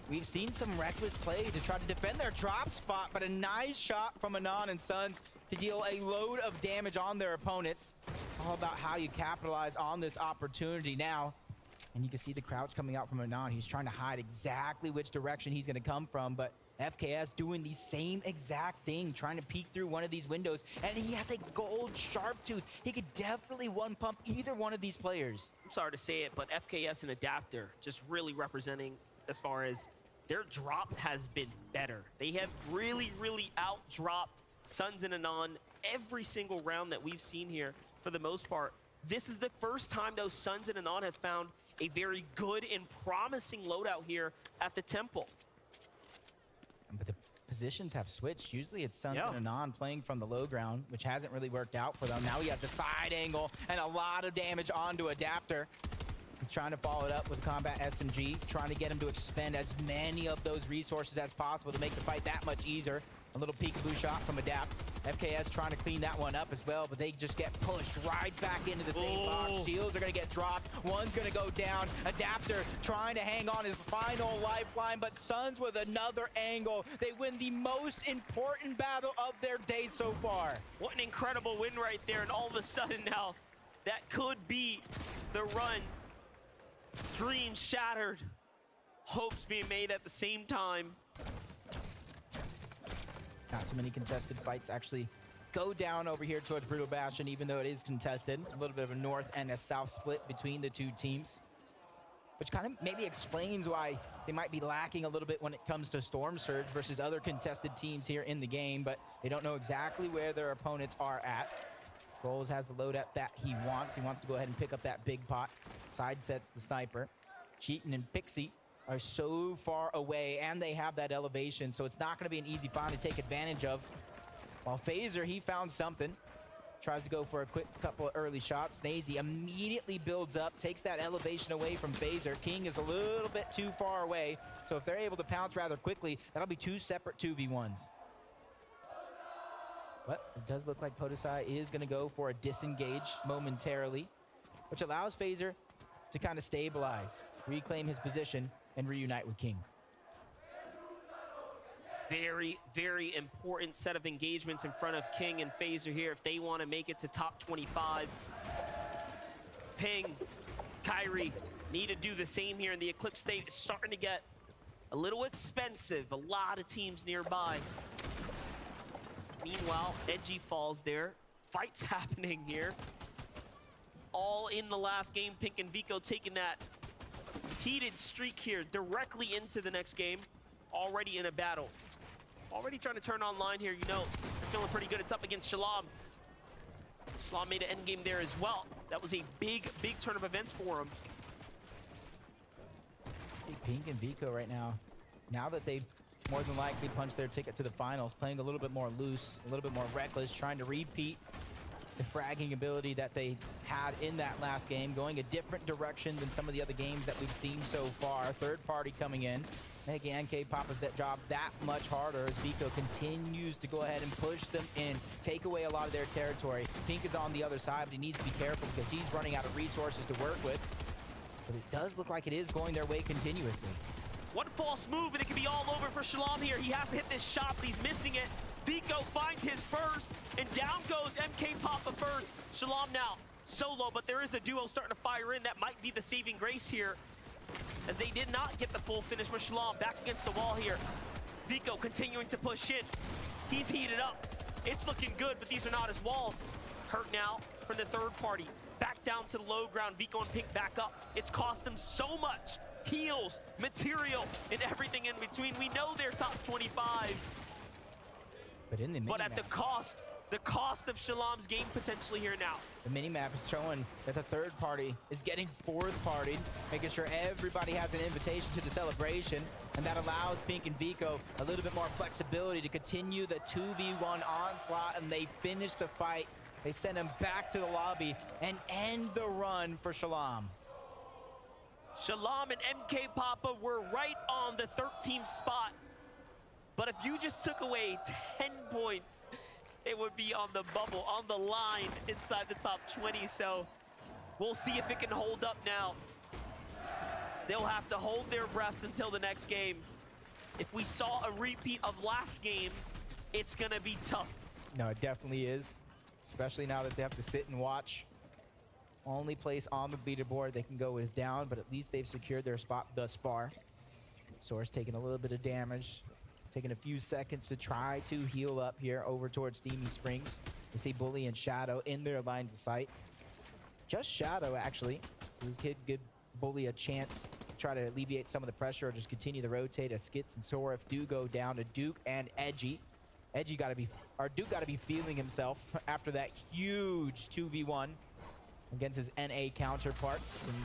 We've seen some reckless play to try to defend their drop spot, but a nice shot from Anon and Sons to deal a load of damage on their opponents. All about how you capitalize on this opportunity now. And you can see the crouch coming out from Anon. He's trying to hide exactly which direction he's going to come from, but FKS doing the same exact thing, trying to peek through one of these windows, and he has a gold sharp tooth. He could definitely one pump either one of these players. I'm sorry to say it, but FKS and Adapter just really representing as far as their drop has been better. They have really, really out-dropped Sons and Anon every single round that we've seen here for the most part. This is the first time those Sons and Anon have found a very good and promising loadout here at the Temple. But the positions have switched. Usually it's Sons and Anon playing from the low ground, which hasn't really worked out for them. Now we have the side angle and a lot of damage onto Adapter. He's trying to follow it up with Combat SMG, trying to get him to expend as many of those resources as possible to make the fight that much easier. A little peekaboo shot from Adapt. FKS trying to clean that one up as well, but they just get pushed right back into the same box. Shields are going to get dropped. One's going to go down. Adapter trying to hang on his final lifeline, but Sons with another angle. They win the most important battle of their day so far. What an incredible win right there, and all of a sudden now, that could be the run. Dreams shattered, hopes being made at the same time. Not too many contested fights actually go down over here towards Brutal Bastion, even though it is contested. A little bit of a north and a south split between the two teams, which kind of maybe explains why they might be lacking a little bit when it comes to Storm Surge versus other contested teams here in the game, but they don't know exactly where their opponents are at. Goals has the loadout that he wants. He wants to go ahead and pick up that big pot. Side sets the sniper. Cheatin' and Pixie are so far away, and they have that elevation, so it's not going to be an easy find to take advantage of. While Phaser, he found something. Tries to go for a quick couple of early shots. Snazy immediately builds up, takes that elevation away from Phaser. King is a little bit too far away, so if they're able to pounce rather quickly, that'll be two separate 2v1s. But it does look like Podesai is going to go for a disengage momentarily, which allows Phaser to kind of stabilize, reclaim his position, and reunite with King. Very, very important set of engagements in front of King and Phaser here if they want to make it to top 25. Ping, Kyrie need to do the same here, and the Eclipse state is starting to get a little expensive. A lot of teams nearby. Meanwhile, Edgy falls there. Fights happening here. All in the last game. Pink and Vico taking that heated streak here directly into the next game. Already in a battle. Already trying to turn online here. You know, they're feeling pretty good. It's up against Shalom. Shalom made an end game there as well. That was a big, big turn of events for him. See Pink and Vico right now that they've more than likely punched their ticket to the finals, playing a little bit more loose, a little bit more reckless, trying to repeat the fragging ability that they had in that last game, going a different direction than some of the other games that we've seen so far. Third party coming in, making NK Papa's that job that much harder as Vico continues to go ahead and push them in, take away a lot of their territory. Pink is on the other side, but he needs to be careful because he's running out of resources to work with. But it does look like it is going their way continuously. One false move and it could be all over for Shalom here. He has to hit this shot, but he's missing it. Vico finds his first, and down goes MK Papa first. Shalom now solo, but there is a duo starting to fire in. That might be the saving grace here, as they did not get the full finish. But Shalom back against the wall here. Vico continuing to push in. He's heated up. It's looking good, but these are not his walls. Hurt now from the third party. Back down to the low ground. Vico and Pink back up. It's cost them so much. Heals, material, and everything in between. We know they're top 25. But at the cost of Shalom's game potentially here now. The minimap is showing that the third party is getting fourth partied, making sure everybody has an invitation to the celebration, and that allows Pink and Vico a little bit more flexibility to continue the 2v1 onslaught, and they finish the fight. They send him back to the lobby and end the run for Shalom. Shalom and MK Papa were right on the 13th spot. But if you just took away 10 points, it would be on the bubble, on the line inside the top 20. So we'll see if it can hold up now. They'll have to hold their breaths until the next game. If we saw a repeat of last game, it's gonna be tough. No, it definitely is. Especially now that they have to sit and watch. Only place on the leaderboard they can go is down, but at least they've secured their spot thus far. Source taking a little bit of damage. Taking a few seconds to try to heal up here over towards Steamy Springs. You see Bully and Shadow in their lines of sight. Just Shadow, actually. So this kid give Bully a chance to try to alleviate some of the pressure or just continue to rotate as Skits and Sorif do go down to Duke and Edgy. Duke got to be feeling himself after that huge 2v1 against his NA counterparts. And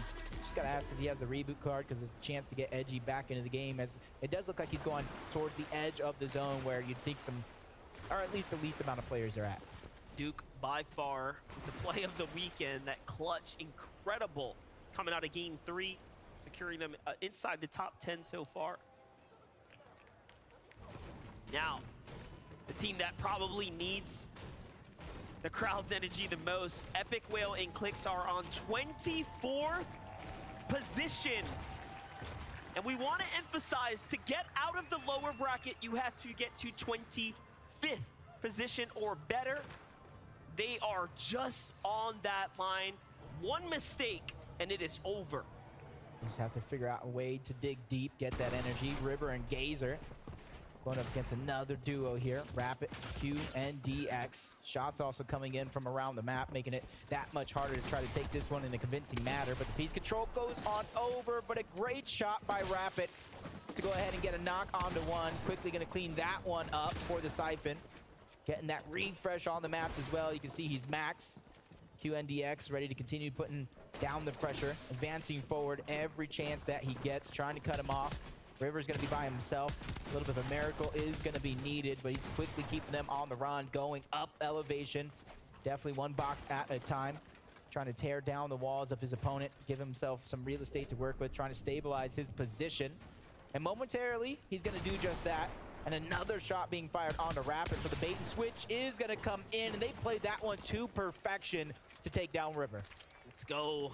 just gotta ask if he has the reboot card, because it's a chance to get Edgy back into the game, as it does look like he's going towards the edge of the zone where you'd think or at least the least amount of players are at. Duke by far the play of the weekend. That clutch, incredible, coming out of game 3, securing them inside the top 10 so far. Now, the team that probably needs the crowd's energy the most, Epic Whale and Clicks are on 24th position. And we want to emphasize, to get out of the lower bracket, you have to get to 25th position or better. They are just on that line. One mistake, and it is over. You just have to figure out a way to dig deep, get that energy. River and Gazer Going up against another duo here. Rapid, Q, and DX. Shots also coming in from around the map, making it that much harder to try to take this one in a convincing manner. But the piece control goes on over, but a great shot by Rapid to go ahead and get a knock onto one. Quickly going to clean that one up for the Siphon. Getting that refresh on the mats as well. You can see he's max. QNDX ready to continue putting down the pressure, advancing forward every chance that he gets, trying to cut him off. River's going to be by himself. A little bit of a miracle is going to be needed, but he's quickly keeping them on the run, going up elevation. Definitely one box at a time, trying to tear down the walls of his opponent, give himself some real estate to work with, trying to stabilize his position. And momentarily, he's going to do just that. And another shot being fired onto Rapid, so the bait and switch is going to come in, and they played that one to perfection to take down River. Let's go.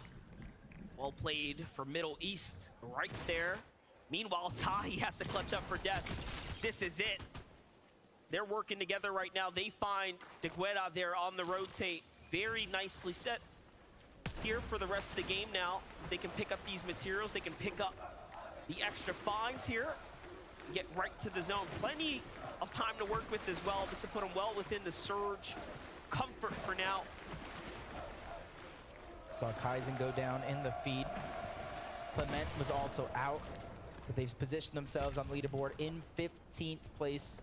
Well played for Middle East right there. Meanwhile, Tahi has to clutch up for death. This is it. They're working together right now. They find De Guerra there on the rotate. Very nicely set here for the rest of the game now. They can pick up these materials. They can pick up the extra finds here. Get right to the zone. Plenty of time to work with as well. This will put them well within the surge comfort for now. Saw Kaizen go down in the feed. Clement was also out, but they've positioned themselves on the leaderboard in 15th place.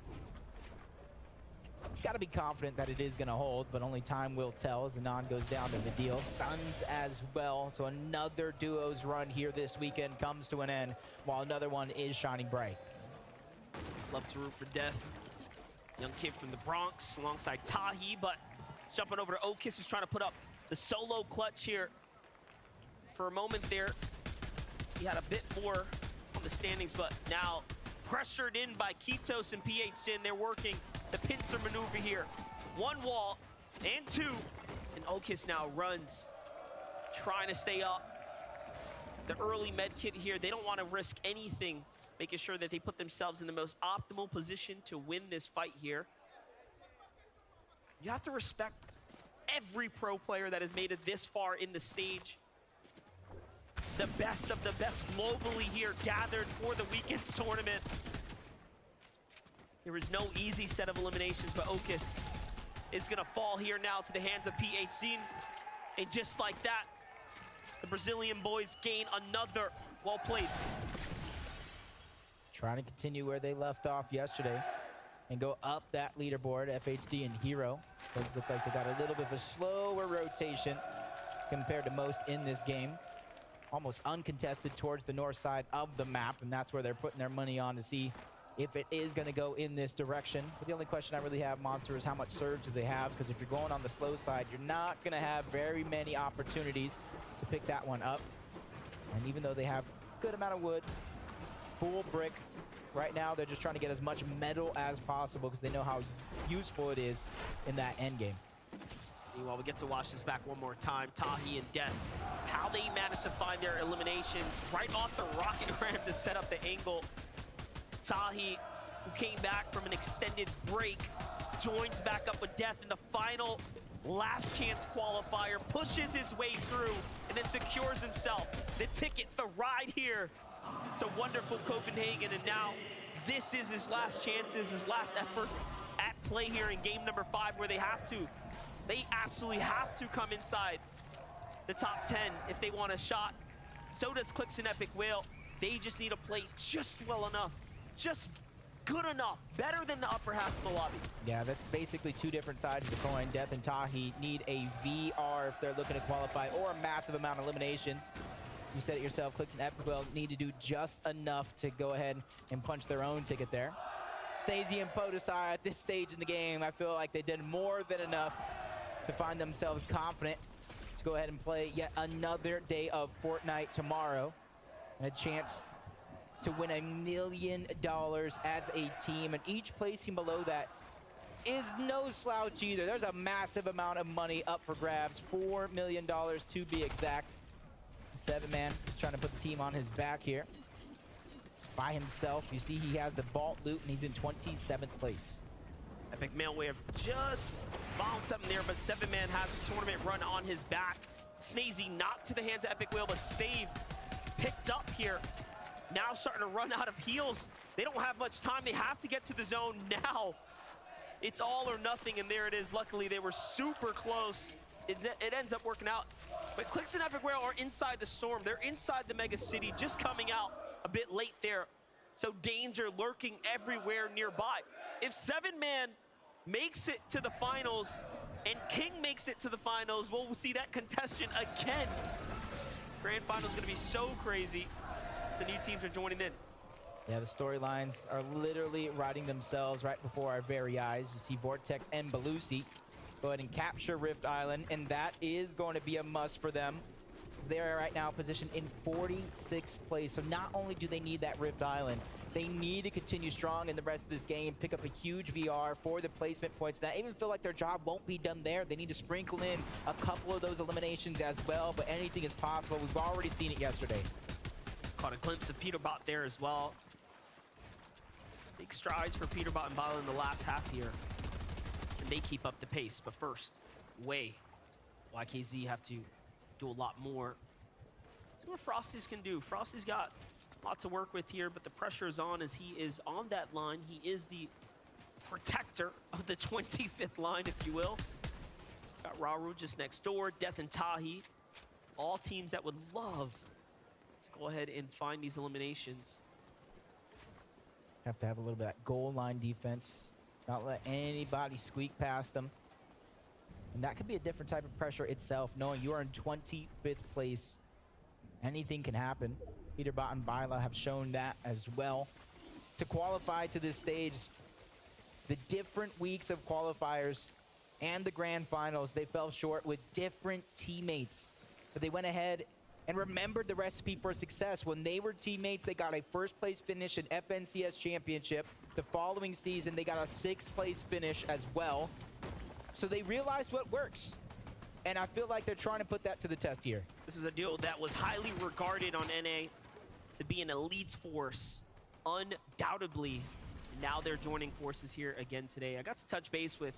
Got to be confident that it is going to hold, but only time will tell as Anon goes down to the deal. Suns as well, so another duo's run here this weekend comes to an end, while another one is shining bright. Love to root for death. Young kid from the Bronx alongside Tahi, but it's jumping over to Okis, who's trying to put up the solo clutch here. For a moment there, he had a bit more on the standings, but now pressured in by Kitos and PH-Sin. They're working the pincer maneuver here. One wall and two, and Okis now runs, trying to stay up. The early med kit here, they don't want to risk anything, making sure that they put themselves in the most optimal position to win this fight here. You have to respect every pro player that has made it this far in the stage. The best of the best globally here gathered for the weekend's tournament. There is no easy set of eliminations, but Okis is gonna fall here now to the hands of PHC. And just like that, the Brazilian boys gain another. Well played. Trying to continue where they left off yesterday and go up that leaderboard. FHD and Hero. Those look like they got a little bit of a slower rotation compared to most in this game. Almost uncontested towards the north side of the map, and that's where they're putting their money on to see if it is going to go in this direction. But the only question I really have, Monster, is how much surge do they have? Because if you're going on the slow side, you're not going to have very many opportunities to pick that one up. And even though they have a good amount of wood, full brick, right now they're just trying to get as much metal as possible because they know how useful it is in that end game. Meanwhile, we get to watch this back one more time. Tahi and Death, how they managed to find their eliminations right off the rocket ramp to set up the angle. Tahi, who came back from an extended break, joins back up with Death in the final last chance qualifier, pushes his way through, and then secures himself the ticket, the ride here to wonderful Copenhagen. And now this is his last chances, his last efforts at play here in game number 5, where they absolutely have to come inside the top 10 if they want a shot. So does Clix and Epic Whale. They just need to play just well enough, just good enough, better than the upper half of the lobby. Yeah, that's basically two different sides of the coin. Death and Tahi need a VR if they're looking to qualify, or a massive amount of eliminations. You said it yourself, Clix and Epic Whale need to do just enough to go ahead and punch their own ticket there. Snazy and Podesai at this stage in the game, I feel like they did more than enough to find themselves confident to go ahead and play yet another day of Fortnite tomorrow, and a chance to win $1 million as a team, and each placing below that is no slouch either. There's a massive amount of money up for grabs, $4 million to be exact. 7-man is trying to put the team on his back here by himself. You see he has the vault loot, and he's in 27th place. Epic Mailwave just found something there, but 7-man has the tournament run on his back. Snazy not to the hands of Epic Whale, but saved, picked up here. now starting to run out of heals. They don't have much time. They have to get to the zone now. It's all or nothing, and there it is. Luckily, they were super close. It ends up working out. But Clix and Epic Whale are inside the storm. They're inside the mega city, just coming out a bit late there. So danger lurking everywhere nearby. If 7-man makes it to the finals and King makes it to the finals, we'll see that contestation again. Grand finals is gonna be so crazy. The new teams are joining in. Yeah, the storylines are literally writing themselves right before our very eyes. You see Vortex and Belusi go ahead and capture Rift Island, and that is going to be a must for them. They are right now positioned in 46th place. So not only do they need that Rift Island, they need to continue strong in the rest of this game, pick up a huge VR for the placement points. Now, I even feel like their job won't be done there. They need to sprinkle in a couple of those eliminations as well, but anything is possible. We've already seen it yesterday. Caught a glimpse of Peterbot there as well. Big strides for Peterbot and Bala in the last half here. And they keep up the pace, but first, YKZ have to do a lot more. See what Frosty's can do. Frosty's got a lot to work with here, but the pressure is on as he is on that line. He is the protector of the 25th line, if you will. It's got Rauru just next door, Death and Tahi. All teams that would love to go ahead and find these eliminations. Have to have a little bit of that goal line defense. Not let anybody squeak past them. And that could be a different type of pressure itself, knowing you are in 25th place. Anything can happen. Peterbot and Byla have shown that as well. To qualify to this stage, the different weeks of qualifiers and the grand finals, they fell short with different teammates. But they went ahead and remembered the recipe for success. When they were teammates, they got a first place finish in FNCS Championship. The following season, they got a 6th place finish as well. So they realized what works. And I feel like they're trying to put that to the test here. This is a deal that was highly regarded on NA to be an elite force, undoubtedly. Now they're joining forces here again today. I got to touch base with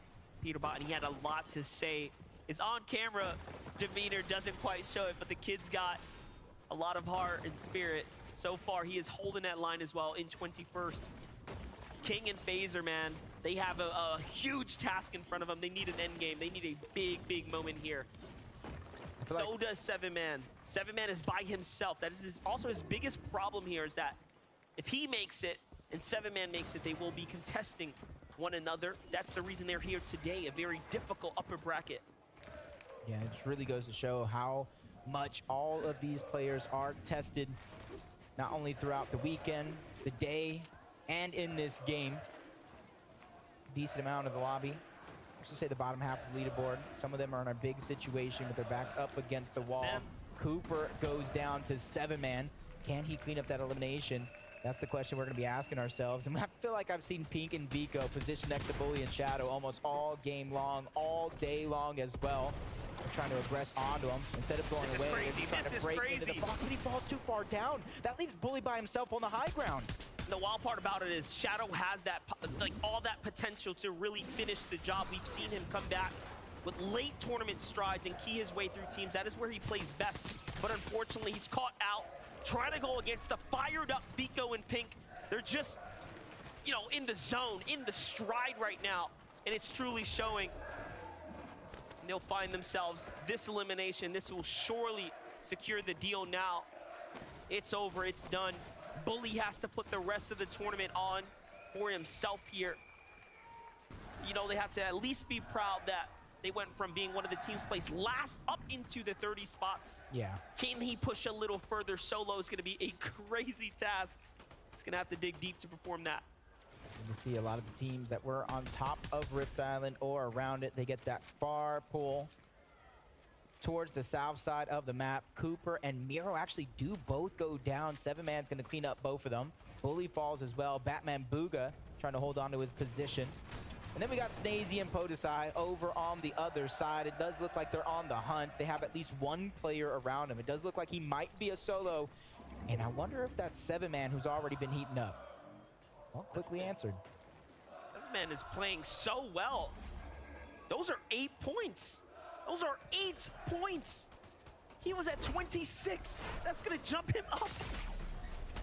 Peterbot, and he had a lot to say. His on-camera demeanor doesn't quite show it, but the kid's got a lot of heart and spirit. So far, he is holding that line as well in 21st. King and Phaser, man, they have a huge task in front of them. They need an end game. They need a big, big moment here. So does 7-man. 7-man is by himself. That is also his biggest problem here, is that if he makes it and 7-man makes it, they will be contesting one another. That's the reason they're here today, a very difficult upper bracket. Yeah, it just really goes to show how much all of these players are tested, not only throughout the weekend, the day, and in this game. Decent amount of the lobby. I should say the bottom half of the leaderboard. Some of them are in a big situation with their backs up against the wall. Cooper goes down to 7-man. Can he clean up that elimination? That's the question we're going to be asking ourselves. And I feel like I've seen Pink and Vico positioned next to Bully and Shadow almost all game long, all day long as well. They're trying to aggress onto him instead of going away. This is crazy. Into the box, but he falls too far down. That leaves Bully by himself on the high ground. The wild part about it is Shadow has that, like, all that potential to really finish the job. We've seen him come back with late tournament strides and key his way through teams. That is where he plays best. But unfortunately, he's caught out trying to go against the fired up Vico and Pink. They're just, you know, in the zone, in the stride right now. And it's truly showing. And they'll find themselves this elimination. This will surely secure the deal now. It's over, it's done. Bully has to put the rest of the tournament on for himself here. You know, they have to at least be proud that they went from being one of the teams placed last up into the 30 spots. Yeah. Can he push a little further? Solo is going to be a crazy task. He's going to have to dig deep to perform that. You see a lot of the teams that were on top of Rift Island or around it, they get that far pull towards the south side of the map. Cooper and Miro actually do both go down. 7-man's going to clean up both of them. Bully falls as well. Batman Booga trying to hold on to his position. And then we got Snazy and Podesai over on the other side. It does look like they're on the hunt. They have at least one player around him. It does look like he might be a solo. And I wonder if that's 7-man who's already been heating up. Well, quickly answered. 7-man is playing so well. Those are 8 points. Those are 8 points. He was at 26. That's going to jump him up.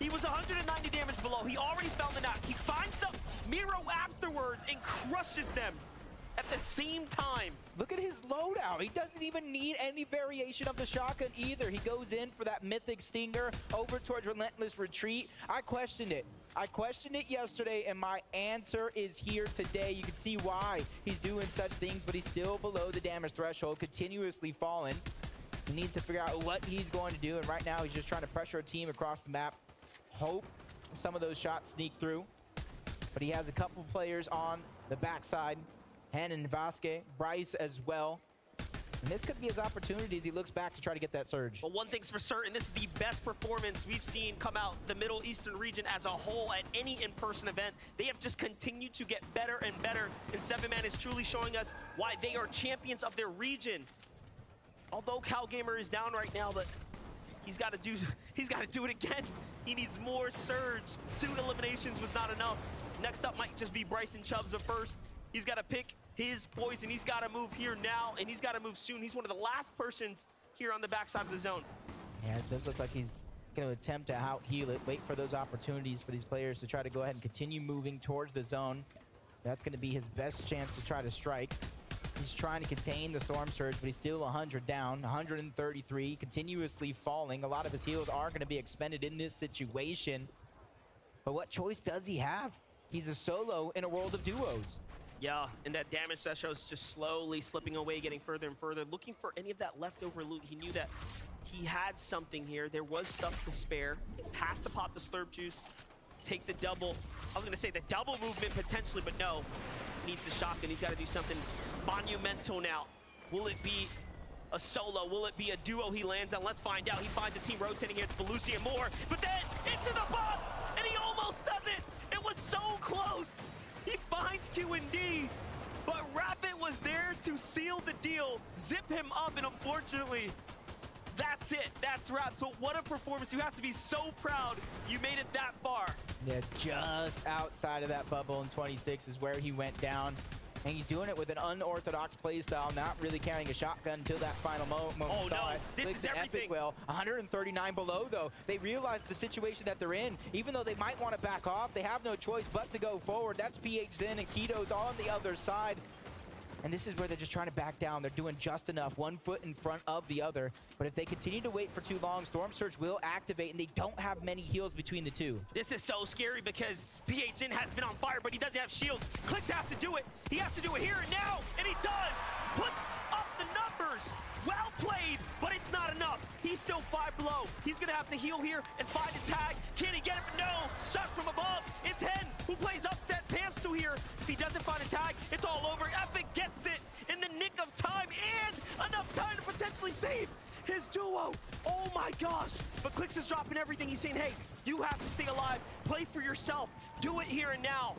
He was 190 damage below. He already fell in the knock. He finds up Miro afterwards and crushes them at the same time. Look at his loadout. He doesn't even need any variation of the shotgun either. He goes in for that mythic stinger over towards Relentless Retreat. I questioned it. I questioned it yesterday, and my answer is here today. You can see why he's doing such things, but he's still below the damage threshold, continuously falling. He needs to figure out what he's going to do, and right now he's just trying to pressure a team across the map. Hope some of those shots sneak through, but he has a couple players on the backside. Hannon, Vasquez, Bryce as well. And this could be his opportunity as he looks back to try to get that surge. Well, one thing's for certain, this is the best performance we've seen come out the Middle Eastern region as a whole at any in-person event. They have just continued to get better and better, and 7man is truly showing us why they are champions of their region. Although CalGamer is down right now, but he's got to do it again. He needs more surge. 2 eliminations was not enough. Next up might just be Bryson Chubbs, but first, he's got to pick his poison. He's got to move here now, and he's got to move soon. He's one of the last persons here on the backside of the zone. Yeah, it does look like he's going to attempt to out-heal it, wait for those opportunities for these players to try to go ahead and continue moving towards the zone. That's going to be his best chance to try to strike. He's trying to contain the Storm Surge, but he's still 100 down, 133, continuously falling. A lot of his heals are going to be expended in this situation. But what choice does he have? He's a solo in a world of duos. Yeah, and that damage that shows just slowly slipping away, getting further and further, looking for any of that leftover loot. He knew that he had something here. There was stuff to spare. Has to pop the slurp juice, take the double. I was gonna say the double movement potentially, but no. He needs the shotgun. He's got to do something monumental now. Will it be a solo? Will it be a duo he lands on? Let's find out. He finds a team rotating here. It's Belusi and more, but then into the box, and he almost does it. It was so close. He finds Q&D, but Rapid was there to seal the deal, zip him up, and unfortunately, that's it. That's Rap. So what a performance. You have to be so proud you made it that far. Yeah, just outside of that bubble in 26 is where he went down. And he's doing it with an unorthodox playstyle, not really carrying a shotgun until that final moment. Oh no, this is everything. Well, 139 below though. They realize the situation that they're in. Even though they might want to back off, they have no choice but to go forward. That's PH Zen and Keto's on the other side. And this is where they're just trying to back down. They're doing just enough, 1 foot in front of the other. But if they continue to wait for too long, Storm Surge will activate, and they don't have many heals between the two. This is so scary because PHN has been on fire, but he doesn't have shields. Clix has to do it. He has to do it here and now, and he does. Puts up the numbers. Well played, but it's not enough. He's still 5 below. He's gonna have to heal here and find a tag. Can he get it? No. Shot from above. It's Hen who plays upset. Pam's still here. If he doesn't find a tag, it's all over. Epic gets it in the nick of time and enough time to potentially save his duo. Oh my gosh. But Clix is dropping everything. He's saying, hey, you have to stay alive. Play for yourself. Do it here and now.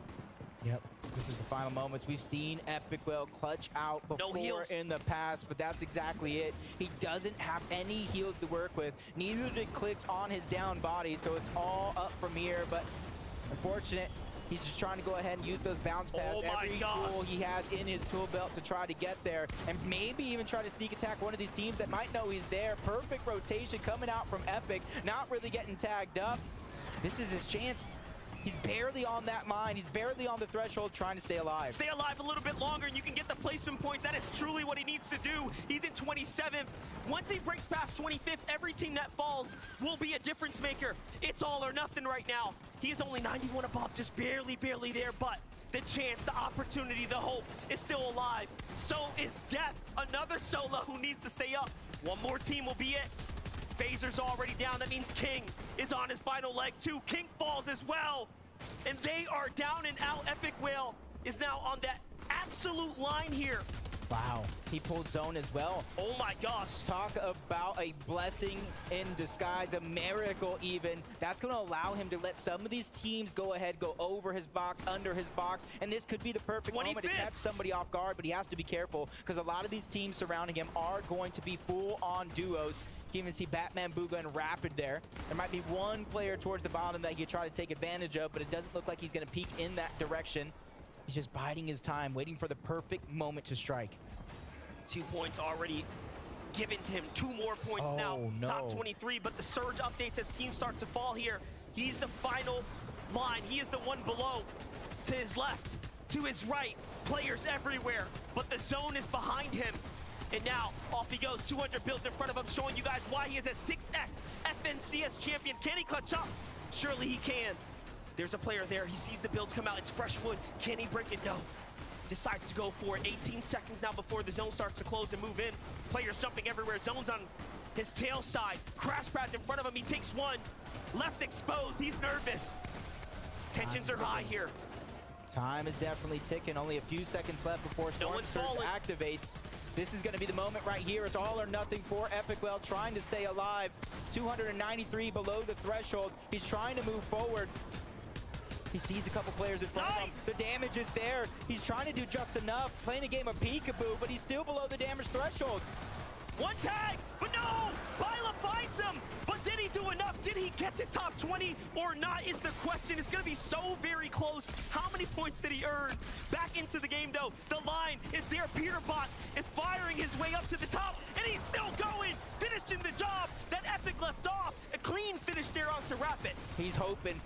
Yep. This is the final moments. We've seen Epic Well clutch out before in the past, but that's exactly it. He doesn't have any heals to work with. Neither did Clix on his down body, so it's all up from here, but unfortunate. He's just trying to go ahead and use those bounce pads, every tool he has in his tool belt to try to get there, and maybe even try to sneak attack one of these teams that might know he's there. Perfect rotation coming out from Epic, not really getting tagged up. This is his chance. He's barely on that mine. He's barely on the threshold trying to stay alive. Stay alive a little bit longer and you can get the placement points. That is truly what he needs to do. He's in 27th. Once he breaks past 25th, every team that falls will be a difference maker. It's all or nothing right now. He is only 91 above, just barely there, but the chance, the opportunity, the hope is still alive. So is Death, another solo who needs to stay up. One more team will be it. Phaser's already down. That means King is on his final leg too. King falls as well. And they are down and out. Epic Whale is now on that absolute line here. Wow, he pulled zone as well. Oh my gosh. Talk about a blessing in disguise, a miracle even. That's gonna allow him to let some of these teams go ahead, go over his box, under his box, and this could be the perfect moment to catch somebody off guard, but he has to be careful because a lot of these teams surrounding him are going to be full-on duos. You can even see Batman, Booga, and Rapid there. There might be one player towards the bottom that he could try to take advantage of, but it doesn't look like he's gonna peek in that direction. He's just biding his time, waiting for the perfect moment to strike. 2 points already given to him. 2 more points now. No. Top 23, but the surge updates as teams start to fall here. He's the final line. He is the one below. To his left, to his right, players everywhere, but the zone is behind him. And now, off he goes, 200 builds in front of him, showing you guys why he is a 6x FNCS champion. Can he clutch up? Surely he can. There's a player there. He sees the builds come out. It's fresh wood. Can he break it? No. Decides to go for it. 18 seconds now before the zone starts to close and move in. Players jumping everywhere. Zone's on his tail side. Crash pads in front of him. He takes one. Left exposed. He's nervous. Tensions are high here. Time is definitely ticking. Only a few seconds left before Storm Surge activates. This is going to be the moment right here. It's all or nothing for Epicwell, trying to stay alive. 293 below the threshold. He's trying to move forward. He sees a couple players in front of him. The damage is there. He's trying to do just enough. Playing a game of peekaboo, but he's still below the damage threshold. One tag, but no! Bila finds him! But did he do enough? Did he get to top 20 or not is the question. It's gonna be so very close. How many points did he earn? Back into the game though. The line is there. Peterbot is firing his way up to the top, and he's still going. Finishing the job that Epic left off. A clean finish there onto Rapid. He's hoping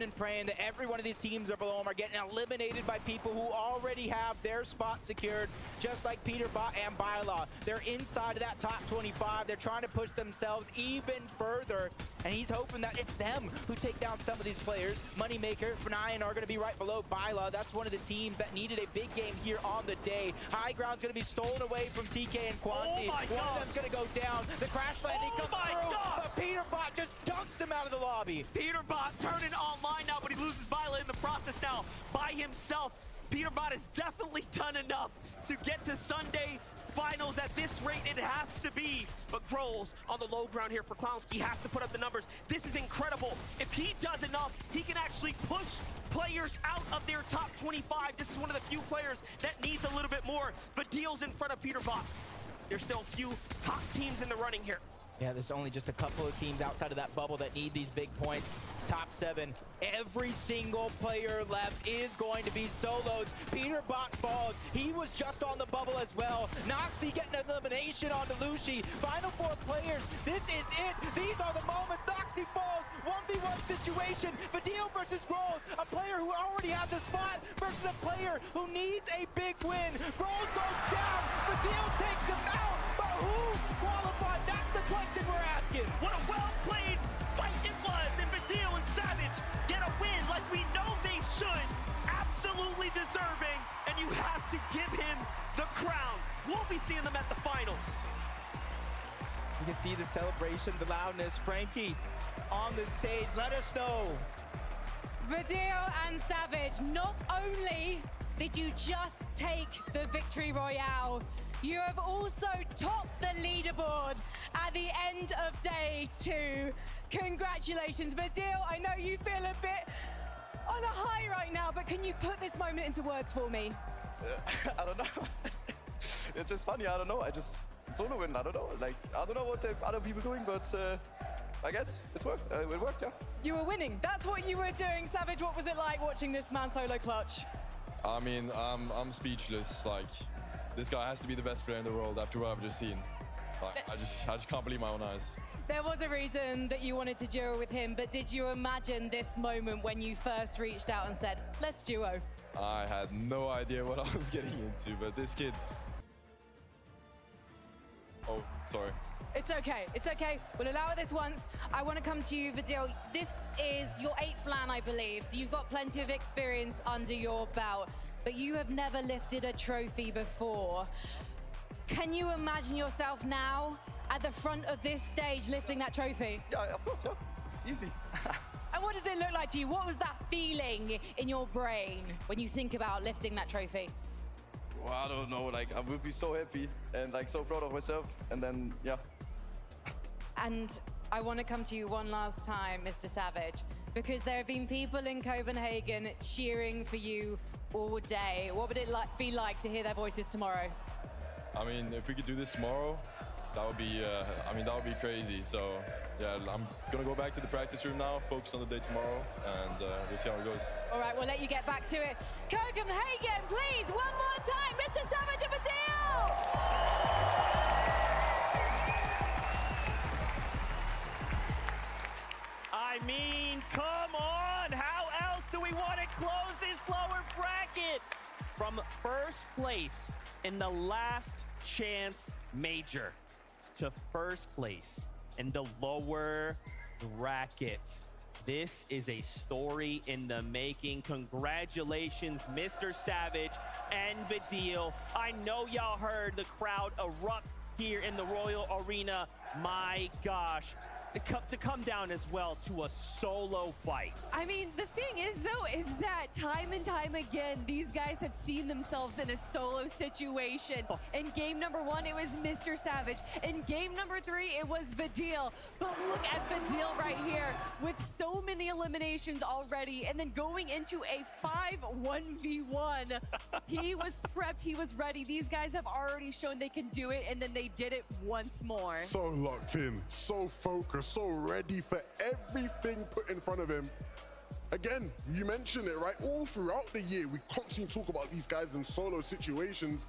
and praying that every one of these teams are below him are getting eliminated by people who already have their spot secured, just like Peterbot and Bila. They're inside of that top 25. They're trying to push themselves even further, and he's hoping that it's them who take down some of these players. Moneymaker, Fnayan are going to be right below Bila. That's one of the teams that needed a big game here on the day. High ground's going to be stolen away from TK and Quanti. One of them's going to go down. The crash landing comes through, but Peterbot just dunks him out of the lobby. Peterbot turning online now, but he loses Bila in the process now by himself. Peterbot has definitely done enough to get to Sunday finals. At this rate, it has to be. But Groles on the low ground here for Clownski has to put up the numbers. This is incredible. If he does enough, he can actually push players out of their top 25. This is one of the few players that needs a little bit more. But Deal's in front of Peterbot. There's still a few top teams in the running here. Yeah, there's only just a couple of teams outside of that bubble that need these big points. Top 7. Every single player left is going to be solos. Peterbot falls. He was just on the bubble as well. Noxy getting an elimination onto Lucy. Final 4 players. This is it. These are the moments. Noxy falls. 1v1 situation. Fadil versus Groles. A player who already has a spot versus a player who needs a big win. Groles goes down. Fadil takes him out. But who qualified? That's the question we're asking. What a well-played fight it was, and Fadil and Savage get a win like we know they should. Absolutely deserving, and you have to give him the crown. We'll be seeing them at the finals. You can see the celebration, the loudness. Frankie on the stage, let us know. Fadil and Savage, not only did you just take the victory royale, you have also topped the leaderboard at the end of day 2. Congratulations, Fadil. I know you feel a bit on a high right now, but can you put this moment into words for me? I don't know. It's just funny. I don't know. I just solo win. I don't know. Like, I don't know what the other people doing, but I guess it worked, yeah. You were winning. That's what you were doing. Savage, what was it like watching this man solo clutch? I mean, I'm speechless. Like, this guy has to be the best player in the world after what I've just seen. Like, I just can't believe my own eyes. There was a reason that you wanted to duo with him, but did you imagine this moment when you first reached out and said, let's duo? I had no idea what I was getting into, but this kid... Oh, sorry. It's okay, it's okay. We'll allow it this once. I want to come to you, Fadil. This is your 8th LAN, I believe, so you've got plenty of experience under your belt, but you have never lifted a trophy before. Can you imagine yourself now at the front of this stage lifting that trophy? Yeah, of course, yeah. Easy. And what does it look like to you? What was that feeling in your brain when you think about lifting that trophy? Well, I don't know, like, I would be so happy and like so proud of myself, and then, yeah. And I want to come to you one last time, Mr. Savage, because there have been people in Copenhagen cheering for you all day. What would it be like to hear their voices tomorrow? I mean, if we could do this tomorrow, that would be, I mean, that would be crazy. So, yeah, I'm gonna go back to the practice room now, focus on the day tomorrow, and we'll see how it goes. All right, we'll let you get back to it. Copenhagen, please, one more time, Mr. Savage and Fadil! I mean, come on! How else do we want to close this lower bracket? From first place in the last chance major to first place in the lower bracket. This is a story in the making. Congratulations, Mr. Savage and Vidil. I know y'all heard the crowd erupt here in the Royal Arena. My gosh, to come down as well to a solo fight. I mean, the thing is, though, is that time and time again, these guys have seen themselves in a solo situation. In game number 1, it was Mr. Savage. In game number 3, it was Vidil. But look at Vidil right here with so many eliminations already, and then going into a 5-1v1. He was prepped, he was ready. These guys have already shown they can do it, and then they did it once more. So locked in, so focused, so ready for everything put in front of him. Again, you mentioned it, right? All throughout the year, we constantly talk about these guys in solo situations.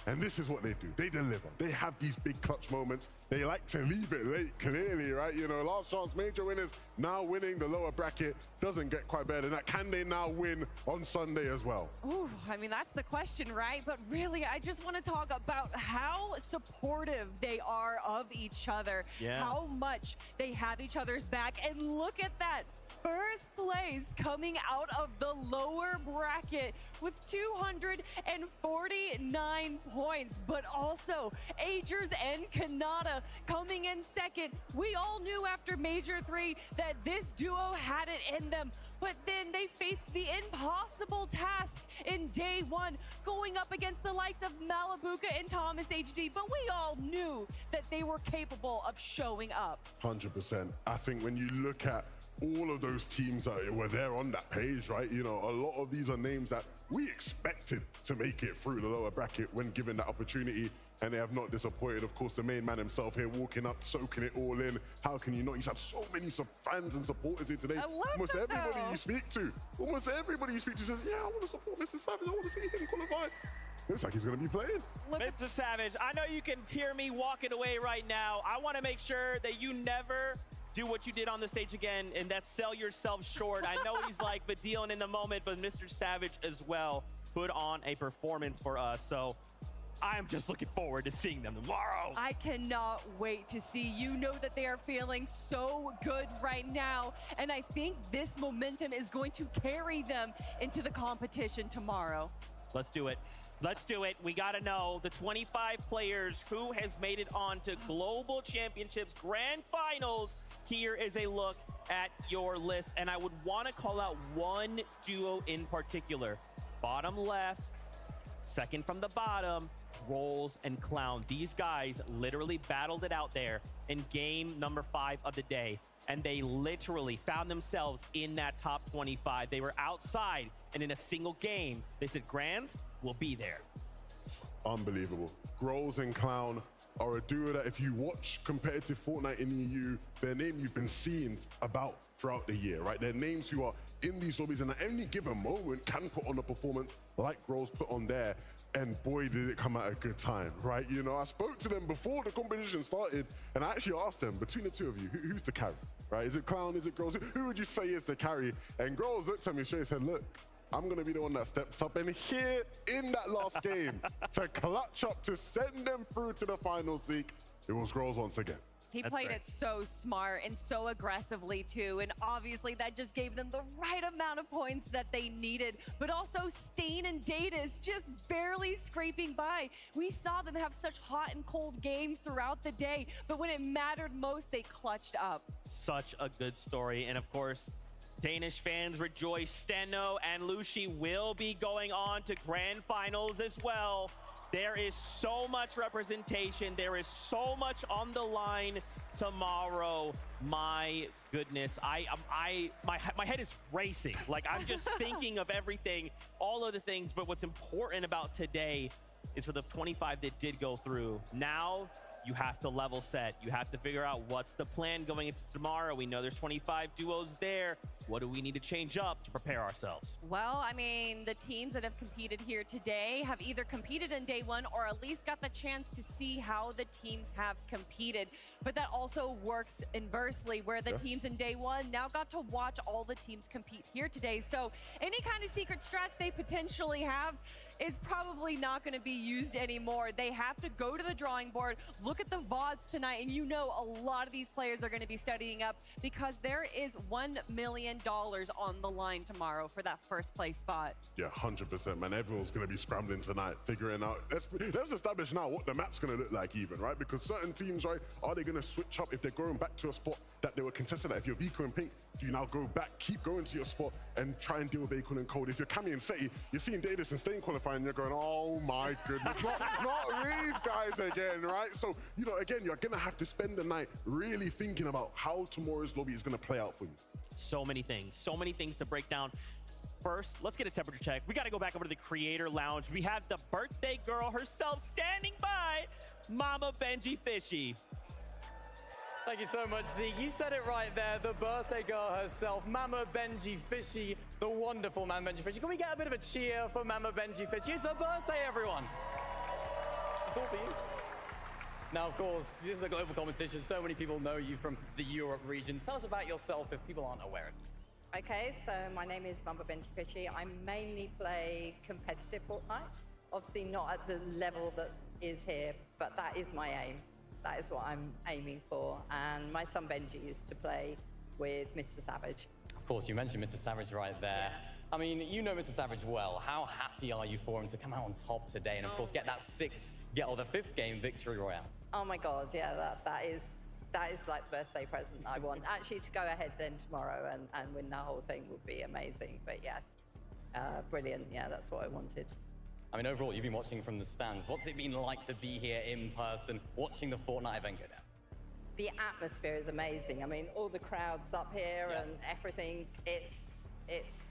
And this is what they do. They deliver. They have these big clutch moments. They like to leave it late, clearly, right? You know, last chance major winners now winning the lower bracket. Doesn't get quite better than that. Can they now win on Sunday as well? Ooh, I mean, that's the question, right? But really, I just want to talk about how supportive they are of each other. Yeah. How much they have each other's back. And look at that. First place coming out of the lower bracket with 249 points, but also Agers and Kanata coming in second. We all knew after Major 3 that this duo had it in them, but then they faced the impossible task in day 1, going up against the likes of Malabuka and Tomize HD, but we all knew that they were capable of showing up. 100%. I think when you look at all of those teams that were there on that page, right? You know, a lot of these are names that we expected to make it through the lower bracket when given that opportunity, and they have not disappointed. Of course, the main man himself here walking up, soaking it all in. How can you not? He's had so many fans and supporters here today. Almost everybody you speak to, says, yeah, I want to support Mr. Savage. I want to see him qualify. Looks like he's going to be playing. Mr. Savage, I know you can hear me walking away right now. I want to make sure that you never do what you did on the stage again, and that's sell yourself short. I know he's like dealing in the moment, but Mr. Savage as well put on a performance for us. So I'm just looking forward to seeing them tomorrow. I cannot wait to see. You know that they are feeling so good right now, and I think this momentum is going to carry them into the competition tomorrow. Let's do it. Let's do it. We got to know the 25 players who has made it on to Global Championships Grand Finals. Here is a look at your list, and I would want to call out one duo in particular. Bottom left, second from the bottom, Rolls and Clown. These guys literally battled it out there in game number 5 of the day, and they literally found themselves in that top 25. They were outside, and in a single game, they said, Grands, we'll be there. Unbelievable. Rolls and Clown are a duo that if you watch competitive Fortnite in the EU, their name you've been seeing about throughout the year, right? They're names who are in these lobbies and at any given moment can put on a performance like Rolls put on there. And boy, did it come at a good time, right? You know, I spoke to them before the competition started, and I actually asked them, between the two of you, who's the carry, right? Is it Clown, is it Grows? Who would you say is the carry? And Grows looked at me straight and said, look, I'm going to be the one that steps up. And here in that last game, to clutch up, to send them through to the final seek, it was Grows once again. He played it so smart and so aggressively too, and obviously that just gave them the right amount of points that they needed. But also Stain and Data's just barely scraping by. We saw them have such hot and cold games throughout the day, but when it mattered most, they clutched up. Such a good story, and of course, Danish fans rejoice. Steno and Lucy will be going on to grand finals as well. There is so much representation. There is so much on the line tomorrow. My goodness, my head is racing. Like, I'm just thinking of everything, all of the things. But what's important about today is for the 25 that did go through. Now you have to level set. You have to figure out what's the plan going into tomorrow. We know there's 25 duos there. What do we need to change up to prepare ourselves? Well, I mean, the teams that have competed here today have either competed in day one or at least got the chance to see how the teams have competed. But that also works inversely, where the teams in day one now got to watch all the teams compete here today. So any kind of secret strats they potentially have is probably not going to be used anymore. They have to go to the drawing board, look at the VODs tonight, and you know a lot of these players are going to be studying up because there is $1 million on the line tomorrow for that first place spot. Yeah, 100%, man. Everyone's going to be scrambling tonight, figuring out. Let's establish now what the map's going to look like even, right? Because certain teams, right, are they going to switch up if they're going back to a spot that they were contested at? If you're Vico and Pink, do you now go back, keep going to your spot and try and deal with Akon and Cold? If you're Cammy and Seti, you're seeing Davis and Stain qualifying and you're going, oh my goodness, not these guys again, right? So, you know, again, you're going to have to spend the night really thinking about how tomorrow's lobby is going to play out for you. So many things to break down. First, let's get a temperature check. We got to go back over to the Creator Lounge. We have the birthday girl herself standing by, Mama Benji Fishy. Thank you so much, Zeke. You said it right there. The birthday girl herself, Mama Benji Fishy, the wonderful Mama Benji Fishy. Can we get a bit of a cheer for Mama Benji Fishy? It's her birthday, everyone. It's all for you. Now, of course, this is a global competition. So many people know you from the Europe region. Tell us about yourself if people aren't aware of you. Okay, so my name is Mama Benji Fishy. I mainly play competitive Fortnite. Obviously not at the level that is here, but that is my aim. That is what I'm aiming for. And my son Benji used to play with Mr. Savage. Of course, you mentioned Mr. Savage right there. Yeah. I mean, you know Mr. Savage well. How happy are you for him to come out on top today and, of course, get that the fifth game victory royale? Oh my God, yeah, that is like the birthday present I want. Actually, to go ahead then tomorrow and win the whole thing would be amazing. But yes, brilliant. Yeah, that's what I wanted. I mean, overall, you've been watching from the stands. What's it been like to be here in person, watching the Fortnite event go down? The atmosphere is amazing. I mean, all the crowds up here and everything, it's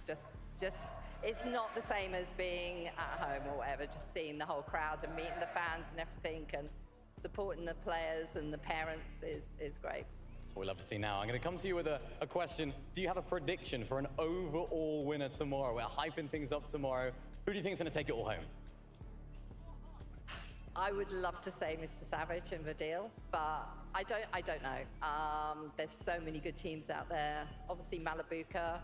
just, it's not the same as being at home or whatever, just seeing the whole crowd and meeting the fans and everything and supporting the players and the parents is great. That's what we love to see now. I'm going to come to you with a question. Do you have a prediction for an overall winner tomorrow? We're hyping things up tomorrow. Who do you think is going to take it all home? I would love to say Mr. Savage and Vadil, but I don't know. There's so many good teams out there. Obviously Malabuka,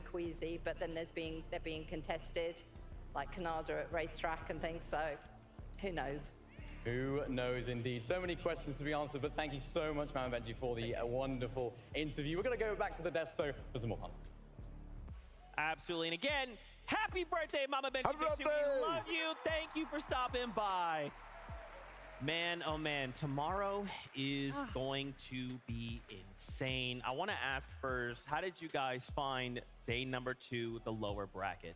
Queasy, but then they're being contested, like Canada at Racetrack and things. So who knows? Who knows indeed. So many questions to be answered, but thank you so much, Mama Benji, for the wonderful interview. We're going to go back to the desk, though, for some more fun. Absolutely. And again, happy birthday, Mama Benji. Happy birthday! We love you. Thank you for stopping by. Man, oh man, tomorrow is going to be insane. I want to ask first, how did you guys find day number 2, the lower bracket?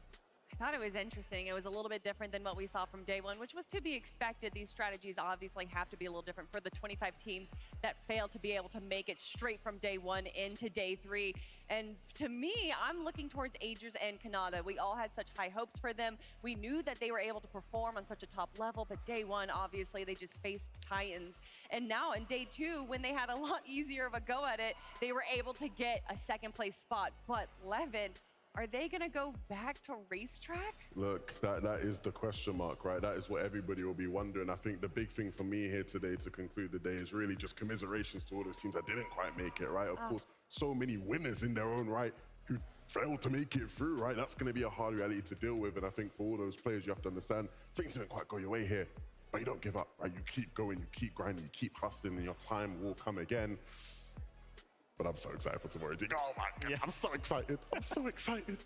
I thought it was interesting. It was a little bit different than what we saw from day one, which was to be expected. These strategies obviously have to be a little different for the 25 teams that failed to be able to make it straight from day 1 into day 3. And to me, I'm looking towards Agers and Canada. We all had such high hopes for them. We knew that they were able to perform on such a top level, but day 1, obviously, they just faced Titans. And now in day 2, when they had a lot easier of a go at it, they were able to get a second place spot. But Levin, are they going to go back to Racetrack? Look, that is the question mark, right? That is what everybody will be wondering. I think the big thing for me here today to conclude the day is really just commiserations to all those teams that didn't quite make it, right? Of course, so many winners in their own right who failed to make it through, right? That's going to be a hard reality to deal with. And I think for all those players, you have to understand things didn't quite go your way here, but you don't give up, right? You keep going, you keep grinding, you keep hustling, and your time will come again. But I'm so excited for tomorrow. Oh my God, I'm so excited. I'm so excited.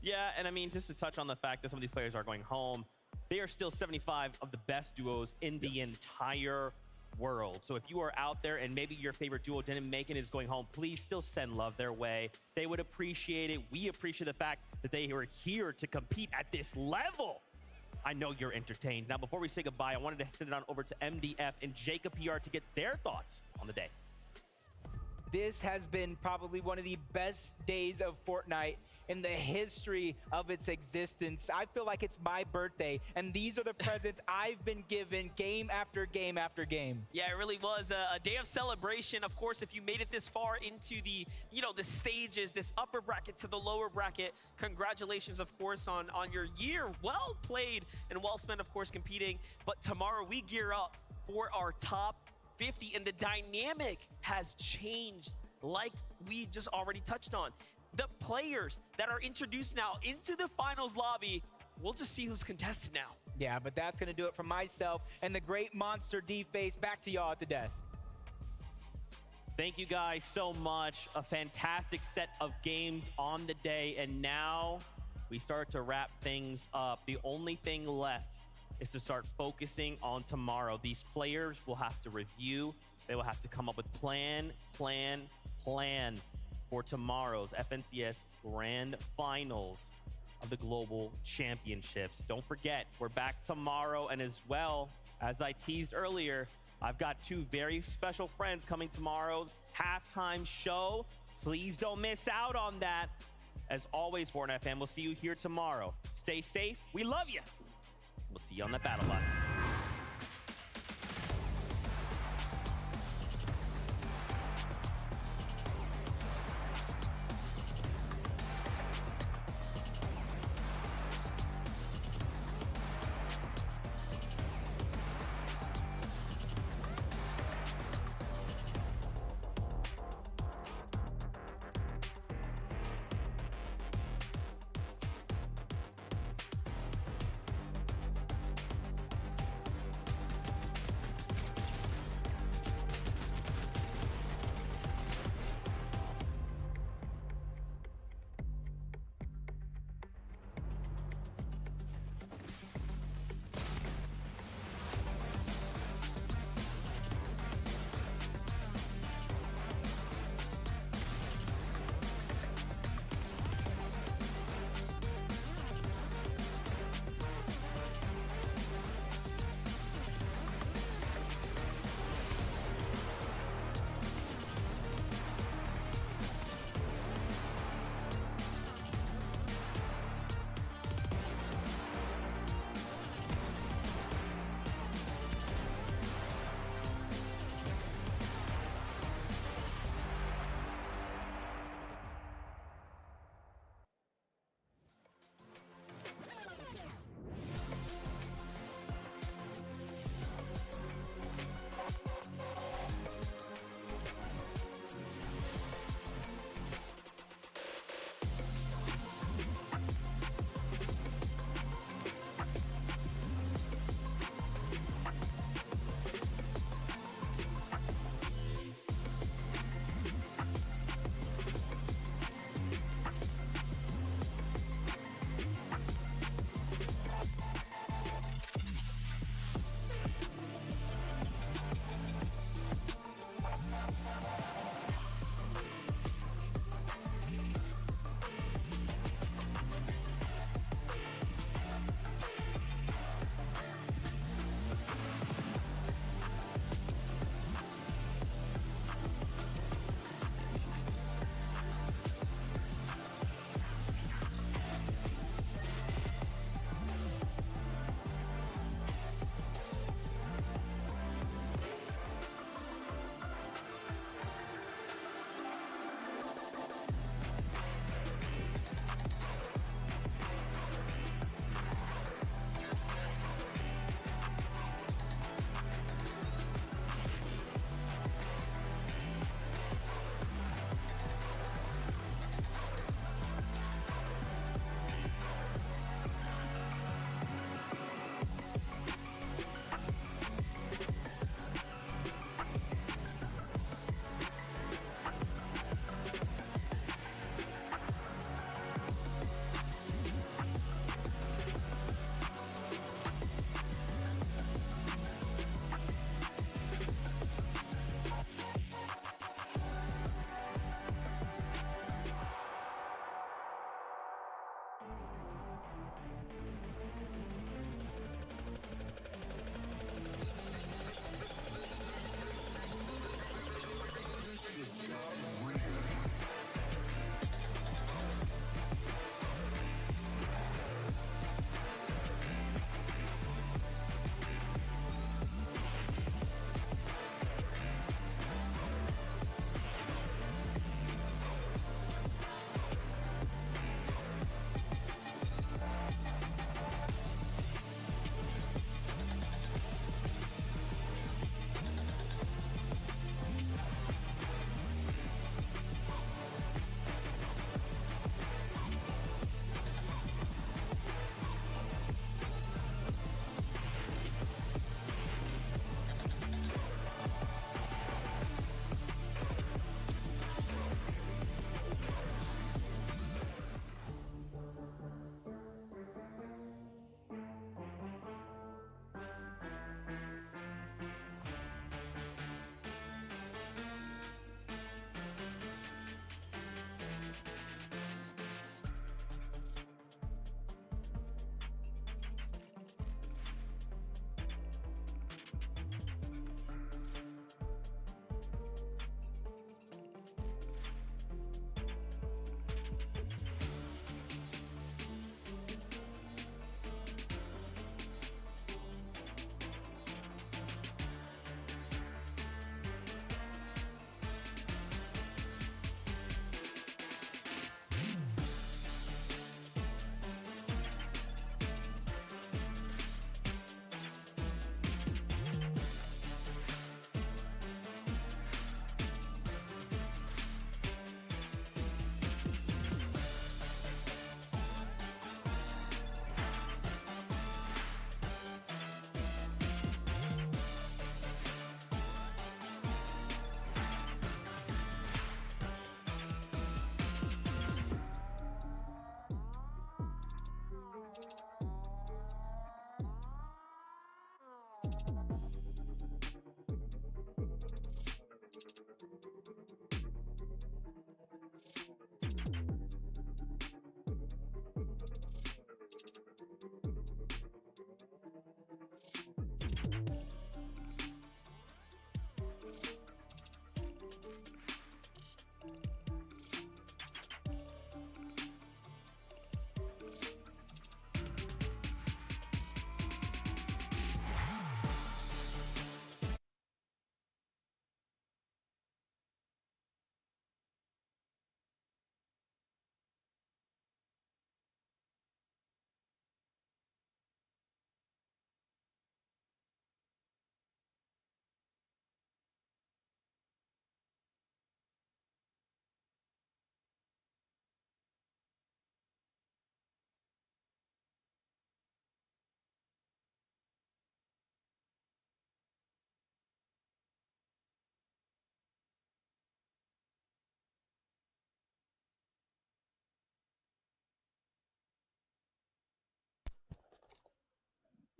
Yeah, and I mean, just to touch on the fact that some of these players are going home, they are still 75 of the best duos in the entire world. So if you are out there and maybe your favorite duo didn't make it and is going home, please still send love their way. They would appreciate it. We appreciate the fact that they were here to compete at this level. I know you're entertained. Now, before we say goodbye, I wanted to send it on over to MDF and Jacob PR to get their thoughts on the day. This has been probably one of the best days of Fortnite in the history of its existence. I feel like it's my birthday, and these are the presents I've been given game after game after game. Yeah, it really was a day of celebration. Of course, if you made it this far into the, the stages, this upper bracket to the lower bracket, congratulations, of course, on your year. Well played and well spent, of course, competing. But tomorrow we gear up for our top 50, and the dynamic has changed like we just already touched on. The players that are introduced now into the finals lobby, we'll just see who's contested now. Yeah, but that's going to do it for myself and the great Monster D-Face. Back to y'all at the desk. Thank you guys so much. A fantastic set of games on the day, and now we start to wrap things up. The only thing left is to start focusing on tomorrow. These players will have to review. They will have to come up with plan for tomorrow's FNCS Grand Finals of the Global Championships. Don't forget, we're back tomorrow, and as well, as I teased earlier, I've got two very special friends coming tomorrow's halftime show. Please don't miss out on that. As always, Fortnite fan, we'll see you here tomorrow. Stay safe. We love you. We'll see you on the battle bus.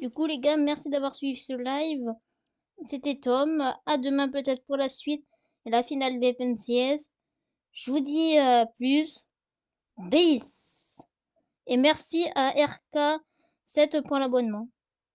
Du coup, les gars, merci d'avoir suivi ce live. C'était Tom. À demain peut-être pour la suite et la finale des FNCS. Je vous dis plus. Peace. Et merci à RK7 pour l'abonnement.